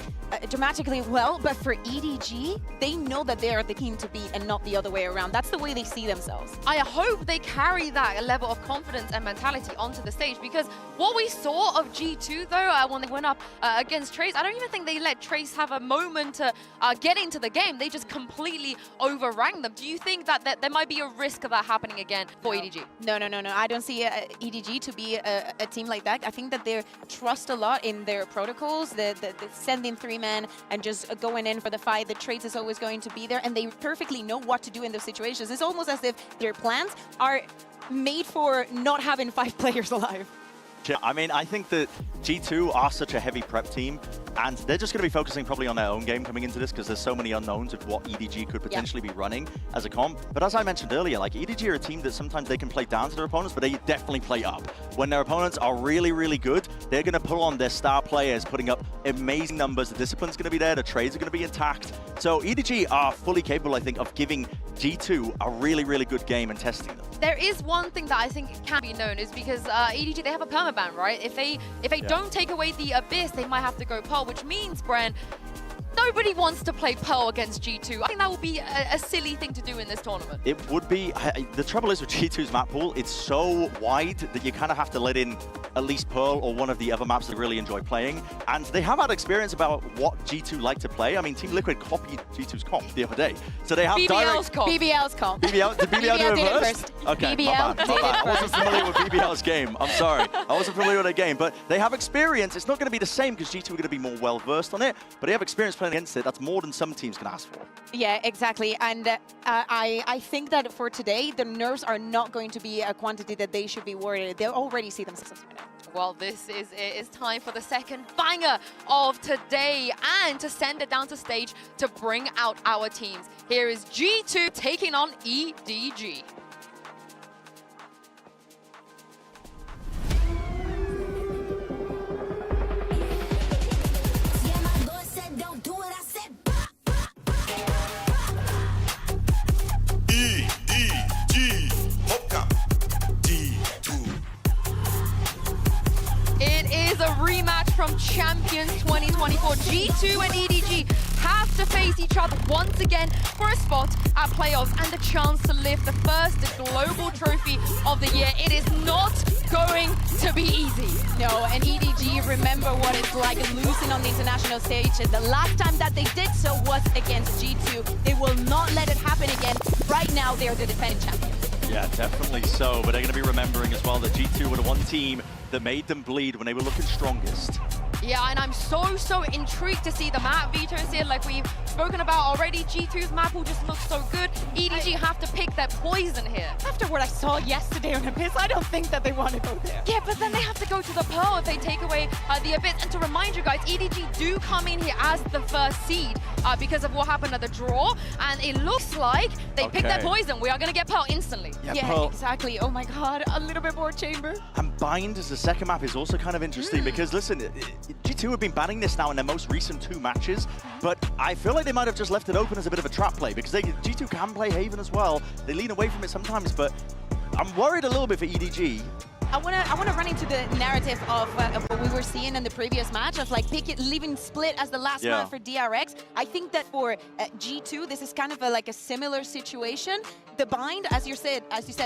dramatically well. But for EDG, they know that they are the team to beat and not the other way around. That's the way they see themselves. I hope they carry that level of confidence and mentality onto the stage, because what we saw of G2 though, when they went up against Trace, I don't even think they let Trace have a moment to get into the game. They just completely overran them. Do you think that there might be a risk of that happening again for EDG? No. I don't see EDG to be a team like that. I think that they trust a lot in their protocols, the sending 3-man and just going in for the fight. The Trace is always going to be there, and they perfectly know what to do in those situations. It's almost as if their plans are made for not having 5 players alive. Yeah, I mean, I think that G2 are such a heavy prep team, and they're just going to be focusing probably on their own game coming into this, because there's so many unknowns of what EDG could potentially be running as a comp. But as I mentioned earlier, like, EDG are a team that sometimes they can play down to their opponents, but they definitely play up. When their opponents are really, really good, they're going to pull on their star players, putting up amazing numbers. The discipline's going to be there, the trades are going to be intact. So EDG are fully capable, I think, of giving G2 a really, really good game and testing them. There is one thing that I think can be known, is because EDG, they have a permaban, right? If they don't take away the Abyss, they might have to go Pearl, which means, Bren, nobody wants to play Pearl against G2. I think that would be a silly thing to do in this tournament. It would be. The trouble is with G2's map pool, it's so wide that you kind of have to let in at least Pearl or one of the other maps they really enjoy playing. And they have had experience about what G2 like to play. I mean, Team Liquid copied G2's comp the other day. So they have BBL's direct... comp. BBL's comp. Did BBL do it first? Okay, BBL my bad. I wasn't familiar with BBL's game. I'm sorry. I wasn't familiar with their game. But they have experience. It's not going to be the same because G2 are going to be more well-versed on it. But they have experience playing against it. That's more than some teams can ask for. Yeah, exactly. And I think that for today, the nerves are not going to be a quantity that they should be worried. They'll already see themselves winning. Well, this is it. It's time for the second banger of today, and to send it down to stage to bring out our teams. Here is G2 taking on EDG. A rematch from Champions 2024. G2 and EDG have to face each other once again for a spot at playoffs and the chance to lift the first global trophy of the year. It is not going to be easy. No, and EDG, remember what it's like losing on the international stage. The last time that they did so was against G2. They will not let it happen again. Right now, they're the defending champions. Yeah, definitely so. But they're going to be remembering as well that G2 were the one team that made them bleed when they were looking strongest. Yeah, and I'm so intrigued to see the map. Vito's here, like we've spoken about already. G2's map will just look so good. EDG have to pick their poison here. After what I saw yesterday on Abyss, I don't think that they want to go there. Yeah, but then they have to go to the Pearl if they take away the Abyss. And to remind you guys, EDG do come in here as the first seed because of what happened at the draw. And it looks like they picked their poison. We are going to get Pearl instantly. Yeah, Pearl. Exactly. Oh my god, a little bit more chamber. And Bind as the second map is also kind of interesting because, listen, G2 have been banning this now in their most recent 2 matches, but I feel like they might have just left it open as a bit of a trap play because G2 can play Haven as well. They lean away from it sometimes, but I'm worried a little bit for EDG I wanna run into the narrative of what we were seeing in the previous match of like Pickett leaving split as the last man for DRX. I think that for G2, this is kind of like a similar situation. The bind, as you said,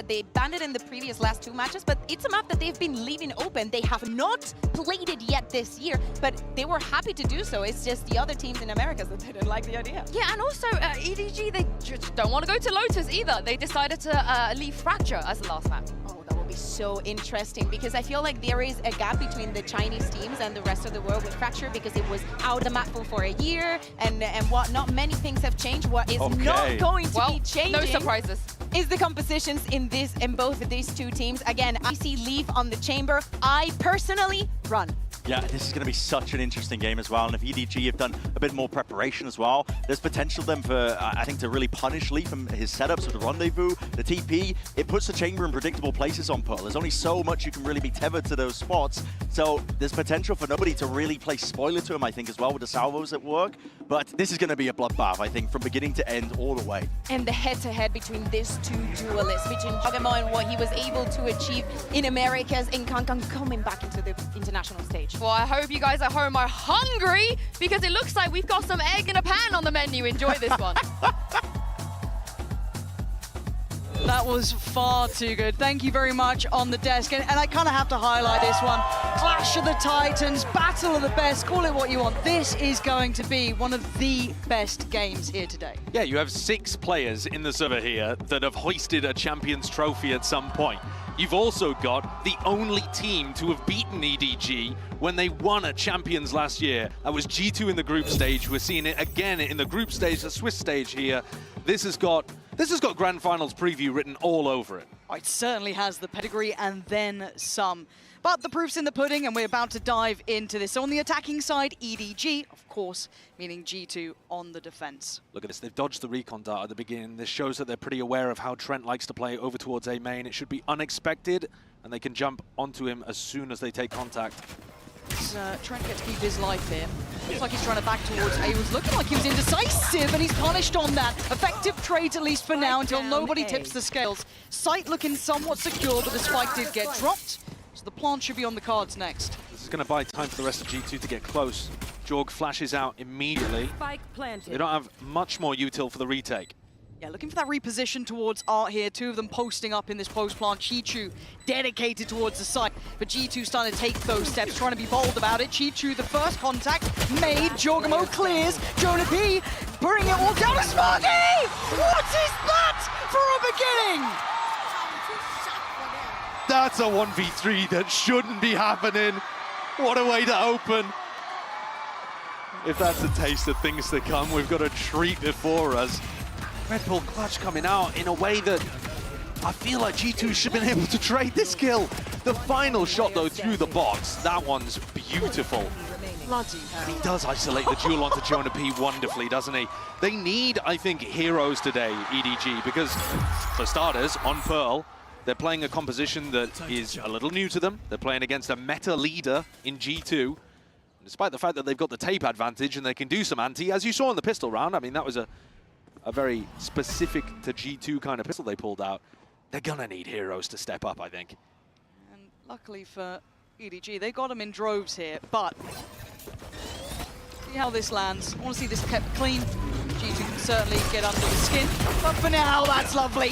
they banned it in the previous last 2 matches, but it's a map that they've been leaving open. They have not played it yet this year, but they were happy to do so. It's just the other teams in America that didn't like the idea. Yeah, and also EDG, they just don't want to go to Lotus either. They decided to leave Fracture as the last map. Oh, that will be so interesting because I feel like there is a gap between the Chinese teams and the rest of the world with Fracture because it was out of the map for a year and what not many things have changed. What is not going to be changing, no surprises, is the compositions in both of these 2 teams. Again, I see Leaf on the chamber. I personally run. Yeah, this is going to be such an interesting game as well. And if EDG have done a bit more preparation as well, there's potential then for, I think, to really punish Leaf and his setups with the rendezvous, the TP. It puts the chamber in predictable places on Pearl. There's only so much you can really be tethered to those spots. So there's potential for nobody to really play spoiler to him, I think, as well, with the salvos at work. But this is going to be a bloodbath, I think, from beginning to end all the way. And the head-to-head between these 2 duelists, between Jogamo and what he was able to achieve in Americas, in Kankan, coming back into the international stage. Well, I hope you guys at home are hungry because it looks like we've got some egg in a pan on the menu. Enjoy this one. That was far too good. Thank you very much on the desk. And I kind of have to highlight this one. Clash of the Titans, battle of the best, call it what you want. This is going to be one of the best games here today. Yeah, you have 6 players in the server here that have hoisted a Champions Trophy at some point. You've also got the only team to have beaten EDG when they won at Champions last year. That was G2 in the group stage. We're seeing it again in the group stage, the Swiss stage here. This has got Grand Finals preview written all over it. Oh, it certainly has the pedigree and then some. But the proof's in the pudding, and we're about to dive into this. So on the attacking side, EDG, of course, meaning G2 on the defense. Look at this, they've dodged the recon dart at the beginning. This shows that they're pretty aware of how Trent likes to play over towards A main. It should be unexpected, and they can jump onto him as soon as they take contact. Trent gets to keep his life here. Looks like he's trying to back towards A. He was looking like he was indecisive, and he's punished on that. Effective trades, at least for now, until nobody tips the scales. Site looking somewhat secure, but the spike did get dropped. So the plant should be on the cards next. This is going to buy time for the rest of G2 to get close. Jorg flashes out immediately. They don't have much more util for the retake. Yeah, looking for that reposition towards Art here. 2 of them posting up in this post-plant. Chichu dedicated towards the site, but G2 starting to take those steps, trying to be bold about it. Chichu, the first contact made. Jogamo clears. Jonah P bringing it all down to Smarty! What is that for a beginning? That's a 1v3 that shouldn't be happening. What a way to open. If that's a taste of things to come, we've got a treat before us. Red Bull clutch coming out in a way that I feel like G2 should have been able to trade this kill. The final shot, though, through the box, that one's beautiful. Bloody hell. And he does isolate the duel onto Jonah P wonderfully, doesn't he? They need, I think, heroes today, EDG, because, for starters, on Pearl, they're playing a composition that is a little new to them. They're playing against a meta leader in G2. Despite the fact that they've got the tape advantage and they can do some anti, as you saw in the pistol round, I mean, that was a very specific to G2 kind of pistol they pulled out. They're gonna need heroes to step up, I think. And luckily for EDG, they got them in droves here, but see how this lands. I want to see this kept clean. G2 can certainly get under the skin, but for now, that's lovely.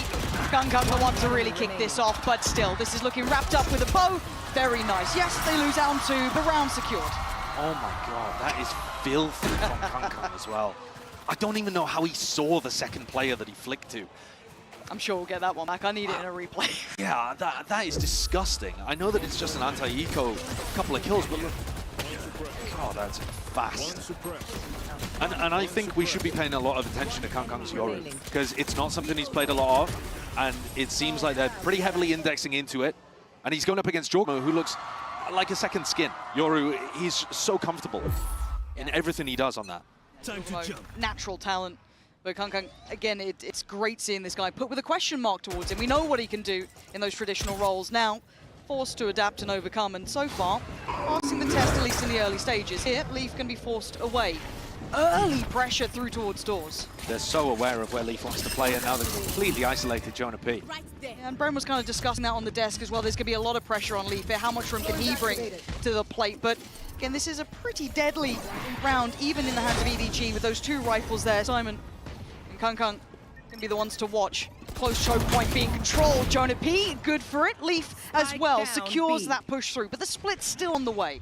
Gunkung the one to really kick this off, but still, this is looking wrapped up with a bow. Very nice. Yes, they lose out on 2, the round secured. Oh my god, that is filthy from Gunkung as well. I don't even know how he saw the second player that he flicked to. I'm sure we'll get that one back. I need it in a replay. Yeah, that is disgusting. I know that it's just an anti-eco couple of kills, but look, god, that's fast. And I think we should be paying a lot of attention to Gunkung's Yoru, because it's not something he's played a lot of, and it seems like they're pretty heavily indexing into it. And he's going up against Jogmo, who looks like a second skin. Yoru, he's so comfortable in everything he does on that. Natural talent. But Gunkung, again, it's great seeing this guy put with a question mark towards him. We know what he can do in those traditional roles. Now, forced to adapt and overcome, and so far, passing the test, at least in the early stages. Here, Leaf can be forced away. early pressure through towards doors. They're so aware of where Leaf wants to play, and now they've completely isolated Jonah P. And Bren was kind of discussing that on the desk as well. There's going to be a lot of pressure on Leaf here. How much room can he bring to the plate? But again, this is a pretty deadly round, even in the hands of EDG with those 2 rifles there. Simon and Kung Kung going to be the ones to watch. Close choke point being controlled. Jonah P, good for it. Leaf as well secures that push through, but the split's still on the way.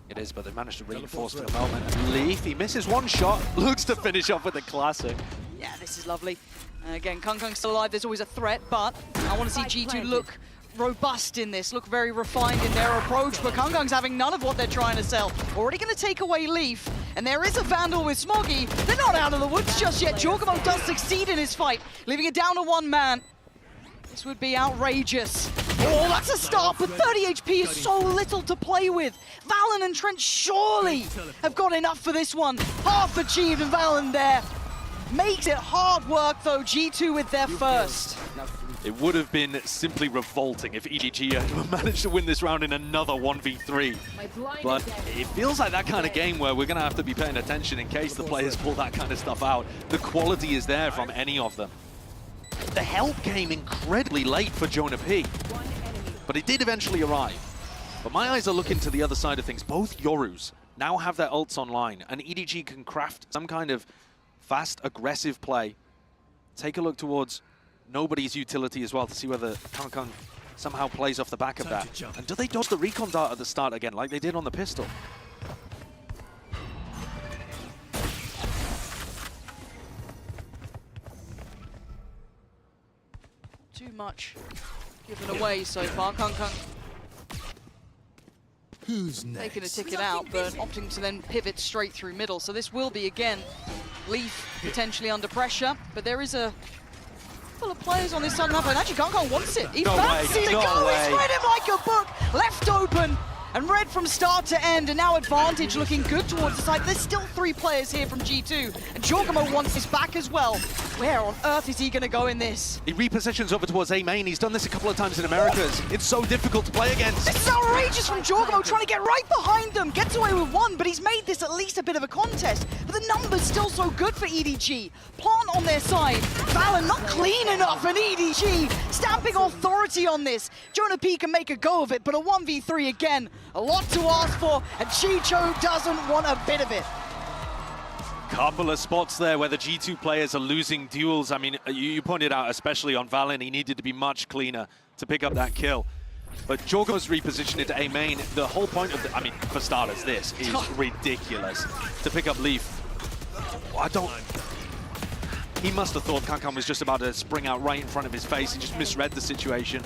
It is, but they managed to reinforce for the moment. And Leaf, he misses 1 shot, looks to finish off with a classic. Yeah, this is lovely. Again, Kung Kung's still alive. There's always a threat, but I want to see G2 look robust in this, look very refined in their approach, but Kung Kung's having none of what they're trying to sell. Already going to take away Leaf, and there is a Vandal with Smoggy. They're not out of the woods just yet. Jorgamo does succeed in his fight, leaving it down to 1 man. This would be outrageous. Oh, that's a start, but 30 HP is so little to play with. Valen and Trent surely have got enough for this one. Half achieved, and Valen there makes it hard work, though. G2 with their first. It would have been simply revolting if EDG had managed to win this round in another 1v3. But it feels like that kind of game where we're going to have to be paying attention in case the players pull that kind of stuff out. The quality is there from any of them. The help came incredibly late for Jonah P, but it did eventually arrive. But my eyes are looking to the other side of things. Both Yorus now have their ults online, and EDG can craft some kind of fast, aggressive play. Take a look towards Nobody's utility as well to see whether Kung Kung somehow plays off the back of that. And do they dodge the recon dart at the start again, like they did on the pistol? Too much given away so far. Kung Kung Who's next? taking a ticket out, but opting to then pivot straight through middle. So this will be, again, Leaf potentially under pressure, but there is a full of players on this side of the map, and actually Kung Kung wants it. He fancies the goal, he's read him like a book, left open, and read from start to end, and now advantage looking good towards the side. There's still 3 players here from G2, and Jorgamo wants his back as well. Where on earth is he going to go in this? He repositions over towards A main. He's done this a couple of times in Americas. It's so difficult to play against. This is outrageous from Jorgamo, trying to get right behind them. Gets away with 1, but he's made this at least a bit of a contest. But the numbers still so good for EDG. Plant on their side. Valen not clean enough, and EDG stamping authority on this. Jonah P can make a go of it, but a 1v3 again. A lot to ask for, and Chicho doesn't want a bit of it. Couple of spots there where the G2 players are losing duels. I mean, you pointed out, especially on Valen, he needed to be much cleaner to pick up that kill. But Jorgo's repositioned into A main. The whole point of the, I mean, for starters, this is ridiculous. To pick up Leaf. He must have thought Kung Kung was just about to spring out right in front of his face. He just misread the situation.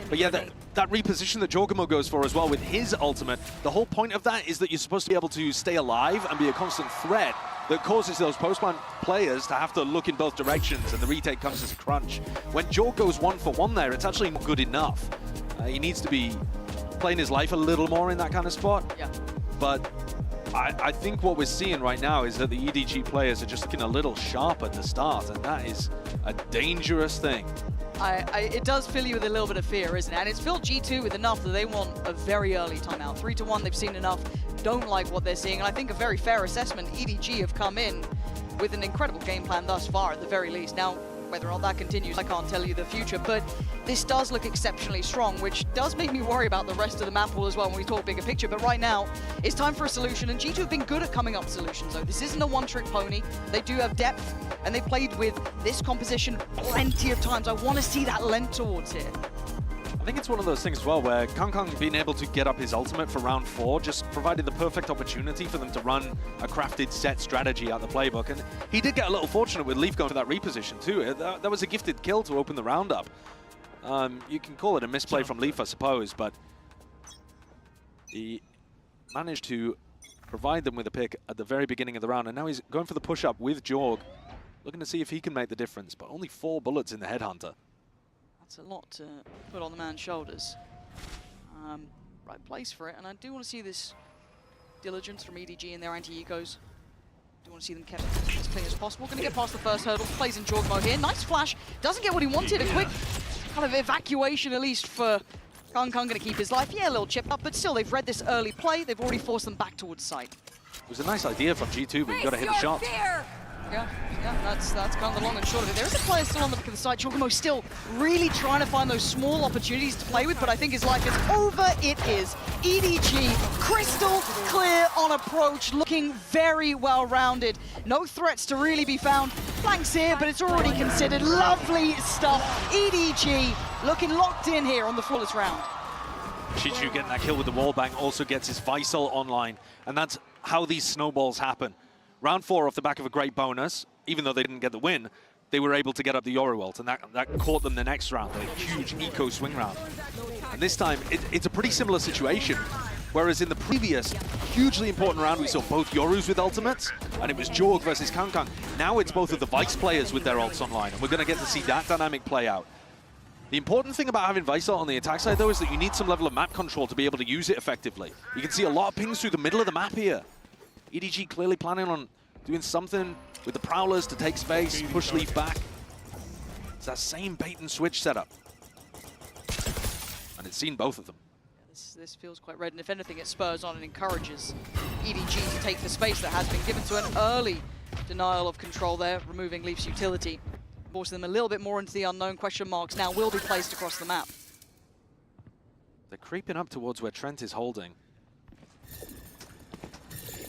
But yeah, that reposition that Jorgamo goes for as well with his ultimate, the whole point of that is that you're supposed to be able to stay alive and be a constant threat that causes those post-plant players to have to look in both directions, and the retake comes as a crunch. When Jorg goes 1-for-1 there, it's actually not good enough. He needs to be playing his life a little more in that kind of spot. Yeah. But I think what we're seeing right now is that the EDG players are just looking a little sharp at the start, and that is a dangerous thing. It does fill you with a little bit of fear, isn't it? And it's filled G2 with enough that they want a very early timeout. 3-1, they've seen enough, don't like what they're seeing. And I think a very fair assessment, EDG have come in with an incredible game plan thus far, at the very least. Now, whether or not that continues, I can't tell you the future, but this does look exceptionally strong, which does make me worry about the rest of the map pool as well when we talk bigger picture. But right now, it's time for a solution, and G2 have been good at coming up with solutions, though. This isn't a one-trick pony. They do have depth, and they played with this composition plenty of times. I want to see that lent towards here. I think it's one of those things as well where Kung Kung being able to get up his ultimate for round 4 just provided the perfect opportunity for them to run a crafted set strategy out the playbook. And he did get a little fortunate with Leaf going for that reposition too. That was a gifted kill to open the round up. You can call it a misplay from Leaf, I suppose, but he managed to provide them with a pick at the very beginning of the round, and now he's going for the push-up with Jorg, looking to see if he can make the difference, but only 4 bullets in the Headhunter. That's a lot to put on the man's shoulders. Right place for it, and I do want to see this diligence from EDG and their anti-ecos. Do want to see them kept as clean as possible. Going to get past the first hurdle, plays in Jorgamo here. Nice flash, doesn't get what he wanted. A quick kind of evacuation, at least for Kung Kung. Going to keep his life. Yeah, a little chip up, but still, they've read this early play. They've already forced them back towards site. was a nice idea from G2, but you got to hit the shot. Yeah, that's kind of the long and short of it. There is a player still on the back of the side. Giacomo still really trying to find those small opportunities to play with, but I think his life is over. It is. EDG, crystal clear on approach, looking very well-rounded. No threats to really be found. Flanks here, but it's already considered. Lovely stuff. EDG looking locked in here on the flawless round. Chichu getting that kill with the wallbang also gets his Visal online, and that's how these snowballs happen. Round 4 off the back of a great bonus, even though they didn't get the win, they were able to get up the Yoru ult, and that caught them the next round, a huge eco swing round. And this time, it's a pretty similar situation, whereas in the previous hugely important round, we saw both Yorus with ultimates, and it was Jorg versus Kangkang. Now it's both of the Vice players with their ults online, and we're going to get to see that dynamic play out. The important thing about having Visal on the attack side, though, is that you need some level of map control to be able to use it effectively. You can see a lot of pings through the middle of the map here. EDG clearly planning on doing something with the Prowlers to take space, push Leaf back. It's that same bait and switch setup. And it's seen both of them. This feels quite red, and if anything, it spurs on and encourages EDG to take the space that has been given to an early denial of control there, removing Leaf's utility. Forcing them a little bit more into the unknown. Question marks now will be placed across the map. They're creeping up towards where Trent is holding.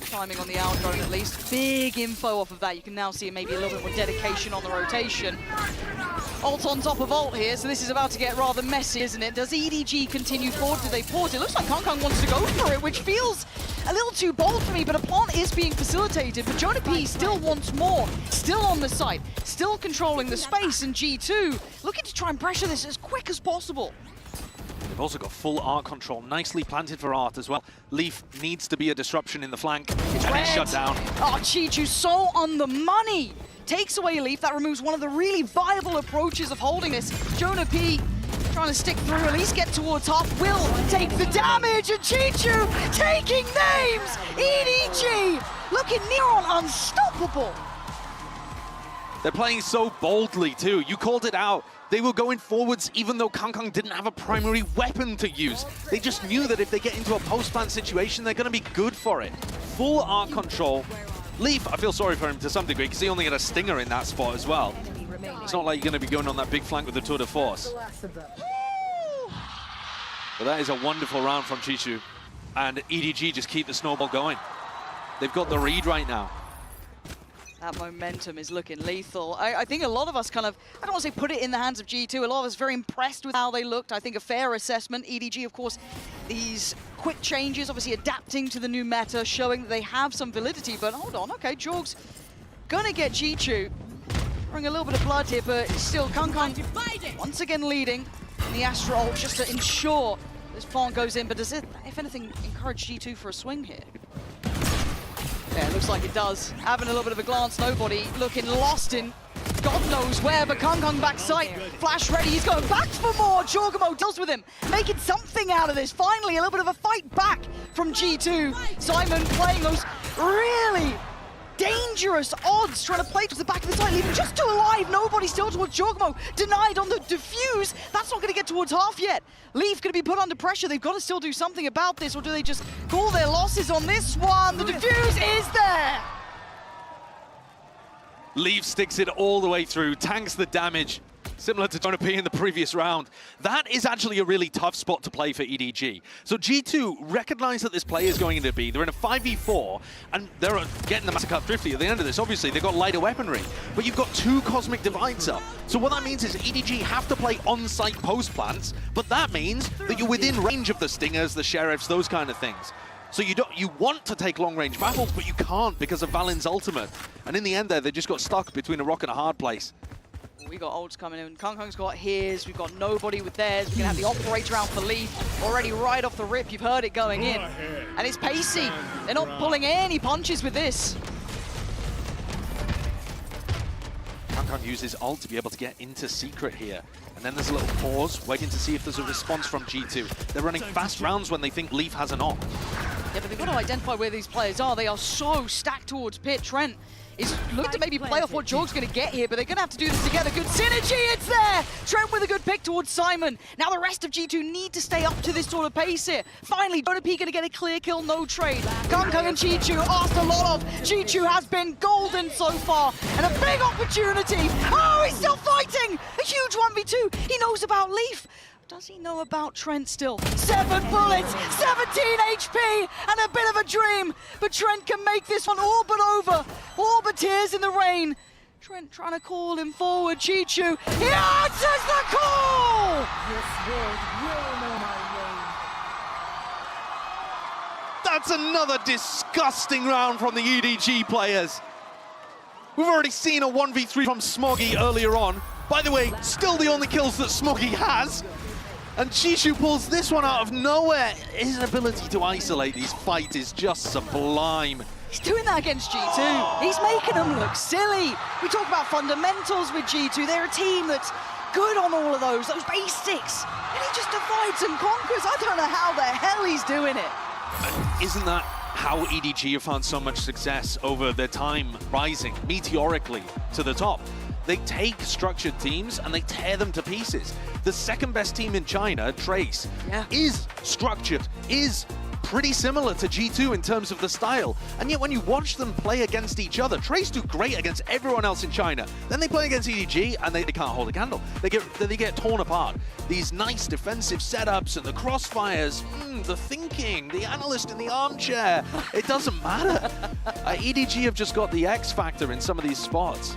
Timing on the outgoing at least. Big info off of that. You can now see maybe a little bit more dedication on the rotation. Ult on top of ult here, so this is about to get rather messy, isn't it? Does EDG continue forward? Do they pause? It looks like Kangkang wants to go for it, which feels a little too bold for me, but a plant is being facilitated. But Jonah P still wants more. Still on the site. Still controlling the space, and G2 looking to try and pressure this as quick as possible. They've also got full art control, nicely planted for art as well. Leaf needs to be a disruption in the flank, and it's shut down. Oh, Chichu so on the money. Takes away Leaf, that removes one of the really viable approaches of holding this. Jonah P trying to stick through, at least get towards half, will take the damage, and Chichu taking names! EDG looking near on unstoppable. They're playing so boldly too. You called it out. They were going forwards even though Kangkang didn't have a primary weapon to use. They just knew that if they get into a post-plant situation, they're going to be good for it. Full art control. Leaf, I feel sorry for him to some degree because he only had a stinger in that spot as well. It's not like you're going to be going on that big flank with the tour de force. But that is a wonderful round from Chichu. And EDG just keep the snowball going. They've got the read right now. That momentum is looking lethal. I think a lot of us kind of, I don't want to say put it in the hands of G2, a lot of us very impressed with how they looked. I think a fair assessment. EDG, of course, these quick changes, obviously adapting to the new meta, showing that they have some validity, but hold on, okay, Jorg's gonna get G2. Bring a little bit of blood here, but still Kangkang once again leading in the Astra ult just to ensure this plant goes in, but does it, if anything, encourage G2 for a swing here? Yeah, it looks like it does. Having a little bit of a glance, nobody looking lost in God knows where, but Kangkang back sight. Flash ready, he's going back for more. Giacomo deals with him, making something out of this. Finally, a little bit of a fight back from G2. Simon playing those really dangerous odds, trying to play to the back of the side, leaving just two alive. Nobody still towards Giacomo. Denied on the defuse. That's not going to get towards half yet. Leaf going to be put under pressure. They've got to still do something about this, or do they just call their losses on this one? The defuse is there. Leaf sticks it all the way through, tanks the damage, similar to Jonah P in the previous round. That is actually a really tough spot to play for EDG. So G2 recognize that this play is going into B. They're in a 5v4, and they're getting the Massacre Thrifty at the end of this. Obviously, they've got lighter weaponry, but you've got two Cosmic Divides up. So what that means is EDG have to play on-site post-plants, but that means that you're within range of the Stingers, the Sheriffs, those kind of things. So you want to take long-range battles, but you can't because of Valen's ultimate. And in the end there, they just got stuck between a rock and a hard place. We got ults coming in. Kangkang's got his. We've got nobody with theirs. We're going to have the operator out for Leaf. Already right off the rip, you've heard it going in. And it's pacey. They're not pulling any punches with this. Kangkang uses ult to be able to get into secret here. And then there's a little pause, waiting to see if there's a response from G2. They're running fast rounds when they think Leaf has an op. Yeah, but they've got to identify where these players are. They are so stacked towards pit. Trent is looking to maybe play off what Jorg's going to get here, but they're going to have to do this together. Good synergy, it's there! Trent with a good pick towards Simon. Now the rest of G2 need to stay up to this sort of pace here. Finally, Jonah P going to get a clear kill, no trade. KongKong and G2 asked a lot of. G2 has been golden so far, and a big opportunity. Oh, he's still fighting! A huge 1v2. He knows about Leaf. Does he know about Trent still? 7 bullets, 17 HP, and a bit of a dream. But Trent can make this one all but over. All but tears in the rain. Trent trying to call him forward. Chichu, he answers the call! This world will know my name. That's another disgusting round from the EDG players. We've already seen a 1v3 from Smoggy earlier on. By the way, still the only kills that Smoggy has. And Chishu pulls this one out of nowhere. His ability to isolate these fights is just sublime. He's doing that against G2. He's making them look silly. We talk about fundamentals with G2. They're a team that's good on all of those basics. And he just divides and conquers. I don't know how the hell he's doing it. Isn't that how EDG have found so much success over their time rising meteorically to the top? They take structured teams and they tear them to pieces. The second best team in China, Trace, is structured, is pretty similar to G2 in terms of the style. And yet when you watch them play against each other, Trace do great against everyone else in China. Then they play against EDG and they can't hold a candle. They get torn apart. These nice defensive setups and the crossfires, the thinking, the analyst in the armchair, it doesn't matter. EDG have just got the X factor in some of these spots.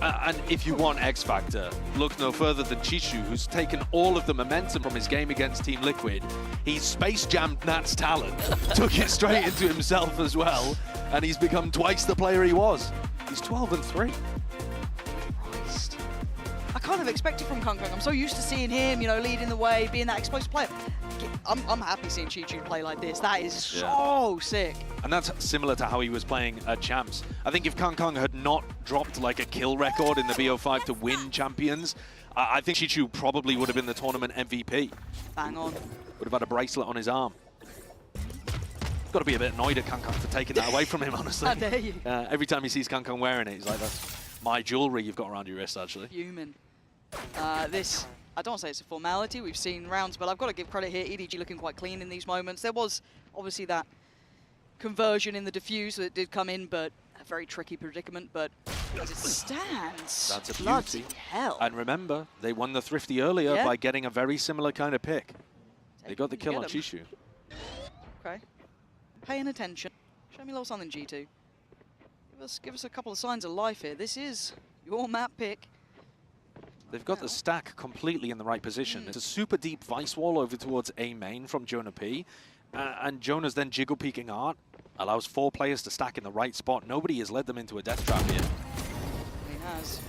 And if you want X Factor, look no further than Chishu, who's taken all of the momentum from his game against Team Liquid. He's space jammed Nat's talent, took it straight into himself as well, and he's become twice the player he was. He's 12-3. Christ. I kind of expect it from KongKong. I'm so used to seeing him, leading the way, being that explosive player. I'm happy seeing Chichu play like this. That is so sick. And that's similar to how he was playing at Champs. I think if KongKong had not dropped like a kill record in the BO5 to win Champions, I think Chichu probably would have been the tournament MVP. Bang on. Would have had a bracelet on his arm. Got to be a bit annoyed at KongKong for taking that away from him, honestly. How dare you? Every time he sees KongKong wearing it, he's like, that's my jewelry you've got around your wrist, actually. Human. I don't want to say it's a formality. We've seen rounds, but I've got to give credit here. EDG looking quite clean in these moments. There was obviously that conversion in the defuse that did come in, but a very tricky predicament. But as it stands, That's a bloody beauty. hell. And remember, they won the Thrifty earlier by getting a very similar kind of pick. They got the kill on Chishu. Okay. Paying attention. Show me a little something, G2. Give us a couple of signs of life here. This is your map pick. They've got the stack completely in the right position. It's a super deep vice wall over towards A main from Jonah P. And Jonah's then jiggle peeking art. Allows 4 players to stack in the right spot. Nobody has led them into a death trap here. He has.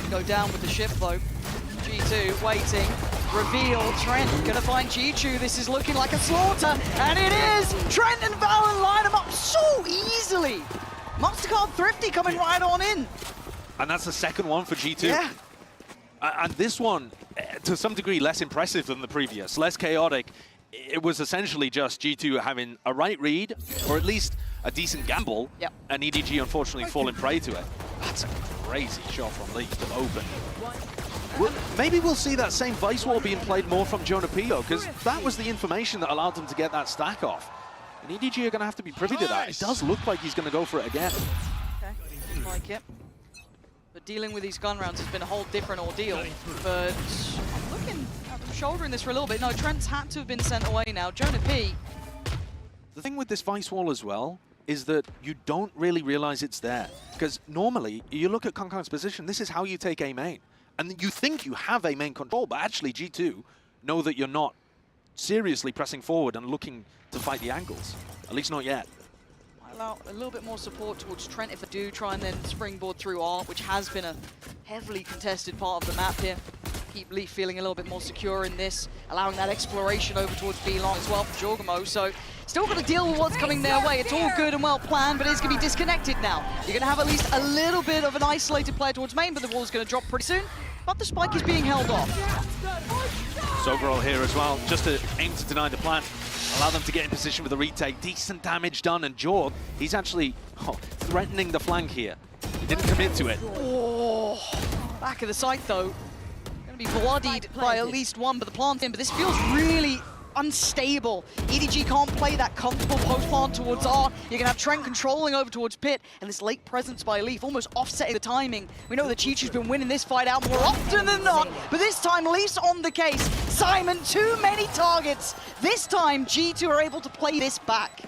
Go down with the ship though. G2 waiting. Reveal. Trent gonna find G2. This is looking like a slaughter. And it is! Trent and Valen line them up so easily. Mastercard Thrifty coming right on in. And that's the second one for G2. Yeah. And this one, to some degree, less impressive than the previous, less chaotic. It was essentially just G2 having a right read, or at least a decent gamble, and EDG unfortunately falling prey to it. That's a crazy shot from Leaf to open. Maybe we'll see that same vice wall being played more from Jonah P, though, because that was the information that allowed them to get that stack off. And EDG are going to have to be privy to that. It does look like he's going to go for it again. Okay, like it. But dealing with these gun rounds has been a whole different ordeal. But I'm looking at them shouldering this for a little bit. No, Trent's had to have been sent away now. Jonah P. The thing with this vice wall as well is that you don't really realize it's there. Because normally, you look at KongKong's position, this is how you take A main. And you think you have A main control, but actually G2 know that you're not seriously pressing forward and looking to fight the angles. At least not yet. Allow a little bit more support towards Trent if I do try and then springboard through Art, which has been a heavily contested part of the map here. Keep Leaf feeling a little bit more secure in this, allowing that exploration over towards B-Long as well for Jorgamo. So still got to deal with what's coming their way. It's all good and well planned, but it's going to be disconnected now. You're going to have at least a little bit of an isolated player towards main, but the wall's going to drop pretty soon. But the spike is being held off. Overall here as well, just to aim to deny the plant, allow them to get in position with the retake. Decent damage done, and Jorg, he's actually threatening the flank here. He didn't commit to it. Oh, back of the site though. Going to be bloodied by at least one, but the plant in. But this feels really unstable. EDG can't play that comfortable post plant towards R. You're gonna have Trent controlling over towards Pit, and this late presence by Leaf almost offsetting the timing. We know that Chi-Chu's been winning this fight out more often than not, but this time Leaf's on the case. Simon, too many targets. This time G2 are able to play this back.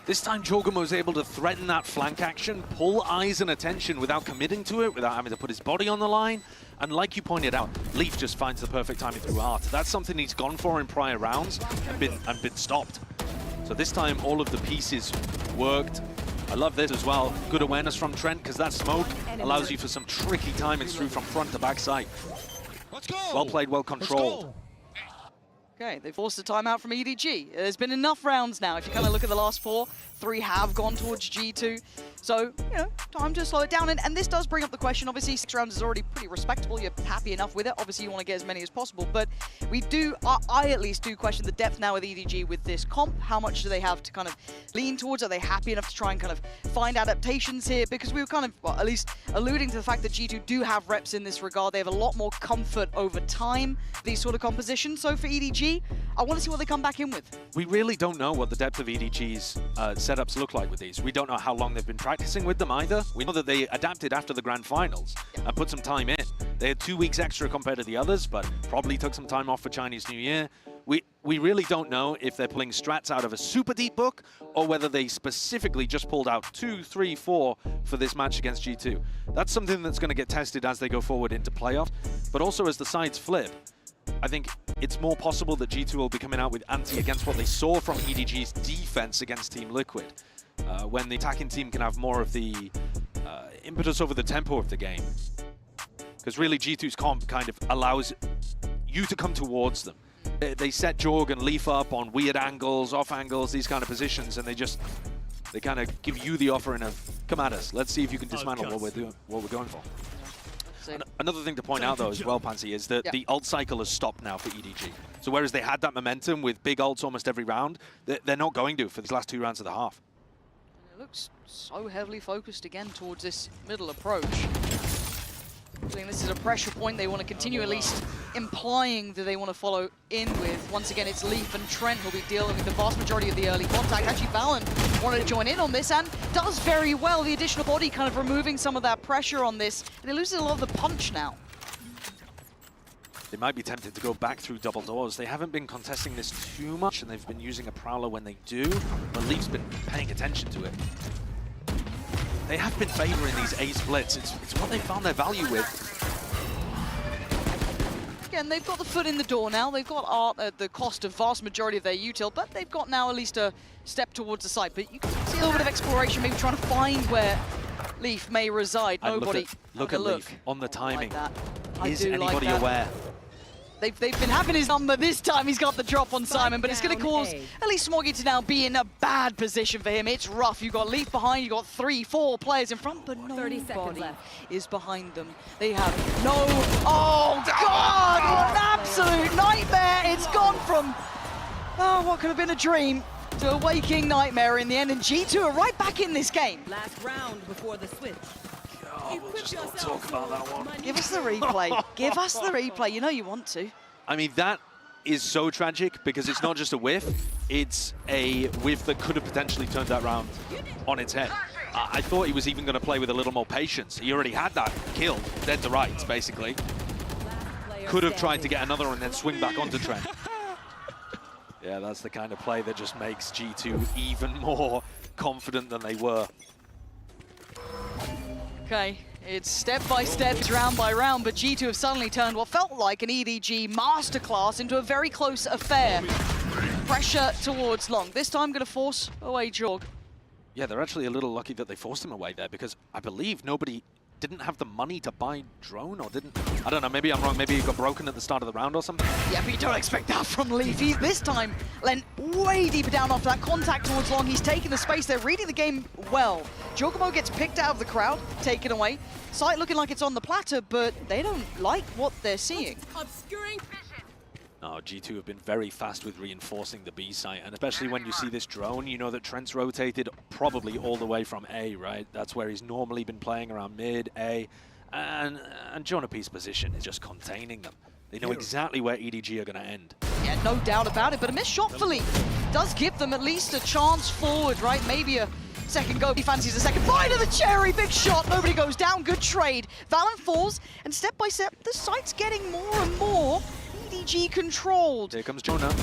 This time Jorgamo was able to threaten that flank action, pull eyes and attention without committing to it, without having to put his body on the line. And like you pointed out, Leaf just finds the perfect timing through Art. That's something he's gone for in prior rounds and been stopped. So this time all of the pieces worked. I love this as well. Good awareness from Trent, because that smoke allows you for some tricky timings through from front to back side. Well played, well controlled. Okay, they forced a timeout from EDG. There's been enough rounds now. If you kind of look at the last 4, 3 have gone towards G2. So, you know, time to slow it down. And this does bring up the question. Obviously, 6 rounds is already pretty respectable. You're happy enough with it. Obviously, you want to get as many as possible. But we do, I at least do question the depth now with EDG with this comp. How much do they have to kind of lean towards? Are they happy enough to try and kind of find adaptations here? Because we were kind of, well, at least alluding to the fact that G2 do have reps in this regard. They have a lot more comfort over time, these sort of compositions. So for EDG, I want to see what they come back in with. We really don't know what the depth of EDG's setups look like with these. We don't know how long they've been practicing with them either. We know that they adapted after the grand finals and put some time in. They had 2 weeks extra compared to the others, but probably took some time off for Chinese New Year. We really don't know if they're pulling strats out of a super deep book or whether they specifically just pulled out 2, 3, 4 for this match against G2. That's something that's going to get tested as they go forward into playoff, but also as the sides flip. I think it's more possible that G2 will be coming out with anti against what they saw from EDG's defense against Team Liquid, when the attacking team can have more of the impetus over the tempo of the game. Because really G2's comp kind of allows you to come towards them. They set Jorg and Leaf up on weird angles, off angles, these kind of positions, and they kind of give you the offering of, come at us, let's see if you can dismantle what we're going for. Another thing to point out, though, as well, Pansy, is that the ult cycle has stopped now for EDG. So whereas they had that momentum with big ults almost every round, they're not going to for these last 2 rounds of the half. It looks so heavily focused again towards this middle approach. I think this is a pressure point they want to continue, at least implying that they want to follow in with. Once again, it's Leaf and Trent who'll be dealing with the vast majority of the early contact. Actually, VALORANT wanted to join in on this and does very well. The additional body kind of removing some of that pressure on this, and it loses a lot of the punch now. They might be tempted to go back through double doors. They haven't been contesting this too much, and they've been using a Prowler when they do, but Leaf's been paying attention to it. They have been favoring these A splits. It's what they found their value with. Again, they've got the foot in the door now. They've got Art at the cost of vast majority of their util, but they've got now at least a step towards the site. But you can see a little bit of exploration, maybe trying to find where Leaf may reside. And Nobody. Look at Leaf on the timing. Is do like anybody that. aware? They've been having his number this time. He's got the drop on Simon, but it's going to cause at least Smoggy to now be in a bad position for him. It's rough. You've got Leaf behind, you've got 3, 4 players in front, but nobody is behind them. They have no... Oh, God! What an absolute nightmare! It's gone from, what could have been a dream to a waking nightmare in the end, and G2 are right back in this game. Last round before the switch. We'll just not talk about that one. Give us the replay. Give us the replay. You know you want to. I mean, that is so tragic because it's not just a whiff, it's a whiff that could have potentially turned that round on its head. I thought he was even going to play with a little more patience. He already had that killed, dead to rights, basically. Could have tried to get another and then swing back onto Trent. Yeah, that's the kind of play that just makes G2 even more confident than they were. Okay, it's step by step, it's round by round, but G2 have suddenly turned what felt like an EDG masterclass into a very close affair. Pressure towards Long. This time going to force away Jorg. Yeah, they're actually a little lucky that they forced him away there because I believe nobody didn't have the money to buy drone or didn't. I don't know, maybe I'm wrong. Maybe he got broken at the start of the round or something. Yeah, but you don't expect that from Leaf. He's this time lent way deeper down after that contact towards Long. He's taking the space. They're reading the game well. Jorgamo gets picked out of the crowd, taken away. Sight looking like it's on the platter, but they don't like what they're seeing. Obscuring vision. No, G2 have been very fast with reinforcing the B site, and especially when you see this drone, you know that Trent's rotated probably all the way from A, right? That's where he's normally been playing, around mid, A, and Jonah P's position is just containing them. They know exactly where EDG are going to end. Yeah, no doubt about it, but a missed shot for Lee does give them at least a chance forward, right? Maybe a second go. He fancies a second bite of the cherry. Big shot. Nobody goes down. Good trade. Valorant falls, and step by step, the site's getting more and more EDG controlled. Here comes Jonah.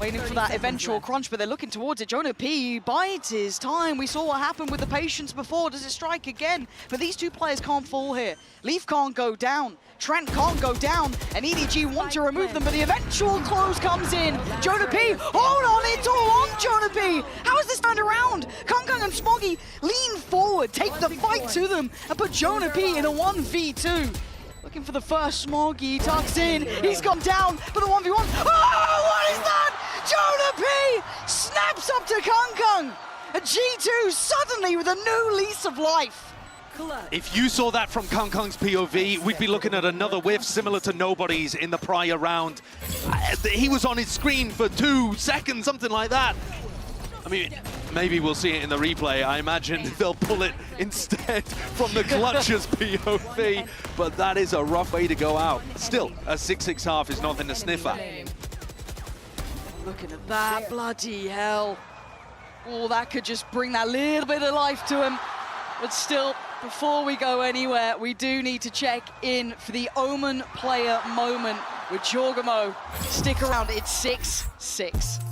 Waiting for that eventual crunch, but they're looking towards it. Jonah P bides his time. We saw what happened with the Patience before. Does it strike again? But these two players can't fall here. Leaf can't go down. Trent can't go down, and EDG want to remove them, but the eventual close comes in. Jonah P, hold on, it's all on Jonah P. How is this turned around? Kung and Smoggy lean forward, take the fight to them, and put Jonah P in a 1v2. Looking for the first Smoggy, tucks in, he's gone down for the 1v1. Oh, what is that? Jonah P snaps up to Kung. And G2 suddenly with a new lease of life. If you saw that from Kung's POV, we'd be looking at another whiff similar to Nobody's in the prior round. He was on his screen for 2 seconds, something like that. I mean, maybe we'll see it in the replay. I imagine they'll pull it instead from the Clutcher's POV, but that is a rough way to go out. Still, a 6-6 half is nothing to sniff at. Looking at that, bloody hell. Oh, that could just bring that little bit of life to him. But still, before we go anywhere, we do need to check in for the Omen player moment with Jorgamo. Stick around, it's 6-6.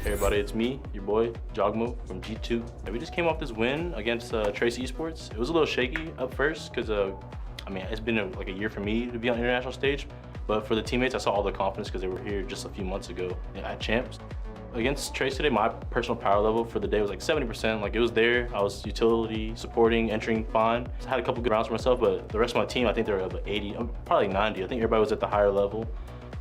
Hey everybody, it's me, your boy, Jogmo from G2. And we just came off this win against Trace Esports. It was a little shaky up first because, I mean, it's been like a year for me to be on the international stage. But for the teammates, I saw all the confidence because they were here just a few months ago at Champs. Against Trace today, my personal power level for the day was like 70%. Like, it was there. I was utility, supporting, entering fine. I had a couple good rounds for myself, but the rest of my team, I think they were about 80, probably 90. I think everybody was at the higher level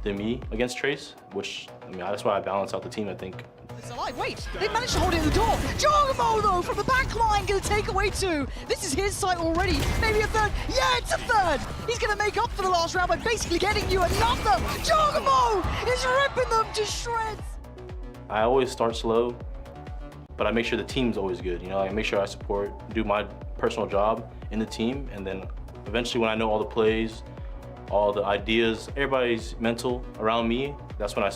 than me against Trace, which, I mean, that's why I balance out the team, I think. It's alive. Wait, they managed to hold it in the door. Jorgamo, though, from the back line, going to take away 2. This is his site already. Maybe a third. Yeah, it's a third. He's going to make up for the last round by basically getting you another. Jorgamo is ripping them to shreds. I always start slow, but I make sure the team's always good. You know, I make sure I support, do my personal job in the team, and then eventually when I know all the plays, all the ideas, everybody's mental around me, that's when I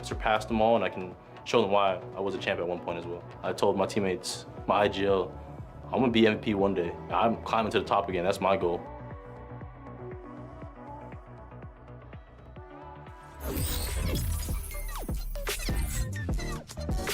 surpass them all and I can show them why I was a champ at one point as well. I told my teammates, my IGL, I'm gonna be MVP one day. I'm climbing to the top again, that's my goal.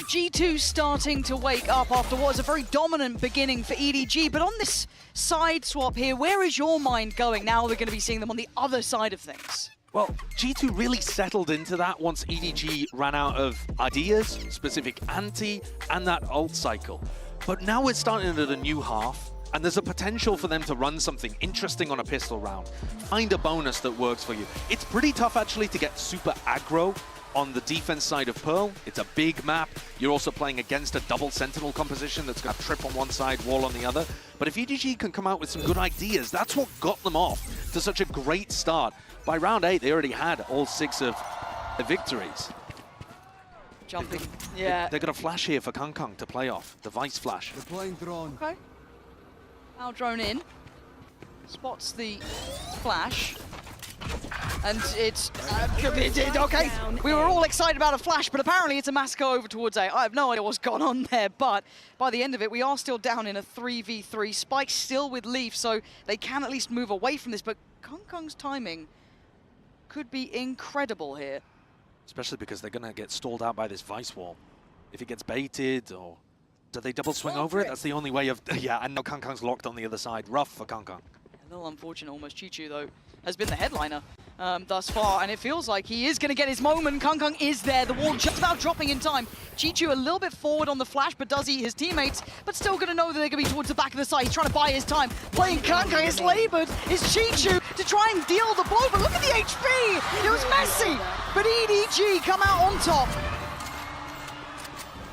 G2 starting to wake up after what was a very dominant beginning for EDG, but on this side swap here, where is your mind going now we're going to be seeing them on the other side of things? Well, G2 really settled into that once EDG ran out of ideas, specific anti, and that ult cycle. But now we're starting at a new half, and there's a potential for them to run something interesting on a pistol round. Find a bonus that works for you. It's pretty tough actually to get super aggro on the defense side of Pearl. It's a big map. You're also playing against a double sentinel composition that's got trip on one side, wall on the other. But if EDG can come out with some good ideas, that's what got them off to such a great start. By round 8, they already had all 6 of the victories. Jumping, yeah. They're going to flash here for Kung to play off. The Vice flash. Deploying drone. Okay. Now drone in. Spots the flash. And it's okay. We were all excited about a flash, but apparently it's a massacre over towards A. I have no idea what's gone on there, but by the end of it, we are still down in a 3v3. Spike still with Leaf, so they can at least move away from this, but Kung's timing could be incredible here. Especially because they're going to get stalled out by this Vice wall. If it gets baited, or do they double swing over it? That's the only way of... Yeah, and now Kung's locked on the other side. Rough for Kung. A little unfortunate, almost. Chichu, though, has been the headliner thus far, and it feels like he is going to get his moment. Kung is there, the wall just about dropping in time. Chichu a little bit forward on the flash, but does eat his teammates, but still going to know that they're going to be towards the back of the site. He's trying to buy his time. Playing Kung is labored, is Chichu to try and deal the blow, but look at the HP! It was messy, but EDG come out on top.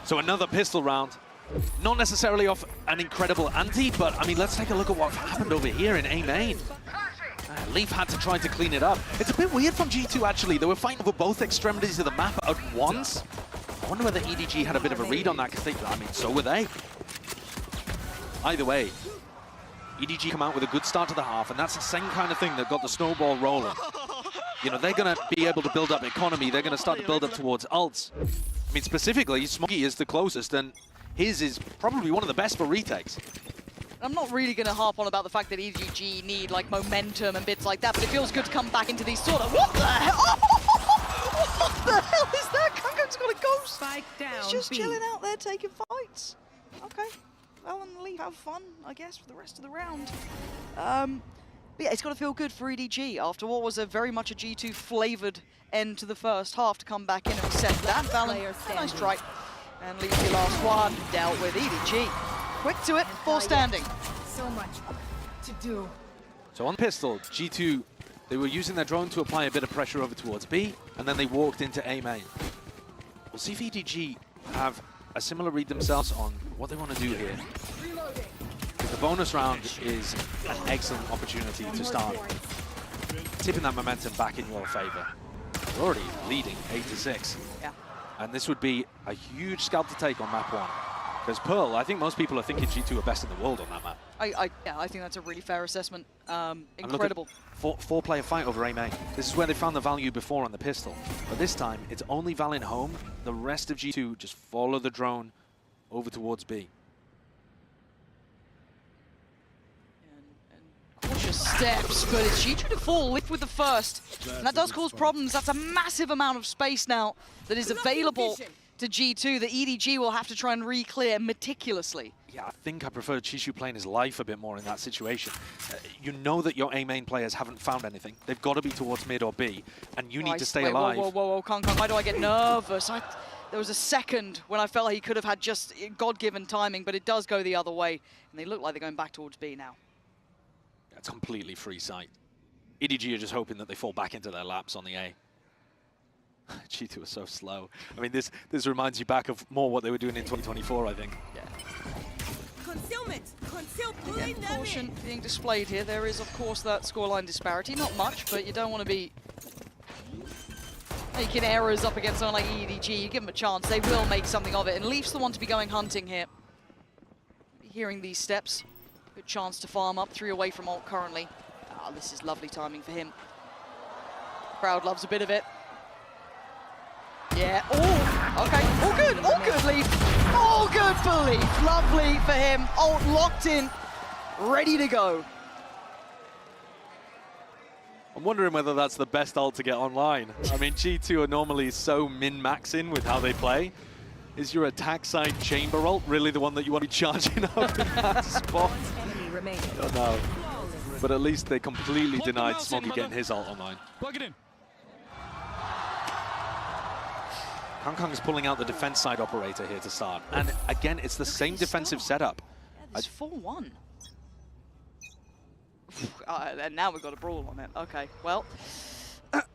So another pistol round. Not necessarily off an incredible anti, but I mean, let's take a look at what happened over here in A main. Leaf had to try to clean it up. It's a bit weird from G2, actually. They were fighting over both extremities of the map at once. I wonder whether EDG had a bit of a read on that, because I mean, so were they. Either way, EDG come out with a good start to the half, and that's the same kind of thing that got the snowball rolling. You know, they're going to be able to build up economy. They're going to start to build up towards ults. I mean, specifically, Smokey is the closest, and his is probably one of the best for retakes. I'm not really going to harp on about the fact that EDG need like momentum and bits like that, but it feels good to come back into these sort of... What the hell? What the hell is that? Kangkang's got a ghost. Spike down. He's just B. chilling out there taking fights. Okay. Well, and Lee, have fun, I guess, for the rest of the round. But yeah, it's got to feel good for EDG after what was a very much a G2 flavoured end to the first half to come back in and accept that. Valen, nice try. And leave the last one dealt with EDG. Quick to it, full standing. So much to do. So on pistol, G2, they were using their drone to apply a bit of pressure over towards B, and then they walked into A main. We'll see if EDG have a similar read themselves on what they want to do here. The bonus round is an excellent opportunity to start tipping that momentum back in your favor. We're already leading 8-6. Yeah. And this would be a huge scalp to take on map 1. Because Pearl, I think most people are thinking G2 are best in the world on that map. Yeah, I think that's a really fair assessment. Incredible. Four-player fight over A main. This is where they found the value before on the pistol. But this time, it's only Valen home. The rest of G2 just follow the drone over towards B. Cautious steps, but it's G2 to fall, lift with the first. And that does cause problems. That's a massive amount of space now that is available to G2 that EDG will have to try and re-clear meticulously. Yeah, I think I prefer Chishu playing his life a bit more in that situation. You know that your A main players haven't found anything. They've got to be towards mid or B, and you need to stay alive. Whoa, Kangkang, why do I get nervous? There was a second when I felt like he could have had just God-given timing, but it does go the other way, and they look like they're going back towards B now. That's completely free sight. EDG are just hoping that they fall back into their laps on the A. G2 was so slow. I mean, this reminds you back of more what they were doing in 2024, I think. Yeah. Concealment. Again, caution being displayed here. There is, of course, that scoreline disparity. Not much, but you don't want to be making errors up against someone like EDG. You give them a chance, they will make something of it. And Leaf's the one to be going hunting here. Hearing these steps. Good chance to farm up, 3 away from ult currently. Ah, this is lovely timing for him. Crowd loves a bit of it. Yeah, oh, okay, all good, Leaf. All good for Leaf, lovely for him. Ult locked in, ready to go. I'm wondering whether that's the best ult to get online. I mean, G2 are normally so min-maxing with how they play. Is your attack side chamber ult really the one that you want to be charging up in that spot? I don't know. But at least they completely denied Smoggy getting his ult online. Plug it in. Kangkang is pulling out the defense side operator here to start. And again, it's the same defensive setup. Yeah, it's 4-1. And now we've got a brawl on it. Okay, well.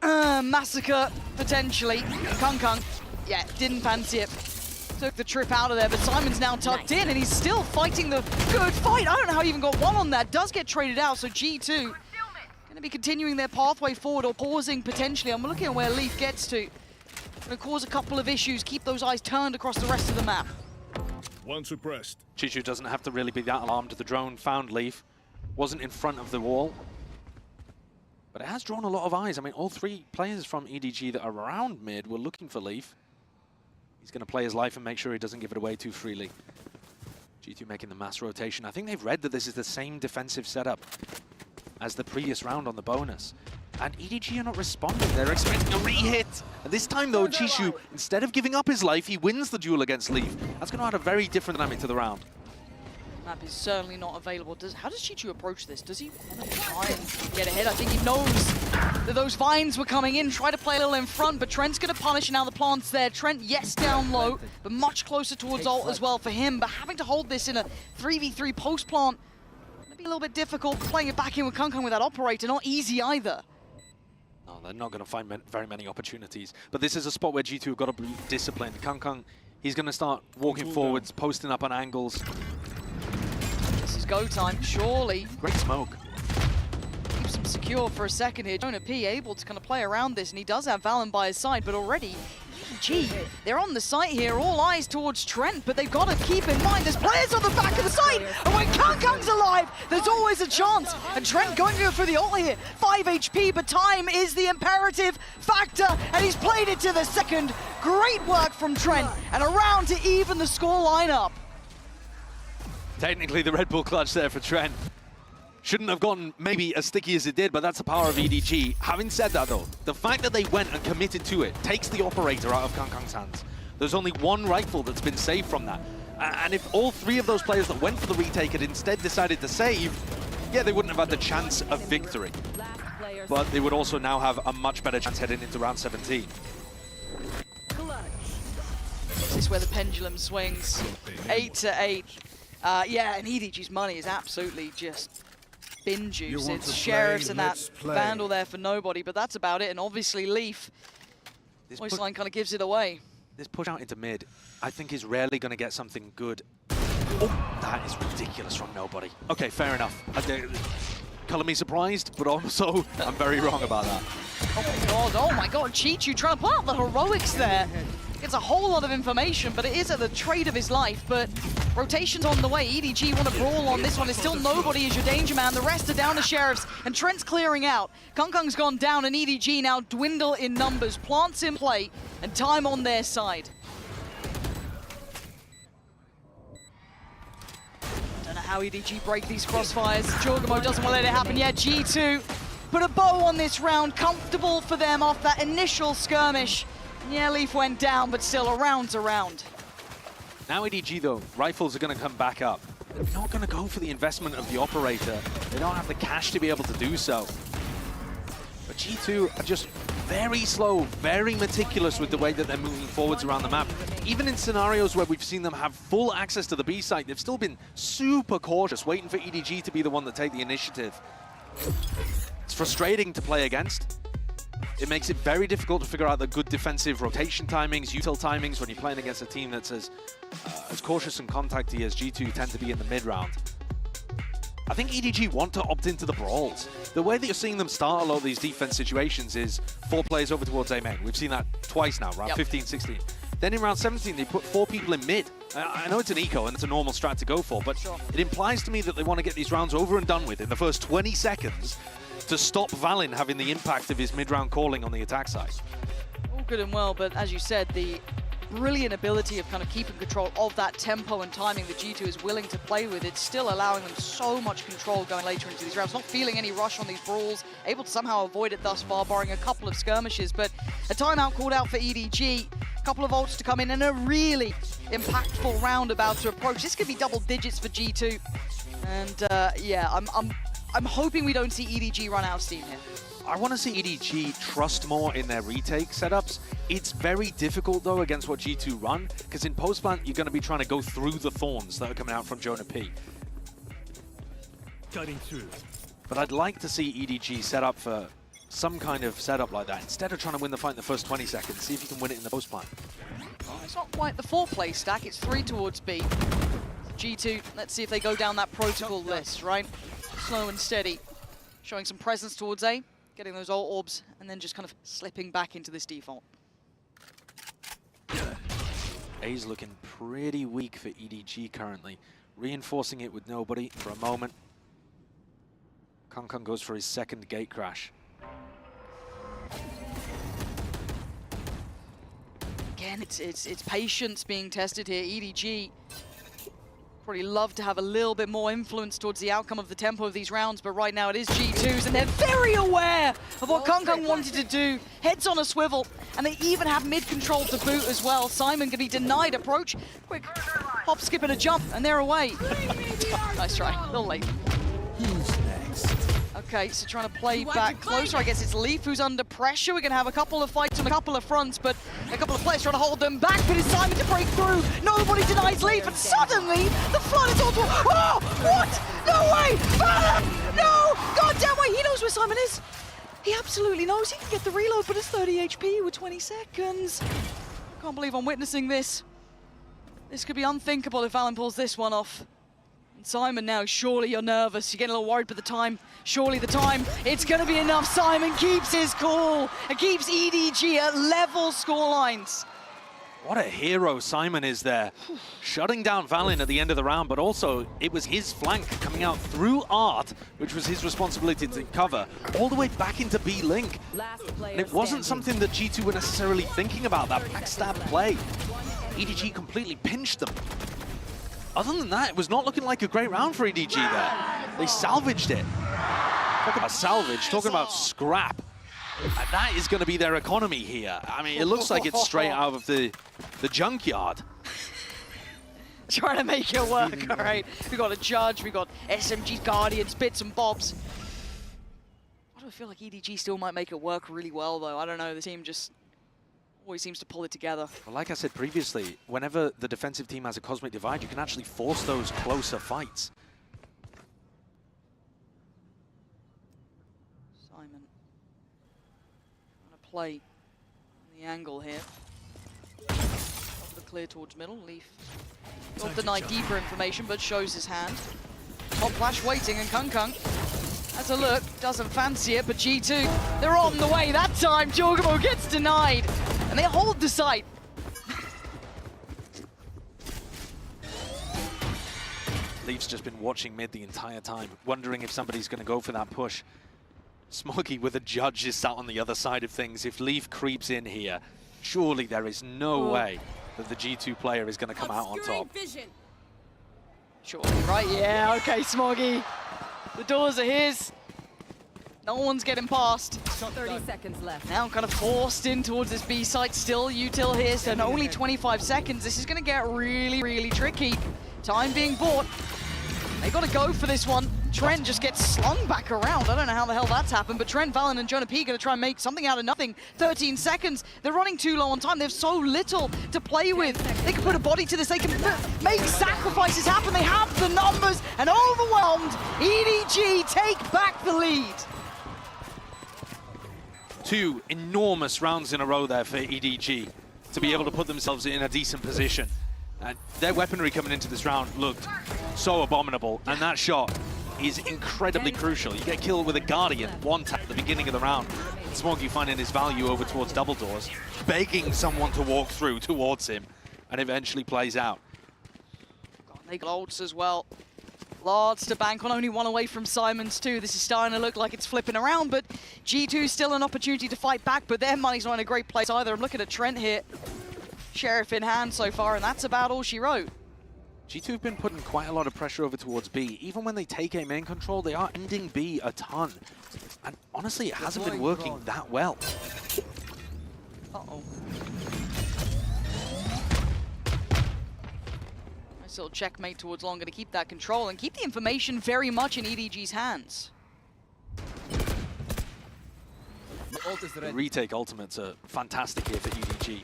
Massacre, potentially. Kangkang, yeah, didn't fancy it. Took the trip out of there, but Simon's now tucked in, and he's still fighting the good fight. I don't know how he even got one on that. Does get traded out, so G2 going to be continuing their pathway forward or pausing potentially. I'm looking at where Leaf gets to. Going to cause a couple of issues, keep those eyes turned across the rest of the map. One suppressed. Chishu doesn't have to really be that alarmed. The drone found Leaf. Wasn't in front of the wall. But it has drawn a lot of eyes. I mean, all 3 players from EDG that are around mid were looking for Leaf. He's going to play his life and make sure he doesn't give it away too freely. G2 making the mass rotation. I think they've read that this is the same defensive setup as the previous round on the bonus. And EDG are not responding. They're expecting a re-hit. And this time, though, Chishu, instead of giving up his life, he wins the duel against Leaf. That's going to add a very different dynamic to the round. Map is certainly not available. How does G2 approach this? Does he want to try and get ahead? I think he knows that those vines were coming in. Try to play a little in front, but Trent's going to punish, and now the plant's there. Trent, yes, down low, but much closer towards ult as well for him. But having to hold this in a 3v3 post-plant, going to be a little bit difficult. Playing it back in with Kangkang with that operator, not easy either. No, they're not going to find very many opportunities. But this is a spot where G2 have got to be disciplined. Kangkang, he's going to start walking forwards, posting up on angles. This is go time, surely. Great smoke. Keeps secure for a second here. Jonah P able to kind of play around this, and he does have Valen by his side, but already EDG, they're on the site here, all eyes towards Trent, but they've got to keep in mind there's players on the back of the site, and when Kangkang's alive, there's always a chance. And Trent going to go for the ult here, 5 HP, but time is the imperative factor, and he's played it to the second. Great work from Trent, and around to even the score line up. Technically the Red Bull clutch there for Trent. Shouldn't have gotten maybe as sticky as it did, but that's the power of EDG. Having said that though, the fact that they went and committed to it takes the operator out of Kangkang's hands. There's only one rifle that's been saved from that. And if all three of those players that went for the retake had instead decided to save, yeah, they wouldn't have had the chance of victory. But they would also now have a much better chance heading into round 17. This is where the pendulum swings. 8-8. Yeah, and EDG's money is absolutely just bin juice. It's Sheriffs and that Vandal there for nobody, but that's about it. And obviously Leaf, Voiceline kind of gives it away. This push out into mid, I think, is rarely going to get something good. Oh, that is ridiculous from nobody. Okay, fair enough. Color me surprised, but also I'm very wrong about that. Oh my god, Chichu trying to pull out the heroics there. It's a whole lot of information, but it is at the trade of his life. But rotation's on the way. EDG want to brawl on this one. It's still nobody is your danger man. The rest are down to Sheriffs, and Trent's clearing out. Kangkang's gone down, and EDG now dwindle in numbers. Plants in play, and time on their side. Don't know how EDG break these crossfires. Jorgamo doesn't want to let it happen yet. G2 put a bow on this round. Comfortable for them off that initial skirmish. Yeah, Leaf went down, but still a round's a round. Now EDG though, rifles are going to come back up. They're not going to go for the investment of the operator. They don't have the cash to be able to do so. But G2 are just very slow, very meticulous with the way that they're moving forwards around the map. Even in scenarios where we've seen them have full access to the B site, they've still been super cautious, waiting for EDG to be the one to take the initiative. It's frustrating to play against. It makes it very difficult to figure out the good defensive rotation timings, util timings when you're playing against a team that's as cautious and contacty as G2 tend to be in the mid-round. I think EDG want to opt into the brawls. The way that you're seeing them start a lot of these defense situations is 4 players over towards A main. We've seen that twice now, round 15, 16. Then in round 17, they put 4 people in mid. I know it's an eco and it's a normal strat to go for, but it implies to me that they want to get these rounds over and done with in the first 20 seconds to stop Valen having the impact of his mid-round calling on the attack side. All good and well, but as you said, the brilliant ability of kind of keeping control of that tempo and timing that G2 is willing to play with, it's still allowing them so much control going later into these rounds. Not feeling any rush on these brawls, able to somehow avoid it thus far, barring a couple of skirmishes, but a timeout called out for EDG. A couple of ults to come in and a really impactful round about to approach. This could be double digits for G2. And yeah, I'm hoping we don't see EDG run out of steam here. I want to see EDG trust more in their retake setups. It's very difficult, though, against what G2 run, because in post-plant, you're going to be trying to go through the thorns that are coming out from Jonah P. Cutting through. But I'd like to see EDG set up for some kind of setup like that, instead of trying to win the fight in the first 20 seconds. See if you can win it in the post-plant. It's not quite the 4-play stack, it's 3 towards B. G2, let's see if they go down that protocol list, right? Slow and steady, showing some presence towards A, getting those ult orbs, and then just kind of slipping back into this default. A's looking pretty weak for EDG currently. Reinforcing it with nobody for a moment. Kangkang goes for his second gate crash. Again, it's patience being tested here. EDG probably love to have a little bit more influence towards the outcome of the tempo of these rounds, but right now it is G2's, and they're very aware of what Kangkang wanted to do. Heads on a swivel, and they even have mid-control to boot as well. Simon can be denied approach. Quick hop, skip, and a jump, and they're away. Nice try, a little late. Who's next? Okay, so trying to play back closer. I guess it's Leaf who's under pressure. We're going to have a couple of fights on a couple of fronts, but a couple of players trying to hold them back, but it's Simon to break through. Nobody denies Leaf, and suddenly the flood is onto... Oh, what? No way! Valen! No! Goddamn way! He knows where Simon is. He absolutely knows. He can get the reload, but it's 30 HP with 20 seconds. Can't believe I'm witnessing this. This could be unthinkable if Valen pulls this one off. Simon now, surely you're nervous. You're getting a little worried, but the time, surely the time, it's going to be enough. Simon keeps his cool and keeps EDG at level scorelines. What a hero Simon is there. Shutting down Valin at the end of the round, but also it was his flank coming out through Art, which was his responsibility to cover, all the way back into B Link. And it wasn't something that G2 were necessarily thinking about, that backstab play. EDG completely pinched them. Other than that, it was not looking like a great round for EDG there. They salvaged it. Talk about salvage, talking about scrap. And that is going to be their economy here. I mean, it looks like it's straight out of the junkyard. Trying to make it work, all right. We got a Judge, we got SMG Guardians, bits and bobs. Why do I feel like EDG still might make it work really well, though? I don't know, the team just always seems to pull it together. Well, like I said previously, whenever the defensive team has a Cosmic Divide, you can actually force those closer fights. Simon trying to play the angle here. The clear towards middle. Leaf not denied deeper information, but shows his hand. Top flash waiting, and Kung has a look, doesn't fancy it, but G2, they're on the way that time. Jorgamo gets denied, and they hold the site. Leaf's just been watching mid the entire time, wondering if somebody's going to go for that push. Smoggy with a Judge is sat on the other side of things. If Leaf creeps in here, surely there is no way that the G2 player is going to come out on top. Surely, right? Yeah, okay, Smoggy. The doors are his. No one's getting past. 30 seconds left. Now kind of forced in towards this B site. Still util here, so only 25 seconds. This is going to get really, really tricky. Time being bought. They got to go for this one. Trent just gets slung back around. I don't know how the hell that's happened, but Trent, Valen, and Jonah P going to try and make something out of nothing. 13 seconds. They're running too low on time. They have so little to play with. They can put a body to this. They can make sacrifices happen. They have the numbers, and overwhelmed, EDG take back the lead. 2 enormous rounds in a row there for EDG to be able to put themselves in a decent position. And their weaponry coming into this round looked so abominable, and that shot is incredibly crucial. You get killed with a Guardian, one tap at the beginning of the round. Smoggy finding his value over towards double doors, begging someone to walk through towards him, and eventually plays out. They got ults as well. Lots to bank on, only one away from Simon's too. This is starting to look like it's flipping around, but G2 still an opportunity to fight back, but their money's not in a great place either. I'm looking at Trent here. Sheriff in hand so far, and that's about all she wrote. G2 have been putting quite a lot of pressure over towards B. Even when they take A main control, they are ending B a ton. And honestly, it hasn't been working that well. Uh-oh. Nice little checkmate towards Long, gonna keep that control and keep the information very much in EDG's hands. The retake ultimates are fantastic here for EDG.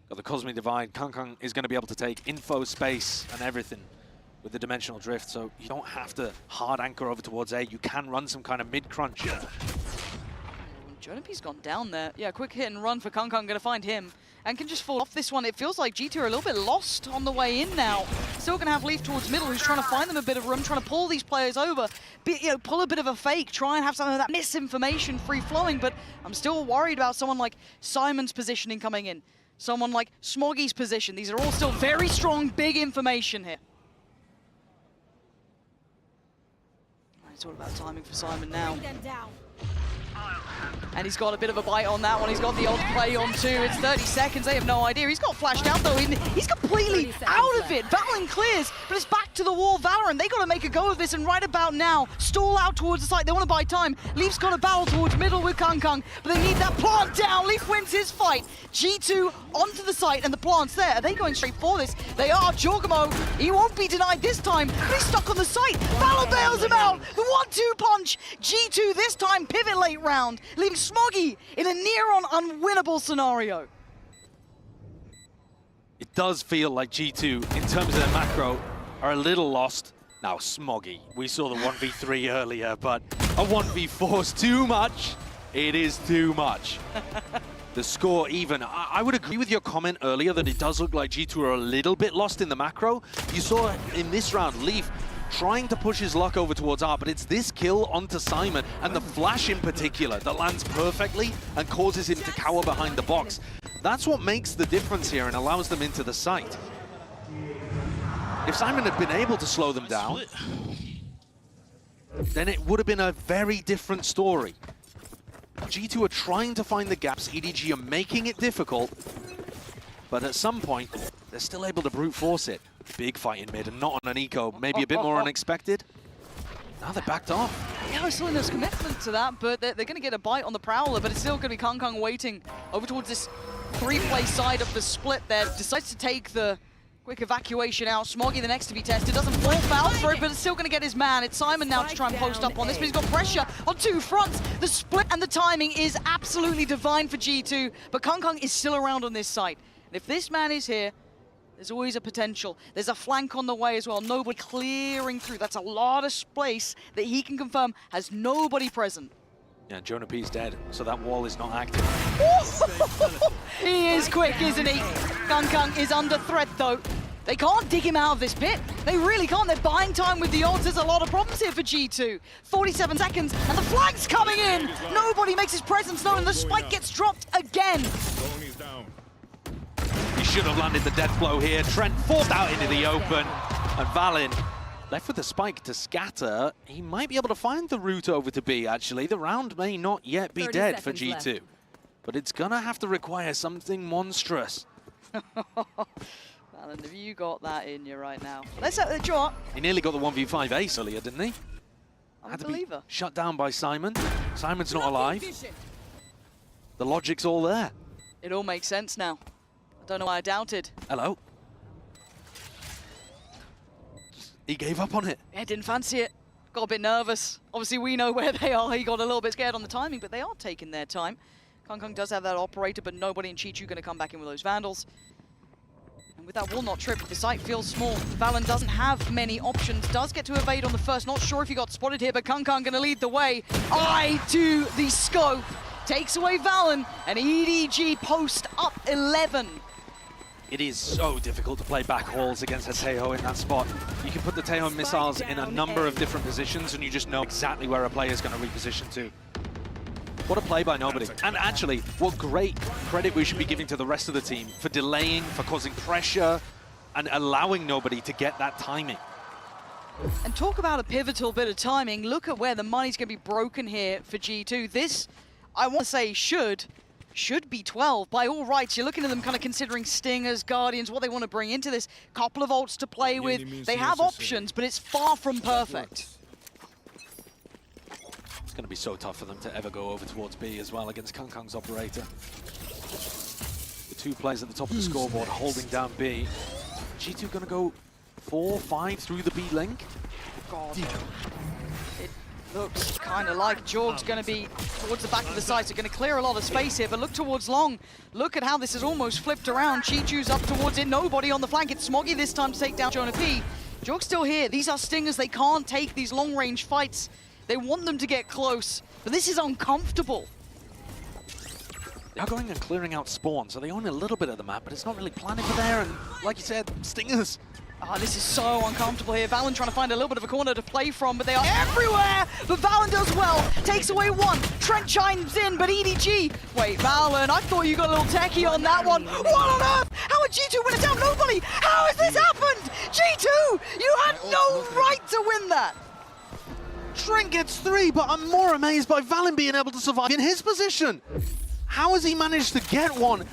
Got the Cosmic Divide. Kung is going to be able to take info, space, and everything with the Dimensional Drift, so you don't have to hard anchor over towards A. You can run some kind of mid-crunch. Jonapy's gone down there. Yeah, quick hit and run for Kung, gonna find him. And can just fall off this one. It feels like G2 are a little bit lost on the way in now. Still gonna have Leaf towards middle, who's trying to find them a bit of room, trying to pull these players over. Pull a bit of a fake, try and have some of that misinformation free-flowing, but I'm still worried about someone like Simon's positioning coming in. Someone like Smoggy's position. These are all still very strong, big information here. It's all about timing for Simon now. And he's got a bit of a bite on that one. He's got the ult play on too. It's 30 seconds. They have no idea. He's got flashed out though. He's completely out of it. Valen clears, but it's back to the wall. Valorant, they got to make a go of this, and right about now, stall out towards the site. They want to buy time. Leaf's got a battle towards middle with Kung, but they need that plant down. Leaf wins his fight. G2 onto the site, and the plant's there. Are they going straight for this? They are. Jorgamo, he won't be denied this time, but he's stuck on the site. Valor bails him out. The 1-2 punch. G2 this time pivot late round, leaving Smoggy in a near-on unwinnable scenario. It does feel like G2, in terms of their macro, are a little lost. Now, Smoggy, we saw the 1v3 earlier, but a 1v4's too much. It is too much. The score even. I would agree with your comment earlier that it does look like G2 are a little bit lost in the macro. You saw in this round, Leaf trying to push his luck over towards Art, but it's this kill onto Simon, and the flash in particular that lands perfectly and causes him to cower behind the box. That's what makes the difference here and allows them into the site. If Simon had been able to slow them down, then it would have been a very different story. G2 are trying to find the gaps, EDG are making it difficult, but at some point, they're still able to brute force it. Big fight in mid and not on an eco, maybe a bit more unexpected. Now they're backed off. Yeah, I saw there's commitment to that, but they're going to get a bite on the Prowler, but it's still going to be Kong waiting over towards this three-play side of the split there. Decides to take the quick evacuation out. Smoggy the next to be tested. Doesn't fall foul for it, but it's still going to get his man. It's Simon now to try and post up on this, but he's got pressure on two fronts. The split and the timing is absolutely divine for G2, but Kong is still around on this site. And if this man is here, there's always a potential. There's a flank on the way as well. Nobody clearing through. That's a lot of space that he can confirm has nobody present. Yeah, Jonah P's dead, so that wall is not active. He is quick, isn't he? Kong is under threat, though. They can't dig him out of this pit. They really can't. They're buying time with the odds. There's a lot of problems here for G2. 47 seconds, and the flank's coming in. Nobody makes his presence known, and the spike gets dropped again. He should have landed the death blow here. Trent forced out into the open, and Valin left with the spike to scatter. He might be able to find the route over to B, actually. The round may not yet be dead for G2, left. But it's gonna have to require something monstrous. Valin, have you got that in you right now? Let's have the draw. He nearly got the 1v5 ace earlier, didn't he? Had to be shut down by Simon. Simon's not alive. The logic's all there. It all makes sense now. I don't know why I doubted. Hello. He gave up on it. Yeah, didn't fancy it. Got a bit nervous. Obviously, we know where they are. He got a little bit scared on the timing, but they are taking their time. Kong does have that operator, but nobody in Chi-Chu going to come back in with those Vandals. And with that wall not tripped, the site feels small. Valin doesn't have many options. Does get to evade on the first. Not sure if he got spotted here, but Kong going to lead the way. Eye to the scope. Takes away Valin, and EDG post up 11. It is so difficult to play back halls against a Taeho in that spot. You can put the Taeho missiles in a number of different positions and you just know exactly where a player is going to reposition to. What a play by nobody. And actually, what great credit we should be giving to the rest of the team for delaying, for causing pressure, and allowing nobody to get that timing. And talk about a pivotal bit of timing. Look at where the money's going to be broken here for G2. This, I want to say, should be 12 by all rights. You're looking at them kind of considering Stingers, Guardians, what they want to bring into this. Couple of ults to play with. They have options, but it's far from perfect. It's going to be so tough for them to ever go over towards B as well against Kong's operator. The two players at the top of the scoreboard holding down B. G2 going to go 4-5 through the B link. God. It looks kind of like Jorg's going to be towards the back of the site, so going to clear a lot of space here, but look towards Long. Look at how this is almost flipped around. Chi-Chu's up towards it, nobody on the flank. It's Smoggy this time to take down Jonah P. Jorg's still here. These are Stingers. They can't take these long-range fights. They want them to get close, but this is uncomfortable. They're going and clearing out spawn, so they own a little bit of the map, but it's not really planning for there, and like you said, Stingers. Oh, this is so uncomfortable here. Valin trying to find a little bit of a corner to play from, but they are everywhere! But Valin does well, takes away one. Trent chimes in, but EDG. Wait, Valin, I thought you got a little techie on that one. What on earth? How would G2 win it down? Nobody! How has this happened? G2, you had no right to win that! Trent gets 3, but I'm more amazed by Valin being able to survive in his position. How has he managed to get one?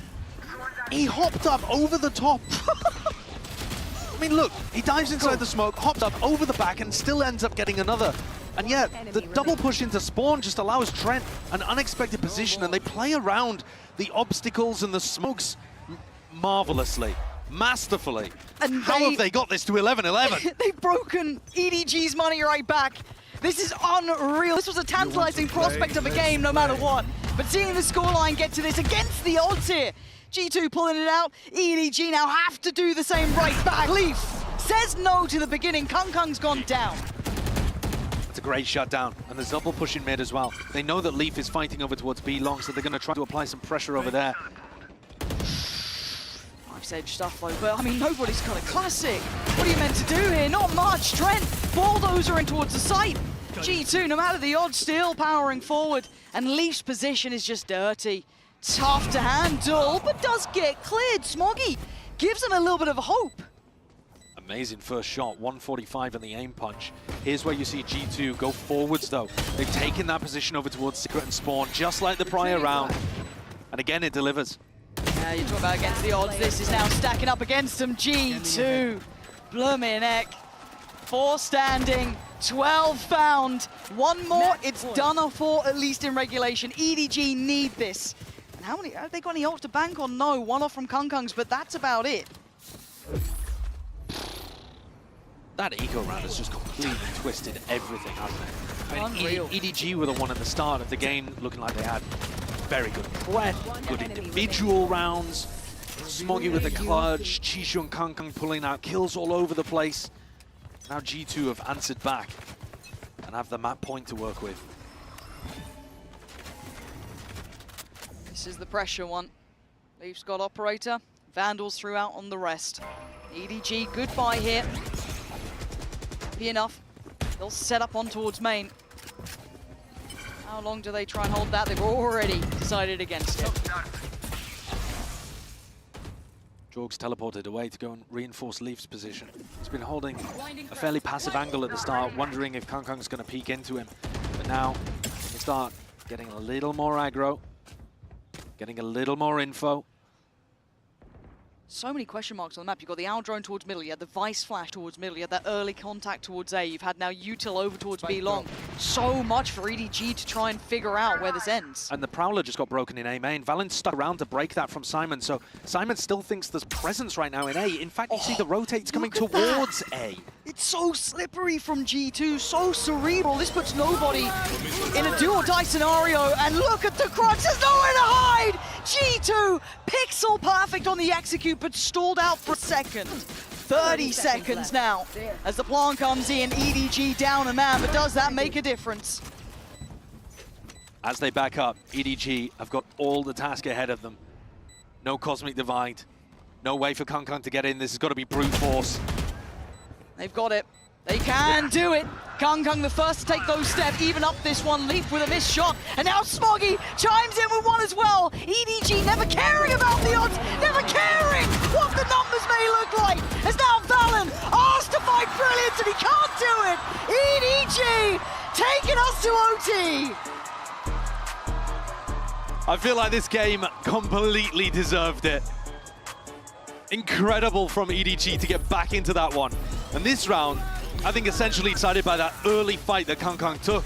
He hopped up over the top. I mean, look, he dives inside the smoke, hops up over the back, and still ends up getting another. And yet, the double push into spawn just allows Trent an unexpected position, and they play around the obstacles and the smokes marvelously, masterfully. And how have they got this to 11-11? They've broken EDG's money right back. This is unreal. This was a tantalizing prospect of a game, no matter what. But seeing the scoreline get to this against the odds here, G2 pulling it out, EDG now have to do the same right back. Leaf says no to the beginning. Kong's gone down. It's a great shutdown, and there's double push in mid as well. They know that Leaf is fighting over towards B long, so they're going to try to apply some pressure over there. I've said stuff like, but I mean, nobody's got a classic. What are you meant to do here? Not much. Trent bulldozer in towards the site. G2, no matter the odds, still powering forward. And Leaf's position is just dirty. Tough to handle, but does get cleared. Smoggy gives him a little bit of hope. Amazing first shot, 145 on the aim punch. Here's where you see G2 go forwards though. They've taken that position over towards Secret and Spawn, just like the prior round. And again, it delivers. Yeah, you talk about against the odds. This is now stacking up against them. G2, blooming heck. 4 standing, 12 found. One more, it's done for at least in regulation. EDG need this. And how many, have they got any ults to bank on? No, one off from Kungkung's, but that's about it. That eco round has just completely twisted everything, hasn't it? I mean, Unreal. EDG were the one at the start of the game looking like they had very good breadth, good individual rounds. Smoggy with the clutch, Chishu and Kungkung pulling out kills all over the place. Now G2 have answered back and have the map point to work with. This is the pressure one. Leaf's got operator, Vandals throughout on the rest. EDG, goodbye here. Happy enough. They'll set up on towards main. How long do they try and hold that? They've already decided against it. Jorg's teleported away to go and reinforce Leaf's position. He's been holding a fairly passive angle at the start, wondering if Kungkung's going to peek into him. But now they start getting a little more aggro, getting a little more info. So many question marks on the map. You've got the owl drone towards middle, you had the Vice flash towards middle, you had that early contact towards A, you've had now Util over towards B long. So much for EDG to try and figure out where this ends. And the Prowler just got broken in A main. Valen's stuck around to break that from Simon, so Simon still thinks there's presence right now in A. In fact, you see the rotates coming towards A. It's so slippery from G2, so cerebral. This puts nobody in a do-or-die scenario, and look at the crunch, there's nowhere to hide! G2, pixel perfect on the execute, but stalled out for a second. 30 seconds now, as the plan comes in, EDG down a man, but does that make a difference? As they back up, EDG have got all the task ahead of them. No Cosmic Divide, no way for Kungkung to get in. This has got to be brute force. They've got it. They can do it. Kungkung the first to take those steps, even up this one. Leap with a missed shot. And now Smoggy chimes in with one as well. EDG never caring about the odds, never caring what the numbers may look like. As now Valen asked to fight brilliance and he can't do it. EDG taking us to OT. I feel like this game completely deserved it. Incredible from EDG to get back into that one. And this round, I think essentially excited by that early fight that Kungkung took.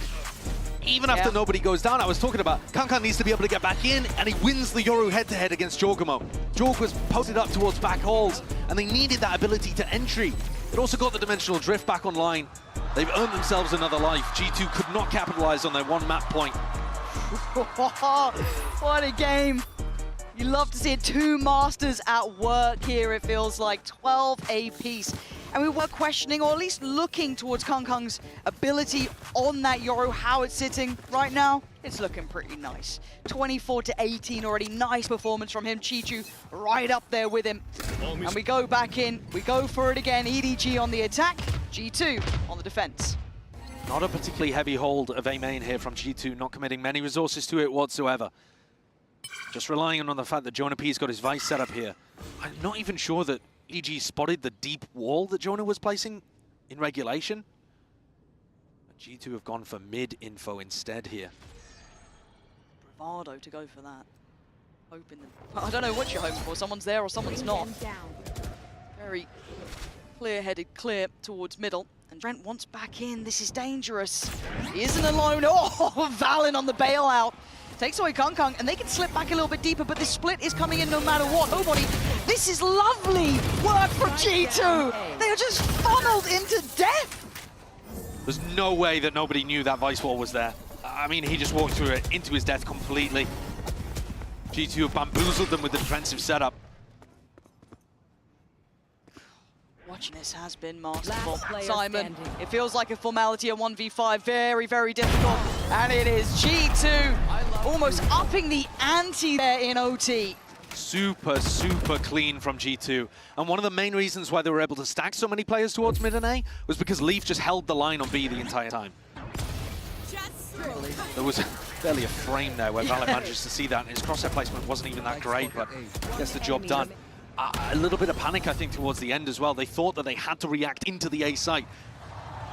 Even after nobody goes down, I was talking about Kungkung needs to be able to get back in, and he wins the Yoru head-to-head against Jorgamo. Jorg was posted up towards back halls, and they needed that ability to entry. It also got the Dimensional Drift back online. They've earned themselves another life. G2 could not capitalize on their one map point. What a game. You love to see it. 2 Masters at work here, it feels like. 12 apiece. And we were questioning, or at least looking towards Kungkung's ability on that Yoru, how it's sitting right now. It's looking pretty nice. 24-18 already. Nice performance from him. Chichu right up there with him. And we go back in. We go for it again. EDG on the attack. G2 on the defense. Not a particularly heavy hold of A main here from G2, not committing many resources to it whatsoever. Just relying on the fact that Jonah P's got his Vice set up here. I'm not even sure that EDG spotted the deep wall that Jonah was placing in regulation. But G2 have gone for mid-info instead here. Bravado to go for that. Hoping that, I don't know what you're hoping for. Someone's there or someone's not. Very clear-headed clear towards middle. And Brent wants back in. This is dangerous. He isn't alone. Oh, Valen on the bailout. Takes away Kungkung, and they can slip back a little bit deeper, but this split is coming in no matter what. Nobody. This is lovely work from G2. They are just funneled into death. There's no way that nobody knew that Vice wall was there. I mean, he just walked through it into his death completely. G2 have bamboozled them with the defensive setup. Watching this has been masterful. Simon, it feels like a formality, a 1v5, very, very difficult. And it is G2 almost upping the ante there in OT. super, super clean from G2. And one of the main reasons why they were able to stack so many players towards mid and A was because Leaf just held the line on B the entire time. There was barely a frame there where VALORANT managed to see that, and his crosshair placement wasn't even that great, but gets the job done. A little bit of panic, I think, towards the end as well. They thought that they had to react into the A site.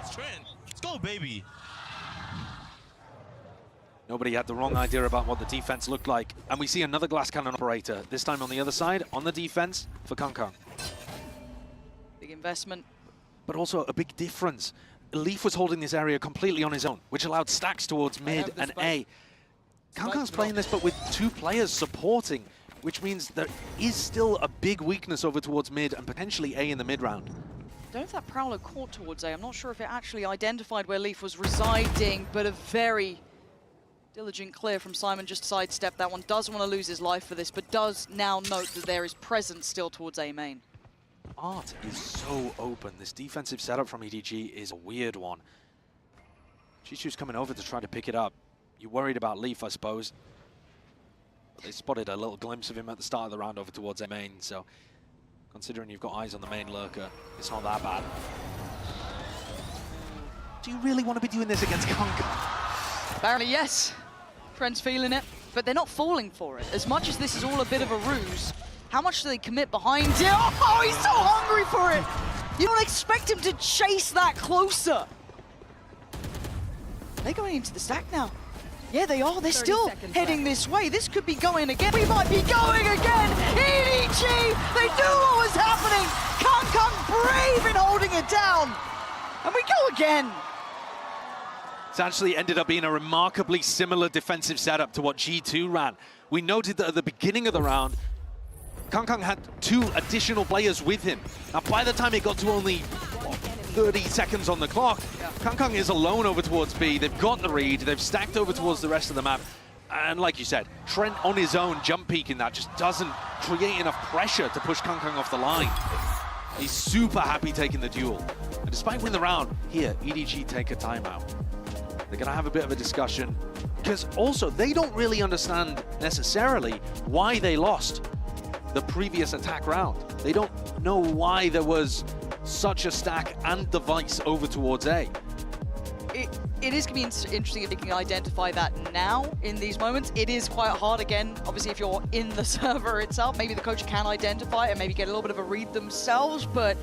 Let's go, baby. Nobody had the wrong idea about what the defense looked like. And we see another glass cannon operator, this time on the other side, on the defense for Kong. Big investment. But also a big difference. Leaf was holding this area completely on his own, which allowed stacks towards mid and A. Kong's playing this, but with 2 players supporting, which means there is still a big weakness over towards mid and potentially A in the mid round. I don't know if that Prowler caught towards A. I'm not sure if it actually identified where Leaf was residing, but a very diligent clear from Simon, just sidestep that one. Doesn't want to lose his life for this, but does now note that there is presence still towards A main. Art is so open. This defensive setup from EDG is a weird one. Chichu's coming over to try to pick it up. You're worried about Leaf, I suppose. They spotted a little glimpse of him at the start of the round over towards A main, so considering you've got eyes on the main lurker, it's not that bad. Do you really want to be doing this against Kong? Apparently, yes. Trent's feeling it, but they're not falling for it. As much as this is all a bit of a ruse, how much do they commit behind it? Oh, he's so hungry for it! You don't expect him to chase that closer. They're going into the stack now. Yeah, they are. They're still heading this way. This could be going again. We might be going again. EDG! They knew what was happening. Kong brave in holding it down. And we go again. It's actually ended up being a remarkably similar defensive setup to what G2 ran. We noted that at the beginning of the round, Kong had 2 additional players with him. Now, by the time it got to only 30 seconds on the clock, Kong is alone over towards B. They've got the read. They've stacked over towards the rest of the map. And like you said, Trent on his own jump peeking that just doesn't create enough pressure to push Kong off the line. He's super happy taking the duel. And despite winning the round, here, EDG take a timeout. They're going to have a bit of a discussion, because also they don't really understand necessarily why they lost the previous attack round. They don't know why there was such a stack and device over towards A. It is going to be interesting if they can identify that now in these moments. It is quite hard, again, obviously if you're in the server itself, maybe the coach can identify it and maybe get a little bit of a read themselves, but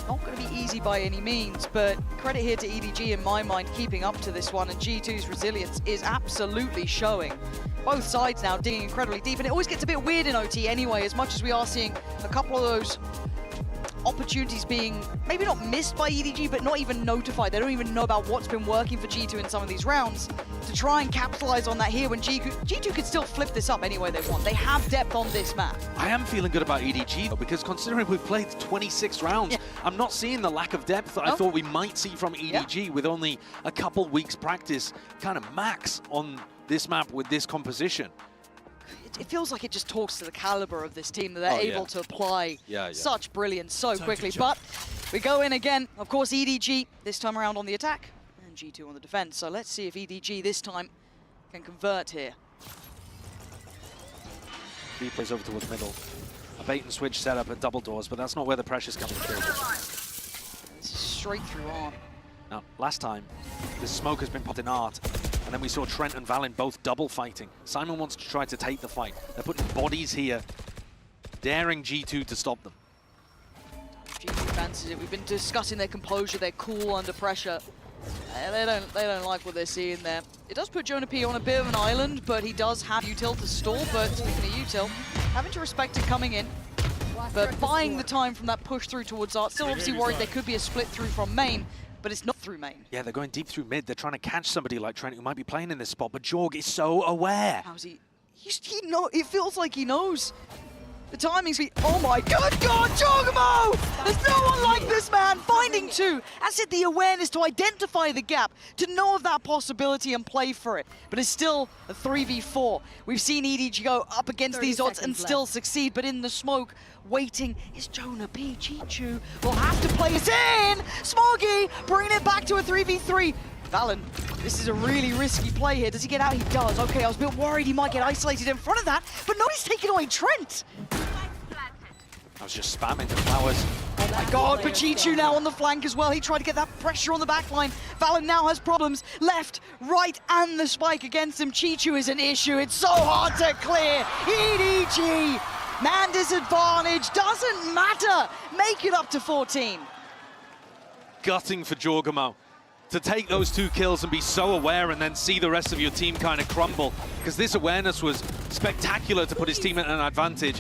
not going to be easy by any means. But credit here to EDG in my mind, keeping up to this one, and G2's resilience is absolutely showing. Both sides now digging incredibly deep, and it always gets a bit weird in OT anyway, as much as we are seeing a couple of those opportunities being maybe not missed by EDG, but not even notified. They don't even know about what's been working for G2 in some of these rounds to try and capitalize on that here when G2 could still flip this up any way they want. They have depth on this map. I am feeling good about EDG though, because considering we've played 26 rounds, I'm not seeing the lack of depth that I thought we might see from EDG with only a couple weeks practice, kind of max on this map with this composition. It feels like it just talks to the caliber of this team that they're able to apply such brilliance so quickly. But we go in again. Of course, EDG this time around on the attack and G2 on the defense. So let's see if EDG this time can convert here. B plays over towards middle. A bait and switch setup at double doors, but that's not where the pressure's coming through. This is straight through arm. Now, last time, this smoke has been popped in Art, and then we saw Trent and Valin both double fighting. Simon wants to try to take the fight. They're putting bodies here, daring G2 to stop them. G2 fancies it. We've been discussing their composure, their cool under pressure. They don't like what they're seeing there. It does put Jonah P on a bit of an island, but he does have util to stall. But speaking of util, having to respect it coming in, but buying the time from that push through towards Art. Still obviously worried there could be a split through from main, but it's not through main. Yeah, they're going deep through mid. They're trying to catch somebody like Trent who might be playing in this spot, but Jorg is so aware. How's he? He know. It feels like he knows. The timing's oh my good God, Jorgmo! There's no one like this man, finding 2. As it, the awareness to identify the gap, to know of that possibility and play for it. But it's still a 3v4. We've seen EDG go up against these odds and still succeed, but in the smoke, waiting is Jonah P. Chichu will have to play it in! Smoggy bringing it back to a 3v3. Valen, this is a really risky play here. Does he get out? He does. Okay, I was a bit worried he might get isolated in front of that, but nobody's taking away Trent. I was just spamming the flowers. Oh my god, but G2 now on the flank as well. He tried to get that pressure on the back line. Valen now has problems. Left, right, and the spike against him. G2 is an issue. It's so hard to clear. EDG, man disadvantage, doesn't matter. Make it up to 14. Gutting for Jorgamo to take those 2 kills and be so aware and then see the rest of your team kind of crumble, because this awareness was spectacular to put his team at an advantage.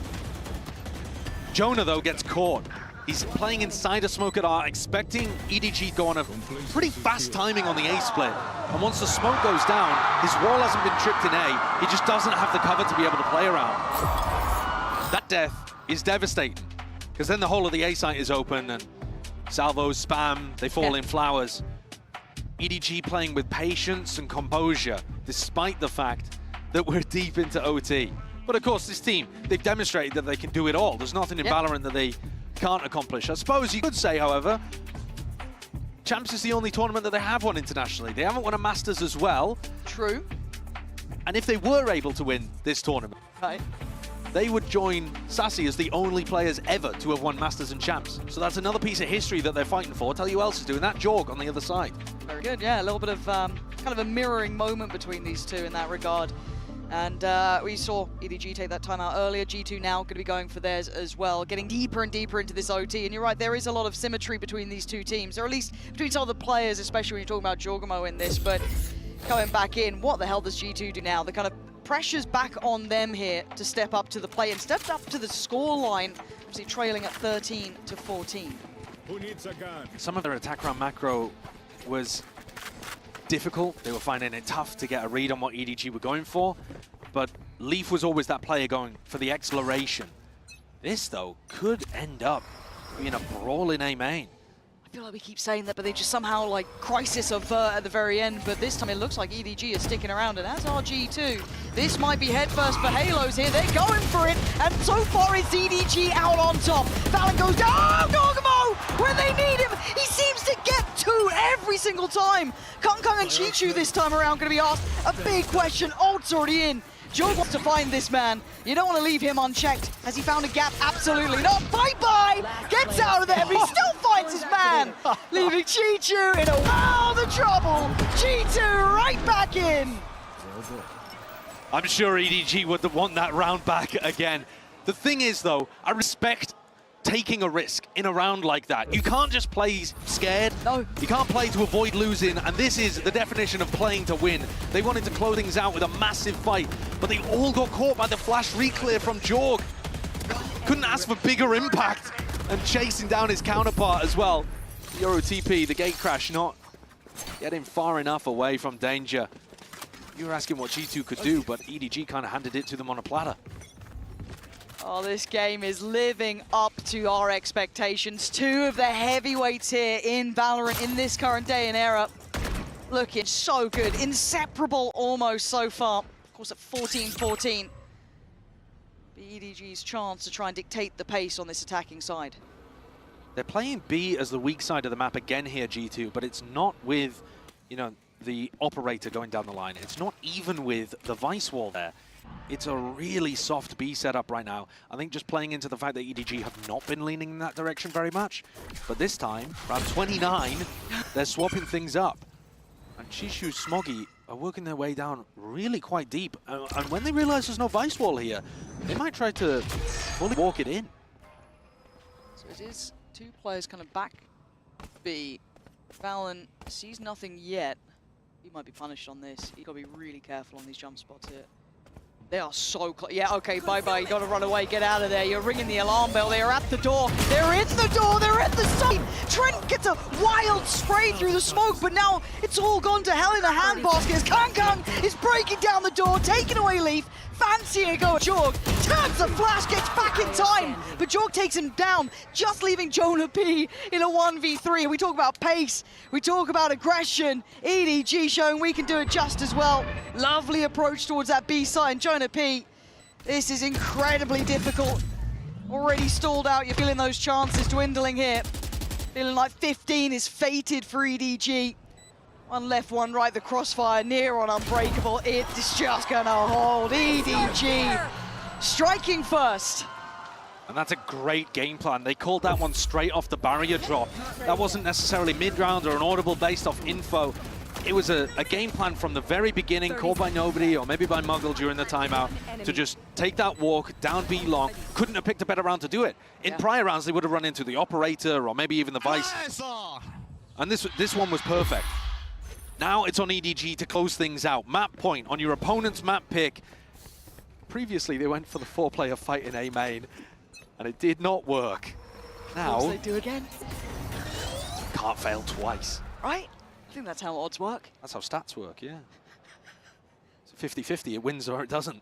Jonah, though, gets caught. He's playing inside a smoke at R, expecting EDG to go on a pretty fast timing on the A split. And once the smoke goes down, his wall hasn't been tripped in A. He just doesn't have the cover to be able to play around. That death is devastating, because then the whole of the A site is open and salvos spam, they fall in flowers. EDG playing with patience and composure, despite the fact that we're deep into OT. But of course, this team, they've demonstrated that they can do it all. There's nothing in Valorant that they can't accomplish. I suppose you could say, however, Champs is the only tournament that they have won internationally. They haven't won a Masters as well. True. And if they were able to win this tournament, they would join Sassy as the only players ever to have won Masters and Champs. So that's another piece of history that they're fighting for. Tell you who else is doing that? Jorg on the other side. Very good, yeah. A little bit of kind of a mirroring moment between these two in that regard. And we saw EDG take that time out earlier. G2 now going to be going for theirs as well, getting deeper and deeper into this OT. And you're right, there is a lot of symmetry between these two teams, or at least between some of the players, especially when you're talking about Jorgamo in this. But coming back in, what the hell does G2 do now? The kind of pressure's back on them here to step up to the plate and stepped up to the score line, obviously trailing at 13 to 14. Who needs a gun? Some of their attack round macro was difficult. They were finding it tough to get a read on what EDG were going for, but Leaf was always that player going for the exploration. This, though, could end up being a brawl in A main. I feel like we keep saying that, but they just somehow, like, crisis avert at the very end. But this time it looks like EDG is sticking around, and as are G2. This might be headfirst for Halos here. They're going for it, and so far it's EDG out on top. Valen goes down. Oh, Jorgamo! Where they need him! He seems to get 2 every single time. Kung and Chichu this time around going to be asked a big question. Ult's already in. Jorg wants to find this man. You don't want to leave him unchecked. Has he found a gap? Absolutely not. Bye-bye! Gets out of there, but he still finds his man. Leaving Chichu in a world of trouble. G2 right back in. I'm sure EDG would want that round back again. The thing is, though, I respect taking a risk in a round like that. You can't just play scared. No. You can't play to avoid losing, and this is the definition of playing to win. They wanted to close things out with a massive fight, but they all got caught by the flash reclear from Jorg. Couldn't ask for bigger impact, and chasing down his counterpart as well. Euro TP, the gate crash, not getting far enough away from danger. You were asking what G2 could do, but EDG kind of handed it to them on a platter. Oh, this game is living up to our expectations. 2 of the heavyweights here in Valorant in this current day and era. Looking so good, inseparable almost so far. Of course, at 14-14. EDG's chance to try and dictate the pace on this attacking side. They're playing B as the weak side of the map again here, G2, but it's not with, you know, the operator going down the line. It's not even with the Vice Wall there. It's a really soft B setup right now. I think just playing into the fact that EDG have not been leaning in that direction very much. But this time, round 29, they're swapping things up. And Chishu, Smoggy are working their way down really quite deep. And when they realize there's no Vice Wall here, they might try to fully walk it in. So it is 2 players kind of back B. Valen sees nothing yet. He might be punished on this. You've got to be really careful on these jump spots here. They are so close. Yeah, okay, bye-bye. You got to run away. Get out of there. You're ringing the alarm bell. They are at the door. They're in the door. They're at the site. Trent gets a wild spray through the smoke, but now it's all gone to hell in a handbasket as Kung is breaking down the door, taking away Leaf. Fancy a go at Jorg. Turns the flash, gets back in time, but Jorg takes him down, just leaving Jonah P in a 1v3. We talk about pace, we talk about aggression. EDG showing we can do it just as well. Lovely approach towards that B side. And Jonah P, this is incredibly difficult. Already stalled out, you're feeling those chances dwindling here. Feeling like 15 is fated for EDG. One left, one right, the crossfire near on Unbreakable. It's just gonna hold. EDG striking first. And that's a great game plan. They called that one straight off the barrier drop. That wasn't necessarily mid-round or an audible based off info. It was a game plan from the very beginning, called by nobody, or maybe by Muggle during the timeout, to just take that walk down B long. Couldn't have picked a better round to do it. In prior rounds, they would have run into the operator or maybe even the Vice. And this one was perfect. Now it's on EDG to close things out. Map point on your opponent's map pick. Previously, they went for the 4-player fight in A main, and it did not work. Now, they do again. Can't fail twice. Right? I think that's how odds work. That's how stats work, yeah. It's a 50-50, it wins or it doesn't.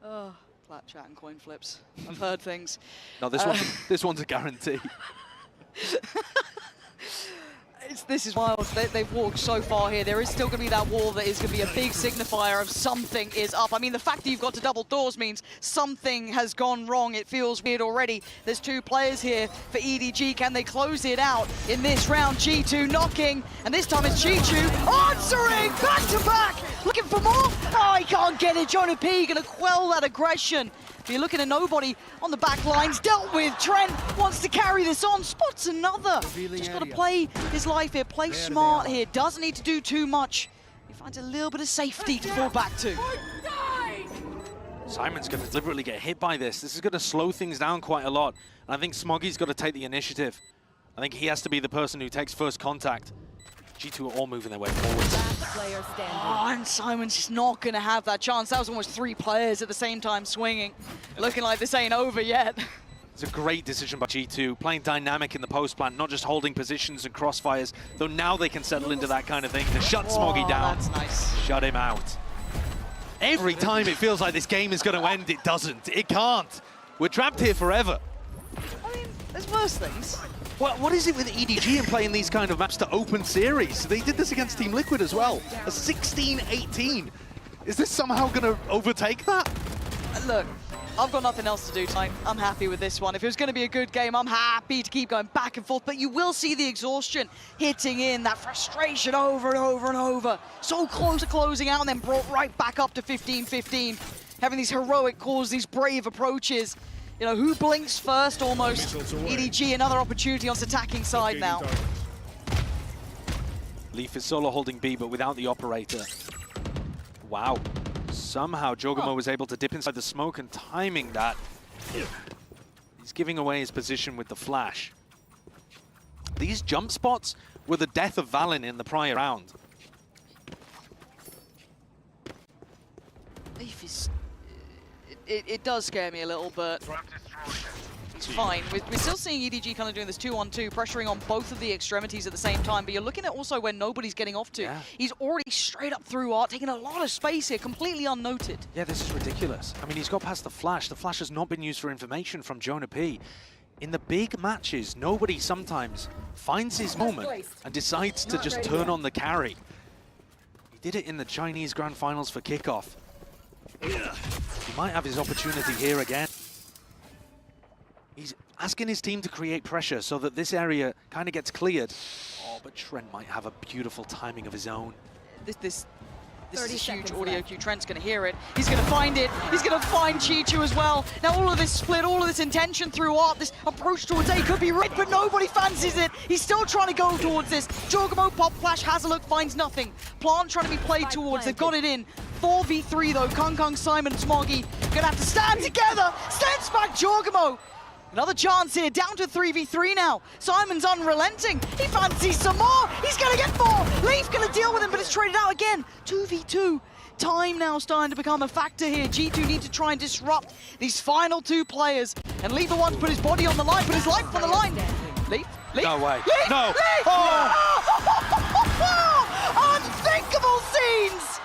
Oh, flat chat and coin flips. I've heard things. No, this one's a guarantee. This is wild. They've walked so far here. There is still going to be that wall that is going to be a big signifier of something is up. I mean, the fact that you've got to double doors means something has gone wrong. It feels weird already. There's 2 players here for EDG. Can they close it out in this round? G2 knocking, and this time it's G2 answering back to back. Looking for more. Oh, he can't get it. Jonah P going to quell that aggression. You're looking at nobody on the back lines, dealt with. Trent wants to carry this on, spots another. Just got to play his life here, play smart here, doesn't need to do too much. He finds a little bit of safety to fall back to. Simon's going to deliberately get hit by this. This is going to slow things down quite a lot. And I think Smoggy's got to take the initiative. I think he has to be the person who takes first contact. G2 are all moving their way forward. Oh, and Simon's just not going to have that chance. That was almost 3 players at the same time swinging. Looking like this ain't over yet. It's a great decision by G2, playing dynamic in the post plant, not just holding positions and crossfires, though now they can settle into that kind of thing to shut Smoggy down. That's nice. Shut him out. Every time it feels like this game is going to end, it doesn't. It can't. We're trapped here forever. I mean, there's worse things. What is it with EDG and playing these kind of maps to open series? They did this against Team Liquid as well, a 16-18. Is this somehow going to overtake that? Look, I've got nothing else to do tonight. I'm happy with this one. If it was going to be a good game, I'm happy to keep going back and forth, but you will see the exhaustion hitting in, that frustration over and over and over. So close to closing out and then brought right back up to 15-15. Having these heroic calls, these brave approaches. You know, who blinks first almost? EDG, another opportunity on its attacking side now. Leaf is solo holding B, but without the operator. Wow. Somehow Jogamo was able to dip inside the smoke and timing that. He's giving away his position with the flash. These jump spots were the death of Valen in the prior round. Leaf is... It does scare me a little, but it's fine. We're still seeing EDG kind of doing this 2-on-2, pressuring on both of the extremities at the same time, but you're looking at also where nobody's getting off to. Yeah. He's already straight up through art, taking a lot of space here, completely unnoted. Yeah, this is ridiculous. I mean, he's got past the flash. The flash has not been used for information from Jonah P. In the big matches, nobody sometimes finds his moment and decides to just turn on the carry. He did it in the Chinese Grand Finals for kickoff. He might have his opportunity here again. He's asking his team to create pressure so that this area kind of gets cleared. Oh, but Trent might have a beautiful timing of his own. This is a huge audio cue. Trent's going to hear it. He's going to find it. He's going to find Chi-Chu as well. Now all of this split, all of this intention through art, this approach towards A could be right, but nobody fancies it. He's still trying to go towards this. Jorgamo, Pop Flash, has a look, finds nothing. Plant trying to be played towards. They've got it in. 4v3 though. Kung, Simon, Smoggy going to have to stand together. Stands back Jorgamo. Another chance here, down to 3v3 now. Simon's unrelenting. He fancies some more. He's going to get more. Leaf going to deal with him, but it's traded out again. 2v2. Time now starting to become a factor here. G2 need to try and disrupt these final 2 players. And Leaf the one to put his body on the line, put his life on the line. Leaf? No way. Leaf? No. Leaf! Oh! Unthinkable scenes!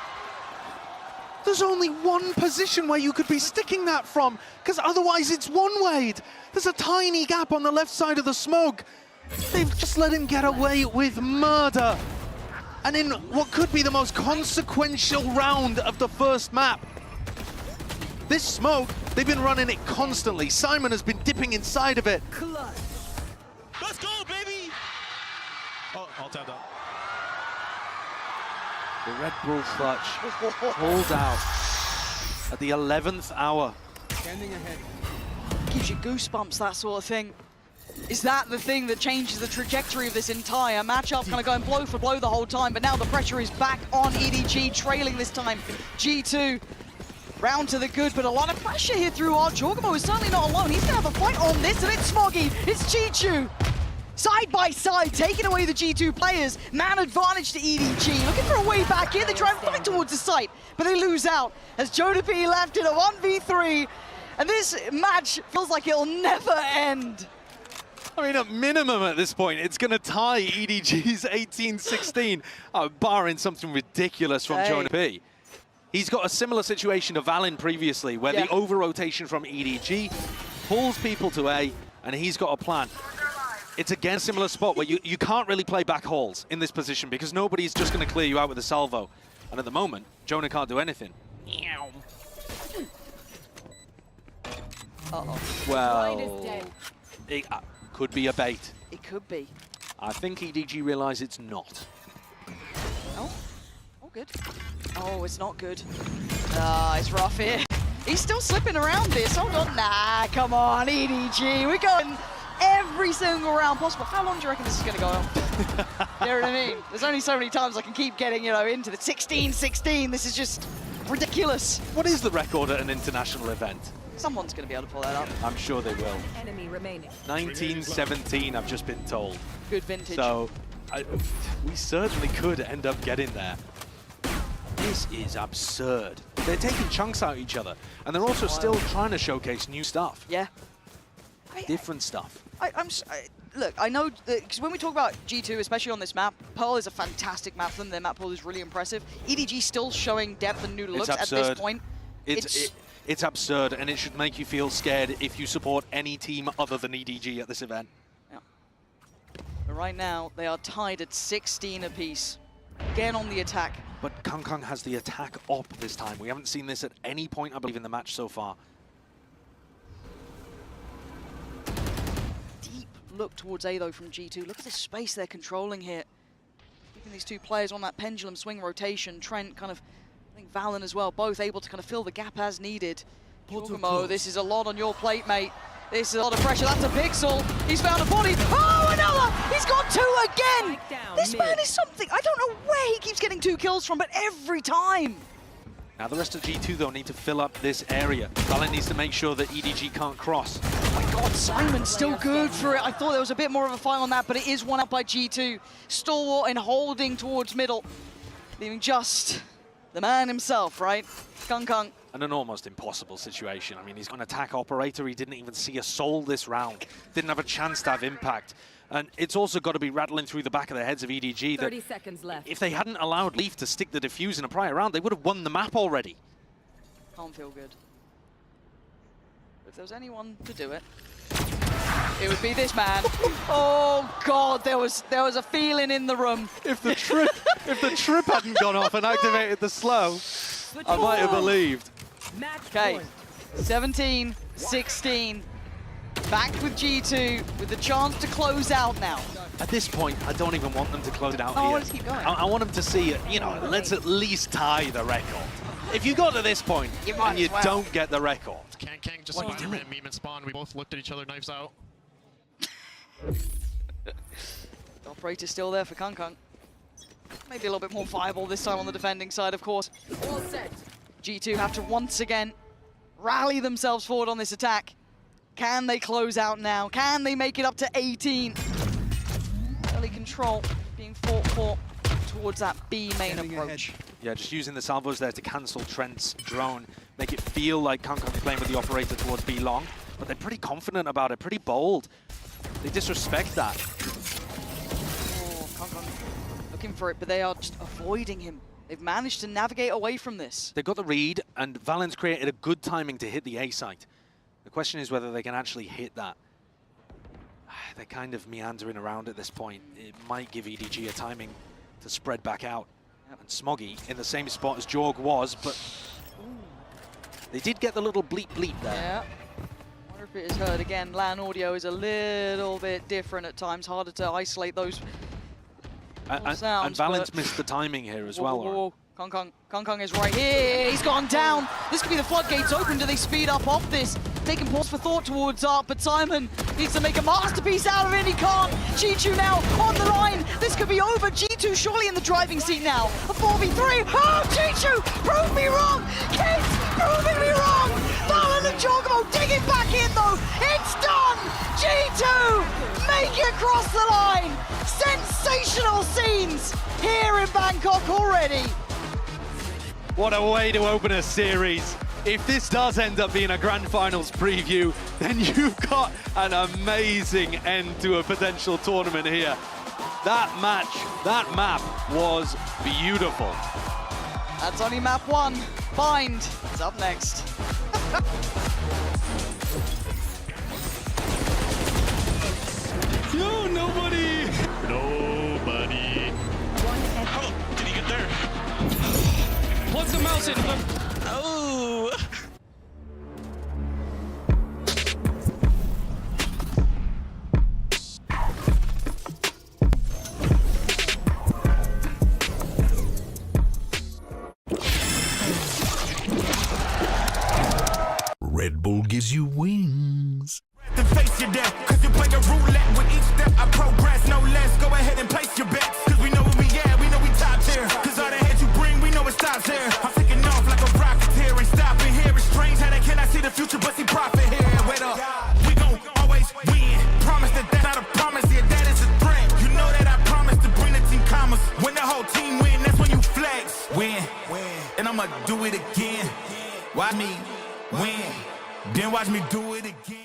There's only one position where you could be sticking that from, because otherwise it's one way. There's a tiny gap on the left side of the smoke. They've just let him get away with murder. And in what could be the most consequential round of the first map. This smoke, they've been running it constantly. Simon has been dipping inside of it. Let's go, baby! Oh, all tapped out. The Red Bull clutch pulled out at the 11th hour. Standing ahead. Gives you goosebumps, that sort of thing. Is that the thing that changes the trajectory of this entire matchup? Kind of going blow for blow the whole time, but now the pressure is back on EDG, trailing this time. G2 round to the good, but a lot of pressure here through our Jorgamo is certainly not alone. He's gonna have a fight on this, and it's Smoggy, it's G2. Side by side, taking away the G2 players. Man advantage to EDG. Looking for a way back in. They try and fight towards the site, but they lose out as Jonapi left in a 1v3. And this match feels like it'll never end. I mean, at minimum at this point, it's going to tie EDG's 18-16, barring something ridiculous from Jonapi. He's got a similar situation to Valin previously, where the over-rotation from EDG pulls people to A, and he's got a plan. It's again a similar spot where you can't really play back halls in this position because nobody's just going to clear you out with a salvo. And at the moment, Jonah can't do anything. Uh-oh. Well, it could be a bait. It could be. I think EDG realise it's not. Oh, good. Oh, it's not good. Ah, it's rough here. He's still slipping around this. Hold on. Nah, come on, EDG. We're going every single round possible. How long do you reckon this is going to go on? You know what I mean? There's only so many times I can keep getting, into the 16-16. This is just ridiculous. What is the record at an international event? Someone's going to be able to pull that up. I'm sure they will. Enemy remaining. 1917, I've just been told. Good vintage. So we certainly could end up getting there. This is absurd. They're taking chunks out of each other, and they're also still trying to showcase new stuff. Yeah. Different stuff. Look, I know, because when we talk about G2, especially on this map, Pearl is a fantastic map for them. Their map pool is really impressive. EDG still showing depth and new looks at this point. It's absurd, and it should make you feel scared if you support any team other than EDG at this event. Yeah. But right now, they are tied at 16 apiece. Again on the attack. But Kang has the attack op this time. We haven't seen this at any point, I believe, in the match so far. Deep look towards A, though, from G2. Look at the space they're controlling here. Keeping these two players on that pendulum swing rotation. Trent kind of, I think Valen as well, both able to kind of fill the gap as needed. Jorgamo, this is a lot on your plate, mate. This is a lot of pressure. That's a pixel. He's found a body. Oh, another! He's got two again! This man is something. I don't know where he keeps getting 2 kills from, but every time. Now the rest of G2, though, need to fill up this area. Valen needs to make sure that EDG can't cross. Oh my God, Simon's still good for it. I thought there was a bit more of a fight on that, but it is one up by G2. Stalwart and holding towards middle. Leaving just the man himself, right? Kang. And an almost impossible situation. I mean, he's got an attack operator. He didn't even see a soul this round. Didn't have a chance to have impact. And it's also got to be rattling through the back of the heads of EDG 30 seconds left. If they hadn't allowed Leaf to stick the defuse in a prior round, they would have won the map already. Can't feel good. If there was anyone to do it, it would be this man. Oh God, there was a feeling in the room. If the trip hadn't gone off and activated the slow, I might have believed. Okay, 17-16. Back with G2 with the chance to close out now. At this point, I don't even want them to close it out I here. want to keep going. I want them to see, let's at least tie the record. If you got to this point and you don't get the record, Kang just spawned a random meme and spawn. We both looked at each other, knives out. The operator's still there for Kang. Maybe a little bit more viable this time on the defending side, of course. All set. G2 have to once again rally themselves forward on this attack. Can they close out now? Can they make it up to 18? Early control being fought for towards that B main approach. Yeah, just using the salvos there to cancel Trent's drone, make it feel like Kang is playing with the operator towards B long, but they're pretty confident about it, pretty bold. They disrespect that. Oh, Kang looking for it, but they are just avoiding him. They've managed to navigate away from this. They've got the read, and Valen's created a good timing to hit the A site. The question is whether they can actually hit that. They're kind of meandering around at this point. It might give EDG a timing to spread back out. And Smoggy in the same spot as Jorg was, but they did get the little bleep bleep there. Yeah. Wonder if it is heard again. LAN audio is a little bit different at times, harder to isolate those And sounds, Valent's but- missed the timing here as well. Lauren. Kong Kong is right here. He's gone down. This could be the floodgates open. Do they speed up off this? Taking pause for thought towards Art, but Simon needs to make a masterpiece out of it. He can't. G2 now on the line. This could be over. G2 surely in the driving seat now. A 4v3. Oh, G2, prove me wrong. Kids, proving me wrong. Valorant and Jogamo digging back in though. It's done. G2 make it across the line. Sensational scenes here in Bangkok already. What a way to open a series. If this does end up being a Grand Finals preview, then you've got an amazing end to a potential tournament here. That match, that map was beautiful. That's only map 1. Bind is up next. Yo, nobody! Nobody. Oh, did he get there? Plug the mouse in. Oh! Red Bull gives you wings. To face your death, cause you play a roulette with each step I progress, no less. Go ahead and place your bets, cause we know where we at, we know we top tier. Cause all the heads you bring, we know it stops here. I'm taking off like a rocket here, ain't stopping here. It's strange how they cannot see the future, but see profit here. Wait up, we gon' always win. Promise that that's not a promise, yeah, that is a threat. You know that I promise to bring the team commas. When the whole team win, that's when you flex. Win, and I'ma do it again. Watch me win, then watch me do it again.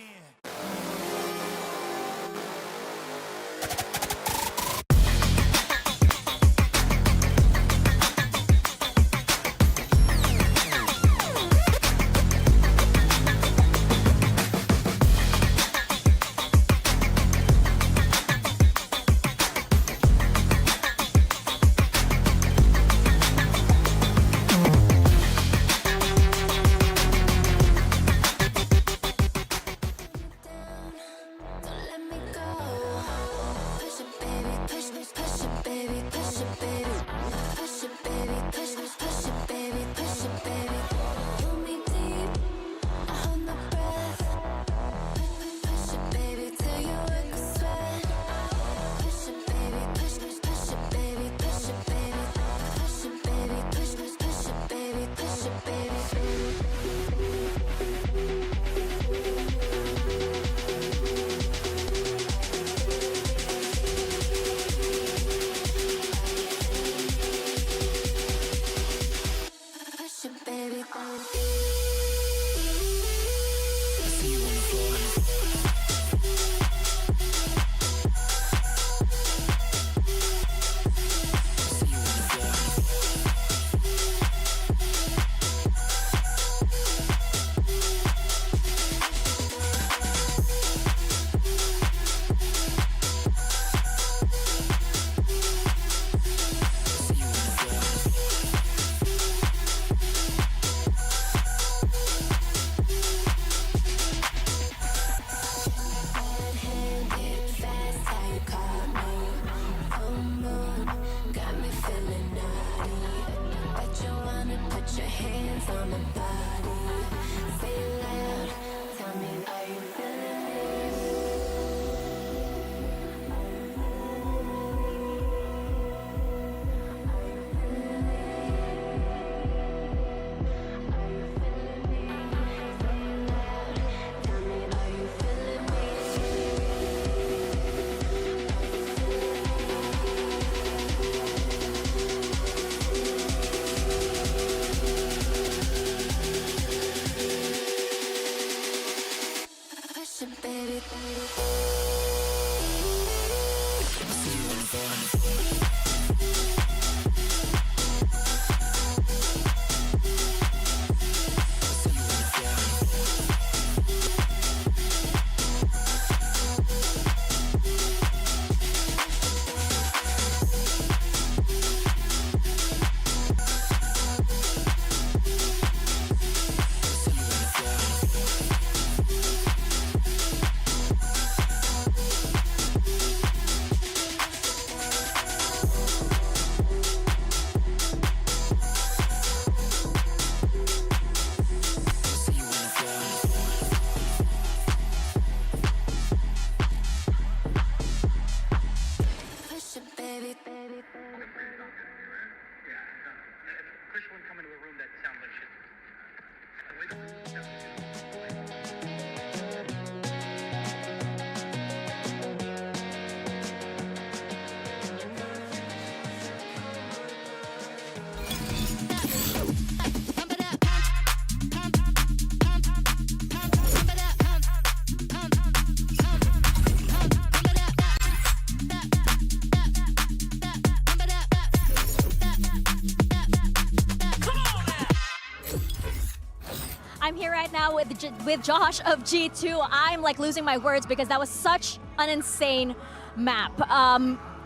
I'm here right now with Josh of G2. I'm like losing my words because that was such an insane map.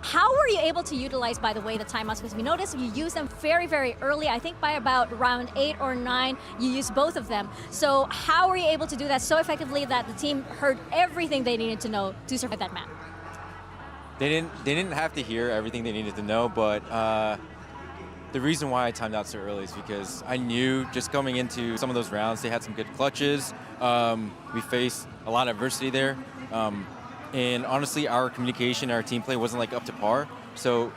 How were you able to utilize, by the way, the timeouts? Because we noticed you used them very, very early. I think by about round 8 or 9, you used both of them. So how were you able to do that so effectively that the team heard everything they needed to know to survive that map? They didn't have to hear everything they needed to know, but the reason why I timed out so early is because I knew just coming into some of those rounds, they had some good clutches. We faced a lot of adversity there. And honestly, our communication, our team play wasn't like up to par. So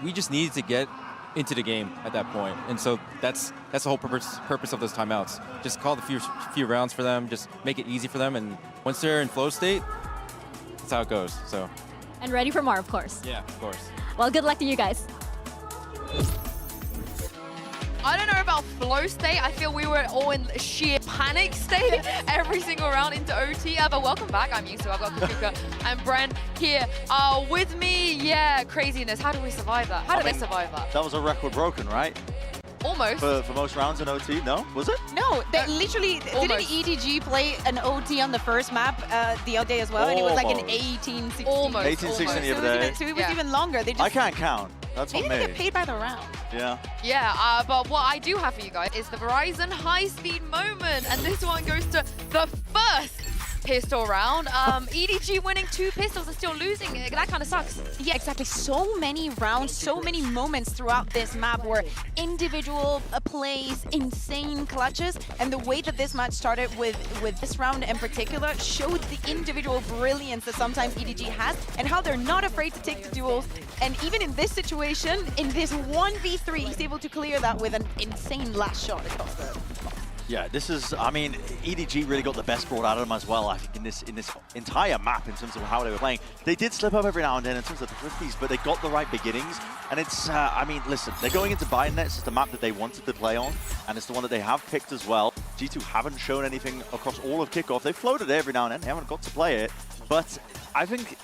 we just needed to get into the game at that point. And so that's the whole purpose of those timeouts. Just call the few rounds for them, just make it easy for them. And once they're in flow state, that's how it goes. So. And ready for more, of course. Yeah, of course. Well, good luck to you guys. I don't know about flow state. I feel we were all in sheer panic state every single round into OT. But welcome back. I'm Yusu. I've got Kakuka and Bren here with me. Yeah, craziness. How do we survive that? How did they survive that? That was a record broken, right? Almost. For most rounds in OT, no? Was it? No, they literally didn't EDG play an OT on the first map the other day as well, and it was like an 18-16. Almost. 18-16 the other day. So it was even longer. They just, I can't count. That's on me. They get paid by the round. Yeah. Yeah, but what I do have for you guys is the Verizon high-speed moment, and this one goes to the first pistol round. EDG winning 2 pistols and still losing. That kind of sucks. Yeah, exactly. So many rounds, so many moments throughout this map where individual plays, insane clutches, and the way that this match started with this round in particular showed the individual brilliance that sometimes EDG has and how they're not afraid to take the duels. And even in this situation, in this 1v3, he's able to clear that with an insane last shot across the... Yeah, this is, I mean, EDG really got the best brought out of them as well, I think, in this entire map in terms of how they were playing. They did slip up every now and then in terms of the thrifties, but they got the right beginnings. And it's, I mean, listen, they're going into Binance. It's the map that they wanted to play on, and it's the one that they have picked as well. G2 haven't shown anything across all of kickoff. They've floated it every now and then. They haven't got to play it, but I think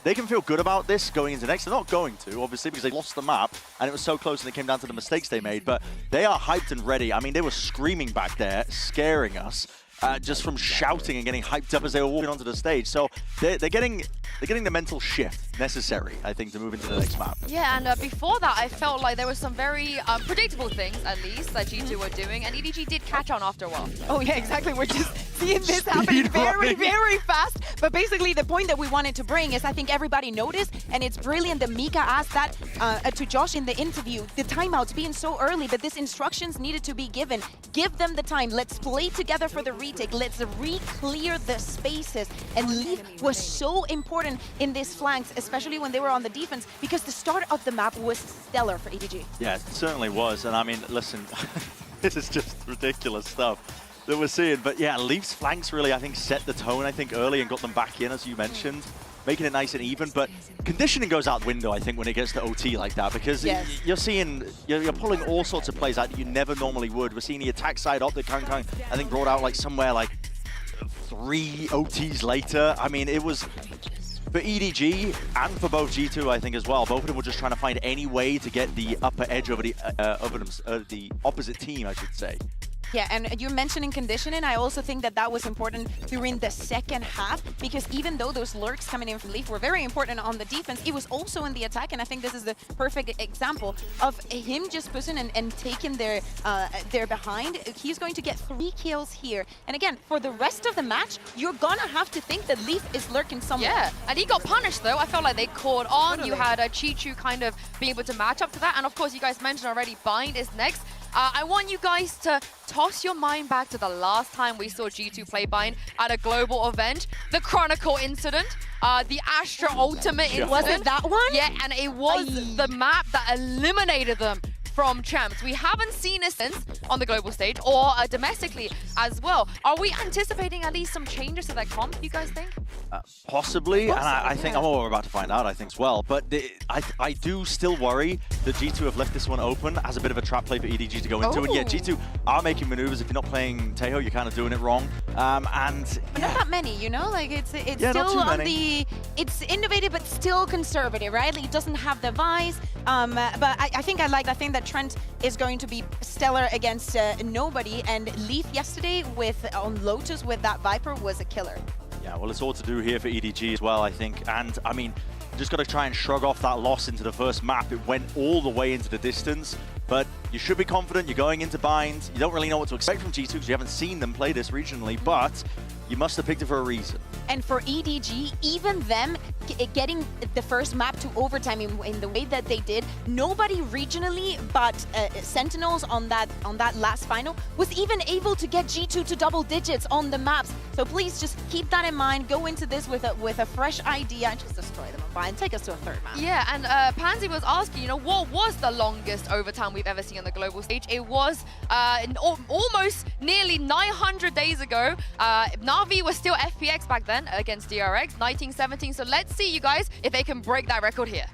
they can feel good about this going into next. They're not going to, obviously, because they lost the map, and it was so close and it came down to the mistakes they made, but they are hyped and ready. I mean, they were screaming back there, scaring us, just from shouting and getting hyped up as they were walking onto the stage. So they're getting the mental shift necessary, I think, to move into the next map. Yeah, and before that, I felt like there were some very predictable things, at least, that G2 were doing, and EDG did catch on after a while. Oh yeah, exactly. We're just seeing this happening very, very fast. But basically, the point that we wanted to bring is I think everybody noticed, and it's brilliant that Mika asked that to Josh in the interview, the timeouts being so early, but these instructions needed to be given. Give them the time. Let's play together for the retake. Let's re-clear the spaces. And Leaf was so important in these flanks, especially when they were on the defense, because the start of the map was stellar for EDG. Yeah, it certainly was. And I mean, listen, this is just ridiculous stuff that we're seeing. But yeah, Leaf's flanks really, I think, set the tone, I think, early and got them back in, as you mentioned, making it nice and even. But conditioning goes out the window, I think, when it gets to OT like that, because you're seeing, you're pulling all sorts of plays out that you never normally would. We're seeing the attack side up that Kang, I think, brought out like somewhere like 3 OTs later. I mean, it was for EDG and for both G2, I think, as well. Both of them were just trying to find any way to get the upper edge over the opposite team, I should say. Yeah, and you're mentioning conditioning. I also think that that was important during the second half, because even though those lurks coming in from Leaf were very important on the defense, it was also in the attack, and I think this is the perfect example of him just pushing and taking their behind. He's going to get 3 kills here. And again, for the rest of the match, you're gonna have to think that Leaf is lurking somewhere. Yeah, and he got punished, though. I felt like they caught on. Totally. You had Chichu kind of being able to match up to that. And of course, you guys mentioned already, Bind is next. I want you guys to toss your mind back to the last time we saw G2 play Bind at a global event. The Chronicle incident, the Astra Ultimate incident. Was it that one? Yeah, and it was the map that eliminated them from Champs. We haven't seen it since on the global stage or domestically as well. Are we anticipating at least some changes to that comp, you guys think? Possibly, and I think we're about to find out, I think, as well. But I do still worry that G2 have left this one open as a bit of a trap play for EDG to go into. And yeah, G2 are making maneuvers. If you're not playing Tejo, you're kind of doing it wrong. And but not that many, you know? Like it's yeah, still on the it's innovative but still conservative, right? It doesn't have the vice. But I think I like. I think that Trent is going to be stellar against nobody. And Leaf yesterday on Lotus with that Viper was a killer. Yeah, well, it's all to do here for EDG as well, I think. And I mean, just got to try and shrug off that loss into the first map. It went all the way into the distance. But you should be confident. You're going into Bind. You don't really know what to expect from G2 because you haven't seen them play this regionally. But you must have picked it for a reason. And for EDG, even them getting the first map to overtime in the way that they did, nobody regionally but Sentinels on that last final was even able to get G2 to double digits on the maps. So please just keep that in mind. Go into this with a fresh idea and just destroy them and take us to a third map. Yeah, and Pansy was asking, you know, what was the longest overtime we've ever seen on the global stage? It was almost nearly 900 days ago. Na'Vi was still FPX back then against DRX, 1917. So let's see, you guys, if they can break that record here.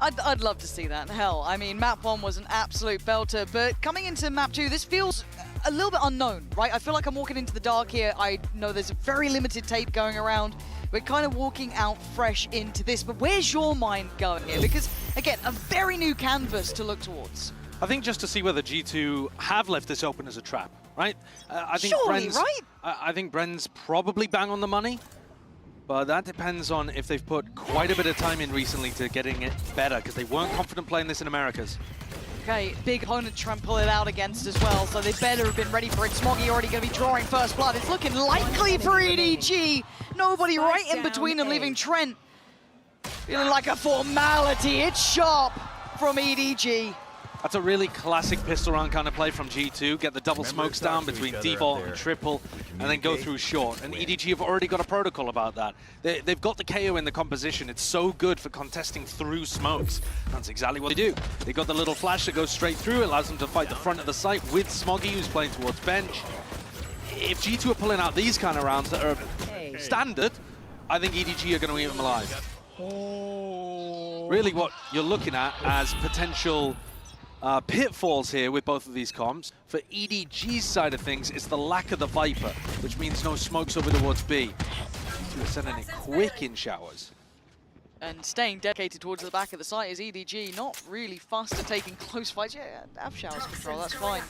I'd love to see that. Hell, I mean, map 1 was an absolute belter, but coming into map 2, this feels a little bit unknown, right? I feel like I'm walking into the dark here. I know there's a very limited tape going around. We're kind of walking out fresh into this, but where's your mind going here? Because, again, a very new canvas to look towards. I think just to see whether G2 have left this open as a trap, right? I think Surely, right? I think Bren's probably bang on the money, but that depends on if they've put quite a bit of time in recently to getting it better, because they weren't confident playing this in Americas. Okay, big opponent to try and pull it out against as well, so they better have been ready for it. Smoggy already going to be drawing first blood. It's looking likely for EDG. Nobody right in between them, leaving Trent feeling like a formality. It's sharp from EDG. That's a really classic pistol round kind of play from G2. Get the double smokes down between default and triple, and then go through short. And EDG have already got a protocol about that. They've got the KO in the composition. It's so good for contesting through smokes. That's exactly what they do. They got the little flash that goes straight through. It allows them to fight the front of the site with Smoggy, who's playing towards bench. If G2 are pulling out these kind of rounds that are standard, I think EDG are going to eat them alive. Really what you're looking at as potential pitfalls here with both of these comps. For EDG's side of things, it's the lack of the Viper, which means no smokes over towards B. So we're sending it quick in showers. And staying dedicated towards the back of the site is EDG, not really fast at taking close fights. Yeah, have showers control, that's fine.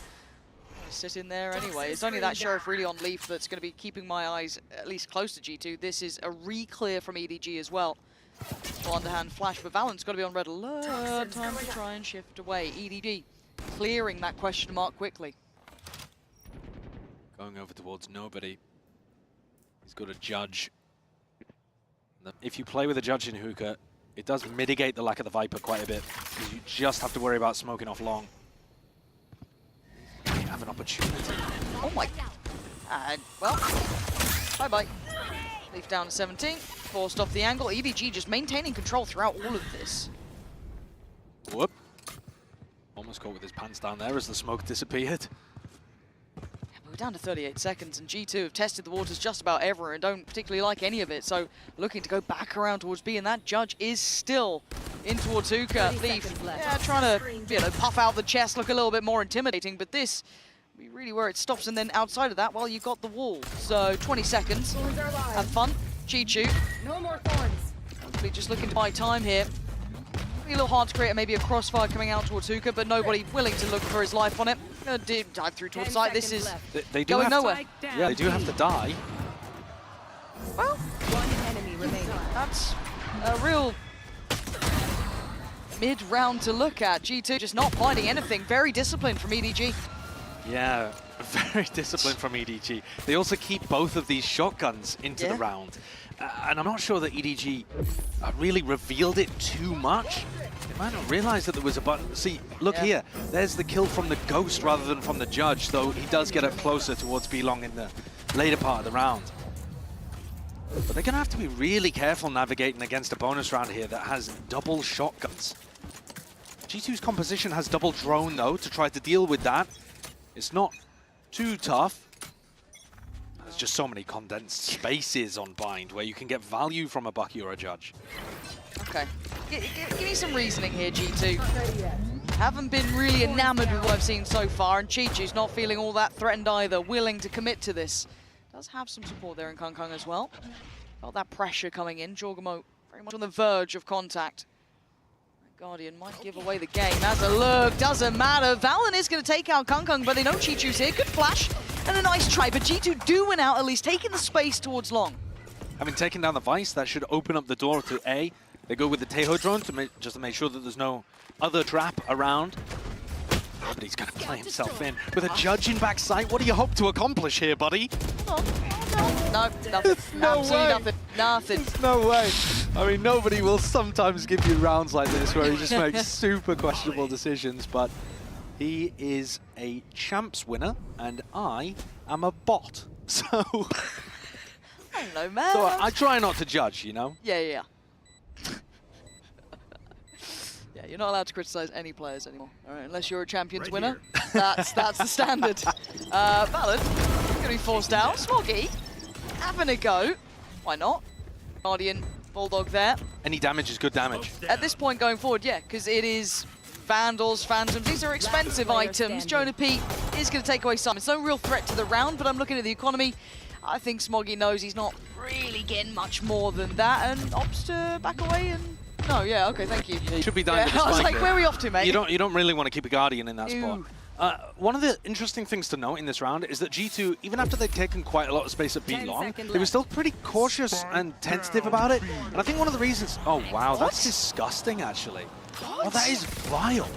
Sit in there anyway. It's only that Sheriff really on Leaf that's going to be keeping my eyes at least close to G2. This is a re-clear from EDG as well. Well, underhand flash, but Valorant's got to be on red alert. Time to try and shift away. EDG clearing that question mark quickly. Going over towards nobody. He's got a judge. If you play with a judge in hookah, it does mitigate the lack of the Viper quite a bit, because you just have to worry about smoking off long. You have an opportunity. Oh my. Well, bye-bye. Leaf down to 17. Forced off the angle. EDG just maintaining control throughout all of this. Whoop. Almost caught with his pants down there as the smoke disappeared. Yeah, but we're down to 38 seconds, and G2 have tested the waters just about ever and don't particularly like any of it. So looking to go back around towards B, and that judge is still in towards hookah. Leaf, yeah, trying to puff out the chest, look a little bit more intimidating, but this be really where it stops. And then outside of that, well, you've got the wall. So 20 seconds. Have fun. G2. No more thorns. Hopefully just looking to buy time here. Be a little hard to create maybe a crossfire coming out towards hookah, but nobody willing to look for his life on it. Gonna dive through towards the side. This is they do going have nowhere. Yeah, they do have to die. Well, one enemy remaining. That's a real mid-round to look at. G2 just not finding anything. Very disciplined from EDG. Yeah, very disciplined from EDG. They also keep both of these shotguns into the round. And I'm not sure that EDG really revealed it too much. They might not realize that there was a button. See, look here. There's the kill from the Ghost rather than from the Judge, though he does get up closer towards B-Long in the later part of the round. But they're going to have to be really careful navigating against a bonus round here that has double shotguns. G2's composition has double drone, though, to try to deal with that. It's not too tough. There's just so many condensed spaces on Bind where you can get value from a Bucky or a Judge. Okay. Give me some reasoning here, G2. Haven't been really enamored with what I've seen so far, and Chi-Chi's not feeling all that threatened either, willing to commit to this. does have some support there in Kung Kung as well. Felt that pressure coming in. Jorgamo very much on the verge of contact. Guardian might give away the game. As a look, doesn't matter. Valen is going to take out Kung Kung, but they know Chi-Chu's here. Good flash and a nice try, but G2 do win out, at least taking the space towards long. Having taken down the Vice, that should open up the door to A. They go with the Taeho drone just to make sure that there's no other trap around. But he's going to play himself in with a judge in backside. What do you hope to accomplish here, buddy? No, nothing. Absolutely nothing. There's no way. I mean, nobody will sometimes give you rounds like this where he just makes super questionable decisions, but he is a champs winner, and I am a bot. So, I don't know, man. So I try not to judge, you know? Yeah. Yeah, you're not allowed to criticize any players anymore, all right, unless you're a Champions winner. That's the standard. Valorant going to be forced out. Smoggy having a go. Why not? Guardian, Bulldog there. Any damage is good damage. At this point going forward, yeah, because it is Vandals, Phantoms. These are expensive items. Jonah P is going to take away some. It's no real threat to the round, but I'm looking at the economy. I think Smoggy knows he's not really getting much more than that and opts to back away and... No, yeah, okay, thank you. He should be dying with a I was spike like, where are we off to, mate? You don't really want to keep a Guardian in that Ew. spot. One of the interesting things to note in this round is that G2, even after they'd taken quite a lot of space at B long, they were still pretty cautious and tentative about it. And I think one of the reasons... Oh, wow, that's disgusting, actually. Oh, that is vile.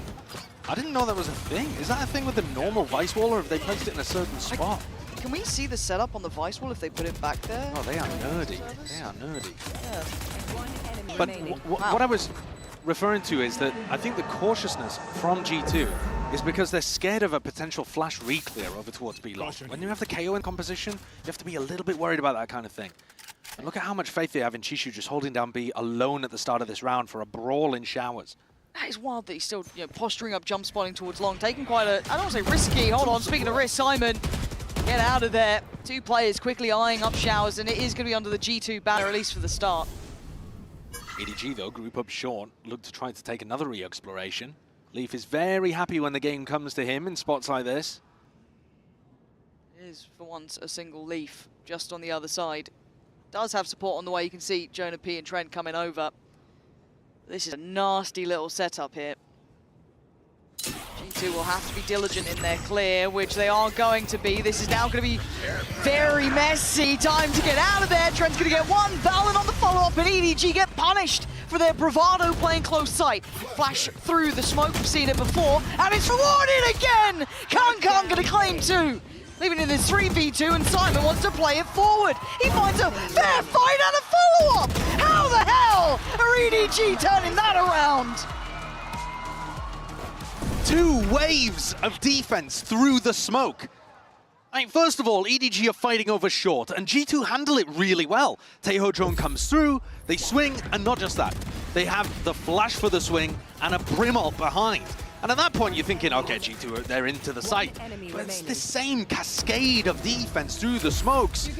I didn't know that was a thing. Is that a thing with the normal Vice Wall, or have they placed it in a certain spot? Can we see the setup on the Vice Wall if they put it back there? Oh, they are nerdy. They are nerdy. Yeah. But what I was referring to is that I think the cautiousness from G2 is because they're scared of a potential flash re-clear over towards B long. When you have the KO in composition, you have to be a little bit worried about that kind of thing. And look at how much faith they have in Chi-Chu just holding down B alone at the start of this round for a brawl in showers. That is wild that he's still posturing up, jump spotting towards long, taking quite a, I don't want to say risky, hold on, speaking of risk, Simon, get out of there. Two players quickly eyeing up showers, and it is going to be under the G2 banner, at least for the start. EDG, though, group up short, look to try to take another re-exploration. Leaf is very happy when the game comes to him in spots like this. It is, for once, a single Leaf just on the other side. Does have support on the way. You can see Jonah P and Trent coming over. This is a nasty little setup here. G2 will have to be diligent in their clear, which they are going to be. This is now going to be very messy. Time to get out of there. Trent's going to get one. Valen on the follow-up, and EDG get punished for their bravado playing close sight. Flash through the smoke. We've seen it before, and it's rewarded again. Kung Kung going to claim two. Leaving in this 3v2, and Simon wants to play it forward. He finds a fair fight and a follow-up. How the hell are EDG turning that around? Two waves of defense through the smoke. I mean, first of all, EDG are fighting over short, and G2 handle it really well. Taeho drone comes through, they swing, and not just that. They have the flash for the swing and a brim ult behind. And at that point, you're thinking, okay, G2, they're into the site. But it's the same cascade of defense through the smokes.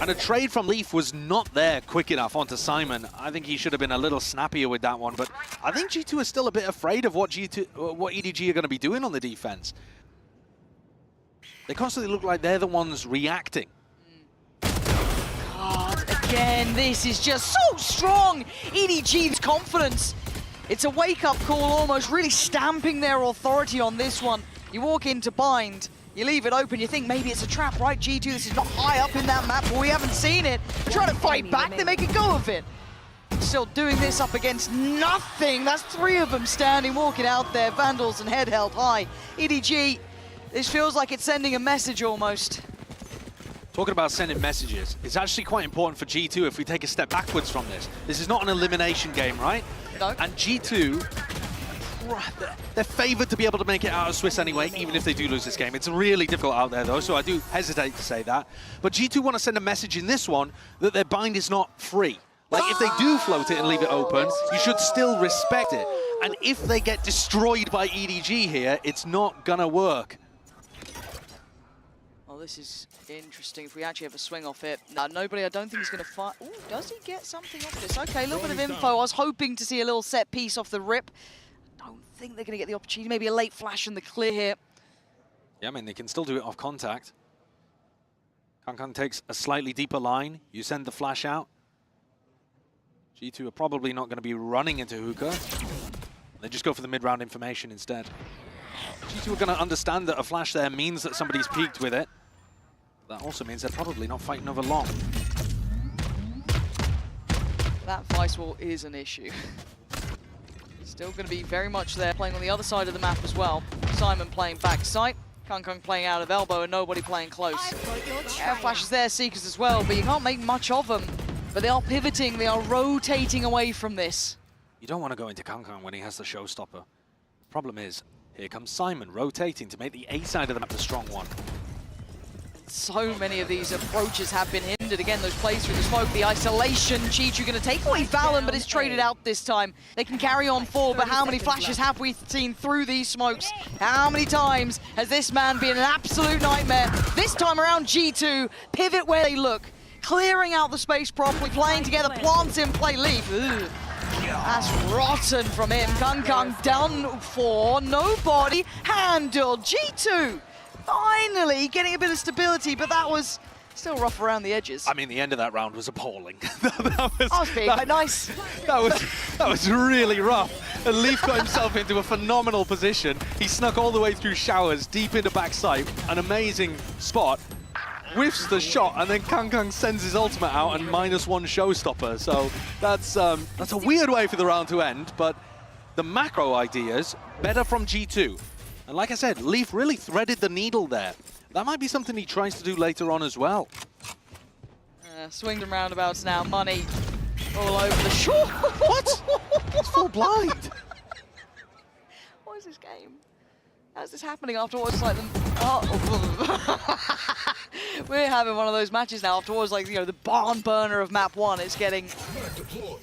And a trade from Leaf was not there quick enough onto Simon. I think he should have been a little snappier with that one. But I think G2 is still a bit afraid of what EDG are going to be doing on the defense. They constantly look like they're the ones reacting. God, again, this is just so strong. EDG's confidence. It's a wake-up call almost, really stamping their authority on this one. You walk into bind, you leave it open, you think maybe it's a trap, right? G2, this is not high up in that map, but we haven't seen it. Trying to fight back, they make a go of it. Still doing this up against nothing. That's three of them standing, walking out there. Vandals and head held high. EDG, this feels like it's sending a message almost. Talking about sending messages, it's actually quite important for G2 if we take a step backwards from this. This is not an elimination game, right? No. And G2, they're favored to be able to make it out of Swiss anyway, even if they do lose this game. It's really difficult out there, though, so I do hesitate to say that. But G2 want to send a message in this one that their bind is not free. Like, if they do float it and leave it open, you should still respect it. And if they get destroyed by EDG here, it's not gonna work. Well, this is interesting. If we actually have a swing off it. No, nobody, I don't think he's going to fight. Oh, does he get something off this? Okay, a little bit of info. I was hoping to see a little set piece off the rip. Don't think they're going to get the opportunity. Maybe a late flash in the clear here. Yeah, I mean, they can still do it off contact. Kang takes a slightly deeper line. You send the flash out. G2 are probably not going to be running into hookah. They just go for the mid-round information instead. G2 are going to understand that a flash there means that somebody's peaked with it. That also means they're probably not fighting over long. That Vice Wall is an issue. Still going to be very much there, playing on the other side of the map as well. Simon playing backside, Kang playing out of elbow, and nobody playing close. Air flashes there, Seekers as well, but you can't make much of them. But they are pivoting, they are rotating away from this. You don't want to go into Kang when he has the showstopper. Problem is, here comes Simon rotating to make the A side of the map the strong one. So many of these approaches have been hindered. Again, those plays through the smoke, the isolation. G2 going to take away Valen, but it's traded out this time. They can carry on forward, but how many flashes have we seen through these smokes? How many times has this man been an absolute nightmare? This time around, G2 pivot where they look, clearing out the space properly, playing together, plants in play, Leaf. Ugh. That's rotten from him. Kang done for. Nobody handled. G2 finally getting a bit of stability, but that was still rough around the edges. I mean, the end of that round was appalling. I was being quite nice. That was really rough. And Leaf got himself into a phenomenal position. He snuck all the way through showers, deep into backside, an amazing spot. Whiffs the shot, and then Kang sends his ultimate out and -1 showstopper. So that's a weird way for the round to end, but the macro ideas, better from G2. And like I said, Leaf really threaded the needle there. That might be something he tries to do later on as well. Swings and roundabouts now, money all over the shore. What? It's full blind. What is this game? How's this happening after what was like them? Oh. We're having one of those matches now after what was like, you know, the barn burner of map 1. It's getting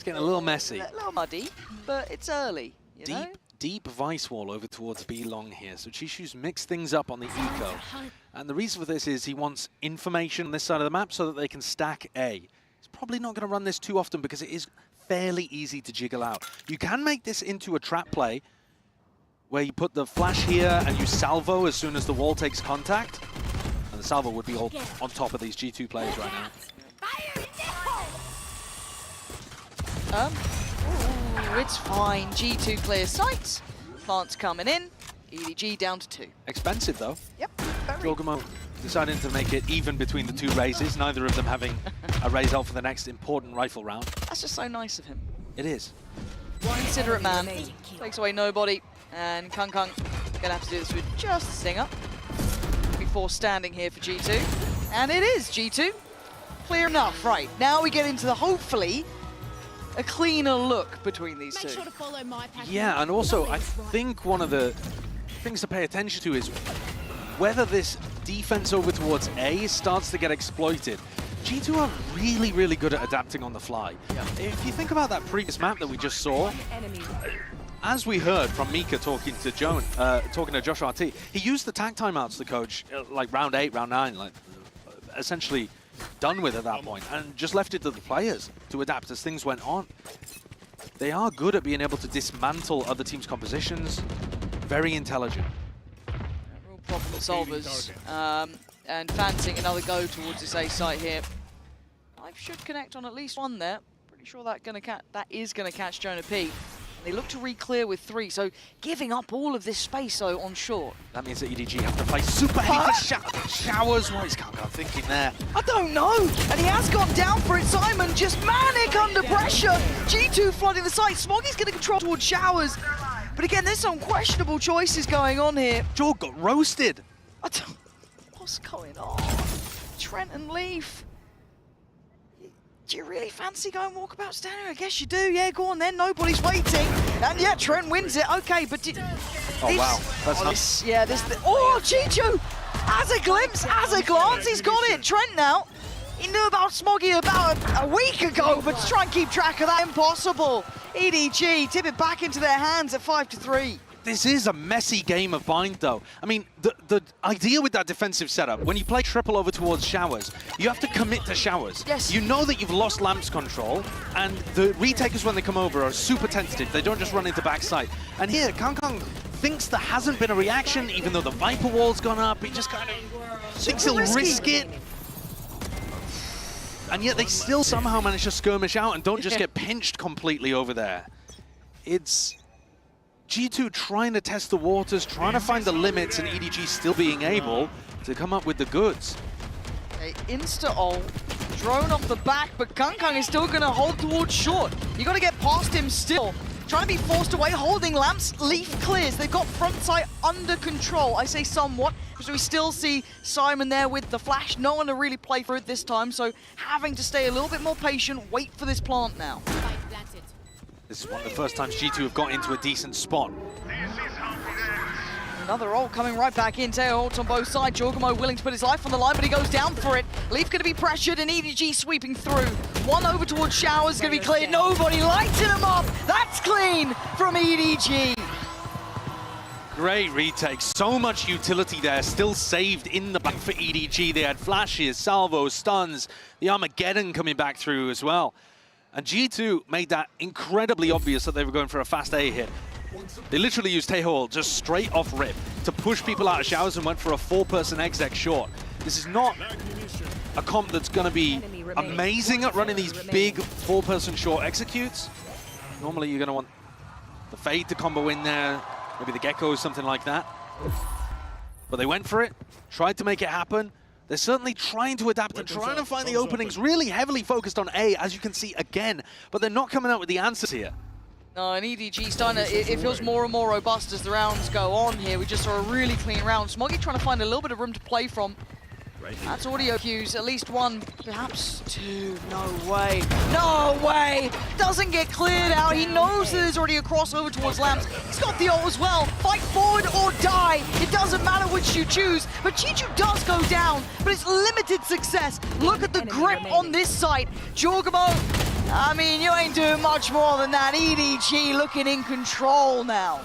a little messy. A little muddy, but it's early. You know? Deep Vice Wall over towards B long here. So Chishu's mixed things up on the eco. And the reason for this is he wants information on this side of the map so that they can stack A. He's probably not going to run this too often because it is fairly easy to jiggle out. You can make this into a trap play where you put the flash here and you salvo as soon as the wall takes contact. And the salvo would be all on top of these G2 players right now. It's fine. G2 clears sights. Plants coming in. EDG down to 2. Expensive though. Yep. Jorgamo deciding to make it even between the two raises, neither of them having a raise out for the next important rifle round. That's just so nice of him. It is. Considerate man. Takes away nobody. And Kang gonna have to do this with just a stinger before standing here for G2. And it is G2. Clear enough. Right, now we get into the, hopefully, a cleaner look between these two. Yeah, and also I think one of the things to pay attention to is whether this defense over towards A starts to get exploited. G2 are really, really good at adapting on the fly. Yeah. If you think about that previous map that we just saw, as we heard from Mika talking to Josh RT, he used the tag timeouts, the coach, like round 8, round 9, like essentially done with at that point, and just left it to the players to adapt as things went on. They are good at being able to dismantle other teams' compositions. Very intelligent. Real problem solvers. And fancying another go towards this A site here. Life should connect on at least one there. Pretty sure that is gonna catch Jonah P. They look to re-clear with 3, so giving up all of this space though on short. That means that EDG have to play super heavy showers. What is Kang thinking there? I don't know. And he has gone down for it. Simon just manic under pressure. G2 flooding the site. Smoggy's going to control towards showers. But again, there's some questionable choices going on here. Jorg got roasted. What's going on? Trent and Leaf. Do you really fancy going walkabout standing? I guess you do. Yeah, go on then. Nobody's waiting. And yeah, Trent wins it. Okay, but oh, wow. That's nice. Yeah, oh, Chichu has a glimpse, has a glance. He's got it. Trent now. He knew about Smoggy about a week ago, but to try and keep track of that, impossible. EDG tip it back into their hands at 5-3. This is a messy game of bind, though. I mean, the idea with that defensive setup, when you play triple over towards showers, you have to commit to showers. Yes. You know that you've lost lamps control, and the retakers, when they come over, are super tentative. They don't just run into backside. And here, Kang thinks there hasn't been a reaction, even though the Viper wall's gone up. He just kind of thinks he'll risk it. and yet they still somehow manage to skirmish out and don't just get pinched completely over there. It's G2 trying to test the waters, trying to find the limits, and EDG still being able to come up with the goods. Okay, insta-ult, drone off the back, but Kangkang is still going to hold towards short. You got to get past him still. Trying to be forced away, holding lamps, Leaf clears. They've got front side under control. I say somewhat, because we still see Simon there with the flash. No one to really play for it this time, so having to stay a little bit more patient, wait for this plant now. This is one of the first times G2 have got into a decent spot. Another ult coming right back in. Teo ults on both sides. Jorgamo willing to put his life on the line, but he goes down for it. Leaf going to be pressured, and EDG sweeping through. One over towards Showers, going to be cleared. Nobody lighting him up. That's clean from EDG. Great retake. So much utility there. Still saved in the back for EDG. They had flashes, salvos, stuns. The Armageddon coming back through as well. And G2 made that incredibly obvious that they were going for a fast A hit. They literally used Taeho just straight off rip to push people out of Showers and went for a 4-person exec short. This is not a comp that's going to be amazing at running these big 4-person short executes. Normally you're going to want the Fade to combo in there, maybe the Gecko, something like that. But they went for it, tried to make it happen. They're certainly trying to adapt and trying to find the openings, really heavily focused on A, as you can see again, but they're not coming out with the answers here. No, and EDG starting to, it feels more and more robust as the rounds go on here. We just saw a really clean round. Smoggy trying to find a little bit of room to play from. That's audio cues, at least one, perhaps two. No way. No way! Doesn't get cleared out. He knows that there's already a crossover towards Lamps. He's got the ult as well. Fight forward or die. It doesn't matter which you choose. But Chichu does go down, but it's limited success. Look at the grip on this site. Jorgamo, I mean, you ain't doing much more than that. EDG looking in control now.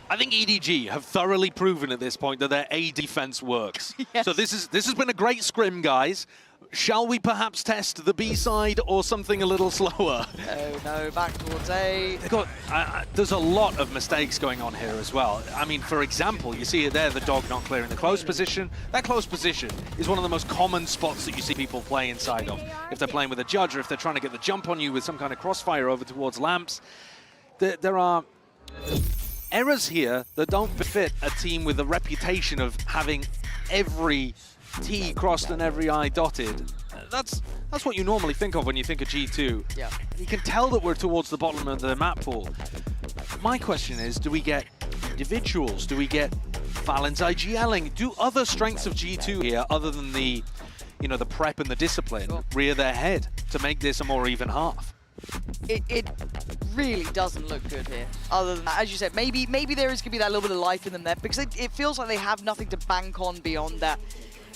I think EDG have thoroughly proven at this point that their A defense works. Yes. So this has been a great scrim, guys. Shall we perhaps test the B side or something a little slower? No, back towards A. They've got, there's a lot of mistakes going on here as well. I mean, for example, you see it there, the dog not clearing the close position. That close position is one of the most common spots that you see people play inside of. If they're playing with a judge or if they're trying to get the jump on you with some kind of crossfire over towards Lamps. There are errors here that don't befit a team with a reputation of having every T crossed and every I dotted. That's what you normally think of when you think of G2. Yeah. You can tell that we're towards the bottom of the map pool. My question is, do we get individuals? Do we get Valent's IGLing? Do other strengths of G2 here, other than the, the prep and the discipline, rear their head to make this a more even half? It really doesn't look good here. Other than that, as you said, maybe there is going to be that little bit of life in them there, because it feels like they have nothing to bank on beyond that.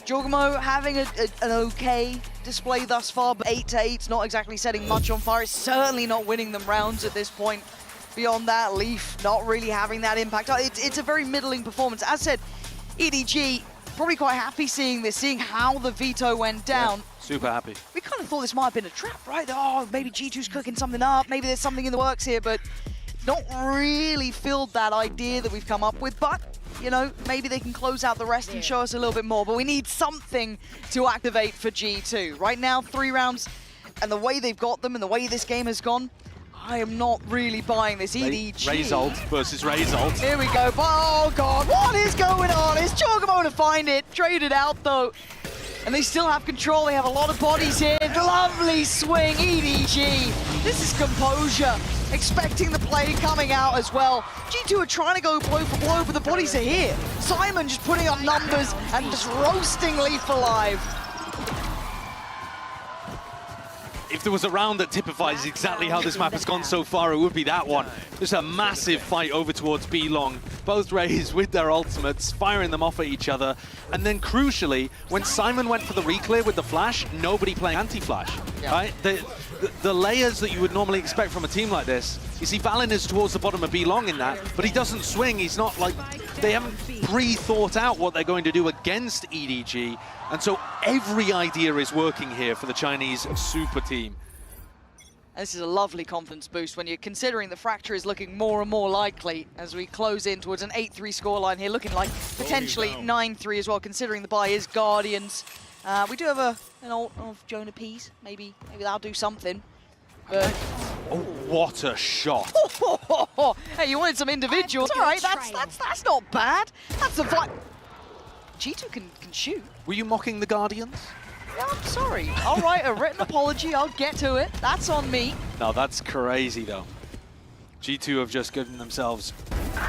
Jorgamo having an okay display thus far, but 8-8's not exactly setting much on fire. It's certainly not winning them rounds at this point. Beyond that, Leaf not really having that impact. It's a very middling performance. As said, EDG probably quite happy seeing this, seeing how the veto went down. Yeah, super happy. We kind of thought this might have been a trap, right? Oh, maybe G2's cooking something up. Maybe there's something in the works here, but not really filled that idea that we've come up with. But, maybe they can close out the rest and show us a little bit more. But we need something to activate for G2. Right now, 3 rounds, and the way they've got them and the way this game has gone, I am not really buying this. EDG. Raze ult versus Raze ult. Here we go. Oh, God. What is going on? It's Jorgamo to find it. Traded out, though. And they still have control. They have a lot of bodies here. Lovely swing, EDG. This is composure. Expecting the play coming out as well. G2 are trying to go blow for blow, but the bodies are here. Simon just putting up numbers and just roasting Leaf alive. If there was a round that typifies exactly how this map has gone so far, it would be that one. Just a massive fight over towards B-Long. Both Rays with their ultimates, firing them off at each other. And then crucially, when Simon went for the reclear with the flash, nobody playing anti-flash, right? The layers that you would normally expect from a team like this, you see Valen is towards the bottom of B-Long in that, but he doesn't swing. He's not like, they haven't pre-thought out what they're going to do against EDG. And so every idea is working here for the Chinese super team. This is a lovely confidence boost when you're considering the fracture is looking more and more likely as we close in towards an 8-3 scoreline here, looking like potentially 9-3 as well, considering the buy is Guardians. We do have an ult of Jonah Pease. Maybe that'll do something. But Oh, what a shot! hey, you wanted some individuals. All right, that's not bad. That's the vibe. G2 can shoot. Were you mocking the Guardians? Yeah, I'm sorry. I'll write a written apology. I'll get to it. That's on me. No, that's crazy though. G2 have just given themselves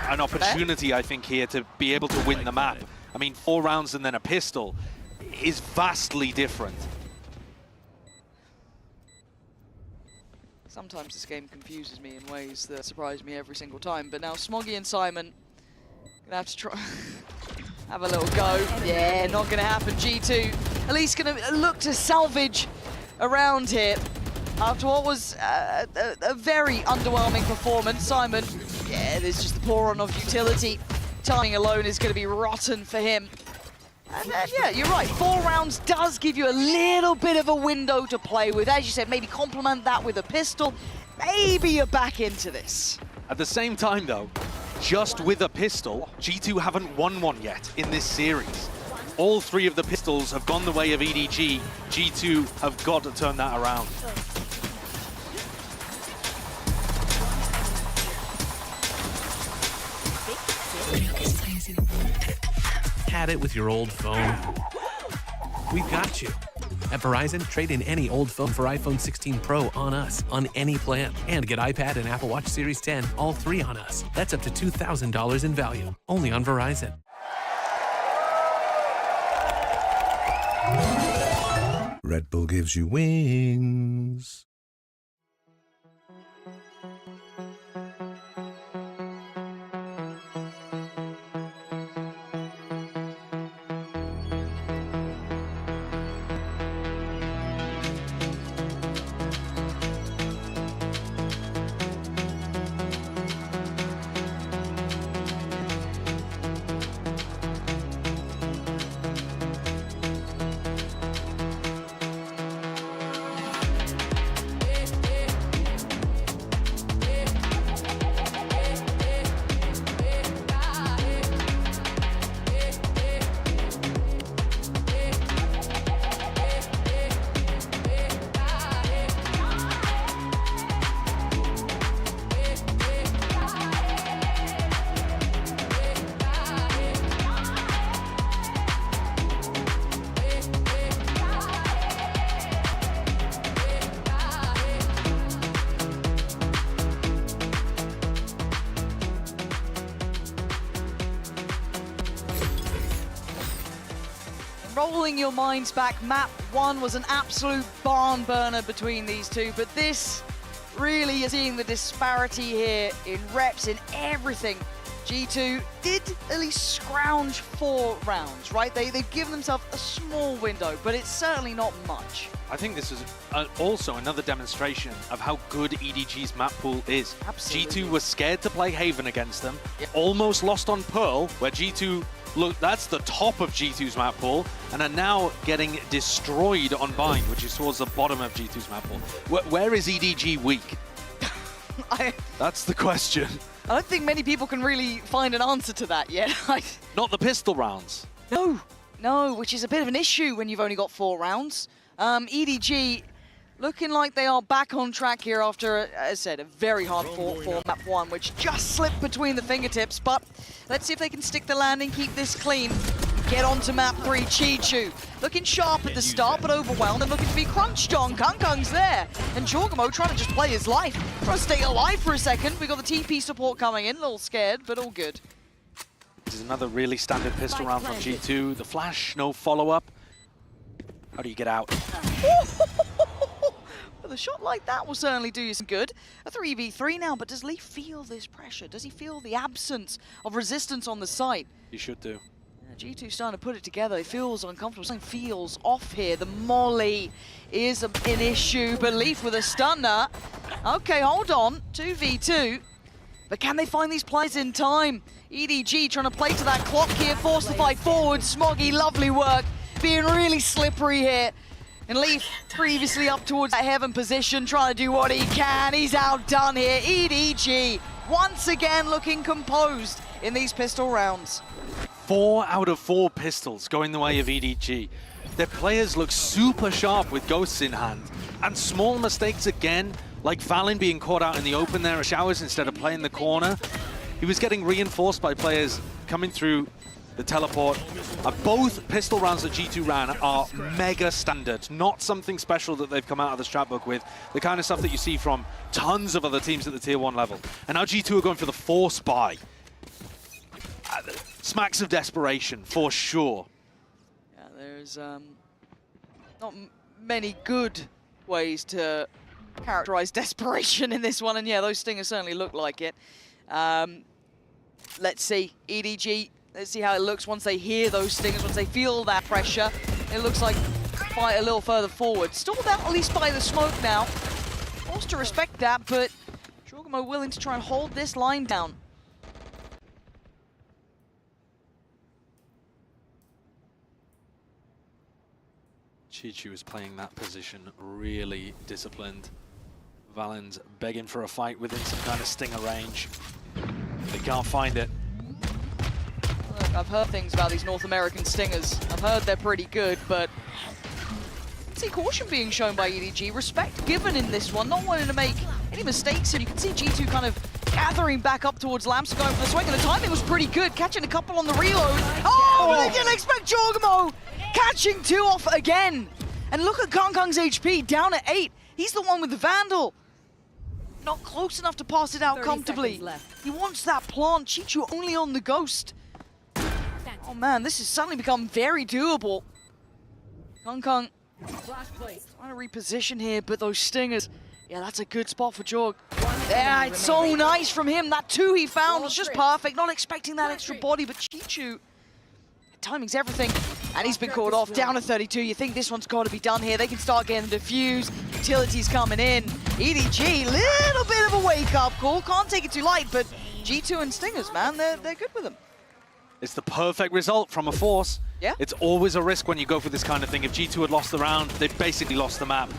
an opportunity, I think, here to be able to win the map. I mean, 4 rounds and then a pistol is vastly different. Sometimes this game confuses me in ways that surprise me every single time. But now Smoggy and Simon gonna have to try have a little go. Yeah, not gonna happen. G2 at least gonna look to salvage around here after what was a very underwhelming performance. Simon, yeah, there's just the pour on of utility. Timing alone is gonna be rotten for him. And yeah, you're right, 4 rounds does give you a little bit of a window to play with. As you said, maybe complement that with a pistol. Maybe you're back into this. At the same time though, just with a pistol, G2 haven't won one yet in this series. All 3 of the pistols have gone the way of EDG. G2 have got to turn that around. Had it with your old phone? We've got you. At Verizon, trade in any old phone for iPhone 16 Pro on us, on any plan. And get iPad and Apple Watch Series 10, all 3 on us. That's up to $2,000 in value, only on Verizon. Red Bull gives you wings. Rolling your minds back, map 1 was an absolute barn burner between these two, but this really is seeing the disparity here in reps, in everything. G2 did at least scrounge 4 rounds, right? They've given themselves a small window, but it's certainly not much. I think this is also another demonstration of how good EDG's map pool is. Absolutely. G2 was scared to play Haven against them, almost lost on Pearl, where G2, look, that's the top of G2's map pool, and are now getting destroyed on Bind, which is towards the bottom of G2's map pool. Where is EDG weak? That's the question. I don't think many people can really find an answer to that yet. Not the pistol rounds. No, which is a bit of an issue when you've only got 4 rounds. EDG looking like they are back on track here after, as I said, a very hard fought for map 1, which just slipped between the fingertips. But let's see if they can stick the landing, keep this clean, get on to map 3. Chichu looking sharp at the start, but overwhelmed and looking to be crunched on. Kangkang's there, and Jorgamo trying to just play his life. Trying to stay alive for a second. We got the TP support coming in, a little scared, but all good. This is another really standard pistol round from G2. The flash, no follow-up. How do you get out? Well, a shot like that will certainly do you some good. A 3v3 now, but does Lee feel this pressure? Does he feel the absence of resistance on the site? You should do. G2 starting to put it together. He feels uncomfortable. Something feels off here. The molly is an issue. Belief with a stunner. Okay, hold on. 2v2. But can they find these plays in time? EDG trying to play to that clock here. Force the fight forward. Smoggy, lovely work. Being really slippery here. And Leaf previously up towards that heaven position, trying to do what he can. He's outdone here. EDG once again looking composed in these pistol rounds. 4 out of 4 pistols going the way of EDG. Their players look super sharp with ghosts in hand. And small mistakes again, like Valen being caught out in the open there at Showers instead of playing the corner. He was getting reinforced by players coming through the teleport. Both pistol rounds that G2 ran are mega standard, not something special that they've come out of the strat book with. The kind of stuff that you see from tons of other teams at the tier 1 level. And now G2 are going for the force buy. Smacks of desperation, for sure. Yeah, there's not many good ways to characterize desperation in this one, and yeah, those stingers certainly look like it. Let's see, EDG, let's see how it looks once they hear those stingers, once they feel that pressure. It looks like fight a little further forward. Stalled out at least by the smoke now. Forced to respect that, but Jorgamo willing to try and hold this line down. Chichu is playing that position really disciplined. Valen's begging for a fight within some kind of stinger range. They can't find it. Look, I've heard things about these North American stingers. I've heard they're pretty good, but I see caution being shown by EDG. Respect given in this one, not wanting to make any mistakes. And you can see G2 kind of gathering back up towards Lamps, going for the swing, and the timing was pretty good, catching a couple on the reload. Oh, but they didn't expect Jorgamo catching 2 off again. And look at Kongkong's HP, down at 8. He's the one with the Vandal. Not close enough to pass it out comfortably. He wants that plant. Chichu only on the Ghost. Oh man, this has suddenly become very doable. Kongkong trying to reposition here, but those stingers, yeah, that's a good spot for Jorg. Yeah, it's so nice from him. That 2 he found was just perfect. Not expecting that extra body, but Chichu, timing's everything. And he's been caught off, down to 32. You think this one's got to be done here. They can start getting the defuse. Utilities coming in. EDG, little bit of a wake-up call. Can't take it too light, but G2 and Stingers, man, they're good with them. It's the perfect result from a force. Yeah. It's always a risk when you go for this kind of thing. If G2 had lost the round, they've basically lost the map.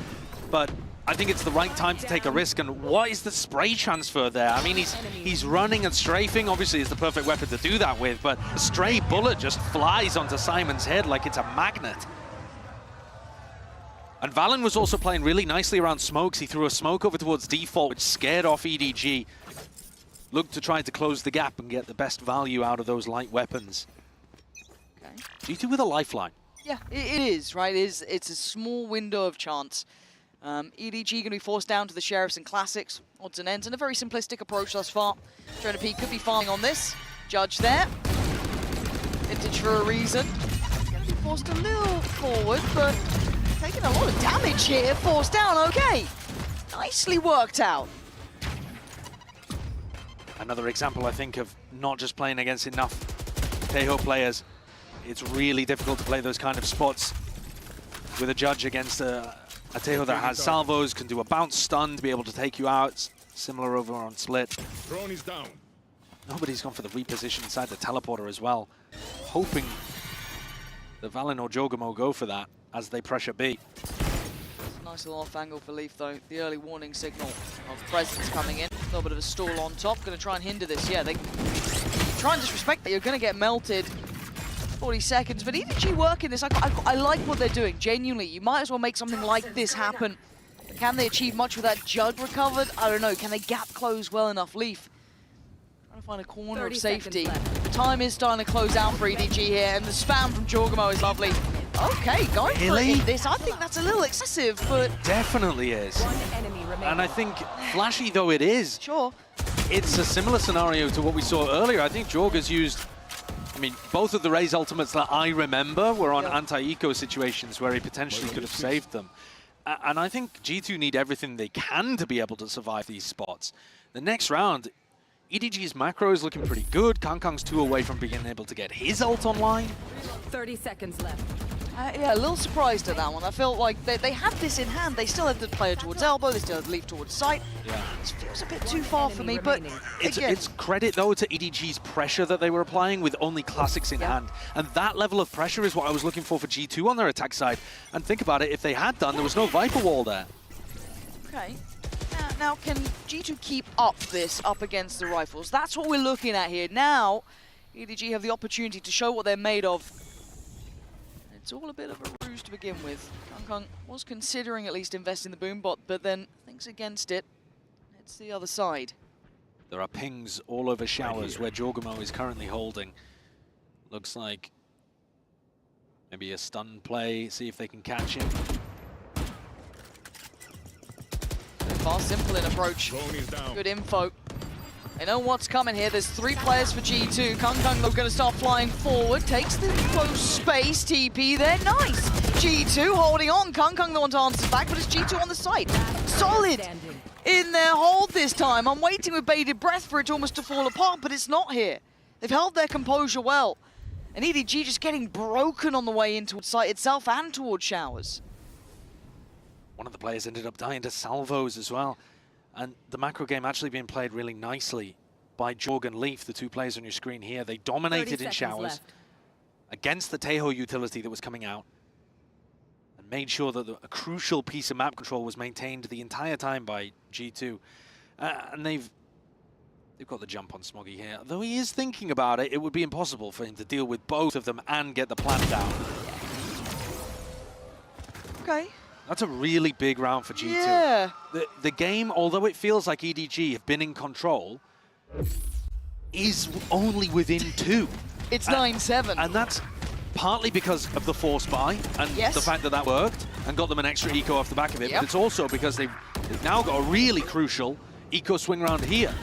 But I think it's the right time to take a risk. And what is the spray transfer there? I mean, he's running and strafing. Obviously, it's the perfect weapon to do that with, but a stray bullet just flies onto Simon's head like it's a magnet. And Valen was also playing really nicely around smokes. He threw a smoke over towards default, which scared off EDG. Looked to try to close the gap and get the best value out of those light weapons. Okay. G2 with a lifeline. Yeah, it is, right? It's a small window of chance. EDG going to be forced down to the Sheriffs and Classics, odds and ends, and a very simplistic approach thus far. Jonah P could be farming on this. Judge there. Vintage for a reason. Going to be forced a little forward, but taking a lot of damage here. Forced down, okay. Nicely worked out. Another example, I think, of not just playing against enough Tejo players. It's really difficult to play those kind of spots with a Judge against a Tejo that has salvos, can do a bounce stun to be able to take you out. Similar over on Split. Drone is down. Nobody's gone for the reposition inside the teleporter as well. Hoping that Valen or Jorgamo go for that as they pressure B. Nice little off angle for Leaf though. The early warning signal of presence coming in. A little bit of a stall on top. Going to try and hinder this. Yeah, they try and disrespect that. You're going to get melted. 40 seconds, but EDG working this. I like what they're doing, genuinely. You might as well make something like this happen. Can they achieve much with that Jug recovered? I don't know. Can they gap close well enough? Leaf trying to find a corner of safety. The time is starting to close out for EDG here, and the spam from Jorgamo is lovely. Okay, going for it in this. I think that's a little excessive, but... Definitely is. And I think, flashy though it is, sure, it's a similar scenario to what we saw earlier. I think Jorg has used... I mean, both of the Raze ultimates that I remember were on anti-eco situations where he potentially could have saved them. And I think G2 need everything they can to be able to survive these spots. The next round, EDG's macro is looking pretty good. Kongkong's 2 away from being able to get his ult online. 30 seconds left. Yeah, a little surprised at that one. I felt like they had this in hand. They still had the player towards elbow. They still had Leaf towards sight. Yeah. This feels a bit too far for me, but again, it's credit, though, to EDG's pressure that they were applying with only Classics in hand. And that level of pressure is what I was looking for G2 on their attack side. And think about it, if they had done, there was no Viper Wall there. Okay. Now, can G2 keep up this up against the Rifles? That's what we're looking at here. Now, EDG have the opportunity to show what they're made of. It's all a bit of a ruse to begin with. Kung was considering at least investing in the Boombot, but then thinks against it. It's the other side. There are pings all over Showers where Jorgamo is currently holding. Looks like maybe a stun play, see if they can catch him. Far simple in approach. Good info. They know what's coming here. There's 3 players for G2. Kung though going to start flying forward. Takes the close space. TP there. Nice. G2 holding on. Kung the one to answer back, but it's G2 on the side. Solid in their hold this time. I'm waiting with bated breath for it almost to fall apart, but it's not here. They've held their composure well. And EDG just getting broken on the way into site itself and towards Showers. One of the players ended up dying to salvos as well. And the macro game actually being played really nicely by Jorg and Leaf, the 2 players on your screen here. They dominated in Showers against the Tejo utility that was coming out and made sure that a crucial piece of map control was maintained the entire time by G2. And they've got the jump on Smoggy here. Though he is thinking about it, it would be impossible for him to deal with both of them and get the plant down. Okay. That's a really big round for G2. Yeah. The game, although it feels like EDG have been in control, is only within 2. It's 9-7. And that's partly because of the force buy and the fact that that worked and got them an extra eco off the back of it. But it's also because they've now got a really crucial eco swing round here.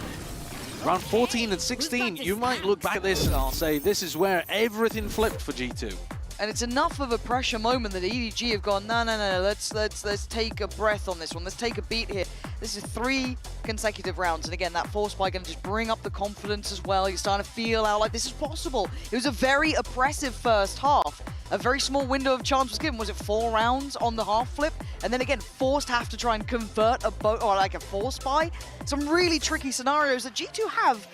Round 14 and 16, you might look back at this and say this is where everything flipped for G2. And it's enough of a pressure moment that EDG have gone, no, let's take a breath on this one. Let's take a beat here. This is 3 consecutive rounds. And again, that force by going to just bring up the confidence as well. You're starting to feel out like this is possible. It was a very oppressive first half. A very small window of chance was given. Was it 4 rounds on the half flip? And then again, forced to have to try and convert a boat or like a force buy. Some really tricky scenarios that G2 have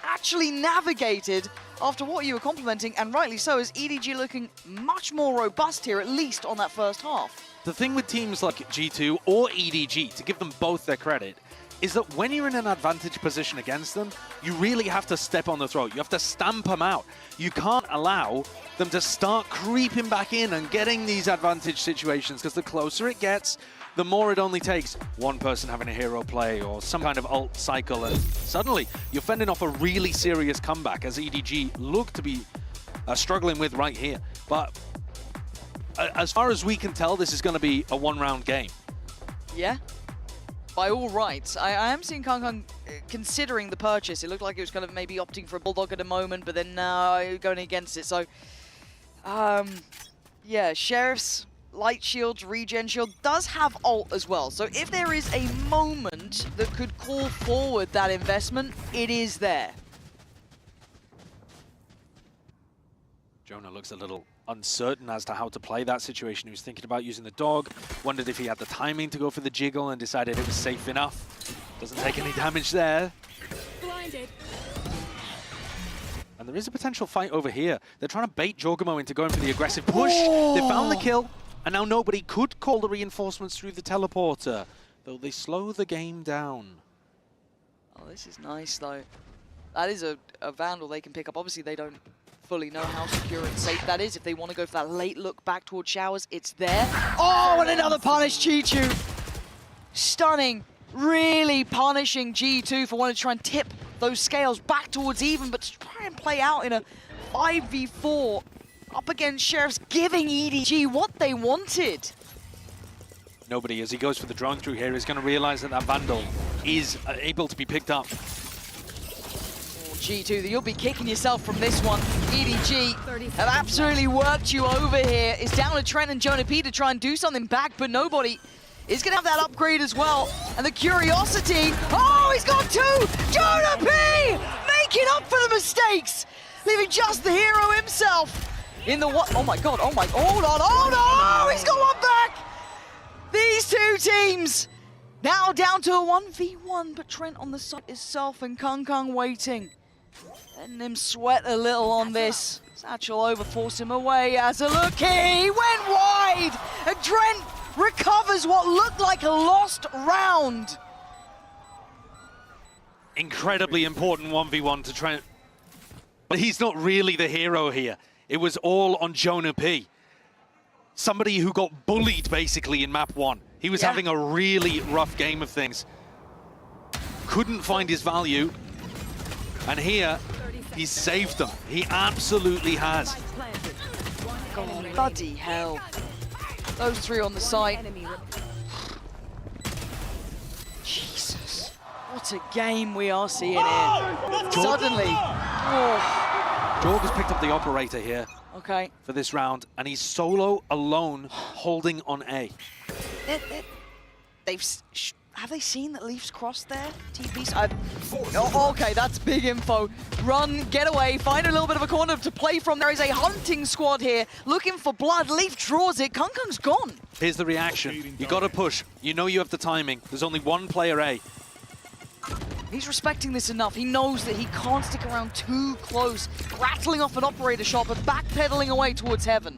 actually navigated after what you were complimenting, and rightly so, is EDG looking much more robust here, at least on that first half. The thing with teams like G2 or EDG, to give them both their credit, is that when you're in an advantage position against them, you really have to step on the throat. You have to stamp them out. You can't allow them to start creeping back in and getting these advantage situations, because the closer it gets, the more it only takes one person having a hero play or some kind of ult cycle, and suddenly you're fending off a really serious comeback, as EDG look to be struggling with right here. But as far as we can tell, this is going to be a 1-round game. Yeah, by all rights. I am seeing Kung considering the purchase. It looked like he was kind of maybe opting for a Bulldog at a moment, but then now going against it. So, yeah, Sheriff's Light Shields, Regen Shield does have ult as well. So if there is a moment that could call forward that investment, it is there. Jonah looks a little uncertain as to how to play that situation. He was thinking about using the dog, wondered if he had the timing to go for the jiggle, and decided it was safe enough. Doesn't take any damage there. Blinded. And there is a potential fight over here. They're trying to bait Jorgamo into going for the aggressive push. They found the kill. And now nobody could call the reinforcements through the teleporter, though they slow the game down. Oh, this is nice, though. That is a Vandal they can pick up. Obviously, they don't fully know how secure and safe that is. If they want to go for that late look back towards Showers, it's there. Oh, and another punish, Chi-Chu. Stunning. Really punishing G2 for wanting to try and tip those scales back towards even, but to try and play out in a 5v4 up against Sheriffs, giving EDG what they wanted. Nobody, as he goes for the drone through here, is going to realize that that Vandal is able to be picked up. G2, you'll be kicking yourself from this one. EDG have absolutely worked you over here. It's down to Trent and Jonah P to try and do something back, but nobody is going to have that upgrade as well. And the Curiosity, oh, he's got 2! Jonah P making up for the mistakes, leaving just the hero himself in the what? Oh my god, oh my, hold on, oh no, he's got one back! These 2 teams now down to a 1v1, but Trent on the side itself and Kung waiting. Letting him sweat a little on this. Satchel over, force him away as a look. He went wide! And Trent recovers what looked like a lost round. Incredibly important 1v1 to Trent. But he's not really the hero here. It was all on Jonah P. Somebody who got bullied, basically, in map 1. He was having a really rough game of things. Couldn't find his value. And here, he's saved them. He absolutely has. Oh, bloody hell. Those 3 on the site. Jesus. What a game we are seeing here. Suddenly. Oh. Jorg has picked up the operator here. Okay. For this round, and he's solo alone holding on A. Have they seen that Leaf's crossed there? TP's? Oh, okay, that's big info. Run, get away, find a little bit of a corner to play from. There is a hunting squad here looking for blood. Leaf draws it. Kungkung's gone. Here's the reaction. You got to push. You know you have the timing. There's only one player A. He's respecting this enough. He knows that he can't stick around too close, rattling off an operator shot, but backpedaling away towards heaven.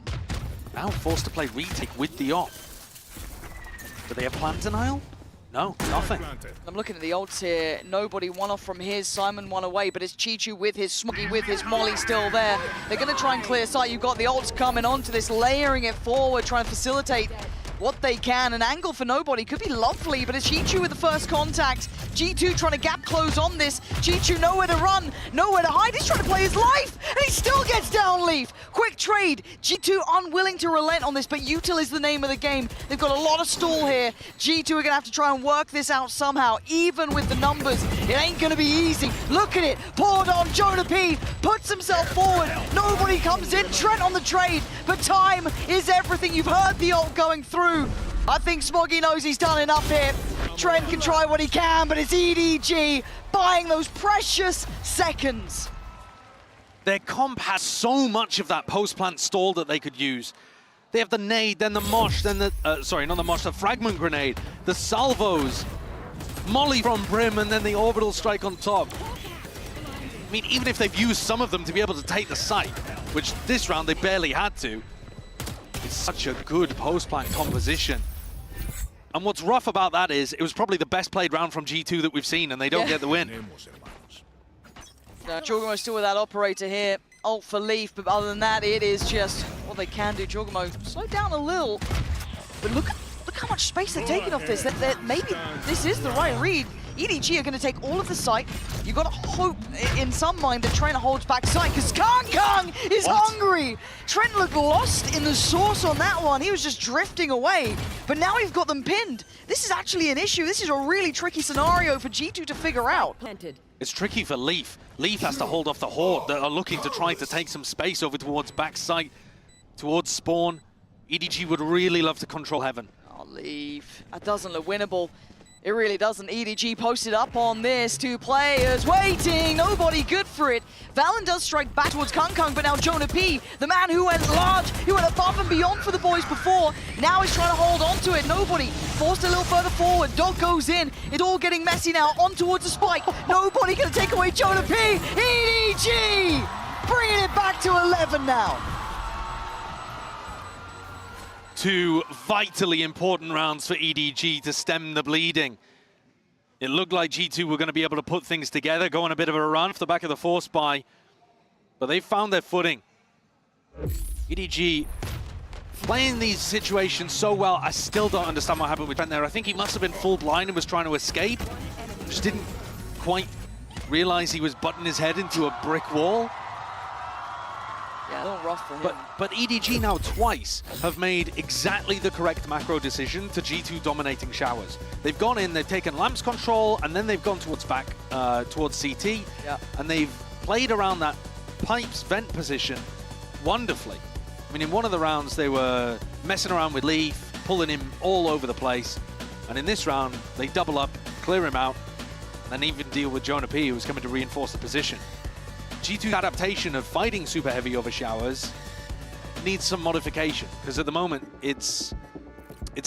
Now forced to play retake with the op. Do they have plant denial? No, nothing. I'm looking at the ults here. Nobody, one off from his, Simon one away, but it's Chichu with his Smoggy, with his Molly still there. They're going to try and clear sight. You've got the ults coming onto this, layering it forward, trying to facilitate what they can. An angle for nobody could be lovely, but it's Chichu with the first contact. G2 trying to gap close on this. G2 nowhere to run, nowhere to hide. He's trying to play his life, and he still gets down Leaf. Quick trade. G2 unwilling to relent on this, but Util is the name of the game. They've got a lot of stall here. G2 are going to have to try and work this out somehow, even with the numbers. It ain't going to be easy. Look at it. Poured on. Jonah P puts himself forward. Nobody comes in. Trent on the trade, but time is everything. You've heard the ult going through. I think Smoggy knows he's done enough here. Trent can try what he can, but it's EDG buying those precious seconds. Their comp has so much of that post-plant stall that they could use. They have the nade, then the mosh, then the, sorry, not the mosh, the fragment grenade, the salvos, molly from Brim, and then the orbital strike on top. I mean, even if they've used some of them to be able to take the site, which this round they barely had to, it's such a good post-plant composition. And what's rough about that is, it was probably the best played round from G2 that we've seen, and they don't get the win. Jorgamo still with that operator here. Ult for Leaf, but other than that, it is just what they can do. Jorgamo slow down a little, but look how much space they're taking off this. That maybe this is the right read. EDG are going to take all of the site. You've got to hope in some mind that Trent holds back site, because Kung is hungry. Trent looked lost in the source on that one. He was just drifting away, but now we've got them pinned. This is actually an issue. This is a really tricky scenario for G2 to figure out. It's tricky for Leaf. Leaf has to hold off the Horde that are looking to try to take some space over towards backside, towards spawn. EDG would really love to control heaven. Oh, Leaf. That doesn't look winnable. It really doesn't. EDG posted up on this. 2 players waiting. Nobody good for it. Valen does strike back towards Kung, but now Jonah P, the man who went large, who went above and beyond for the boys before, now he's trying to hold on to it. Nobody. Forced a little further forward. Dog goes in. It's all getting messy now. On towards the spike. Nobody going to take away Jonah P. EDG bringing it back to 11 now. 2 vitally important rounds for EDG to stem the bleeding. It looked like G2 were going to be able to put things together, go on a bit of a run off the back of the force buy, but they found their footing. EDG playing these situations so well. I still don't understand what happened with Trent there. I think he must have been full blind and was trying to escape. Just didn't quite realize he was butting his head into a brick wall. Yeah, a little rough for him. But EDG now twice have made exactly the correct macro decision to G2 dominating showers. They've gone in, they've taken lamps control, and then they've gone towards back, towards CT, and they've played around that pipes vent position wonderfully. I mean, in one of the rounds, they were messing around with Leaf, pulling him all over the place, and in this round, they double up, clear him out, and even deal with Jonah P, who's coming to reinforce the position. G2's adaptation of fighting super heavy over showers needs some modification, because at the moment it's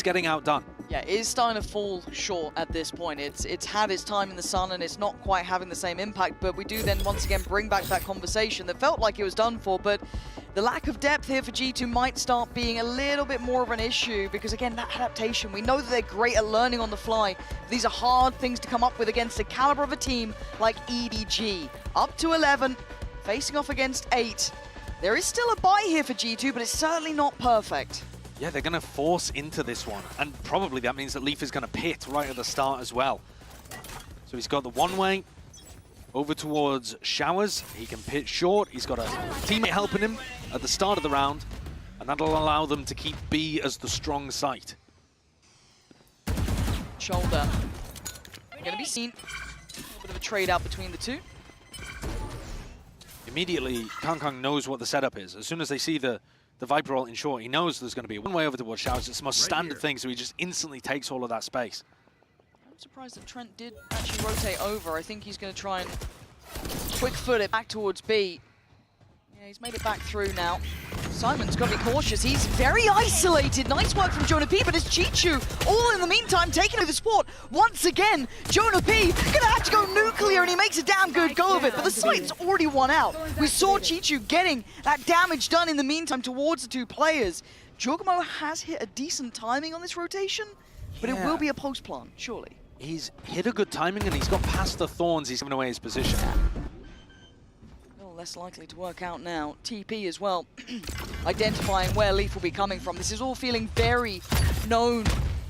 getting outdone. Yeah, it is starting to fall short at this point. It's had its time in the sun and it's not quite having the same impact, but we do then once again bring back that conversation that felt like it was done for, but the lack of depth here for G2 might start being a little bit more of an issue, because again, that adaptation, we know that they're great at learning on the fly. These are hard things to come up with against the caliber of a team like EDG. Up to 11, facing off against 8. There is still a buy here for G2, but it's certainly not perfect. Yeah, they're going to force into this one. And probably that means that Leaf is going to pit right at the start as well. So he's got the one-way over towards Showers. He can pit short. He's got a teammate helping him at the start of the round. And that'll allow them to keep B as the strong site. Shoulder. Going to be seen. A little bit of a trade out between the two. Immediately, Kong knows what the setup is. As soon as they see the Viper ult in short, he knows there's going to be one way over towards Showers. It's the most standard thing, so he just instantly takes all of that space. I'm surprised that Trent did actually rotate over. I think he's going to try and quick foot it back towards B. Yeah, he's made it back through now. Simon's got to be cautious. He's very isolated. Nice work from Jonah P, but it's Chichu all in the meantime taking over the sport. Once again, Jonah P gonna have to go nuclear, and he makes a damn good go of it, but the site's already won out. We saw Chichu getting that damage done in the meantime towards the two players. Giacomo has hit a decent timing on this rotation, but it will be a post plant, surely. He's hit a good timing, and he's got past the thorns. He's given away his position. Less likely to work out now. TP as well, identifying where Leaf will be coming from. This is all feeling very known.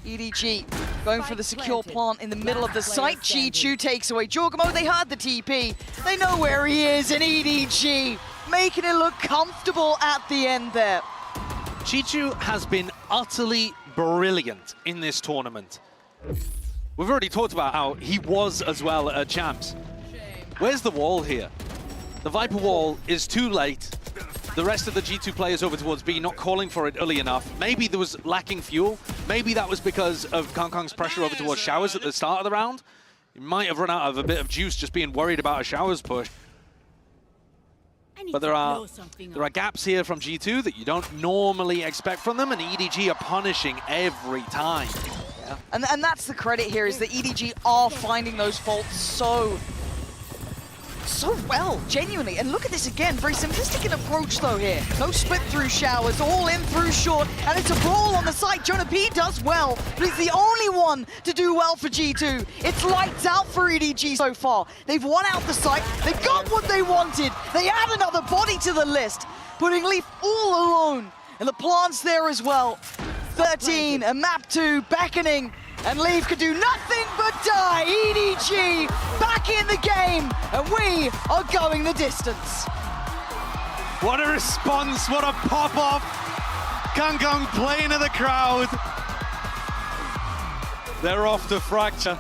EDG going for the secure plant in the middle of the site. Chichu takes away Giacomo. They heard the TP. They know where he is, and EDG making it look comfortable at the end there. Chichu has been utterly brilliant in this tournament. We've already talked about how he was as well at Champs. Where's the wall here? The Viper wall is too late. The rest of the G2 players over towards B not calling for it early enough. Maybe there was lacking fuel. Maybe that was because of Kong's pressure over towards Showers at the start of the round. He might have run out of a bit of juice just being worried about a Showers push. But there are gaps here from G2 that you don't normally expect from them, and EDG are punishing every time. Yeah. And that's the credit here, is that EDG are finding those faults so well, genuinely. And look at this again, very simplistic in approach though here. No split through Showers, all in through short, and it's a brawl on the side. Jonah P does well, but he's the only one to do well for G2. It's lights out for EDG so far. They've won out the site, they got what they wanted. They add another body to the list, putting Leaf all alone. And the plant's there as well. 13, and map 2 beckoning. And Leaf could do nothing but die. EDG back in the game, and we are going the distance. What a response, what a pop-off. Kong playing to the crowd. They're off to Fracture.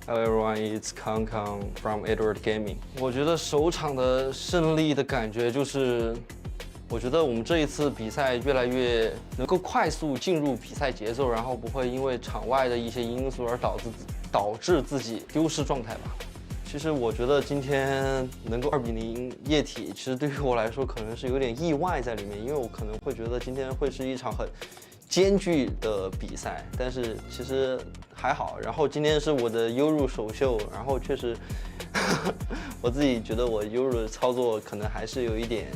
Hello everyone, it's Kang Kang from Edward Gaming. 我觉得首场的胜利的感觉就是，我觉得我们这一次比赛越来越能够快速进入比赛节奏，然后不会因为场外的一些因素而导致自己丢失状态吧。其实我觉得今天能够2比0液体，其实对于我来说可能是有点意外在里面，因为我可能会觉得今天会是一场很艰巨的比赛，但是其实还好。然后今天是我的优入首秀，然后确实我自己觉得我优入的操作可能还是有一点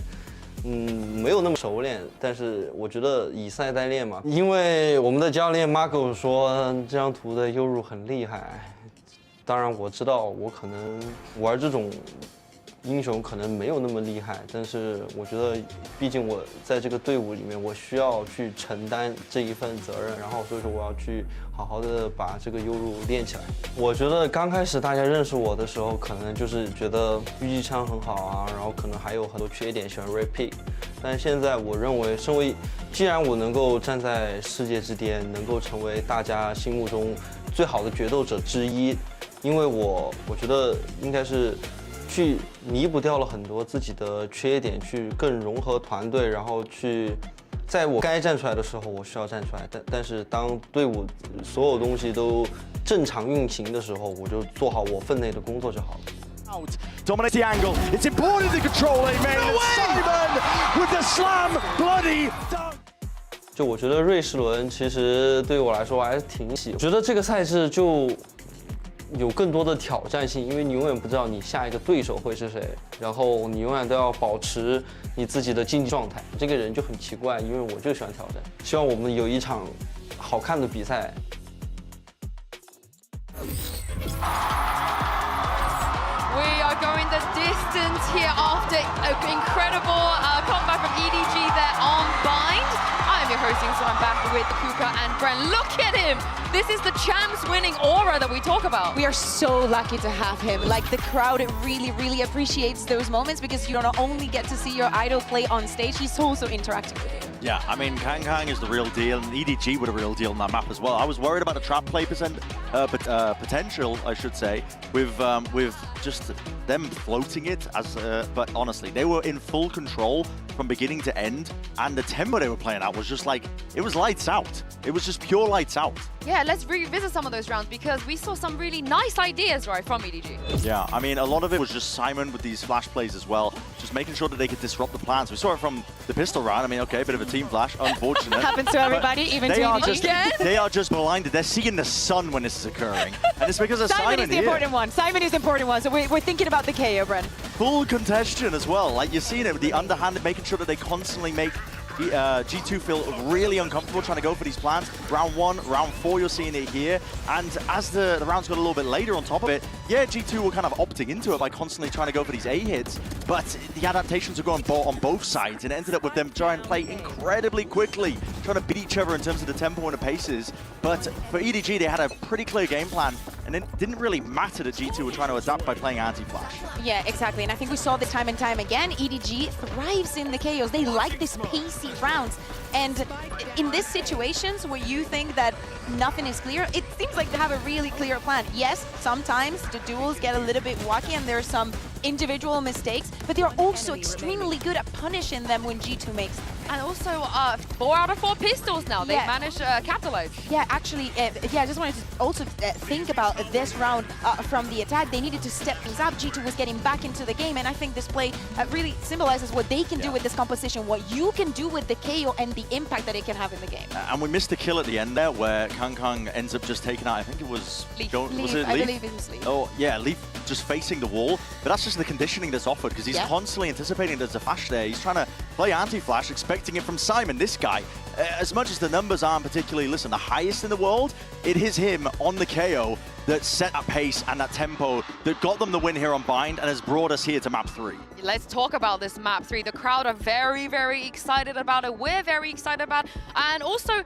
没有那么熟练，但是我觉得以赛代练嘛。因为我们的教练 Marco 说这张图的优入很厉害，当然我知道我可能玩这种英雄可能没有那么厉害，但是我觉得毕竟我在这个队伍里面，我需要去承担这一份责任，然后所以说我要去好好的把这个优入练起来。我觉得刚开始大家认识我的时候，可能就是觉得狙击枪很好啊，然后可能还有很多缺点，喜欢 red pick。但现在我认为，既然我能够站在世界之巅，能够成为大家心目中最好的决斗者之一，因为我觉得应该是去弥补掉了很多自己的缺点，去更融合团队，然后去在我该站出来的时候，我需要站出来。但是当队伍所有东西都正常运行的时候，我就做好我分内的工作就好了。Dominate the angle. It's important to control A main. Simon with the slam, bloody. 就我觉得瑞士轮其实对于我来说我还是挺喜欢，觉得这个赛制就有更多的挑战性，因为你永远不知道你下一个对手会是谁，然后你永远都要保持你自己的竞技状态。这个人就很奇怪，因为我就喜欢挑战。希望我们有一场好看的比赛。We are going the distance here after an incredible comeback from EDG there on Bind. I'm your hosting, so I'm back with Kuka and Bren. Look at him! This is the champs winning aura that we talk about. We are so lucky to have him. Like, the crowd really, really appreciates those moments because you don't only get to see your idol play on stage, he's also interacting with you. Yeah, I mean, Kang Kang is the real deal, and EDG were the real deal on that map as well. I was worried about the trap play potential, I should say, with just them floating it but honestly, they were in full control from beginning to end, and the tempo they were playing at was just like, it was lights out. It was just pure lights out. Yeah, let's revisit some of those rounds because we saw some really nice ideas, right, from EDG. Yeah, I mean, a lot of it was just Simon with these flash plays as well, just making sure that they could disrupt the plans. We saw it from the pistol round. I mean, okay, a bit of a team flash, unfortunate. Happens to everybody, even to EDG. They are just blinded. They're seeing the sun when this is occurring. And it's because of Simon is the important one. Simon is the important one, so we're thinking about the KO, Bren. Full congestion as well. Like, you're seeing it with the underhanded, making sure that they constantly make G2 feel really uncomfortable trying to go for these plans. Round 1, round 4, you're seeing it here. And as the rounds got a little bit later on top of it, yeah, G2 were kind of opting into it by constantly trying to go for these A hits. But the adaptations were going on both sides, and it ended up with them trying to play incredibly quickly, trying to beat each other in terms of the tempo and the paces. But for EDG, they had a pretty clear game plan, and it didn't really matter that G2 were trying to adapt by playing anti-flash. Yeah, exactly. And I think we saw this time and time again. EDG thrives in the KOs. They like this pacey rounds. And in these situations where you think that nothing is clear, it seems like they have a really clear plan. Yes, sometimes the duels get a little bit wacky and there's some individual mistakes, but they're also extremely good at punishing them when G2 makes them. And also 4 out of 4 pistols now. They managed to capitalize. Yeah, actually, I just wanted to also think about this round from the attack. They needed to step things up. G2 was getting back into the game, and I think this play really symbolizes what they can do with this composition, what you can do with the KO and the impact that it can have in the game. And we missed a kill at the end there where Kang Kang ends up just taking out, I think it was... Leaf. Was it Leaf? I believe it was Leaf. Oh, yeah, Leaf just facing the wall. But that's just the conditioning that's offered because he's constantly anticipating there's a flash there. He's trying to play anti-flash, expecting it from Simon. This guy, as much as the numbers aren't particularly, the highest in the world, it is him on the KO that set that pace and that tempo that got them the win here on Bind and has brought us here to map 3. Let's talk about this map 3. The crowd are very, very excited about it. We're very excited about it. And also,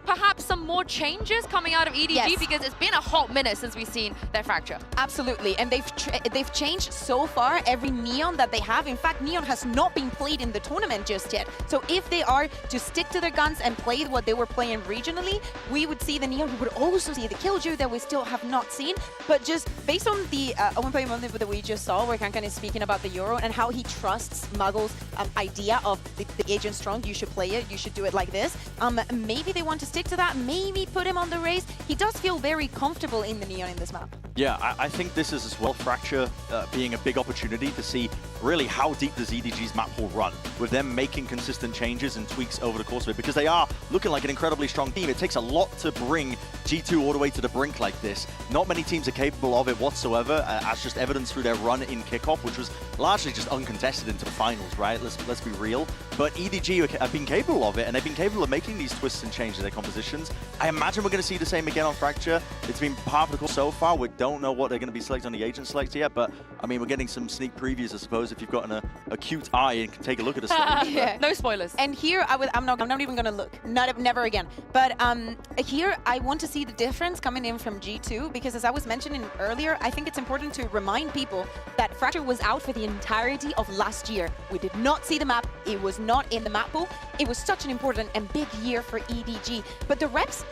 perhaps some more changes coming out of EDG because it's been a hot minute since we've seen their Fracture. Absolutely, and they've changed so far every Neon that they have. In fact, Neon has not been played in the tournament just yet. So if they are to stick to their guns and play what they were playing regionally, we would see the Neon. We would also see the Killjoy that we still have not seen. But just based on the open play moment that we just saw, where Kankan is speaking about the Euro and how he trusts Muggle's idea of the agent strong, you should play it, you should do it like this. Maybe they want to stick to that, maybe put him on the race. He does feel very comfortable in the Neon in this map. Yeah, I think this is as well Fracture being a big opportunity to see really how deep does EDG's map pool run, with them making consistent changes and tweaks over the course of it, because they are looking like an incredibly strong team. It takes a lot to bring G2 all the way to the brink like this. Not many teams are capable of it whatsoever, as just evidenced through their run in kickoff, which was largely just uncontested into the finals, right? Let's be real. But EDG have been capable of it, and they've been capable of making these twists and changes in their compositions. I imagine we're going to see the same again on Fracture. It's been part of the course so far. We don't know what they're going to be selecting on the agent select yet, but I mean, we're getting some sneak previews, I suppose, if you've got an acute eye and can take a look at the stage. Yeah. No spoilers. And here, I'm not even going to look. Never again. But here, I want to see the difference coming in from G2, because as I was mentioning earlier, I think it's important to remind people that Fracture was out for the entirety of last year. We did not see the map. It was not in the map pool. It was such an important and big year for EDG. But the rest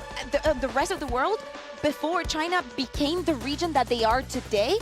of the world, before China became the region that they are today,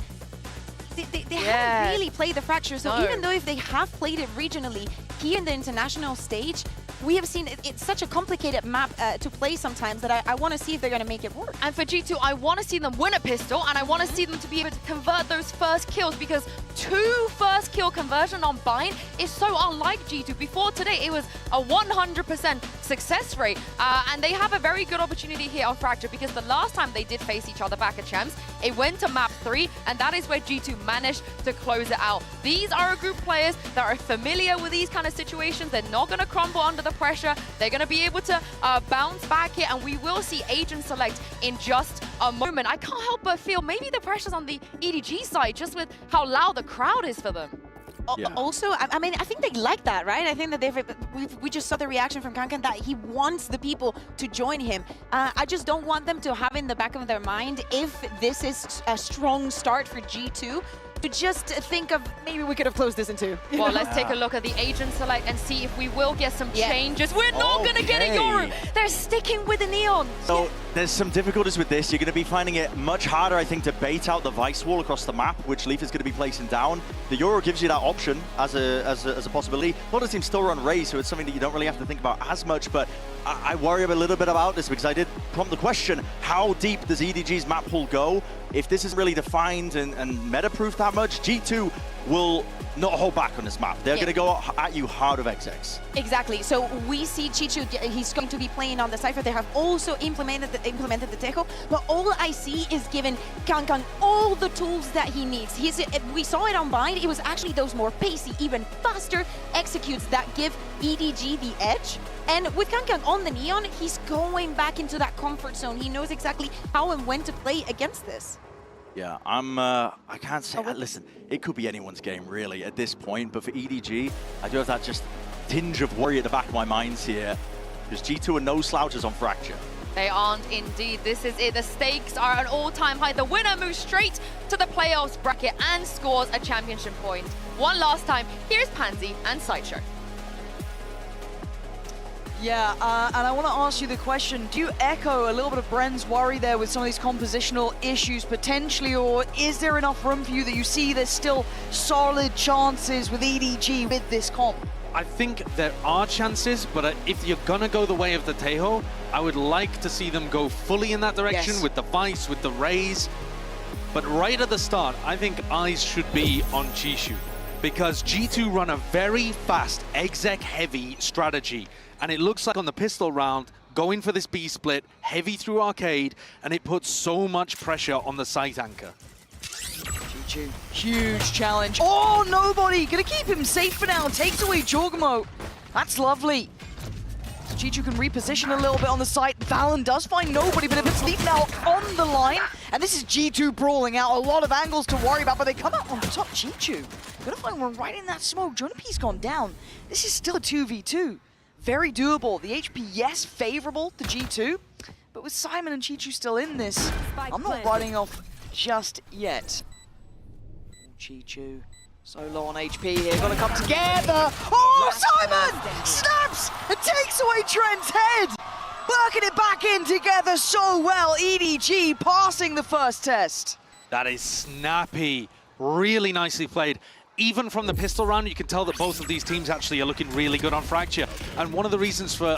they haven't really played the Fracture. So even though if they have played it regionally, here in the international stage, we have seen it's such a complicated map to play sometimes that I want to see if they're going to make it work. And for G2, I want to see them win a pistol, and I want to see them to be able to convert those first kills, because 2 first kill conversion on Bind is so unlike G2. Before today, it was a 100% success rate, and they have a very good opportunity here on Fracture, because the last time they did face each other back at Champs, it went to map 3, and that is where G2 managed to close it out. These are a group of players that are familiar with these kind of situations. They're not going to crumble under the pressure. They're going to be able to bounce back here, and we will see agent select in just a moment. I can't help but feel maybe the pressure's on the EDG side, just with how loud the crowd is for them. Yeah. Also, I mean, I think they like that, right? I think that we just saw the reaction from Kankan that he wants the people to join him. I just don't want them to have in the back of their mind, if this is a strong start for G2, to just think of maybe we could have closed this in 2. Well, let's take a look at the agent select and see if we will get some changes. We're not going to get a Yoru. They're sticking with the Neon. So there's some difficulties with this. You're going to be finding it much harder, I think, to bait out the Vice Wall across the map, which Leaf is going to be placing down. The Euro gives you that option as a possibility. A lot of teams still run Raze, so it's something that you don't really have to think about as much, but I worry a little bit about this, because I did prompt the question, how deep does EDG's map pool go? If this isn't really defined and meta-proof that much, G2 will not hold back on this map. They're going to go at you hard of XX. Exactly. So we see Chichu, he's going to be playing on the Cypher. They have also implemented the Tejo, but all I see is giving Kankan all the tools that he needs. We saw it on Bind. It was actually those more pacey, even faster executes that give EDG the edge. And with Kankan on the Neon, he's going back into that comfort zone. He knows exactly how and when to play against this. Yeah, I can't say, listen, it could be anyone's game really at this point, but for EDG, I do have that just tinge of worry at the back of my mind here, because G2 are no slouches on Fracture. They aren't indeed. This is it. The stakes are an all-time high. The winner moves straight to the playoffs bracket and scores a championship point. One last time, here's Pansy and Sideshow. Yeah, and I want to ask you the question, do you echo a little bit of Bren's worry there with some of these compositional issues potentially, or is there enough room for you that you see there's still solid chances with EDG with this comp? I think there are chances, but if you're gonna go the way of the Tejo, I would like to see them go fully in that direction with the Vice, with the Raze. But right at the start, I think eyes should be on Jishu, because G2 run a very fast, exec-heavy strategy. And it looks like on the pistol round, going for this B split, heavy through arcade, and it puts so much pressure on the site anchor. G2, huge challenge. Oh, nobody! Gonna keep him safe for now. Takes away Jorgmo. That's lovely. G2 can reposition a little bit on the site. Valen does find nobody, but if it's Leaf now on the line, and this is G2 brawling out, a lot of angles to worry about, but they come out on top. G2 gonna find one right in that smoke. Jonah P's gone down. This is still a 2v2. Very doable. The HP, yes, favorable to G2, but with Simon and G2 still in this, I'm not writing off just yet. G2 so low on HP here, gotta come together. Oh, Simon snaps and takes away Trent's head. Working it back in together so well. EDG passing the first test. That is snappy, really nicely played. Even from the pistol round, you can tell that both of these teams actually are looking really good on Fracture. And one of the reasons for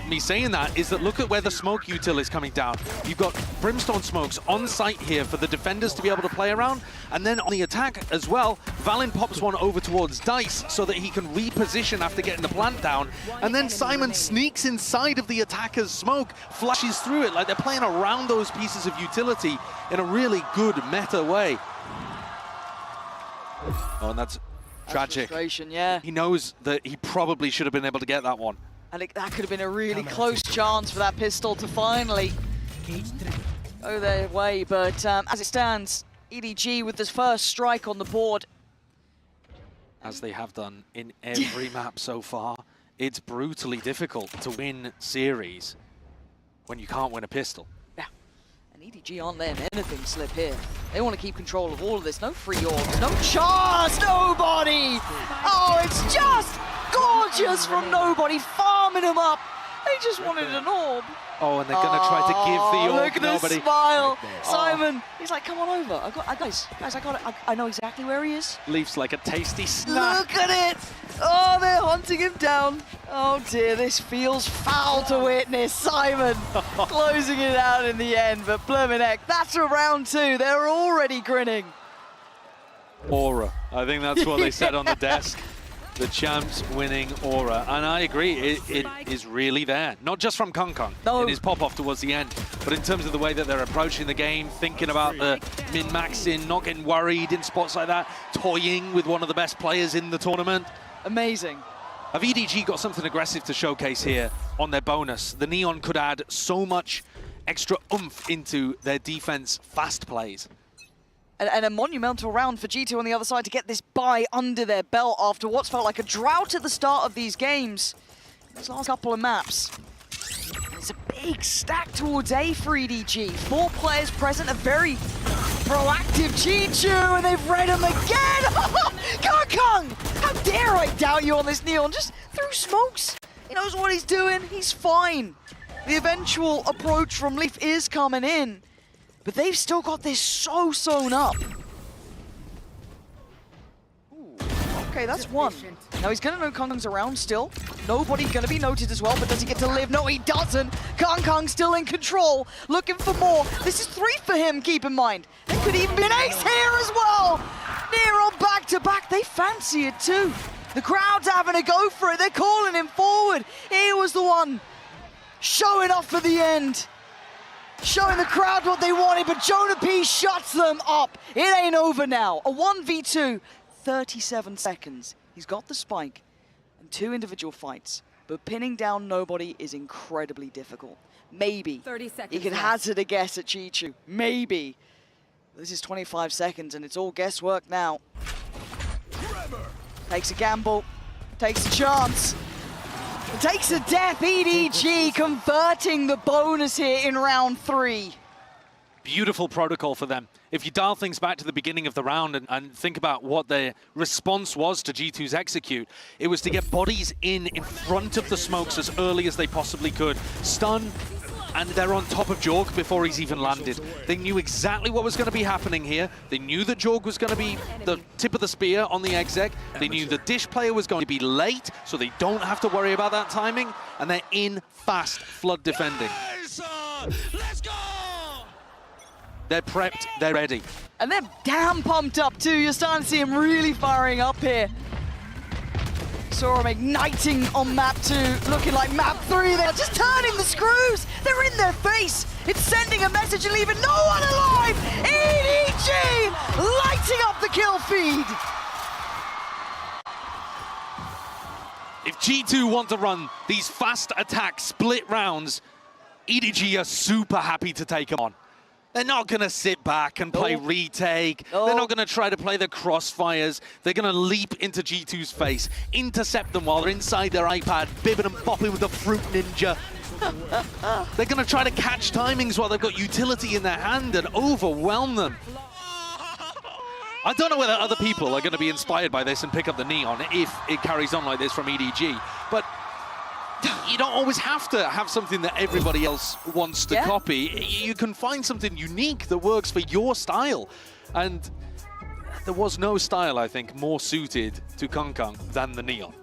me saying that is that look at where the smoke util is coming down. You've got Brimstone smokes on site here for the defenders to be able to play around. And then on the attack as well, Valen pops one over towards Dice so that he can reposition after getting the plant down. And then Simon sneaks inside of the attacker's smoke, flashes through it like they're playing around those pieces of utility in a really good meta way. Oh, and that's tragic. Frustration, yeah. He knows that he probably should have been able to get that one. And that could have been a really close chance for that pistol to finally go their way. But as it stands, EDG with this first strike on the board. As they have done in every map so far, it's brutally difficult to win series when you can't win a pistol. Yeah, and EDG aren't letting anything slip here. They want to keep control of all of this. No free orbs, no chance, nobody! Oh, it's just gorgeous from nobody, farming him up. They just wanted an orb. Oh, and they're going to try to give the orb look at nobody. the smile. Right Simon, he's like, come on over. Guys, I got it. I know exactly where he is. Leaf's like a tasty snack. Look at it. Oh, they're hunting him down. Oh dear, this feels foul to witness. Simon closing it out in the end, but blimmin' heck, that's for round two. They're already grinning. Aura. I think that's what they said on the desk. The champs winning aura. And I agree, it is really there. Not just from Kong Kong in his pop-off towards the end, but in terms of the way that they're approaching the game, thinking about the min-maxing, not getting worried in spots like that, toying with one of the best players in the tournament. Amazing. Have EDG got something aggressive to showcase here on their bonus? The Neon could add so much extra oomph into their defense fast plays. And a monumental round for G2 on the other side to get this bye under their belt after what's felt like a drought at the start of these games. These last couple of maps. It's a big stack towards A for EDG. 4 players present, a very proactive G2, and they've read him again! Kong! How dare I doubt you on this Neon? Just through smokes. He knows what he's doing, he's fine. The eventual approach from Leaf is coming in. But they've still got this so sewn up. Ooh, okay, that's one. Now he's gonna know Kong Kong's around still. Nobody gonna be noted as well, but does he get to live? No, he doesn't. Kong Kong still in control, looking for more. This is 3 for him, keep in mind. There could even be an ace here as well. Nero back to back, they fancy it too. The crowd's having a go for it, they're calling him forward. He was the one showing off for the end. Showing the crowd what they wanted, but Jonah P shuts them up. It ain't over now. A 1v2, 37 seconds. He's got the spike and 2 individual fights, but pinning down nobody is incredibly difficult. Maybe 30 seconds he can hazard a guess at Chi-Chu. Maybe. This is 25 seconds and it's all guesswork now. Takes a gamble, takes a chance. Takes a death, EDG converting the bonus here in round 3. Beautiful protocol for them. If you dial things back to the beginning of the round and think about what their response was to G2's execute, it was to get bodies in front of the smokes as early as they possibly could. Stun, and they're on top of Jorg before he's even landed. They knew exactly what was going to be happening here. They knew that Jorg was going to be the tip of the spear on the exec. They knew the Dish player was going to be late, so they don't have to worry about that timing, and they're in fast flood defending. Let's go! They're prepped, they're ready. And they're damn pumped up too. You're starting to see him really firing up here. Saw him igniting on map 2, looking like map 3. They're just turning the screws. They're in their face. It's sending a message and leaving no one alive. EDG lighting up the kill feed. If G2 want to run these fast attack split rounds. EDG are super happy to take them on. They're not going to sit back and play retake. They're not going to try to play the crossfires. They're going to leap into G2's face, intercept them while they're inside their iPad, bibbing and bopping with the Fruit Ninja. They're going to try to catch timings while they've got utility in their hand and overwhelm them. I don't know whether other people are going to be inspired by this and pick up the Neon if it carries on like this from EDG, but you don't always have to have something that everybody else wants to copy. You can find something unique that works for your style. And there was no style, I think, more suited to Kangkang than the Neon.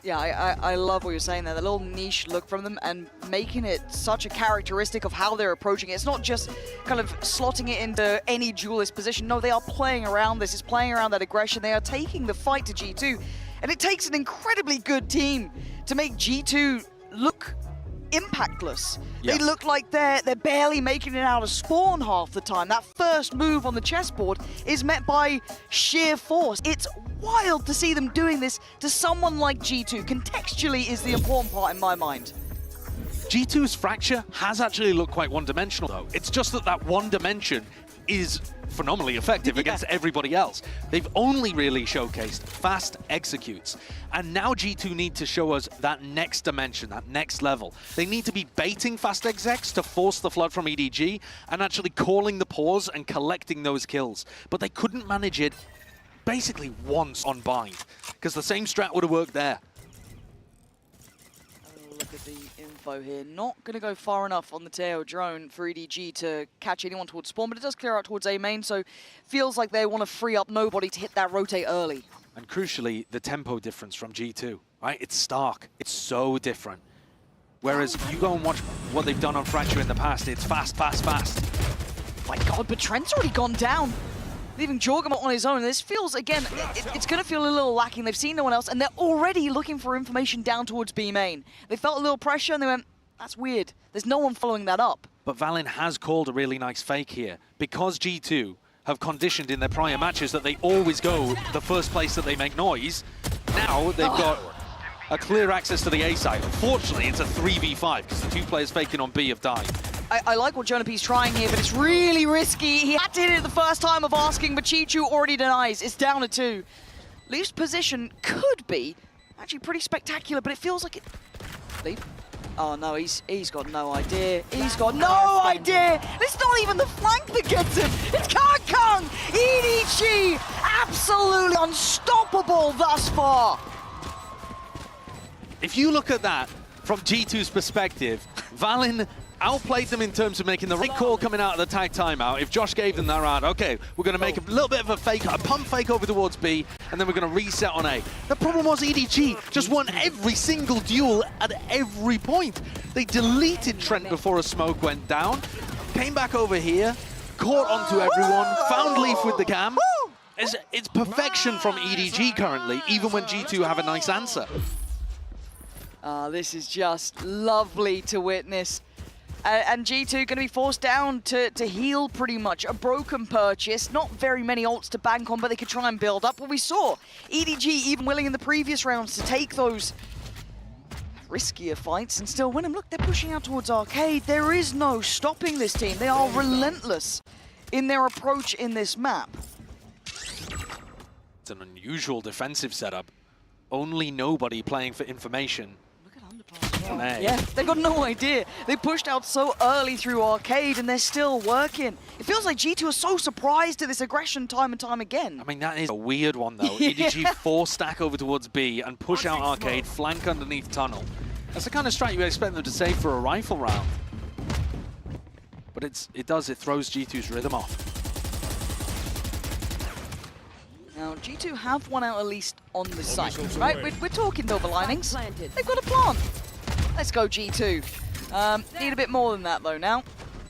Yeah, I love what you're saying there, the little niche look from them and making it such a characteristic of how they're approaching it. It's not just kind of slotting it into any duelist position. No, they are playing around this. It's playing around that aggression. They are taking the fight to G2. And it takes an incredibly good team to make G2 look impactless. They look like they're barely making it out of spawn half the time. That first move on the chessboard is met by sheer force. It's wild to see them doing this to someone like G2. Contextually is the important part in my mind. G2's Fracture has actually looked quite one-dimensional, though. It's just that that one dimension is phenomenally effective against everybody else. They've only really showcased fast executes. And now G2 need to show us that next dimension, that next level. They need to be baiting fast execs to force the flood from EDG and actually calling the pause and collecting those kills. But they couldn't manage it basically once on Bind, because the same strat would have worked there. Look at the info here. Not going to go far enough on the Teo drone for EDG to catch anyone towards spawn, but it does clear out towards A main, so feels like they want to free up nobody to hit that rotate early. And crucially, the tempo difference from G2, right? It's stark. It's so different. Whereas you go and watch what they've done on Fracture in the past, it's fast, fast, fast. My God, but Trent's already gone down. Leaving Jorgamot on his own. This feels, again, it's going to feel a little lacking. They've seen no one else, and they're already looking for information down towards B main. They felt a little pressure, and they went, that's weird. There's no one following that up. But Valin has called a really nice fake here. Because G2 have conditioned in their prior matches that they always go the first place that they make noise, now they've got a clear access to the A side. Unfortunately, it's a 3v5, because the two players faking on B have died. I like what Jonah P's trying here, but it's really risky. He had to hit it the first time of asking, but Chichu already denies. It's down to 2. Leaf's position could be actually pretty spectacular, but it feels like it... Leaf? Oh no, he's got no idea. He's got no idea! It's not even the flank that gets him! It's Kangkang! EDG! Absolutely unstoppable thus far! If you look at that from G2's perspective, Valin outplayed them in terms of making the right call coming out of the tag timeout. If Josh gave them that round, okay, we're going to make a little bit of a fake, a pump fake over towards B, and then we're going to reset on A. The problem was EDG just won every single duel at every point. They deleted Trent before a smoke went down, came back over here, caught onto everyone, found Leaf with the cam. It's perfection from EDG currently, even when G2 have a nice answer. This is just lovely to witness. And G2 going to be forced down to heal pretty much. A broken purchase, not very many ults to bank on, but they could try and build up. What we saw, EDG even willing in the previous rounds to take those riskier fights and still win them. Look, they're pushing out towards Arcade. There is no stopping this team. They are relentless in their approach in this map. It's an unusual defensive setup. Only nobody playing for information. Yeah, they've got no idea. They pushed out so early through Arcade and they're still working. It feels like G2 are so surprised at this aggression time and time again. I mean, that is a weird one though. EDG 4-stack over towards B and push out Arcade, flank underneath tunnel. That's the kind of strat you expect them to save for a rifle round. But it throws G2's rhythm off. Now, G2 have one out at least on the site, right? We're talking silver linings. They've got a plant. Let's go, G2. Need a bit more than that, though, now.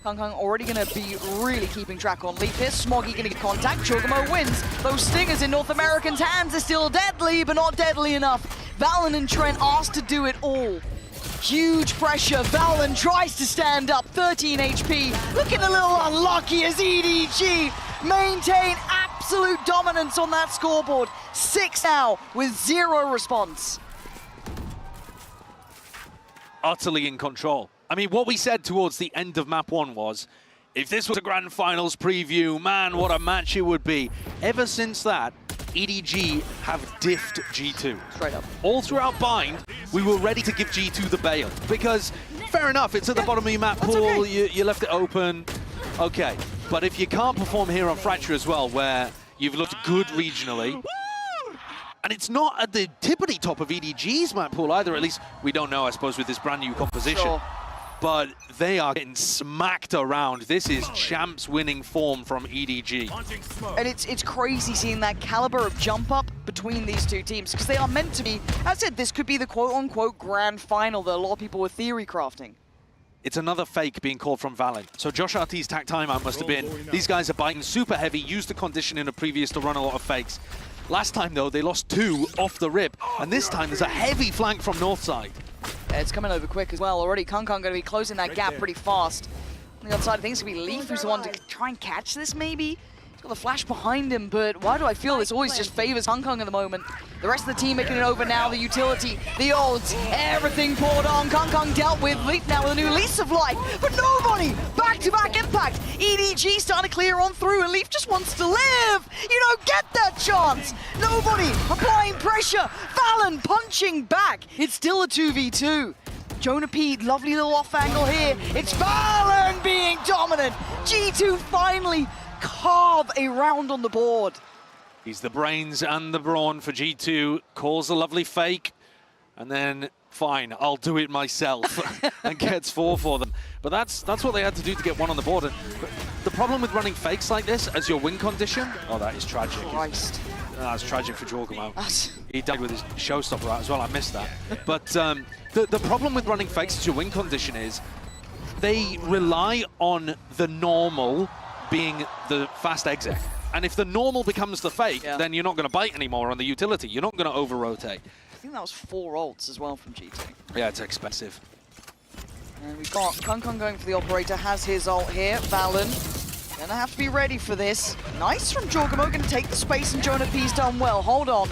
Kangkang already going to be really keeping track on Leaf here. Smoggy going to get contact. Chogamo wins. Those stingers in North Americans' hands are still deadly, but not deadly enough. Valin and Trent asked to do it all. Huge pressure. Valin tries to stand up. 13 HP. Looking a little unlucky as EDG maintain absolute dominance on that scoreboard. 6 now with 0 response. utterly in control. I mean, what we said towards the end of map 1 was, if this was a grand finals preview, man, what a match it would be. Ever since that, EDG have diffed G2. Straight up. All throughout Bind, we were ready to give G2 the bail. Because, fair enough, it's at the bottom of your map pool, okay. you left it open. Okay, but if you can't perform here on Fracture as well, where you've looked good regionally, and it's not at the tippity top of EDG's map pool either, at least we don't know, I suppose, with this brand new composition. Sure. But they are getting smacked around. This is champs winning form from EDG. And it's crazy seeing that caliber of jump up between these two teams, because they are meant to be, as I said, this could be the quote-unquote grand final that a lot of people were theory crafting. It's another fake being called from Valen. So Josh RT's tack timeout must have been, these guys are biting super heavy, used the condition in a previous to run a lot of fakes. Last time, though, they lost 2 off the rip, and this time there's a heavy flank from north side. Yeah, it's coming over quick as well already. Kong going to be closing that gap pretty fast. On the other side, I think it's going to be Leaf who's the one to try and catch this, maybe? He's got the flash behind him, but why do I feel this always just favors Kong at the moment? The rest of the team making it over now, the utility, the ults, everything poured on. Kong dealt with Leaf now with a new lease of life, but nobody! Back-to-back impact! EDG starting to clear on through, and Leaf just wants to live! You don't get that chance! Nobody applying pressure! Valen punching back! It's still a 2v2. Jonah P, lovely little off angle here. It's Valen being dominant! G2 finally carve a round on the board. He's the brains and the brawn for G2, calls a lovely fake, and then, fine, I'll do it myself, and gets 4 for them. But that's what they had to do to get 1 on the board. And the problem with running fakes like this as your win condition, oh, that is tragic. Christ. That's tragic for Jorgamo. He died with his showstopper out as well, I missed that. But the problem with running fakes as your win condition is they rely on the normal being the fast exit. And if the normal becomes the fake, then you're not going to bite anymore on the utility. You're not going to over-rotate. I think that was 4 ults as well from G2. Yeah, it's expensive. And we've got Kong going for the operator, has his ult here. Valen gonna have to be ready for this. Nice from Jorgamo, gonna take the space, and Jonah P's done well. Hold on.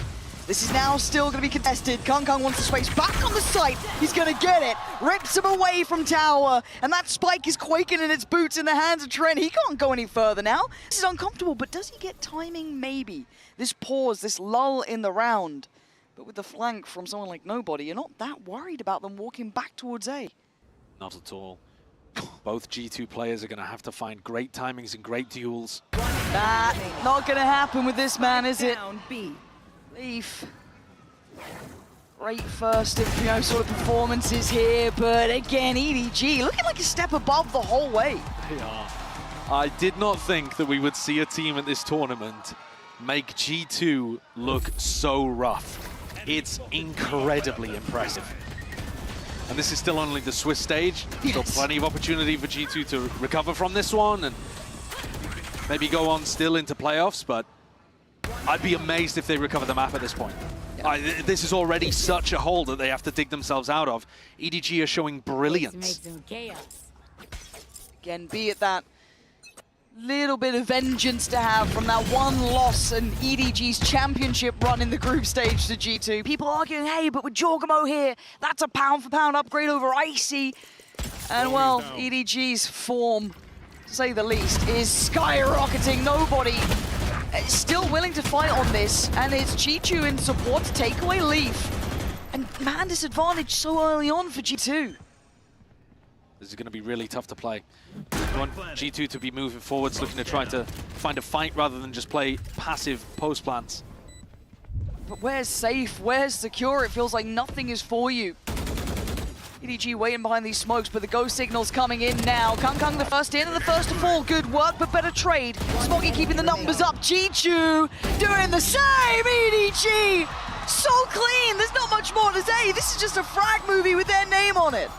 This is now still going to be contested. Kong wants the space back on the site. He's going to get it. Rips him away from tower. And that spike is quaking in its boots in the hands of Trent. He can't go any further now. This is uncomfortable, but does he get timing? Maybe. This pause, this lull in the round. But with the flank from someone like Nobody, you're not that worried about them walking back towards A. Not at all. Both G2 players are going to have to find great timings and great duels. That not going to happen with this man, is it? Leaf. Great first of, sort of performances here, but again, EDG looking like a step above the whole way. They are. I did not think that we would see a team at this tournament make G2 look so rough. It's incredibly impressive. And this is still only the Swiss stage. Still plenty of opportunity for G2 to recover from this one and maybe go on still into playoffs, but I'd be amazed if they recover the map at this point. This is already such a hole that they have to dig themselves out of. EDG are showing brilliance. Again, be it that little bit of vengeance to have from that one loss and EDG's championship run in the group stage to G2. People arguing, hey, but with Jorgamo here, that's a pound-for-pound upgrade over Icy. And well, EDG's form, to say the least, is skyrocketing. Nobody still willing to fight on this, and it's Chichu in support to take away Leaf. And man, disadvantage so early on for G2. This is going to be really tough to play. We want G2 to be moving forwards, looking to try to find a fight rather than just play passive post plants. But where's safe? Where's secure? It feels like nothing is for you. EDG waiting behind these smokes, but the go signal's coming in now. Kong the first in and the first to fall. Good work, but better trade. Smoggy keeping the numbers up. Chichu doing the same. EDG so clean. There's not much more to say. This is just a frag movie with their name on it.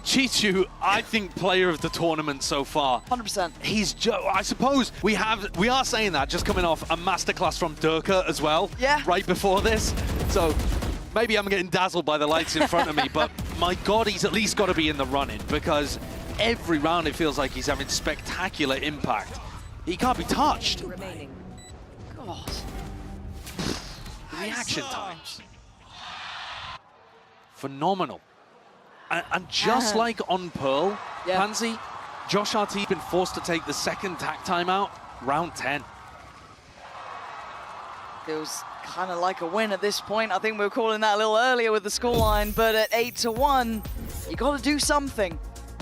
Chichu, I think player of the tournament so far. 100%. He's I suppose we are saying that just coming off a masterclass from Durka as well. Yeah. Right before this. So maybe I'm getting dazzled by the lights in front of me, but my God, he's at least got to be in the running because every round it feels like he's having spectacular impact. He can't be touched. God. Reaction times. Phenomenal. And just like on Pearl, Yeah. Pansy, Josh RT's been forced to take the second tack timeout, round 10. Feels kind of like a win at this point. I think we were calling that a little earlier with the scoreline, but at 8-1, you got to do something.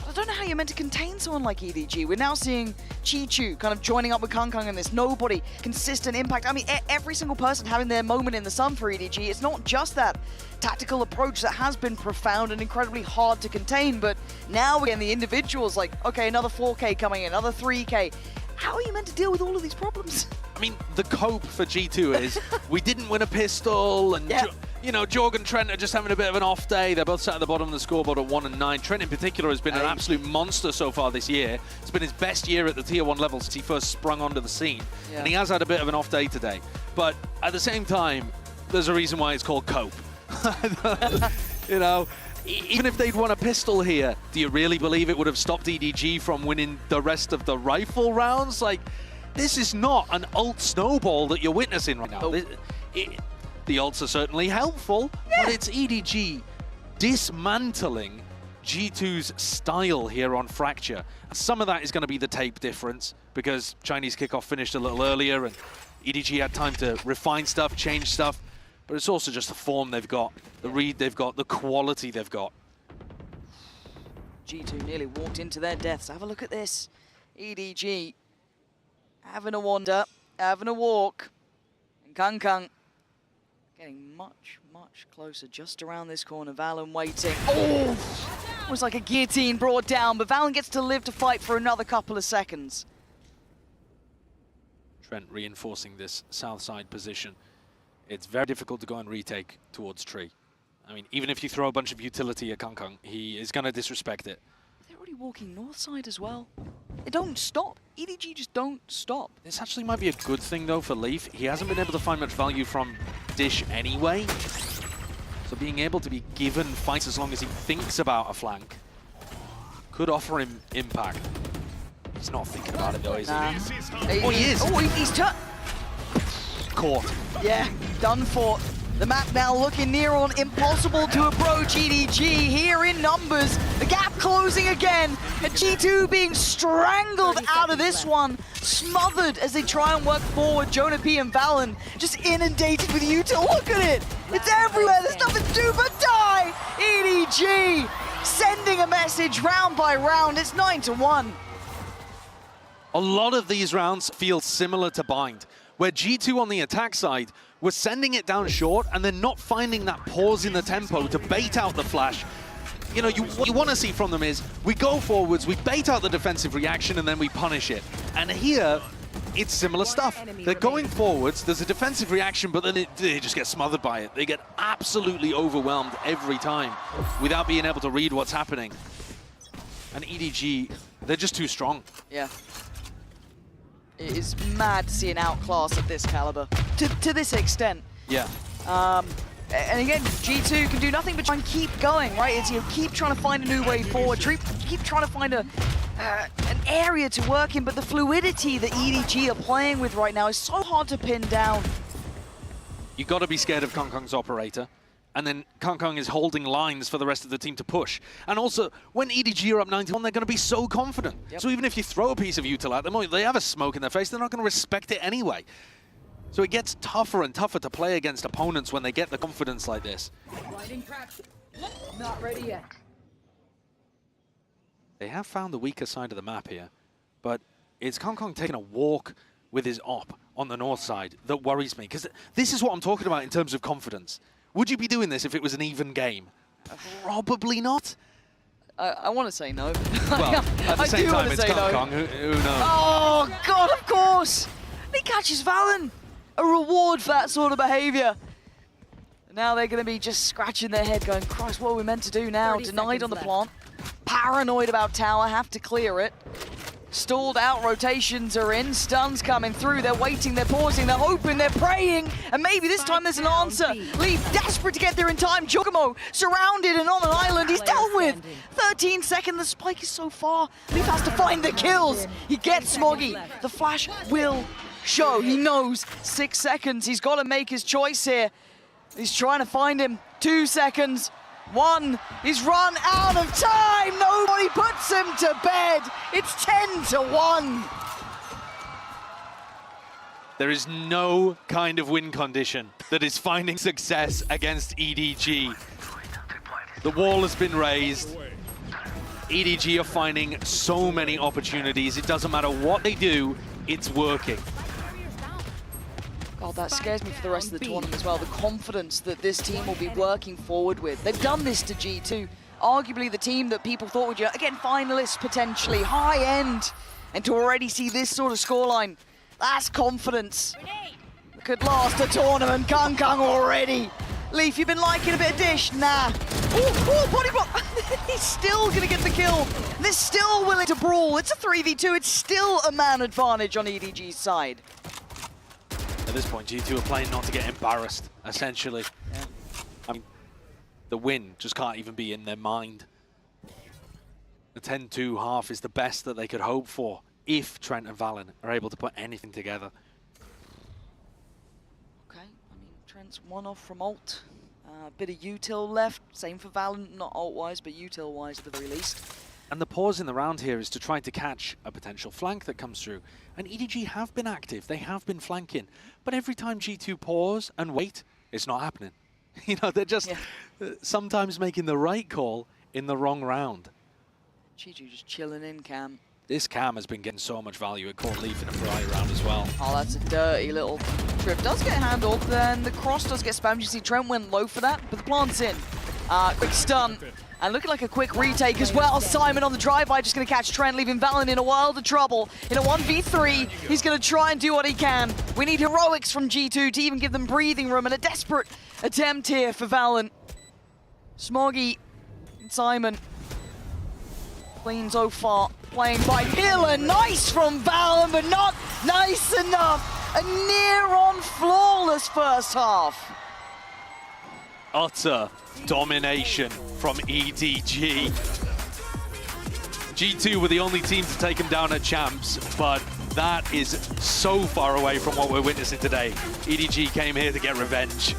I don't know how you're meant to contain someone like EDG. We're now seeing Chi-Chu kind of joining up with Kang in this. Nobody, consistent impact. I mean, every single person having their moment in the sun for EDG. It's not just that tactical approach that has been profound and incredibly hard to contain, but now again, the individuals like, okay, another 4K coming in, another 3K. How are you meant to deal with all of these problems? I mean, the cope for G2 is we didn't win a pistol, and you know, Jorg and Trent are just having a bit of an off day. They're both sat at the bottom of the scoreboard at 1 and 9. Trent in particular has been an absolute monster so far this year. It's been his best year at the Tier 1 level since he first sprung onto the scene. Yeah. And he has had a bit of an off day today. But at the same time, there's a reason why it's called cope. You know, even if they'd won a pistol here, do you really believe it would have stopped EDG from winning the rest of the rifle rounds? Like, this is not an ult snowball that you're witnessing right now. The ults are certainly helpful, but it's EDG dismantling G2's style here on Fracture. Some of that is going to be the tape difference because Chinese kickoff finished a little earlier and EDG had time to refine stuff, change stuff, but it's also just the form they've got, the read they've got, the quality they've got. G2 nearly walked into their deaths. Have a look at this. EDG having a wander, having a walk. And Kang getting much, much closer just around this corner. Valen waiting. Oh! It was like a guillotine brought down, but Valen gets to live to fight for another couple of seconds. Trent reinforcing this south side position. It's very difficult to go and retake towards Tree. I mean, even if you throw a bunch of utility at Kang, he is going to disrespect it. They're already walking north side as well. They don't stop. EDG just don't stop. This actually might be a good thing, though, for Leaf. He hasn't been able to find much value from Dish anyway. So being able to be given fights as long as he thinks about a flank could offer him impact. He's not thinking about it, though, is he? Oh, he is. Oh, he's caught. Yeah, done for. The map now looking near on impossible to approach EDG here in numbers. The gap closing again. And G2 being strangled out of this one. Smothered as they try and work forward. Jonah P and Valen just inundated with util. Look at it. It's everywhere. There's nothing to do but die. EDG sending a message round by round. It's 9-1. A lot of these rounds feel similar to Bind, where G2 on the attack side was sending it down short and then not finding that pause in the tempo to bait out the flash. You know, what you want to see from them is we go forwards, we bait out the defensive reaction, and then we punish it. And here, it's similar stuff. They're going forwards, there's a defensive reaction, but then they just get smothered by it. They get absolutely overwhelmed every time without being able to read what's happening. And EDG, they're just too strong. Yeah. It is mad to see an outclass at this caliber, to this extent. Yeah. And again, G2 can do nothing but try and keep going, right? It's, you know, keep trying to find a new way forward, keep trying to find an area to work in, but the fluidity that EDG are playing with right now is so hard to pin down. You got to be scared of Kang's operator. And then Kang is holding lines for the rest of the team to push. And also, when EDG are up 9-1, they're going to be so confident. Yep. So even if you throw a piece of util at them, or they have a smoke in their face, they're not going to respect it anyway. So it gets tougher and tougher to play against opponents when they get the confidence like this. Not ready yet. They have found the weaker side of the map here, but it's Kang taking a walk with his op on the north side that worries me, because this is what I'm talking about in terms of confidence. Would you be doing this if it was an even game? Probably not. I want to say no. Well, at the same time, it's Kang. Who knows? Oh, God, of course. He catches Valen. A reward for that sort of behavior. Now they're going to be just scratching their head going, Christ, what are we meant to do now? Denied on the plant. Paranoid about tower, have to clear it. Stalled out, rotations are in, stuns coming through, they're waiting, they're pausing, they're hoping, they're praying, and maybe this time there's an answer. Leaf desperate to get there in time, Giacomo surrounded and on an island, he's dealt with. 13 seconds, the spike is so far. Leaf has to find the kills. He gets Smoggy. The flash will show, he knows. 6 seconds, he's got to make his choice here. He's trying to find him. 2 seconds. One, he's run out of time. Nobody puts him to bed. It's 10-1. There is no kind of win condition that is finding success against EDG. The wall has been raised. EDG are finding so many opportunities. It doesn't matter what they do, it's working. God, that scares me for the rest of the tournament as well. The confidence that this team will be working forward with. They've done this to G2. Arguably the team that people thought would, again, finalists potentially, high end. And to already see this sort of scoreline, that's confidence. Could last a tournament, Kang already. Leaf, you've been liking a bit of dish? Nah. Ooh, body block. He's still gonna get the kill. They're still willing to brawl. It's a 3v2. It's still a man advantage on EDG's side. At this point, G2 are playing not to get embarrassed, essentially. Yeah. I mean, the win just can't even be in their mind. The 10-2 half is the best that they could hope for if Trent and Valen are able to put anything together. Okay, I mean, Trent's one off from ult. A bit of util left. Same for Valen, not ult-wise, but util-wise at the very least. And the pause in the round here is to try to catch a potential flank that comes through. And EDG have been active, they have been flanking. But every time G2 pause and wait, it's not happening. You know, they're just sometimes making the right call in the wrong round. G2 just chilling in, Cam. This Cam has been getting so much value at Core Leaf in a variety round as well. Oh, that's a dirty little trip. Does get handled, then the cross does get spammed. You see Trent went low for that, but the plant's in. Quick stun. And looking like a quick retake as well. Simon on the drive-by, just going to catch Trent, leaving Valen in a world of trouble. In a 1v3, he's going to try and do what he can. We need heroics from G2 to even give them breathing room, and a desperate attempt here for Valen. Smoggy and Simon. Clean so far, playing by Killer. Nice from Valen, but not nice enough. A near-on flawless first half. Utter domination from EDG. G2 were the only team to take them down at Champs, but that is so far away from what we're witnessing today. EDG came here to get revenge.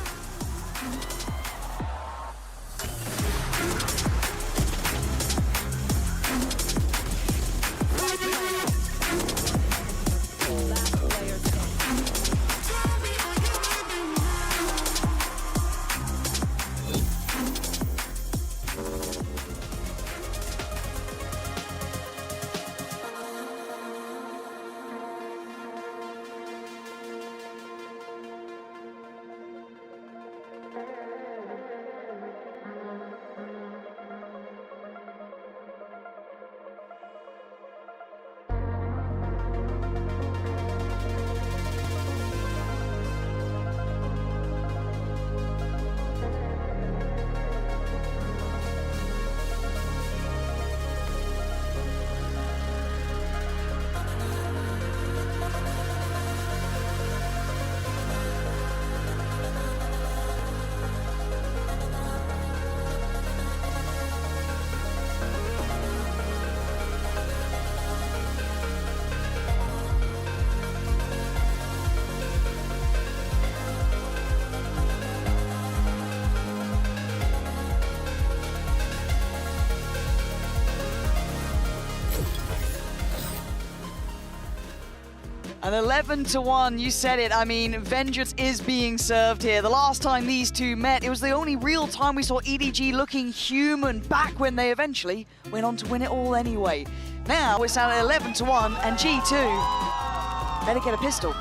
An 11-1, you said it. I mean, vengeance is being served here. The last time these two met, it was the only real time we saw EDG looking human back when they eventually went on to win it all anyway. Now we're sat at 11-1, and G2 better get a pistol.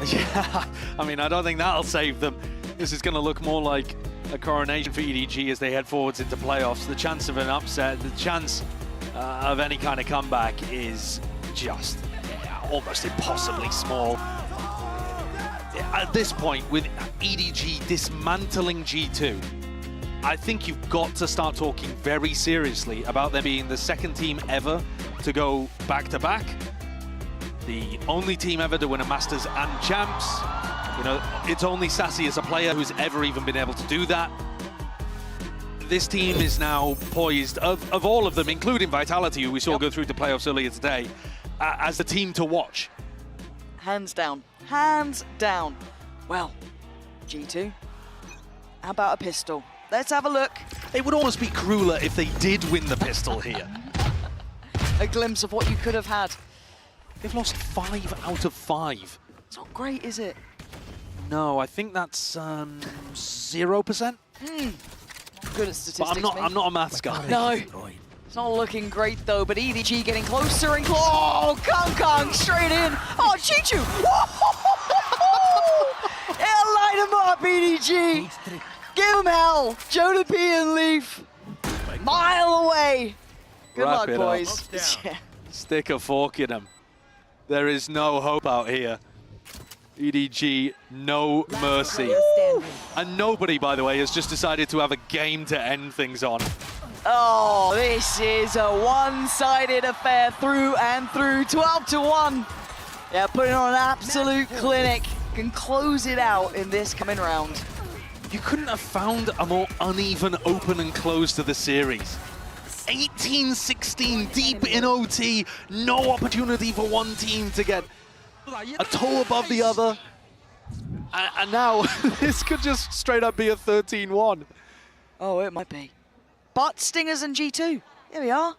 Yeah, I mean, I don't think that'll save them. This is going to look more like a coronation for EDG as they head forwards into playoffs. The chance of an upset, the chance of any kind of comeback is just almost impossibly small. At this point, with EDG dismantling G2, I think you've got to start talking very seriously about them being the second team ever to go back-to-back. The only team ever to win a Masters and Champs. You know, it's only Sassy as a player who's ever even been able to do that. This team is now poised, of all of them, including Vitality, who we saw go through to playoffs earlier today, as the team to watch. Hands down. Hands down. Well, G2, how about a pistol? Let's have a look. It would almost be crueler if they did win the pistol here. A glimpse of what you could have had. They've lost 5 out of 5. It's not great, is it? No, I think that's 0%. Good at statistics, But I'm not a maths guy. No. It's not looking great, though, but EDG getting closer and closer. Oh, Kong straight in. Oh, Chichu. Yeah, light him up, EDG. Give him hell. Jonah P and Leaf. Mile away. Good Wrap luck, it up. boys. Yeah. Stick a fork in him. There is no hope out here. EDG, no mercy. And nobody, by the way, has just decided to have a game to end things on. Oh, this is a one-sided affair through and through. 12-1. Yeah, putting on an absolute clinic. Can close it out in this coming round. You couldn't have found a more uneven open and close to the series. 18-16 deep in OT. No opportunity for one team to get a toe above the other. And now this could just straight up be a 13-1. Oh, it might be. But Stingers and G2. Here we are.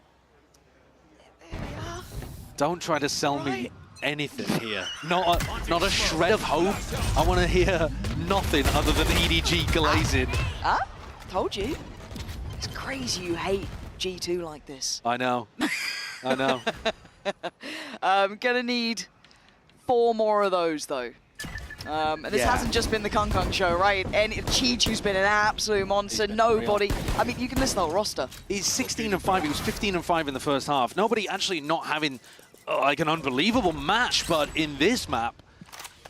Don't try to sell me anything here. Not a shred of hope. I want to hear nothing other than EDG glazing. Told you. It's crazy you hate G2 like this. I know. I know. Gonna need 4 more of those, though. And this hasn't just been the Kong show, right? And Chichu's been an absolute monster. Nobody. I mean, you can list the whole roster. He's 16-5. He was 15-5 in the first half. Nobody actually not having like an unbelievable match, but in this map,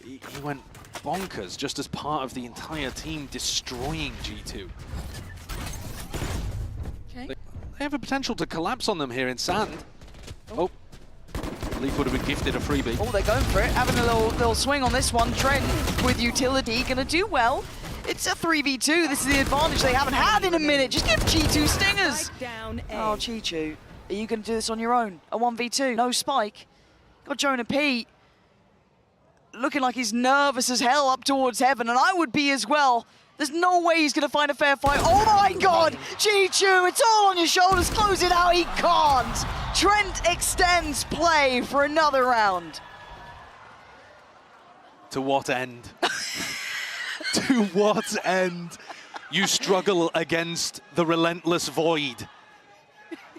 he went bonkers just as part of the entire team destroying G2. Okay. They have a potential to collapse on them here in sand. Oh. Leaf would have been gifted a freebie. Oh, they're going for it. Having a little swing on this one. Trent with utility, gonna do well. It's a 3v2. This is the advantage they haven't had in a minute. Just give G2 stingers. Oh, Chichu, are you gonna do this on your own? A 1v2, no spike. Got Jonah P looking like he's nervous as hell up towards heaven, and I would be as well. There's no way he's gonna find a fair fight. Oh my God, G2, it's all on your shoulders. Close it out, he can't. Trent extends play for another round. To what end? To what end? You struggle against the relentless void.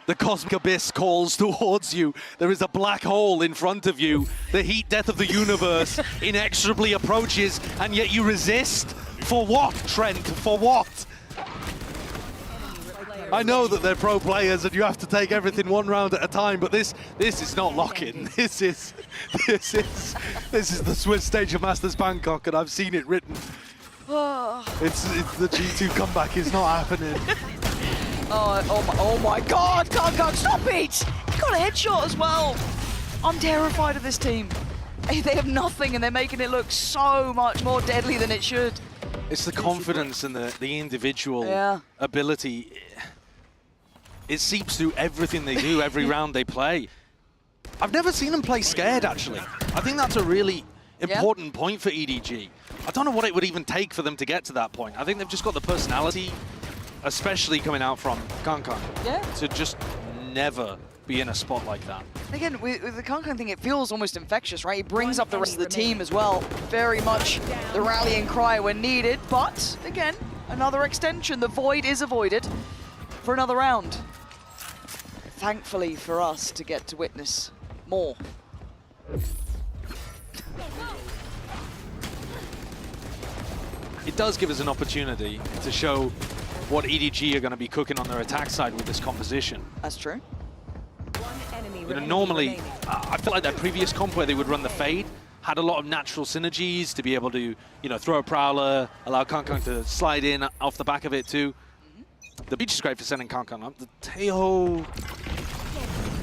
The cosmic abyss calls towards you. There is a black hole in front of you. The heat death of the universe inexorably approaches, and yet you resist. For what, Trent? For what? I know that they're pro players and you have to take everything one round at a time, but this is not lock-in. This is the Swiss stage of Masters Bangkok, and I've seen it written. It's the G2 comeback is not happening. Oh my God, Kong, stop it! He got a headshot as well. I'm terrified of this team. They have nothing and they're making it look so much more deadly than it should. It's the confidence and the individual ability. It seeps through everything they do, every round they play. I've never seen them play scared, actually. I think that's a really important point for EDG. I don't know what it would even take for them to get to that point. I think they've just got the personality, especially coming out from Kong, to just never be in a spot like that. Again, with the Kong thing, it feels almost infectious, right? He brings up the rest of the team as well. Very much the rallying cry when needed, but again, another extension. The void is avoided for another round. Thankfully for us to get to witness more. It does give us an opportunity to show what EDG are going to be cooking on their attack side with this composition. That's true. You know, normally, I feel like that previous comp where they would run the fade had a lot of natural synergies to be able to, you know, throw a prowler, allow Kong to slide in off the back of it too. The beach is great for sending Kong up. The Tail,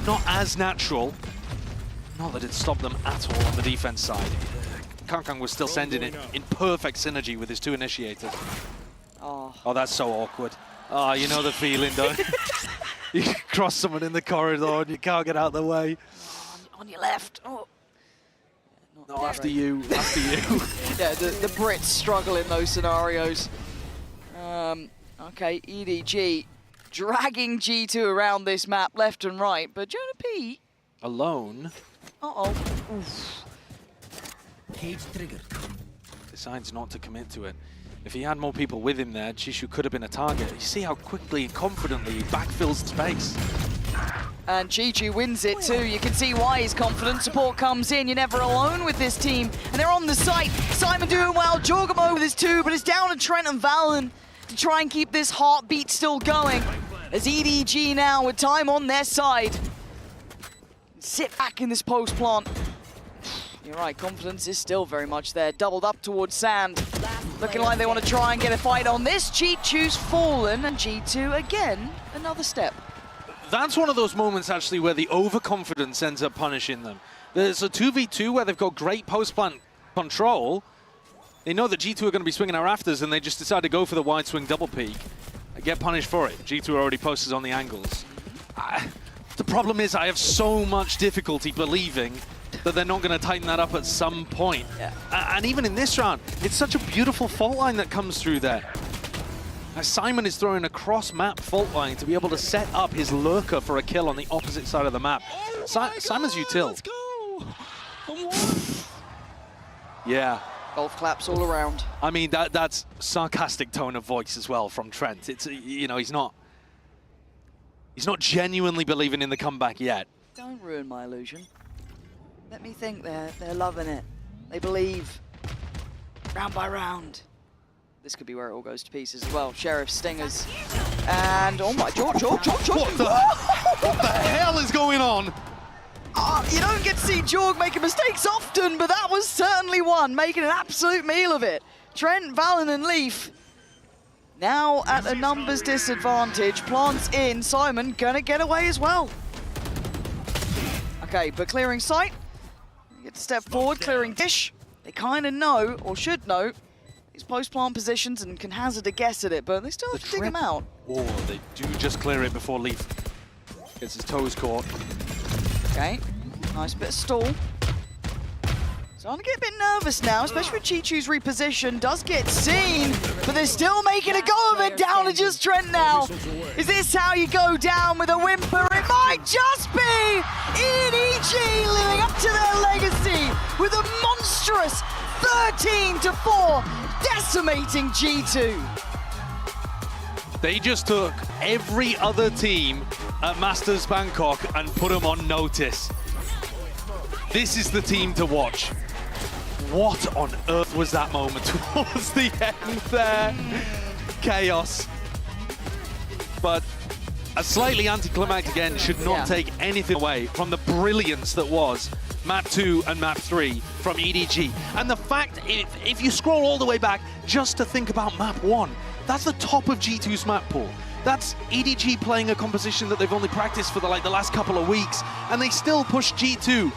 not as natural. Not that it stopped them at all on the defense side. Kong was still sending it in perfect synergy with his 2 initiators. Oh, that's so awkward. Oh, you know the feeling, don't you? You cross someone in the corridor and you can't get out of the way. On your left. Oh. No, after you, after you. Yeah, the Brits struggle in those scenarios. Okay, EDG dragging G2 around this map left and right, but Jonah P. alone. Uh-oh. Oof. Cage triggered. Decides not to commit to it. If he had more people with him there, Chishu could have been a target. You see how quickly and confidently he backfills the space. And Chi-Chi wins it too. You can see why he's confident. Support comes in. You're never alone with this team. And they're on the site. Simon doing well. Jorgamo with his 2, but it's down to Trent and Valen to try and keep this heartbeat still going. As EDG now with time on their side. Sit back in this post plant. You're right, confidence is still very much there. Doubled up towards Sand. Looking like they want to try and get a fight on this. G2's fallen, and G2 again, another step. That's one of those moments actually where the overconfidence ends up punishing them. There's a 2v2 where they've got great post-plant control. They know that G2 are going to be swinging our rafters, and they just decide to go for the wide swing double peek. I get punished for it. G2 are already posted on the angles. The problem is I have so much difficulty believing that they're not going to tighten that up at some point. Yeah. And even in this round, it's such a beautiful fault line that comes through there. As Simon is throwing a cross-map fault line to be able to set up his lurker for a kill on the opposite side of the map. Simon's util. Let's go. Yeah. Golf claps all around. I mean, that's sarcastic tone of voice as well from Trent. It's, you know, he's not genuinely believing in the comeback yet. Don't ruin my illusion. Let me think they're loving it. They believe. Round by round. This could be where it all goes to pieces as well. Sheriff Stingers. And, oh my, George. What the hell is going on? You don't get to see Jorg making mistakes often, but that was certainly one, making an absolute meal of it. Trent, Valen, and Leaf now at a numbers disadvantage. Plants in, Simon gonna get away as well. Okay, but clearing sight. You get to step forward, clearing dish. They kind of know, or should know, these post-plant positions and can hazard a guess at it, but they still have to dig them out. Oh, they do just clear it before Leaf gets his toes caught. Okay, nice bit of stall. Starting to get a bit nervous now, especially with Chi-Chu's reposition. Does get seen, but they're still making a go of it. Down to just Trent now. Is this how you go down with a whimper? It might just be EDG living up to their legacy with a monstrous 13-4, decimating G2. They just took every other team at Masters Bangkok and put them on notice. This is the team to watch. What on earth was that moment towards the end there? Chaos. But a slightly anticlimactic end should not take anything away from the brilliance that was Map 2 and Map 3 from EDG. And the fact, if you scroll all the way back just to think about Map 1, that's the top of G2's map pool. That's EDG playing a composition that they've only practiced for the last couple of weeks, and they still push G2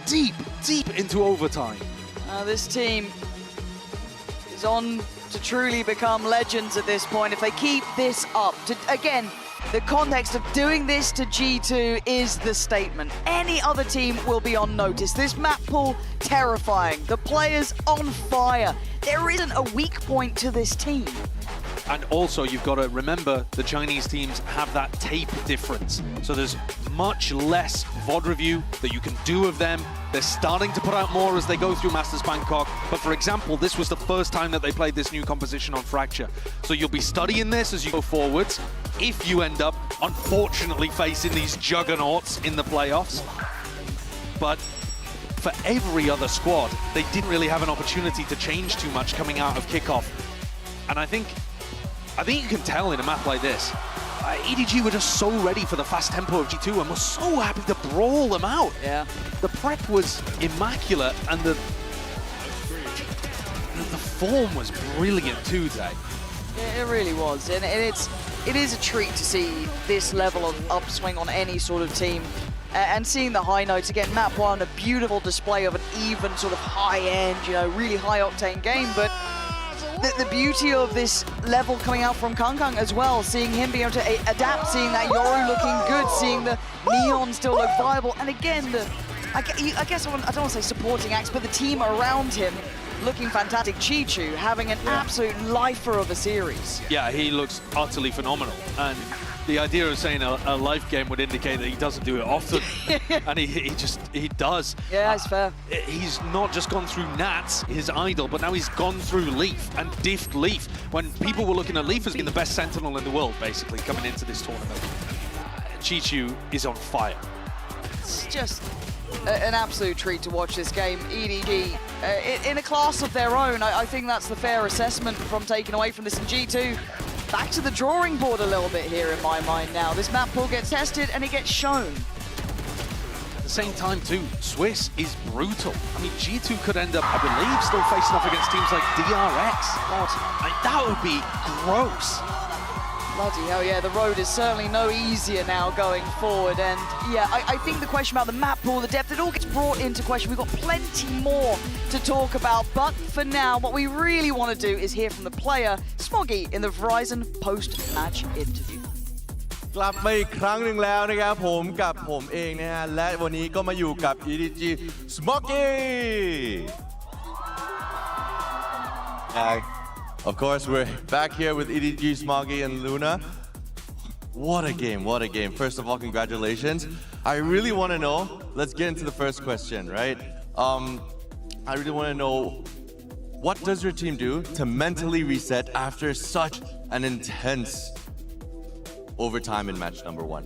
deep into overtime. This team is on to truly become legends at this point. If they keep this up, again, the context of doing this to G2 is the statement. Any other team will be on notice. This map pool, terrifying. The players on fire. There isn't a weak point to this team. And also, you've got to remember the Chinese teams have that tape difference. So there's much less VOD review that you can do of them. They're starting to put out more as they go through Masters Bangkok. But for example, this was the first time that they played this new composition on Fracture. So you'll be studying this as you go forwards, if you end up, unfortunately, facing these juggernauts in the playoffs. But for every other squad, they didn't really have an opportunity to change too much coming out of kickoff. And I think you can tell in a map like this, EDG were just so ready for the fast tempo of G2 and were so happy to brawl them out. Yeah. The prep was immaculate and the form was brilliant too today. It really was, and it is a treat to see this level of upswing on any sort of team. And seeing the high notes, again, map 1, a beautiful display of an even sort of high-end, really high-octane game, but the beauty of this level coming out from Kangkang as well, seeing him be able to adapt, seeing that Yoru looking good, seeing the Neon still look viable, and again, I guess I don't want to say supporting acts, but the team around him looking fantastic. Chichu having an absolute lifer of a series. Yeah, he looks utterly phenomenal. And the idea of saying a life game would indicate that he doesn't do it often. And he does. Yeah, it's fair. He's not just gone through Nats, his idol, but now he's gone through Leaf and diffed Leaf. When people were looking at Leaf as being the best Sentinel in the world, basically, coming into this tournament. Chichu is on fire. It's just an absolute treat to watch this game. EDG, in a class of their own, I think that's the fair assessment from taking away from this. And G2, back to the drawing board a little bit here in my mind now. This map pool gets tested and it gets shown. At the same time too, Swiss is brutal. I mean, G2 could end up, I believe, still facing off against teams like DRX. God, that would be gross. Bloody hell, yeah, the road is certainly no easier now going forward. And yeah, I think the question about the map pool, the depth, it all gets brought into question. We've got plenty more to talk about. But for now, what we really want to do is hear from the player, Smoggy, in the Verizon post-match interview. กลับมาอีกครั้งหนึ่งแล้วนะครับผมกับผมเองนะฮะและวันนี้ก็มาอยู่กับ EDG Smoggy Of course, we're back here with EDG, Smoggy, and Luna. What a game, what a game. First of all, congratulations. I really want to know, let's get into the first question, right? I really want to know, what does your team do to mentally reset after such an intense overtime in match number 1?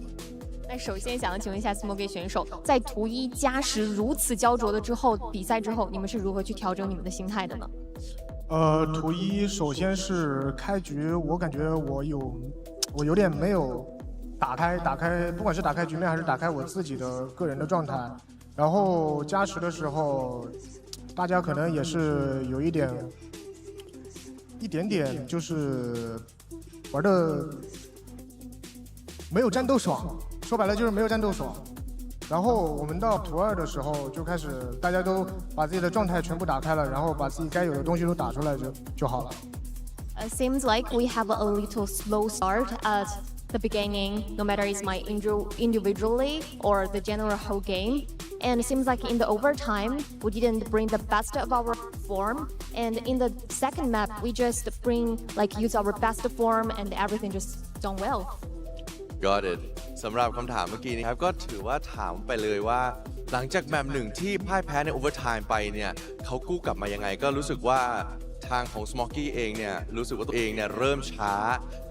那首先想要请问一下 Smoggy 选手，在图一加时如此焦灼的之后，比赛之后，你们是如何去调整你们的心态的呢？图一首先是开局，我感觉我有点没有打开，不管是打开局面还是打开我自己的个人的状态。然后加时的时候，大家可能也是有一点点就是玩的没有战斗爽，说白了就是没有战斗爽。然后我们到图2的时候就开始，大家都把自己的状态全部打开了，然后把自己该有的东西都打出来就好了。Seems like we have a little slow start at the beginning, no matter it's my individually or the general whole game. And it seems like in the overtime, we didn't bring the best of our form. And in the second map, we just use our best form and everything just done well. Got it. สำหรับคำถามเมื่อกี้นี้ครับก็ถือว่าถามไปเลยว่าหลังจากแมตช์1ที่พ่ายแพ้ในโอเวอร์ไทม์ไปเนี่ยเขากู้กลับมายังไงก็รู้สึกว่าทางของ Smoggy เองเนี่ยรู้สึกว่าตัวเองเนี่ยเริ่มช้า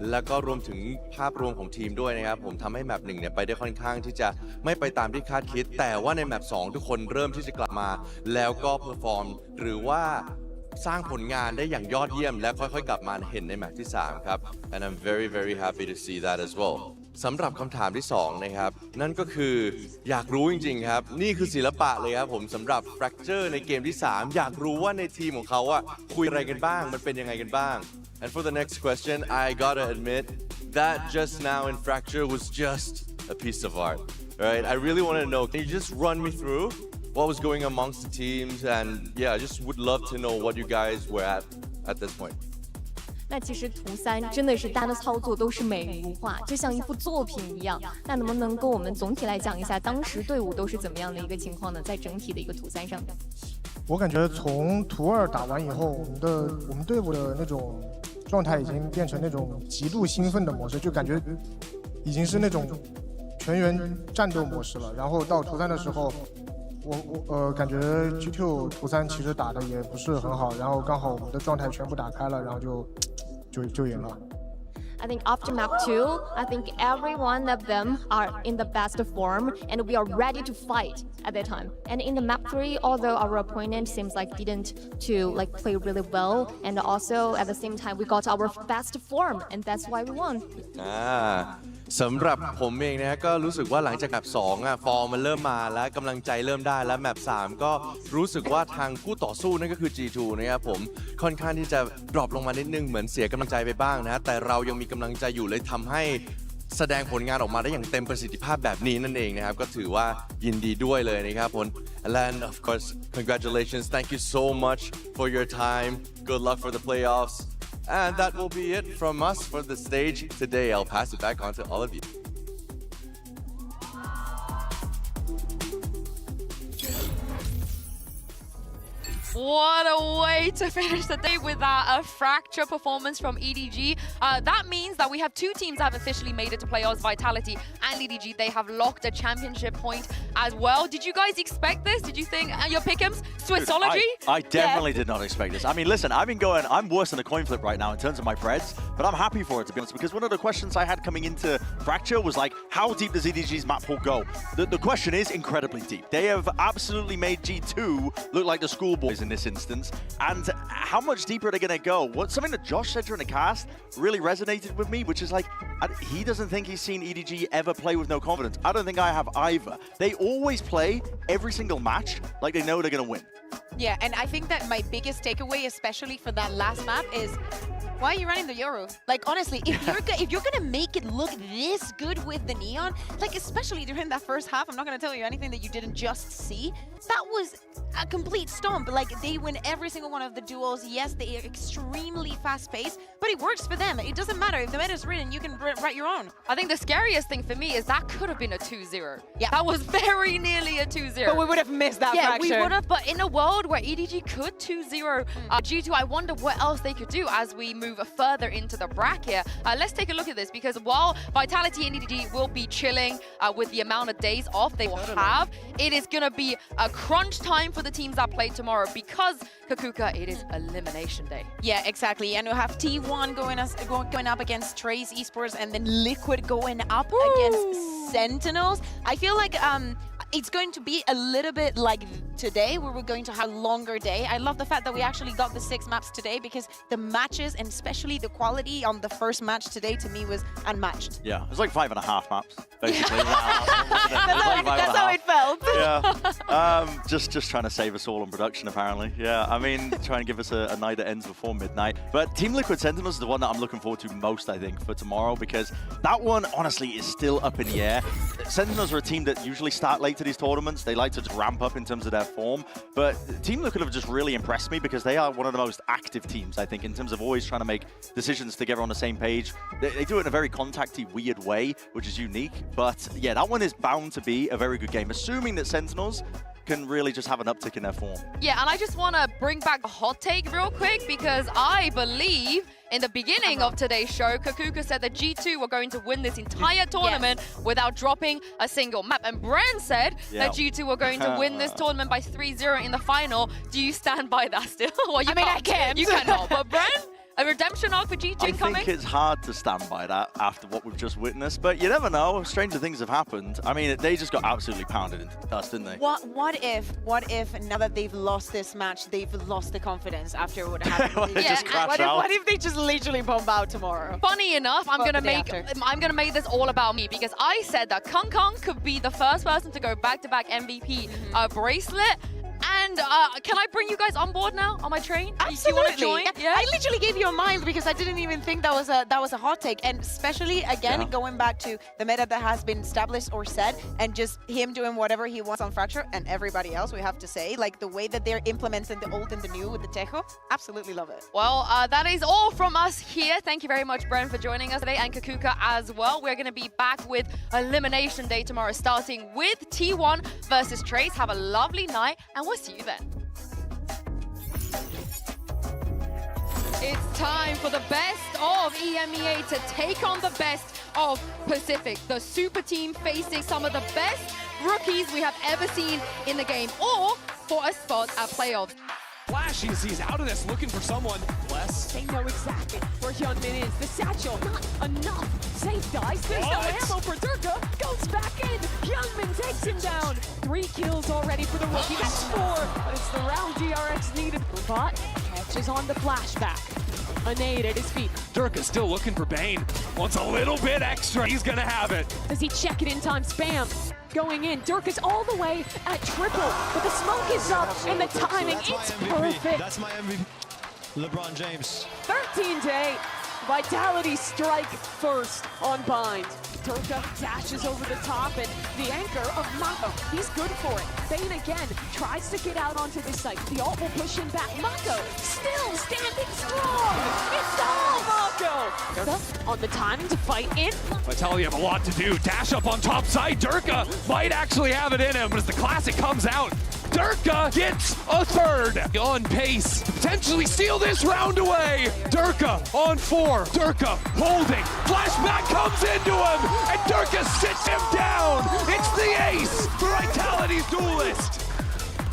แล้วก็รวมถึงภาพรวมของทีมด้วยนะครับผมทำให้แมตช์1เนี่ยไปได้ค่อนข้างที่จะไม่ไปตามที่คาดคิดแต่ว่าในแมตช์2ทุกคนเริ่มที่จะกลับมาแล้วก็เพอร์ฟอร์มหรือว่าสร้างผลงานได้อย่างยอดเยี่ยมและค่อยๆกลับมาเห็นในแมตช์ที่3ครับ and I'm very very happy to see that as well สำหรับคำถามที่2นะครับนั่นก็คืออยากรู้จริงๆครับนี่คือศิลปะเลยครับผมสำหรับ Fracture ในเกมที่3อยากรู้ว่าในทีมของเขาอะคุยอะไรกันบ้างมันเป็นยังไงกันบ้าง and for the next question I gotta admit that just now in Fracture was just a piece of art right I really want to know can you just run me through what was going amongst the teams and yeah I just would love to know what you guys were at this point那其实图3真的是大家的操作都是美如画，就像一幅作品一样。那能不能跟我们总体来讲一下当时队伍都是怎么样的一个情况呢？在整体的一个图3上面，我感觉从图2打完以后，我们队伍的那种状态已经变成那种极度兴奋的模式，就感觉已经是那种全员战斗模式了。然后到图3的时候，我感觉 G2 图3其实打的也不是很好，然后刚好我们的状态全部打开了，然后就赢了。I think after map 2, I think every one of them are in the best form and we are ready to fight at that time. And in the map 3, although our opponent seems like didn't play really well, and also at the same time we got our best form and that's why we won. สำหรับผมเองนะก็รู้สึกว่าหลังจากแมป2ฟอร์มมันเริ่มมาแล้วกำลังใจเริ่มได้แล้วแมป3ก็รู้สึกว่าทางคู่ต่อสู้นั่นก็คือ G2 นะครับผมค่อนข้างที่จะดรอปลงมานิดนึงเหมือนเสียกำลังใจไปบ้างนะแต่เรายังมีกำลังใจอยู่เลยทำให้แสดงผลงานออกมาได้อย่างเต็มประสิทธิภาพแบบนี้นั่นเองนะครับก็ถือว่ายินดีด้วยเลยนะครับผม and of course congratulations thank you so much for your time good luck for the playoffs And that will be it from us for the stage today. I'll pass it back on to all of you. What a way to finish the day with a fracture performance from EDG. That means that we have two teams that have officially made it to playoffs. Vitality and EDG, they have locked a championship point as well. Did you guys expect this? Did you think your pick'ems, Swissology? I definitely did not expect this. I mean, listen, I'm worse than a coin flip right now in terms of my Preds, but I'm happy for it, to be honest, because one of the questions I had coming into Fracture was like, how deep does EDG's map pool go? The question is incredibly deep. They have absolutely made G2 look like the schoolboys in this instance. And how much deeper are they going to go? Something that Josh said during the cast really resonated with me, which is like, he doesn't think he's seen EDG ever play with no confidence. I don't think I have either. They always play every single match like they know they're going to win. Yeah, and I think that my biggest takeaway, especially for that last map, is why are you running the Yoru? Like, honestly, if you're gonna make it look this good with the Neon, like, especially during that first half, I'm not gonna tell you anything that you didn't just see. That was a complete stomp. Like, they win every single one of the duels. Yes, they are extremely fast-paced, but it works for them. It doesn't matter. If the meta's written, you can write your own. I think the scariest thing for me is that could have been a 2-0. Yeah. That was very nearly a 2-0. But we would have missed that fracture. Yeah, we would have, but in a world where EDG could 2-0 G2, I wonder what else they could do as we move further into the bracket. Let's take a look at this, because while Vitality and EDG will be chilling with the amount of days off they will have, it is going to be a crunch time for the teams that play tomorrow, because Kakuka, it is elimination day. Yeah, exactly. And we'll have T1 going up against Trace Esports, and then Liquid going up against Sentinels. I feel like it's going to be a little bit like today, where we're going to have a longer day. I love the fact that we actually got the 6 maps today, because the matches, and especially the quality on the first match today, to me was unmatched. Yeah, it was like 5.5 maps, basically. That's how it felt. Yeah. Just trying to save us all on production, apparently. Yeah, I mean, try and give us a night that ends before midnight. But Team Liquid Sentinels is the one that I'm looking forward to most, I think, for tomorrow, because that one, honestly, is still up in the air. Sentinels are a team that usually start late to these tournaments. They like to just ramp up in terms of their form. But Team Liquid have just really impressed me, because they are one of the most active teams, I think, in terms of always trying to make decisions together on the same page. They do it in a very contacty, weird way, which is unique. But yeah, that one is bound to be a very good game, assuming that Sentinels can really just have an uptick in their form. Yeah, and I just want to bring back a hot take real quick, because I believe in the beginning of today's show, Kakuka said that G2 were going to win this entire tournament without dropping a single map. And Bren said that G2 were going to win this tournament by 3-0 in the final. Do you stand by that still? Well, you I can't. You cannot. But Bren, a redemption arc for G2 coming? I think it's hard to stand by that after what we've just witnessed, but you never know. Stranger things have happened. I mean, they just got absolutely pounded into the dust, didn't they? What if now that they've lost this match, they've lost the confidence after what happened? What if they just literally bomb out tomorrow? Funny enough, I'm gonna make this all about me, because I said that Kong Kong could be the first person to go back-to-back MVP bracelet. And can I bring you guys on board now on my train? Absolutely. You want to join? Yeah. I literally gave you a mind, because I didn't even think that was a hot take. And especially again, going back to the meta that has been established or set, and just him doing whatever he wants on Fracture, and everybody else, we have to say, like the way that they're implementing the old and the new with the Tejo, absolutely love it. Well, that is all from us here. Thank you very much, Bren, for joining us today, and Kakuka as well. We're going to be back with Elimination Day tomorrow, starting with T1 versus Trace. Have a lovely night, and we'll see you then. It's time for the best of EMEA to take on the best of Pacific. The super team facing some of the best rookies we have ever seen in the game, or for a spot at playoffs. Flashing sees out of this, looking for someone. Bless. They know exactly where Hyunmin is. The satchel, not enough. Safe dice. There's no ammo for Durka. Goes back in. Hyunmin takes him down. 3 kills already for the rookie. That's 4. But it's the round DRX needed. But catches on the flashback. A nade at his feet. Durka's still looking for Bane. Wants a little bit extra. He's gonna have it. Does he check it in time? Spam. Going in. Durka's all the way at triple. But the smoke is up and the timing, it's perfect. That's my MVP. LeBron James. 13-8. Vitality strike first on Bind. Durka dashes over the top, and the anchor of Mako, he's good for it. Bane again tries to get out onto the site. The ult will push him back. Mako still standing strong. It's all Mako. Durka on the timing to fight in. Vitality have a lot to do. Dash up on top side. Durka might actually have it in him, but as the classic comes out, Durka gets a third. On pace to potentially steal this round away. Durka on 4. Durka holding. Flashback comes into him, and Durka sits him down. It's the ace for Vitality's duelist.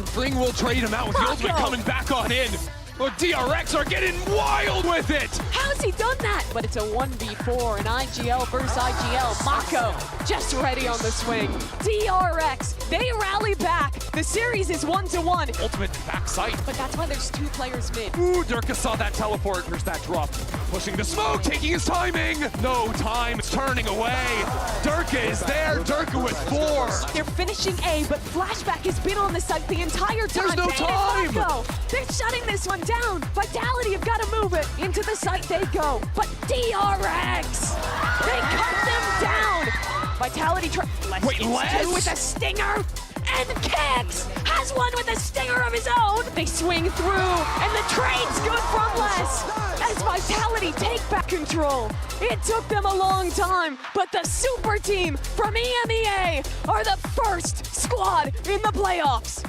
Fring will trade him out with the ultimate coming back on in. But DRX are getting wild with it! How's he done that? But it's a 1v4, an IGL versus IGL. Mako just ready on the swing. DRX, they rally back. The series is 1-1. Ultimate backside. But that's why there's 2 players mid. Ooh, Durka saw that teleport. There's that drop. Pushing the smoke, taking his timing. No time, it's turning away. Durka is there, Durka with 4. They're finishing A, but Flashback has been on the site the entire time. There's no time! Mako, they're shutting this one down. Vitality have got to move it. Into the site they go. But DRX, they cut them down. Vitality Les with a stinger. And Kix has one with a stinger of his own. They swing through, and the trade's good from Les. As Vitality take back control. It took them a long time, but the super team from EMEA are the first squad in the playoffs.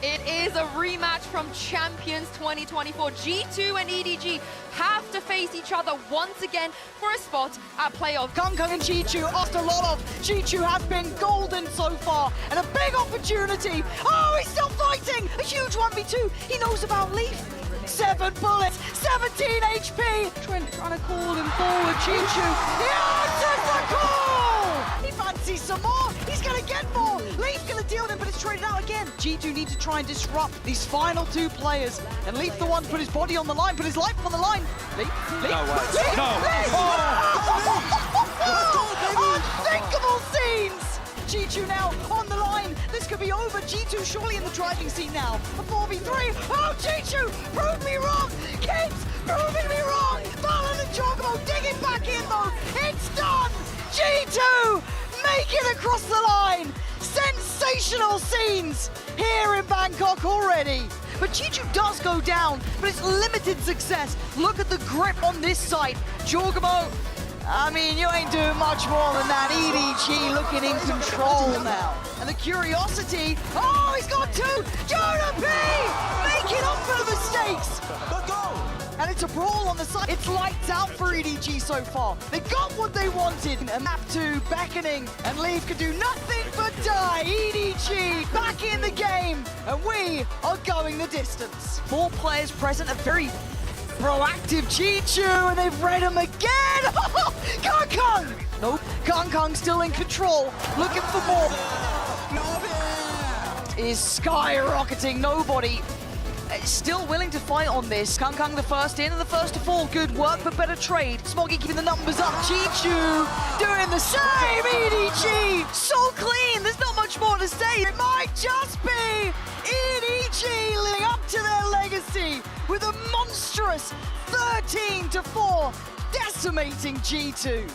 It is a rematch from Champions 2024. G2 and EDG have to face each other once again for a spot at playoff. Kung and G2, after a lot of G2 have been golden so far, and a big opportunity. Oh, he's still fighting! A huge 1v2. He knows about Leaf. 7 bullets, 17 HP. Trent trying to call him forward. G2, he answers the call! He fancies some more. He's gonna get more. Leaf gonna deal with him, but it's traded out again. G2 need to try and disrupt these final 2 players. And Leaf the one put his body on the line, put his life on the line. Leaf, Leaf, No way. Leaf, No. Leaf. Oh. Unthinkable scenes! G2 now on the line. This could be over. G2 surely in the driving seat now. A 4v3. Oh, G2, prove me wrong. Kids, proving me wrong. Valorant and Chocobo digging back in though. It's done. G2 make it across the line. Sensational scenes here in Bangkok already. But G2 does go down, but it's limited success. Look at the grip on this side. Chocobo, I mean, you ain't doing much more than that. EDG looking in control now. And the curiosity, oh, he's got 2! Jonah P! Making up for the mistakes! And it's a brawl on the side. It's lights out for EDG so far. They got what they wanted. A map 2 beckoning, and Leaf could do nothing but die. EDG back in the game, and we are going the distance. 4 players present, a very proactive G2, and they've read him again! Kung! Nope, Kung still in control, looking for more. Is skyrocketing, nobody still willing to fight on this. Kung the first in and the first to fall. Good work, but better trade. Smoggy keeping the numbers up. G2 doing the same. EDG so clean. There's not much more to say. It might just be EDG living up to their legacy with a monstrous 13-4, decimating G2.